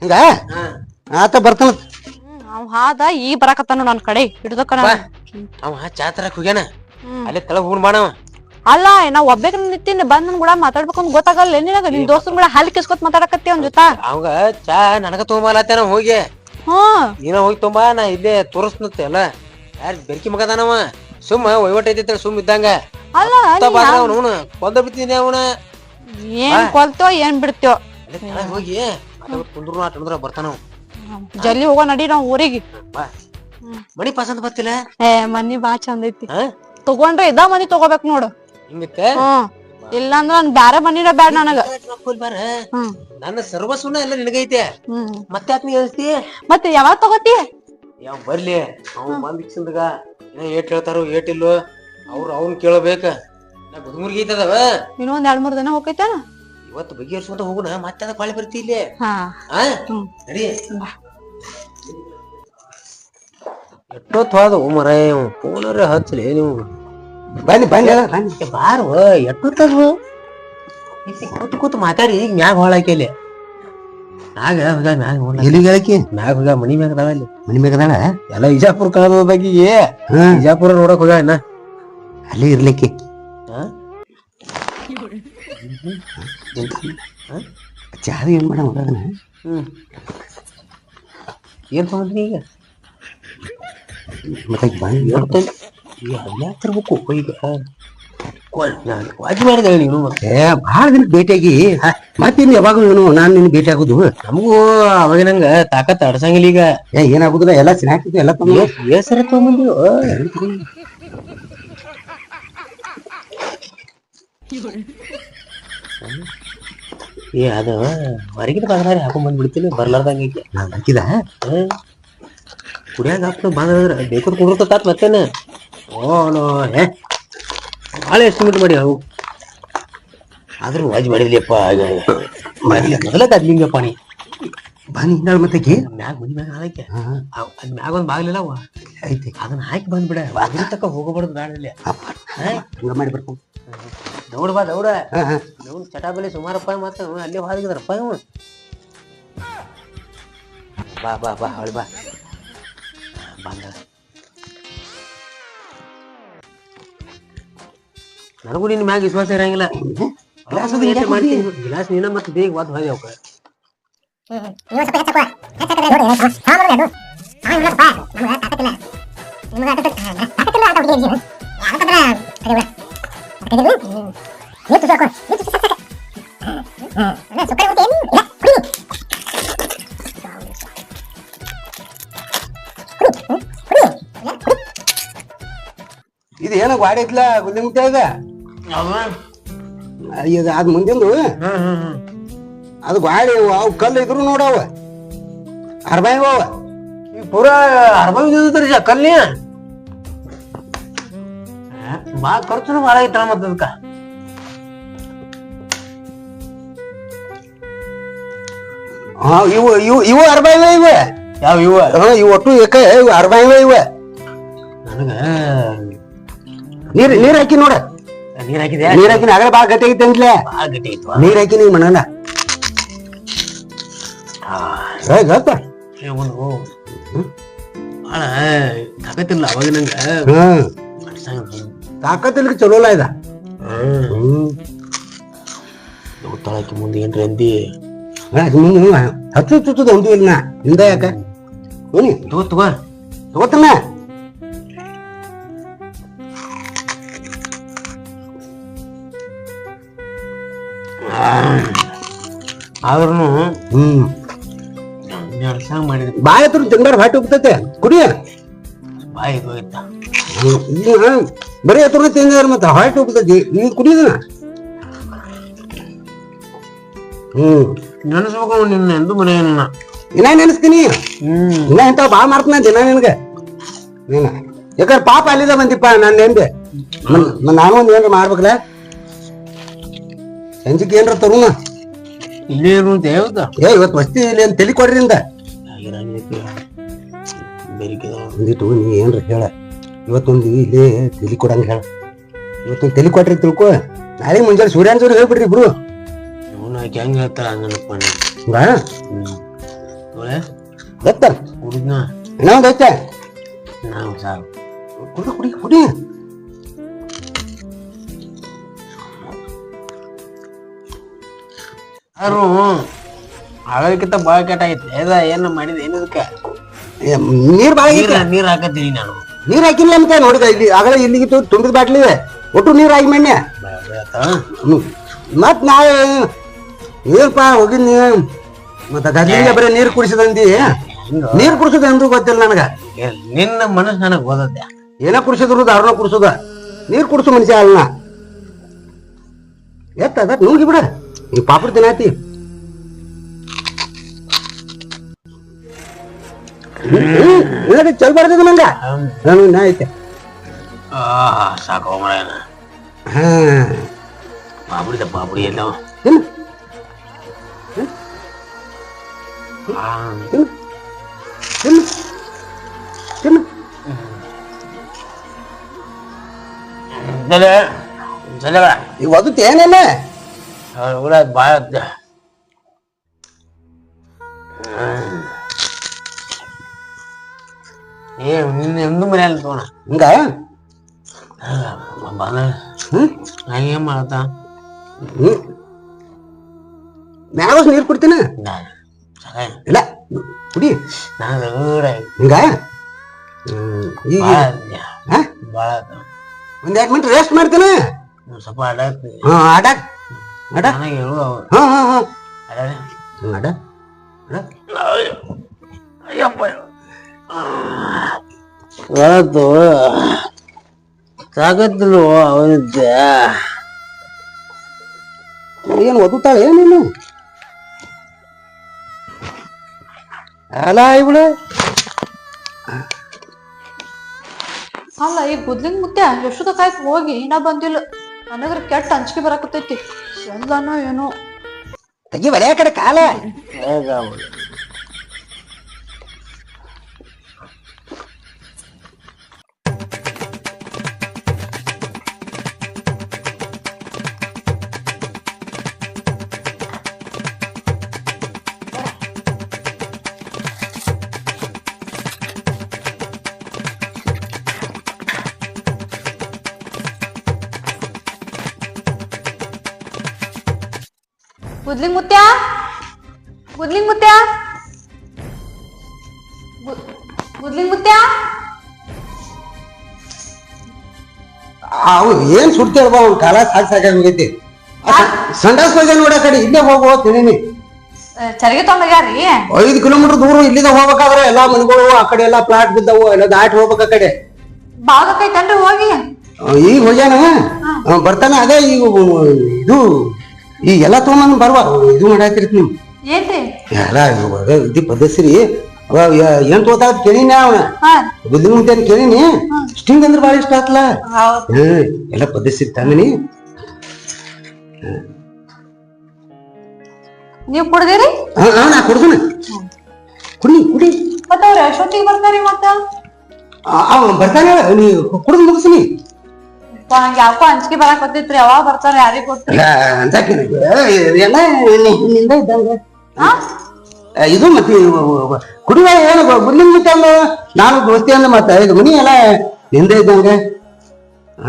ಹಿಂಗ ಆತ ಬರ್ತಾನ ಅವ್ ಹಾದ ಈ ಬರಾಕತ್ತಾನ ನನ್ ಕಡೆ ಹಿಡ್ದಕ್ಕನ ಅವ ಚಾ ತರಕ್ ಹೋಗ್ಯಾನ ಅಲ್ಲೇ ತಳಗ್ ಹೋಗ್ ಬಾಣವ ಅಲ್ಲ ನಾ ಒಬ್ಬೇಕ ನಿಂತೀನಿ ಬಂದ್ ನನ್ ಕೂಡ ಮಾತಾಡ್ಬೇಕು ಅಂತ ಗೊತ್ತಾಗಲ್ಲ ನಿನಗ ನಿನ್ ದೋಸ್ತನ್ ಕೂಡ ಹಲ್ ಕಿಸ್ಕೊತ್ ಮಾತಾಡಕತ್ತಿ ಅವ್ನ ಜೊತೆ ಅವಂಗ ಚಾ ನನಗ ತೊಗೊಂಬಾಲತ್ತೇನ ಹೋಗಿ ನೀನ ಹೋಗಿ ತೊಂಬಾ ನಾ ಇಲ್ಲೇ ತೋರಿಸ್ನತ್ತೆ ಅಲ್ಲ ಯಾರ ಬೆರ್ಕಿ ಮಗದಾನವ ಸುಮ್ಮ ಒಯ್ವಟ್ ಐತಿ ಸುಮ್ ಇದ್ದಂಗ ಅಲ್ಲ ಅವನು ಕೊಂದ ಬಿತ್ತೀನಿ ಅವನ ಏನ್ ಕೊಲ್ತೋ ಏನ್ ಬಿಡ್ತೇವ ಹೋಗಿ ಕುಂದ್ರು ಆಟಂದ್ರ ಬರ್ತಾನ ಜಲ್ದಿ ಹೋಗೋ ನಡಿ ನಾವ್ ಊರಿಗೆ ಮನಿ ಪಸಂದ್ ಬರ್ತಿಲ್ಲ ಮನಿ ಬಾ ಚಂದ ಐತಿ ತಗೊಂಡ್ರೆ ಇದ ಮನಿ ತಗೋಬೇಕ್ ನೋಡು ಹಿಂಗತ್ತ ಇಲ್ಲಾಂದ್ರ ನನ್ ಬ್ಯಾರೆ ಮನಿನ ಬ್ಯಾಡ ನನಗ ಬಾರ ನನ್ನ ಸರ್ವಸ್ವನ ಎಲ್ಲ ನಿನಗೈತೆ ಮತ್ತೆ ಯಾಕೆ ನೀ ಹೇಳ್ತಿ ಮತ್ತೆ ಯಾವಾಗ ತಗೋತಿ ಯಾವ ಬರ್ಲಿ ಅವ್ ಬಂದಿಕ್ಸಿಂದಾಗ ಏಟ್ ಹೇಳ್ತಾರೋ ಏಟ್ ಇಲ್ಲೋ ಅವ್ನ್ ಕೇಳಬೇಕ ನಾ ಗುದ್ಮುರ್ಗಿ ಐತದವ ಇನ್ನೊಂದ್ 2-3 ದಿನ ಹೋಗೈತೇನ ಇವತ್ತು ಬಗೆಹರಿಸುವಂತ ಹೋಗುಣ ಮತ್ತೆ ಅದ ಪಾಳಿ ಬರ್ತಿ ಇಲ್ಲಿ ನಡಿ ಎಷ್ಟೊತ್ತು ಹೋದ ಮರ ಫೋನರ ಹಚ್ಚಲಿ ನೀವು ಬನ್ನಿ ಬನ್ನಿ ಬಾರು ಎಷ್ಟೊತ್ತದು ಕೂತು ಕೂತು ಮಾತಾಡಿ ಈಗ ಮ್ಯಾಗ ಹೊಳಾಕಿ ಮ್ಯಾಗ ಹೋಗ ಮ್ಯಾಗ ಎಲ್ಲಿಗೆ ಹೇಳಕಿ ಮ್ಯಾಗ ಹೋಗ ಮನಿ ಮ್ಯಾಗ ಅದಾವ ಅಲ್ಲಿ ಮನಿ ಮ್ಯಾಗದಾಳ ಎಲ್ಲ ವಿಜಾಪುರ ಕಳೆದ ಬಗ್ಗಿಗೆ ವಿಜಾಪುರ ನೋಡಕ್ ಹೋಗ ಇನ್ನ ಅಲ್ಲಿ ಇರ್ಲಿಕ್ಕೆ ಚಾದ ಏನ್ ಮಾಡ ಏನ್ ತಗೊಂಡ್ರಿ ಈಗ ಮತ್ತೆ ತರ್ಬೇಕು ಈಗ ವಾಜಿ ಮಾಡಿದ ನೀನು ಭಾಳ ದಿನ ಭೇಟಿಯಾಗಿ ಮತ್ತೇನು ಯಾವಾಗ ಏನು ನಾನ್ ನಿನ್ ಭೇಟಿ ಆಗುದು ನಮಗೂ ಅವಾಗಿನಂಗ ತಾಕತ್ ಅಡ್ಸಂಗಿಲ್ಲ ಈಗ ಏನಾಗುದಿಲ್ಲ ಎಲ್ಲ ಚೆನ್ನಾಗ್ತಿದ್ವಿ ಎಲ್ಲ ಬೇಸರ ತಗೊಂಬಂದಿವ ಅದ ಹೊರಗಿನ ಬಾಗದಾರಿ ಹಾಕೊಂಡ್ ಬಂದ್ಬಿಡ್ತೀನಿ ಬರ್ಲಾರ್ದಂಗ ಹಾಕಿದ ಕುಡಿಯಾಗ ಹಾಕ್ತ ಬಂದ್ರ ಬೇಕೂರ್ ಕುಡಿರ್ತಾತ್ ಮತ್ತೇನ ಭಾಳ ಎಸ್ಟಿಮೇಟ್ ಮಾಡಿ ಅವು ಆದ್ರೂ ವಾಜ್ ಮಾಡಿದ್ಲಿಯಪ್ಪ ಮೊದಲ ಕದ್ಲಿಂಗಪ್ಪ ನೀ ಬಂದ ಮತ್ತೆ ಮ್ಯಾಗ ಮನಿ ಮ್ಯಾಗ ಹಾಕಿ ಅದ್ ಮ್ಯಾಗ ಒಂದ್ ಬಾಗ್ಲಿಲ್ಲ ಐತಿ ಅದನ್ನ ಹಾಕಿ ಬಂದ್ಬಿಡ ಅದ್ರ ತಕ್ಕ ಹೋಗಬಾರ್ದು ಬ್ಯಾಡಲ್ಲಿ ಮಾಡಿ ಬರ್ಕೊಂಡು ದೌಡ ಬಾ ದೌಡ ನಾವು ಚಟಾಬಲಿ ಸುಮಾರಪ್ಪ ಮತ್ತ ಅಲ್ಲೇ ಹಾದಿಗಿದಾರಪ್ಪ ಇವ ಬಾ ಬಾ ಬಾ ಅವಳು ಬಾ ಬಂದ ನನಗೂ ನಿನ್ ಮ್ಯಾಗ ವಿಶ್ವಾಸ ಇರಂಗಿಲ್ಲ ಗ್ಲಾಸ್ ನೀನ ಮತ್ತೆ ಬೇಗ ವಾದ್ ಹೋಗಿ ಅವಕ ಇದು ಏನೋ ಗಾಡಿ ಐತ್ಲ ಗುಂಡಿಮುಟ್ಟಾಗ ಇದು ಅದ್ ಮುಂದಿಂದು ಅದು ಗಾಡಿ ಅವು ಕಲ್ಲು ಇದ್ರು ನೋಡವ ಅರ್ಬಾಯಿ ಅವ ಪೂರಾ ಅರ್ಬಾಯಿ ಕಲ್ಲಿ ಬಾಳ ಖರ್ಚು ಬಾಳ ಐತಲ್ಲ ಮತ್ತ ಅದಕ್ಕ ಇವು ಇವು ಇವು ಅರ್ಬಾಯಿ ಇವ ಯಾವ ಇವ ಇವು ಒಟ್ಟು ಏಕ ಇವು ಅರ್ಬಾಯಿ ಇವ ನನಗ ನೀರ್ ಹಾಕಿ ನೋಡ ನೀರ್ ಹಾಕಿದೆ ನೀರ್ ಹಾಕಿನಿ ಆಗಲೇ ಬಾಳ ಗಟ್ಟಿ ಆಗೈತೆ ಅಂತ್ಲೆ ಭಾಳ ಗಟ್ಟಿ ಐತ್ವ ನೀರ್ ಹಾಕಿನಿ ಮಣ್ಣನ ಗೊತ್ತ ಒಂದು ಭಾಳ ತಾಕತ್ತಿಲ್ಲ ಅವಾಗ ನಂಗ ತಾಕತ್ತಿಲ್ಕ ಚಲೋಲ್ಲ ಇದ ಉತ್ತಳಕ್ಕೆ ಮುಂದೆ ಏನ್ರಿ ಅಂದಿ ಹತ್ತು ತುತ್ತದ ಒಂದು ಇಲ್ಲ ಹಿಂದ ಯಾಕ ಹೋನಿ ತಗೋ ತಗೋತನ ಆದ್ರೂ ಹ್ಮ್ ಮಾಡಿದ್ರಿ ಬಾಯ್ ಹತ್ರ ತಿಂಗಾರ ಬಾಟಿ ಹೋಗ್ತೈತೆ ಕುಡಿಯ ಬಾಯಿ ಹೋಗಿತ್ತ ಬರೀ ಹತ್ರ ತಿಂಗಾರ ಮತ್ತ ಹಾಟ್ ಹೋಗ್ತೈತಿ ನೀವ್ ಕುಡಿಯೋದನ ನೆನಸ್ಬೇಕು ನಿನ್ನ ಎಂದು ಮನೆ ಇನ್ನ ನೆನಸ್ತೀನಿ ಇನ್ನ ಇಂತ ಬಾಳ್ ಮಾಡ್ತಾನ ದಿನ ನಿನ್ಗ ನೀನ ಯಾಕಂದ್ರೆ ಪಾಪ ಅಲ್ಲಿದ ಬಂದಿಪ್ಪ ನಾನು ನೆನ್ದೆ ನಾನು ಒಂದ್ ಏನ್ರ ಮಾಡ್ಬೇಕಲ್ಲ ಸಂಜಿಗೆ ಏನ್ರ ತರುಣ ಇಲ್ಲೇ ಇರುವಂತ ಯಾವ್ದ ಇವತ್ತು ವಸ್ತಿ ಇಲ್ಲಿ ಅಂತ ತಲಿ ಕೊಡ್ರಿಂದ ಒಂದಿಟ್ಟು ನೀ ಏನ್ರ ಹೇಳ ಇವತ್ತೊಂದು ಇಲ್ಲೇ ತಲಿ ಕೊಡಂಗ ಹೇಳ ಇವತ್ತೊಂದು ತಲಿ ಕೊಟ್ರಿ ತಿಳ್ಕೊ ನಾಳೆ ಮುಂಜಾನೆ ಸೂರ್ಯಾನ್ ಸೂರ್ಯ ಹೇಳ್ಬಿಡ್ರಿ ಇಬ್ರು ಹೆಂಗ್ ಹೇಳ್ತಾರ ಹಂಗನಪ್ಪ ಗೊತ್ತ ಹುಡುಗ್ನ ಇನ್ನೊಂದು ಐತೆ ನಾವು ಸಾಕು ಕುಡಿ ಕುಡಿ ಕುಡಿ ಯಾರು ಆಗಕ್ಕಿಂತ ಬಾಳ ಕೆಟ್ಟಾಗೈತಿ ಏನ ಮಾಡಿದ ಏನದಕ್ಕ ನೀರ್ ಬಾಳ ನೀರ್ ಹಾಕತ್ತೀನಿ ನಾನು ನೀರ್ ಹಾಕಿಲ್ಲ ಅಂತ ನೋಡಿದ ಇಲ್ಲಿ ಆಗಲೇ ಇಲ್ಲಿಗೆ ತುಂಬಿದ ಬಾಟ್ಲಿ ಒಟ್ಟು ನೀರ್ ಹಾಕಿ ಮಣ್ಣೆ ಮತ್ ನಾಳೆ ಏನಪ್ಪ ಹೋಗಿದ್ನಿ ಮತ್ತ ಗದ್ಲಿಂದ ಬರೀ ನೀರ್ ಕುಡಿಸಿದಂದಿ ನೀರ್ ಕುಡಿಸೋದು ಎಂದು ಗೊತ್ತಿಲ್ಲ ನನಗ ನಿನ್ನ ಮನಸ್ಸು ನನಗ್ ಓದದ್ದೆ ಏನ ಕುಡಿಸಿದ್ರು ದಾರುಣ ಕುಡಿಸೋದ ನೀರ್ ಕುಡಿಸೋ ಮನುಷ್ಯ ಅಲ್ಲ ಎತ್ತ ನುಂಗಿ ಬಿಡ ಈ ಪಾಪಡ್ ತಿನ್ನಾತಿ ಚಲ್ ಬರ್ತದ ನಂಗ ನಾ ಐತೆ ಸಾಕು ಮರ ಹಾ ಪಾಪುಡಿ ಪಾಪುಡಿ ಎಲ್ಲ ತಿನ್ನು ತಿನ್ನು ತಿನ್ನು ಈಗ ಒದತ್ ಏನೇನ ಬಾಳ ನಿನ್ನ ಎಂದು ಮನೆಯಲ್ಲಿ ತೋಣ ಹಿಂಗ ಏನ್ ಮಾಡತ್ತ ಮ್ಯಾಗ ನೀರ್ ಕುಡ್ತೀನಿ ಇಲ್ಲ ಕುಡಿ ನಾನು ಹಿಂಗ ಬಾಳ ಒಂದ್ 2 ಮಿನಿಟ್ ರೆಸ್ಟ್ ಮಾಡ್ತೀನಿ ಸ್ವಲ್ಪ ಆಡಾಕ್ ಆಡಾಕ್ ಆಡ ಹೇಳು ಹಾ ಹಾ ಹಾ ಆಡ ಆಡ ಅಯ್ಯಪ್ಪ ಹೊರತು ಸಾಕತ್ತಿಲ್ವ ಅವನಿದ್ದೆ ಏನ್ ಓದುತ್ತಾಳೆ ಏನೇನು ಅಲ್ಲ ಇವಳು ಅಲ್ಲ ಈ ಗುದ್ಲಿಂಗ್ ಮುತ್ಯ ಎಷ್ಟೊತ್ತಾಯ್ತು ಹೋಗಿ ಇನ್ನ ಬಂದಿಲ್ಲ ನನಗ್ರ ಕೆಟ್ಟ ಅಂಜಿಕೆ ಬರಾಕತ್ತೈತಿ ಎಲ್ಲಾನೋ ಏನೋ ತೆಗಿ ಬರೆಯ ಕಡೆ ಕಾಲ ಗುದ್ಲಿಂಗ್ ಮುತ್ಯ ಗುದ್ಲಿಂಗ್ ಮುತ್ಯ ಗುದ್ಲಿಂಗ್ ಮುತ್ಯ ಅವ್ ಏನ್ ಸುಡ್ತಿ ಅಲ್ವಾ ಅವ್ನ ಕಾಲ ಸಾಕಾಗೋಗೈತಿ ಸಂಡಾಸ್ ಹೋಗಿ ನೋಡ ಕಡೆ ಇಲ್ಲೇ ಹೋಗುವ ತಿಳೀನಿ ಚರಿಗೆ ತೊಗೊಂಡೋಗ್ಯಾರಿ 5 ಕಿಲೋಮೀಟರ್ ದೂರ ಇಲ್ಲಿಂದ ಹೋಗ್ಬೇಕಾದ್ರೆ ಎಲ್ಲಾ ಮನೆಗಳು ಆ ಕಡೆ ಎಲ್ಲಾ ಪ್ಲಾಟ್ ಬಿದ್ದವು ಎಲ್ಲ ದಾಟಿ ಹೋಗ್ಬೇಕ ಆ ಕಡೆ ಬಾಗಕೈತನ್ರಿ ಹೋಗಿ ಈಗ ಹೋಗ್ಯಾನ ಬರ್ತಾನೆ ಅದೇ ಈಗ ಇದು ಈ ಎಲ್ಲಾ ತಗೊಂಡ್ ಬರ್ವಾ ಇದು ಮಾಡಾತಿರ್ತಿ ನೀವು ಏನ್ರಿ ಎಲ್ಲ ಇದು ಪದ್ಧತಿ ಏನ್ ತೋತಾ ಕೇಳಿನ ಅವನ ಬುದ್ಧಿ ಮುಂದೆ ಕೇಳಿನಿ ಸ್ಟಿಂಗ್ ಅಂದ್ರೆ ಬಾಳ ಇಷ್ಟ ಆತ್ಲ ಎಲ್ಲ ಪದ್ಧತಿ ತಂದಿನಿ ನೀವ್ ಕುಡ್ದಿರಿ ನಾ ಕುಡ್ದನ ಕುಡಿ ಕುಡಿ ಮತ್ತ ಅವ್ರ ಎಷ್ಟೊತ್ತಿಗೆ ಬರ್ತಾರಿ ಮತ್ತ ಅವ ಬರ್ತಾನೆ ನೀ ಕುಡ್ದು ಮುಗಿಸ್ನಿ ನಂಗೆ ಯಾಕೋ ಅಂಜಿಕೆ ಬರಾಕ್ ಬರ್ತೈತ್ರಿ ಯಾವಾಗ ಬರ್ತಾರ ಯಾರಿಗ್ ಗೊತ್ತ. ಎಲ್ಲ ನಿಂದ ಇದ್ದಂಗ ಹಾ ಇದು ಮತ್ತೆ ಕುಡಿವ ಏನು ಗುಡ್ಲಿಂಗ್ ಮುತ್ತೆ ಅಂದ ನಾನು ದೋಸ್ತಿ ಅಂದ ಮತ್ತೆ ಇದು ಮನಿ ಎಲ್ಲ ನಿಂದ ಇದ್ದಂಗ.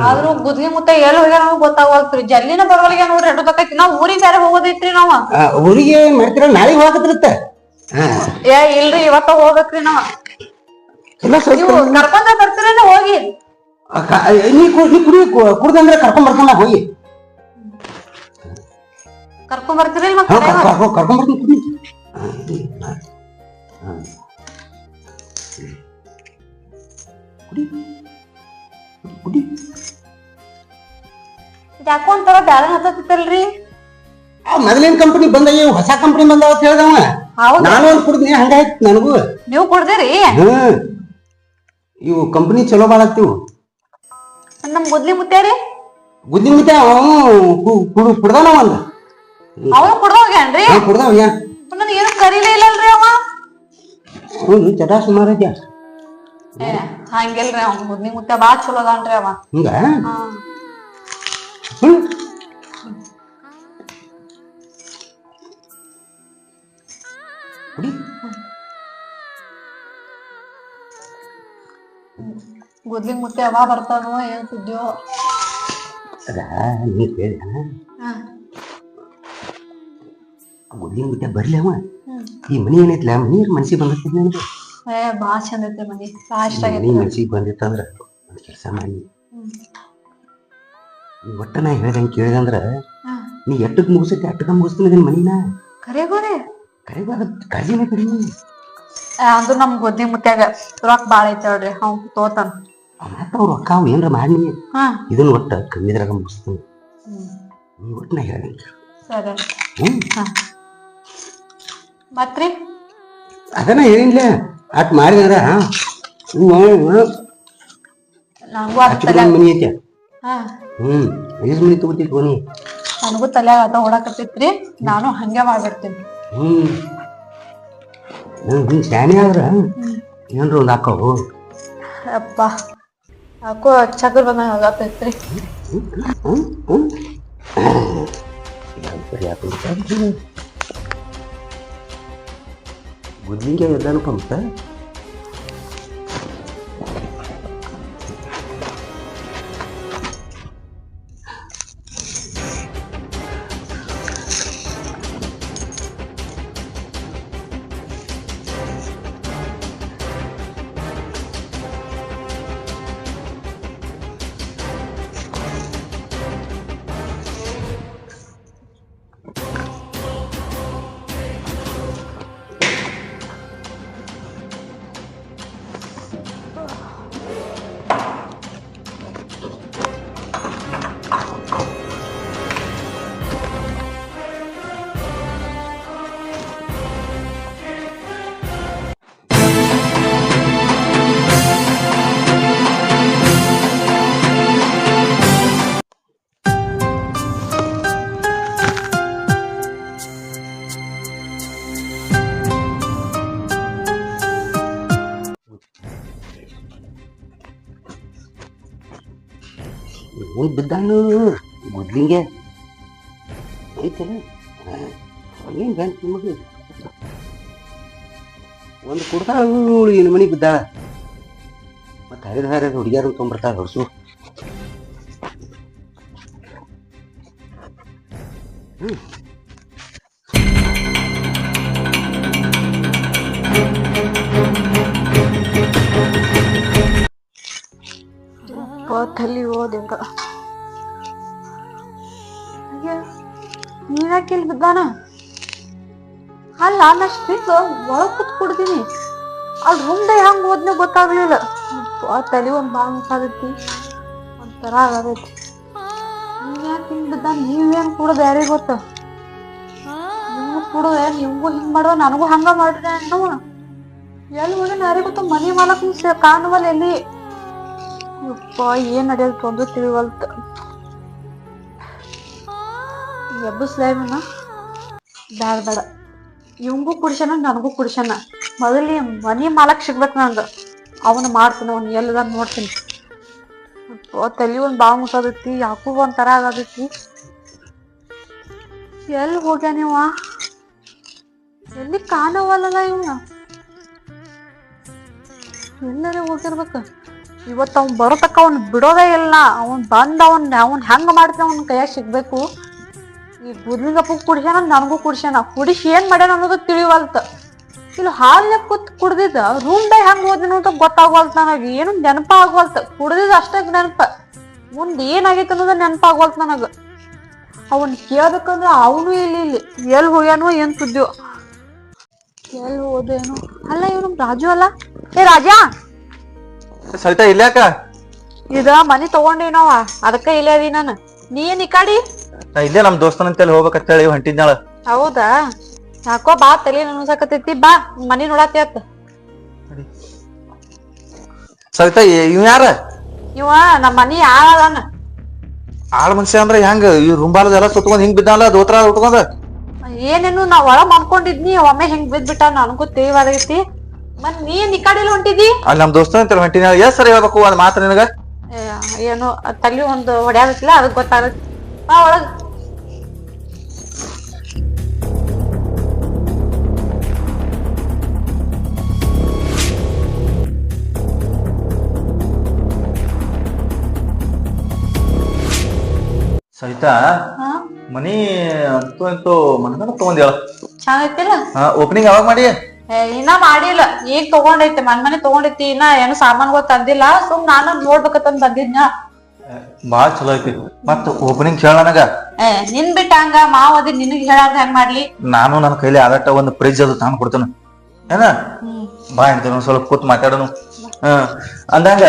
ಆದ್ರೂ ಗುದ್ಲಿ ಮುತ್ತ ಎಲ್ಲಿ ಹೋಗ್ಯಾರ ನಮಗ್ ಗೊತ್ತಾಗೋಲ್ತ್ರಿ. ಜಲ್ಲಿನ ಬರೋಳಿಗೆ ನೋಡ್ರಿ ಎಡು ತಕೈತಿ ನಾವ್ ಊರಿಗೆ ಬೇರೆ ಹೋಗೋದೈತ್ರಿ ನಾವ. ಊರಿಗೆ ಮಾಡ್ತೀರ ನಾಳೆಗೆ ಹೋಗತ್ತಿರತ್ತ. ಏ ಇಲ್ರಿ ಇವತ್ತ ಹೋಗ್ಬೇಕ್ರಿ ನಾವ. ನೀವು ಕರ್ಕೊಂಡ ಬರ್ತೀರಲ್ಲ ಹೋಗಿ. ನೀ ಕುಡ್ದಂದ್ರೆ ಕರ್ಕೊಂಡ್ ಬರ್ತಾನ ಹೋಗಿ. ಕರ್ಕೊಂಡ್ ಬರ್ತೀರಿ ಕರ್ಕೊಂಡ್ ಬರ್ತೀನಿ ಕುಡಿ. ಕುಡಿ ಯಾಕೋ ಒಂಥರ ಬ್ಯಾರೆ ಹತ್ತಲ್ರಿ. ಮೊದಲಿನ ಕಂಪನಿ ಬಂದಾಗ ಹೊಸ ಕಂಪನಿ ಬಂದಾವ ಅಂತ ಹೇಳ್ದವ. ನಾನು ಒಂದ್ ಕುಡ್ದಿನಿ ಹಂಗಾಯ್ತು ನನಗೂ. ನೀವು ಕುಡ್ದಿರಿ? ಇವು ಕಂಪನಿ ಚಲೋ ಬಾಳ ಆಗ್ತಿವು. ನಮ್ ಗುದ್ಲಿ ಮುತ್ತೇರಿ ಗುದ್ಲಿ ಮುತ್ತೆ ಅವನು ಕುಡ್ದಾನ ಒಂದ್. ಅವನು ಕುಡ್ದೋಗ್ಯಾನ್ರಿ? ಕುಡ್ದಾವ. ನನಗೆ ಏನು ಕರೀಲೇ ಇಲ್ಲಲ್ರಿ ಅವ. ಅವನು ಚಟ ಸುಮಾರು ಐತಿ. ಹಂಗಿಲ್ರಿ ಅವ್ನ ಗುದ್ಲಿ ಮುತ್ತೆ ಬಾಳ ಚಲೋ ಅದಾನ್ರಿ ಅವ. ಹಿಂಗ ಗುದ್ಲಿ ಮುತ್ತೆ ಅವ ಬರ್ತಾನೋ ಏನ್ ಸುದ್ದಿಯೋ. ಅದ ನೀ ಕೇಳಿ ಗುದ್ಲಿ ಮುತ್ತೆ ಬರ್ಲಿ ಅವ. ಈ ಮನಿ ಏನೈತ್ಲ ನೀರ್ ಮನ್ಸಿಗೆ ಬಂದಿರ್ತಿದ್ ನನಗೆ. ಬಾಳ ಚಂದ ಐತ್ರಿ ಮನಿ. ಲಾಸ್ಟ್ ಮನಿ ಮನ್ಸಿಗೆ ಬಂದಿತ್ತಂದ್ರ ಒಂದ್ ಕೆಲಸ ಮಾಡಿ ಒಟ್ಟ ನಾ ಹೇಳ್ದಂಗ ಕೇಳಿದಂದ್ರ ನೀ ಎಟ್ಟಕ್ ಮುಗಿಸತಿ ಅಟ್ಟಕ ಮುಗಿಸ್ತೀನಿ ಅದನ್ನ ಮನಿನ. ಕರೆಗೋರಿ ಕರೆಗ ಕಾಳಜಿನೇ ಕಡಿಮೆ. ಅಂದ್ರ ನಮ್ ಗುದ್ಲಿ ಮುತ್ಯಾಗ ರೊಕ್ಕ ಬಾಳ ಐತಿ ಹೇಳ್ರಿ ಅವ್ನ್ ತೋತಾನ. ಮತ್ತ ಅವ್ರ ರೊಕ್ಕ ಅವ್ ಏನ್ರ ಮಾಡಿ ಇದನ್ನ ಒಟ್ಟ ಕಮ್ಮಿದ್ರಾಗ ಮುಗಿಸ್ತೀನಿ. ನೀ ಒಟ್ಟ ನಾ ಹೇಳ್ದಂಗ ಸರಿ ಮತ್ರಿ ಅದನ್ನ ಹೇಳಿನ್ಲ ಅಟ್ ಮಾಡಿದ್ರ ನಂಗೂ ಮನಿ ಐತೆ. ಐದು ಮನಿ ತಗೋತಿತ್ತು ನೀ. ನನಗೂ ತಲ್ಯಾಗ ಆತ ಓಡಾಕತ್ತೈತ್ರಿ. ನಾನು ಹಂಗೆ ಮಾಡ್ಬಿಡ್ತೀನಿ. ಶಾನೆ ಆದ್ರ ಏನ್ರ ಒಂದ್ ಹಾಕವು. ಅಪ್ಪ ಯಾಕೋ ಚಕ್ರ ಬಂದಂಗ ಆಗತ್ತೈತ್ರಿ. ಗುದ್ಲಿಂಗೆ ಎಲ್ಲಾನು ಪಂಪ ಬಿದ್ದಾನು ಗುದ್ಲಿಂಗೆ ಐತಲ್ಲ. ಏನ್ ಗಂಟು ನಿಮಗೆ ಒಂದು ಕುಡ್ದಾಳ ಏನು ಮನೆಗೆ ಬಿದ್ದಾಳ. ಮತ್ತೆ ಹರಿದ ಹುಡುಗಿಯಾರು ತೊಗೊಂಡ್ಬರ್ತಾಳ ಹೊರಸು. ತಲಿ ಓದಿಂಗ ನೀನಾಕೆ ಇಲ್ಲಿ ಬಿದ್ದಾನ? ಅಲ್ಲ ನಷ್ಟ ಒಳಗ್ ಕೂತ್ ಕುಡ್ದೀನಿ. ಅದ್ ಮುಂದೆ ಹೆಂಗ್ ಓದ್ನ ಗೊತ್ತಾಗ್ಲಿಲ್ಲ. ತಲಿ ಒಂದ್ ಬಾಳ ಮುಸಾದೈತಿ ಒಂಥರ ಆಗತೈತಿ. ನೀವ್ಯಾಕೆ ಹಿಂಗ್ ಬಿದ್ದಾನ? ನೀವೇನ್ ಕುಡ್ದ ಯಾರಿಗ್ ಗೊತ್ತ? ನಿಮ್ಗೂ ಕುಡ್ದ ನಿಮ್ಗೂ ಹಿಂಗ್ ಮಾಡೋ ನನಗೂ ಹಂಗ ಮಾಡ್ರಿ ಅನ್ನವ. ಎಲ್ಲಿ ಹೋಗಿ ಯಾರಿಗ್ ಗೊತ್ತ? ಮನಿ ಮಾಲಕ್ ಕಾಣುವಲ್ಲ ಎಲ್ಲಿ. ಯಪ್ಪ ಏನ್ ನಡೆಯೋದು ಒಂದು ತಿಳಿವಲ್ತ. ಎಬ್ಬಸ್ಲೇನ ಬ್ಯಾಡ ಬೇಡ. ಇವಂಗೂ ಕುಡ್ಸನ ನನಗೂ ಕುಡ್ಸನ. ಮೊದಲಿ ಮನಿ ಮಾಲಕ್ ಸಿಗ್ಬೇಕು ನಂಗ. ಅವನು ಮಾಡ್ತಾನ. ಅವ್ನು ಎಲ್ಲದ ನೋಡ್ತೀನಿ. ತಲಿ ಒಂದ್ ಬಾಳ್ ಮುಸದೈತಿ, ಯಾಕೂ ಒಂಥರ ಆಗತೈತಿ. ಎಲ್ಲಿ ಹೋಗ್ಯಾನ ಇವ? ಎಲ್ಲಿ ಕಾಣವಲ್ಲದ ಇವ? ಎಲ್ಲಾರ ಹೋಗಿರ್ಬೇಕ. ಇವತ್ತು ಅವ್ನ್ ಬರೋತಕ್ಕ ಅವ್ನ್ ಬಿಡೋದೇ ಇಲ್ಲ. ಅವನ್ ಬಂದ್ ಅವನ್ ಹೆಂಗ ಮಾಡ್ತಾನ ಅವ್ನ ಕೈಯಾಗ ಸಿಗ್ಬೇಕು. ಈ ಗುದ್ಲಿಂಗಪ್ಪ ಕುಡಿಸ್ಯಾನ, ನನಗೂ ಕುಡಿಸ್ಯಾನ. ಕುಡಿಸಿ ಏನ್ ಮಾಡ್ಯಾನ ಅನ್ನೋದು ತಿಳಿವಲ್ತ. ಇಲ್ಲಿ ಹಾಲ್ನಾಗ ಕೂತ್ ಕುಡ್ದಿದ್ದ ರೂಮ್ದಾಗ ಹೆಂಗ್ ಹೋದ್ನ ಅಂತ ಗೊತ್ತಾಗವಲ್ತ. ನನಗ ಏನು ನೆನಪ ಆಗವಲ್ತ. ಕುಡ್ದಿದ್ ಅಷ್ಟೇ ನೆನಪ, ಮುಂದ್ ಏನಾಗೈತೆ ಅನ್ನೋದ ನೆನಪ ಆಗವಲ್ತ ನನಗ. ಅವನ್ ಕೇಳ್ಬೇಕಂದ್ರ ಅವನು ಇಲ್ಲಿ ಎಲ್ಲಿ ಹೋಗ್ಯಾನೋ ಏನ್ ಸುದ್ದಿಯೋ, ಎಲ್ಲಿ ಹೋದೇನು. ಅಲ್ಲ ಇವ್ ರಾಜು ಅಲ್ಲ? ಏ ರಾಜಾ, ಸವಿತಾ ಇಲ್ಲಾಕ? ಇದ ಮನಿ ತಗೊಂಡೇನವ, ಅದಕ್ಕ ಇಲ್ಲೇ ಅದಿ ನಾನು. ನೀ ಏನ್ ಈ ಕಡಿ? ನಾ ಇಲ್ಲೇ ನಮ್ ದೋಸ್ತನ ಅಂತೇಳಿ ಹೋಗ್ಬೇಕಂತೇಳಿ ಹೊಂಟಿದ್ನಾಳ. ಹೌದಾ? ಯಾಕೋ ಬಾ ತಲೆ ಅನ್ಸಕತೈತಿ. ಬಾ ಮನಿ ನೋಡಾತಿ ಅತ್ತ. ಸವಿತಾ ಇವ್ ಯಾರ? ಇವ ನಮ್ಮ ಮನಿ ಆಳದಾನ. ಆಳ್ ಮನುಷ್ಯ ಅಂದ್ರ ಹೆಂಗ? ಈ ರುಂಬಾಲದ ಎಲ್ಲ ಸುತ್ಕೊಂಡ್ ಹಿಂಗ್ ಬಿದ್ದಾನಲ್ಲ ದೋತ್ರ ಉಟ್ಕೊಂಡ. ಏನೇನು ನಾ ಒಳಗ್ ಮಾಡ್ಕೊಂಡಿದ್ನಿ, ಒಮ್ಮೆ ಹಿಂಗ್ ಬಿದ್ಬಿಟ್ಟ. ನನಗೂ ತಿಳಿವಾದೈತಿ. ಮತ್ ನೀನ್ ಈ ಕಡೆ ಹೊಂಟಿದಿ? ಅಲ್ಲಿ ನಮ್ ದೋಸ್ತನ ಅಂತೇಳಿ ಹೊಂಟಿನ. ಎಷ್ಟ್ ಸರಿ ಹೇಳ್ಬೇಕು ಒಂದ್ ಮಾತ್ರ ನಿನಗ? ಏನು ತಲೆ ಒಂದು ಹೊಡ್ಯಾಗತ್ತಿಲ್ಲ, ಅದಕ್ ಗೊತ್ತಾಗತ್ತೆ. ಬಾ ಒಳಗ್. ಸವಿತಾ, ಮನಿ ಅಂತೂ ಮನಗನ ತಗೊಂಡ್ಯಾಳ. ಚೆನ್ನಾಗೈತಿಲ್ಲ? ಓಪನಿಂಗ್ ಯಾವಾಗ ಮಾಡಿ? ಇನ್ನ ಮಾಡಿಲ್ಲ, ಈಗ ತಗೊಂಡೈತಿ. ಮನೆ ತಗೊಂಡೈತಿ. ಇನ್ನ ಏನು ಸಾಮಾನ್ಗಳು ತಂದಿಲ್ಲ. ಸುಮ್ ನಾನು ನೋಡ್ಬೇಕಂತ ಬಂದಿದ್ನ. ಬಾಳ್ ಚಲೋ ಐತಿ. ಮತ್ ಓಪನಿಂಗ್ ಹೇಳ ನನಗ. ನಿನ್ ಬಿಟ್ಟ ಹಂಗ ಮಾವ್ ಅದಿ, ನಿನಗ್ ಹೇಳಾರ್ದ ಹೆಂಗ್ ಮಾಡ್ಲಿ? ನಾನು ನನ್ನ ಕೈಲಿ ಆದಟ್ಟ ಒಂದು ಫ್ರಿಜ್ ಅದು ತಂದ್ ಕೊಡ್ತೇನೆ ಏನ. ಬಾ ಅಂತ ಸ್ವಲ್ಪ ಕೂತ್ ಮಾತಾಡೋನು. ಅಂದಂಗ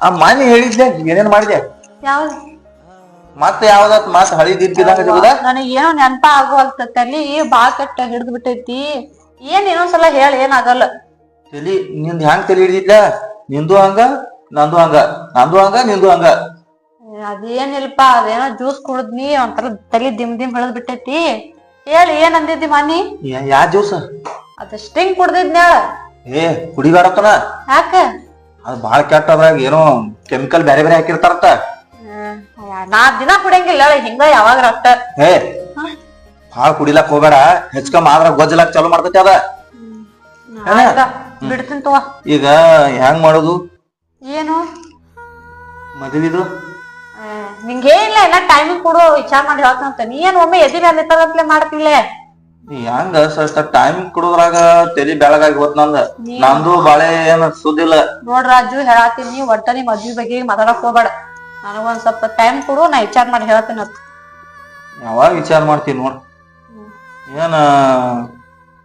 ಆ ಮಾನಿ ಹೇಳಿದ್ದೆ, ಏನೇನ್ ಮಾಡಿದೆ? ಯಾವ್ದು? ಮತ್ತೆ ಯಾವ್ದಾತ್ ಮಾತ್ ಹಳಿದಿದ್ದಂಗ ನನಗ್ ಏನೋ ನೆನಪ ಆಗುವಲ್ತ. ತಲಿ ಬಾಳ ಕೆಟ್ಟ ಹಿಡ್ದು ಬಿಟ್ಟೈತಿ. ಏನ್ ಇನ್ನೊಂದ್ಸಲ ಹೇಳ, ಏನಾಗಲ್ಲ. ತಲಿ ನಿಂದ್ ಹೆಂಗ್ ತಲಿ ಹಿಡಿದಿದ್ಲ? ನಿಂದು ಹಂಗ, ನಂದು ಹಂಗ, ನಂದು ಹಂಗ, ನಿಂದು ಹಂಗ. ಅದೇನಿಲ್ಪ, ಅದೇನೋ ಜ್ಯೂಸ್ ಕುಡಿದ್ನಿ, ಒಂಥರ ತಲಿ ದಿಮ್ ಹಿಡಿದ್ ಬಿಟ್ಟೈತಿ. ಹೇಳಿ ಏನ್ ಅಂದಿದ್ದಿ ಮನಿ? ಯಾ ಜ್ಯೂಸ್? ಅದ ಸ್ಟಿಂಗ್ ಕುಡ್ದಿದ್ನ. ಏ ಕುಡಿಗಾಡತನ. ಯಾಕ? ಅದ್ ಬಾಳ ಕೆಟ್ಟ. ಅದ್ರಾಗ ಏನೋ ಕೆಮಿಕಲ್ ಬ್ಯಾರೆ ಬ್ಯಾರೆ ಹಾಕಿರ್ತಾರತ್ತ. ನಾ ದಿನ ಕುಡಿಯಂಗಿಲ್ಲ, ಹಿಂಗ ಯಾವಾಗ ಅಷ್ಟ. ಏ ಬಾಳ ಕುಡಿಲಾಕ್ ಹೋಗ್ಬೇಡ. ಹೆಚ್ಕಮ್ಮ ಆದ್ರ ಗೊಜ್ಜಲಾಕ್ ಚಾಲು ಮಾಡ್ತೈತಿ ಅದ. ಬಿಡ್ತೀನಿ ತಗೋ. ಈಗ ಹೆಂಗ್ ಮಾಡೋದು? ಏನು ಮದುವಿದು? ನಿಂಗೇನಿಲ್ಲ, ಎಲ್ಲ ಟೈಮಿಂಗ್ ಕೊಡು, ವಿಚಾರ ಮಾಡಿ ಹೇಳ್ತಂತ. ನೀ ಏನ್ ಒಮ್ಮೆ ಎದಿ ಮೇಲೆ ಮಾಡ್ತಿಲ್ಲ? ಹೆಂಗ ಸ್ವಲ್ಪ ಟೈಮಿಂಗ್ ಕೊಡೋದ್ರಾಗ ತಲಿ ಬೆಳಗಾಗಿ ಹೋತ್ ನಂದ. ನಂದು ಬಾಳೆ ಏನ್ ಸುದ್ದಿಲ್ಲ ನೋಡ್ ರಾಜು, ಹೇಳಾತೀನಿ ಒಟ್ಟ ನೀ ಮದ್ವಿ ಬಗ್ಗೆ ಮಾತಾಡಕ್ ಹೋಗ್ಬೇಡ. ನನಗೊಂದ್ ಸ್ವಲ್ಪ ಟೈಮ್ ಕೊಡು, ನಾ ವಿಚಾರ ಮಾಡಿ ಹೇಳ್ತೀನಿ. ಯಾವಾಗ ವಿಚಾರ ಮಾಡ್ತೀನಿ ನೋಡ್. ಏನ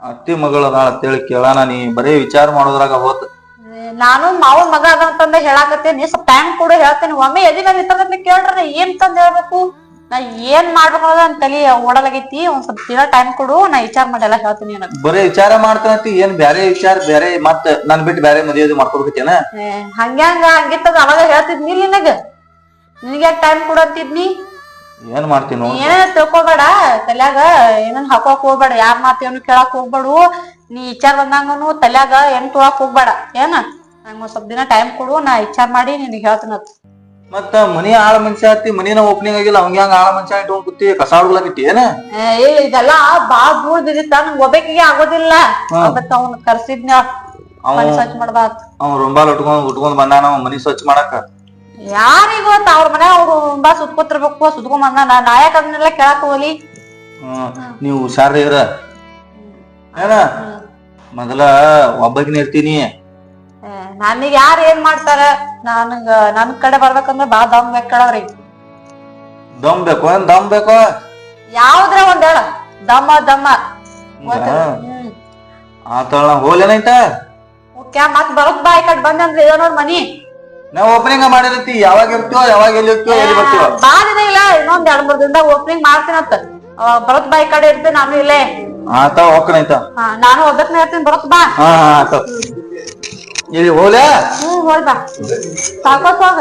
ಅತ್ತಿ ಮಗಳ ಅದಾಳ ಅಂತೇಳಿ ಕೇಳಾನ, ನೀ ಬರೀ ವಿಚಾರ ಮಾಡೋದ್ರಾಗ ಹೋತ್. ನಾನು ಮಾವನ್ ಮಗ ಅದಂತಂದ ಹೇಳಾಕತ್ತೀನಿ. ಸ್ವಲ್ಪ ಟೈಮ್ ಕೊಡು, ಹೇಳ್ತೇನೆ. ಒಮ್ಮೆ ಎದಿ ಮೇಲೆ ಇತ್ತಂತ ಕೇಳ್ರ ಏನ್ ತಂದ್ ಹೇಳ್ಬೇಕು? ನಾ ಏನ್ ಮಾಡ್ಬೇಕು ಅಂತ ತಲಿ ಓಡಲಾಗೈತಿ. ಒಂದ್ ಸ್ವಲ್ಪ ದಿನ ಟೈಮ್ ಕೊಡು, ನಾ ವಿಚಾರ ಮಾಡಿ ಎಲ್ಲ ಹೇಳ್ತೀನಿ. ಬರೀ ವಿಚಾರ ಮಾಡ್ತಾನಂತಿ, ಏನ್ ಬ್ಯಾರೆ ವಿಚಾರ ಬ್ಯಾರೆ ಮತ್ ನನ್ ಬಿಟ್ಟು ಬ್ಯಾರೆ ಮದುವೆ ಮಾಡ್ಕೊಬೇಕೇನ? ಹಂಗಿತ್ತದ ಅವಾಗ ಹೇಳ್ತಿದ್ನಿ ನಿನಗ. ನಿನಗೆ ಟೈಮ್ ಕೊಡಂತಿದ್ನಿ. ಏನ್ ಮಾಡ್ತೀನಿ ಏನ ತಿಳ್ಕೊಬೇಡ, ತಲ್ಯಾಗ ಏನನ್ ಹಾಕೋಕ್ ಹೋಗ್ಬೇಡ. ಯಾರ್ ಮಾತೇನು ಕೇಳಾಕ್ ಹೋಗ್ಬೇಡು. ನೀ ವಿಚಾರ ಬಂದಂಗನು ತಲ್ಯಾಗ ಏನ್ ತುಳಾಕ್ ಹೋಗ್ಬೇಡ. ಏನ ನಂಗ ಒಂದ್ ಸ್ವಲ್ಪ ದಿನ ಟೈಮ್ ಕೊಡು, ನಾ ವಿಚಾರ ಮಾಡಿ ನಿನಗೆ ಹೇಳ್ತೀನಿ. ಮತ್ತ ಮನಿ ಆಳ ಮನುಷ್ಯ ಹತ್ತಿ, ಮನಿನ ಓಪನಿಂಗ್ ಆಗಿಲ್ಲ, ಅವಂಗ ಹಂಗ ಆಳ ಮನುಷ್ಯ ಇಟ್ಕೊಂಡ್ ಕೂತಿ ಕಸ ಹುಡುಗ್ಲಾಕಿಟ್ಟಿ ಏನ? ಇದೆಲ್ಲಾ ಬಾಳ ದೂರ ಬಿದ್ದಿತ್ತ, ನಂಗ್ ಒಬ್ಬಾಕಿಗೆ ಆಗೋದಿಲ್ಲ. ಅವತ್ತ ಅವ್ನ ಕರ್ಸಿದ್ನ ಮನಿ ಸ್ವಚ್ಛ ಮಾಡ್ಬಾರ್ದು. ಅವ್ ರುಂಬಾಲ್ ಉಟ್ಕೊಂಡ್ ಬಂದಾನ ಅವ್ ಮನಿ ಸ್ವಚ್ಛ ಮಾಡಾಕ. ಯಾರಿಗ ಗೊತ್ತ? ಅವ್ರ ಮನೆ ಅವ್ರು ಬಾ ಸುತ್ಕೋತಿರ್ಬೇಕು, ಸುತ್ಕೊಂಡ್ ಬಂದಾನ. ನಾಯಕ ಅದನ್ನೆಲ್ಲ ಕೇಳಾಕ ಹೋಲಿ. ನೀವ್ ಹುಷಾರ ಇರ ಏನ. ಮೊದಲ ಒಬ್ಬಕಿನ ಇರ್ತೀನಿ. ನನಗ್ ಯಾರ ಏನ್ ಮಾಡ್ತಾರ? ನನ್ ಕಡೆ ಬರ್ಬೇಕಂದ್ರ ಬಾ ದಮ್ ಬೇಕ್ ಕೇಳವ್ರಿ. ದಮ್ ಬೇಕು? ಏನ್ ದಮ್ ಬೇಕು? ಯಾವ್ದ್ರ ಒಂದ್ ಹೇಳ. ದಮ್ಮ ಆತಳ ಹೋಲೇನೈತ. ಮತ್ ಬರೋದ್ ಬಾ, ಈ ಕಡೆ ಬಂದಂದ್ರೆ ಇದ ನೋಡ್ ಮನಿ. ನಾವ್ ಓಪನಿಂಗ್ ಮಾಡಿರತಿ, ಯಾವಾಗ ಇರ್ತೀವೋ, ಯಾವಾಗ ಎಲ್ಲಿ ಇರ್ತೀವೋ, ಎಲ್ಲಿ ಬರ್ತೀವೋ. ಬಾ ದಿನ ಇಲ್ಲ, ಇನ್ನೊಂದ್ 2-3 ದಿನದಾಗ ಓಪನಿಂಗ್ ಮಾಡ್ತೀನಂತ. ಬರೋದ್ ಬಾ, ಈ ಕಡೆ ಇರ್ತೀನಿ ನಾನು ಇಲ್ಲೇ. ಆತ ಹೋಗ್ಕನೈತ. ನಾನು ಒಬ್ಬಕ್ನ ಇರ್ತೀನಿ, ಬರೋದ್ ಬಾ. ಆತ ಇಲ್ಲಿ ಹೋಲೆ. ಹೋಲ್ ಬಾ, ಸಾಕೋತ್ ಹೋಗ.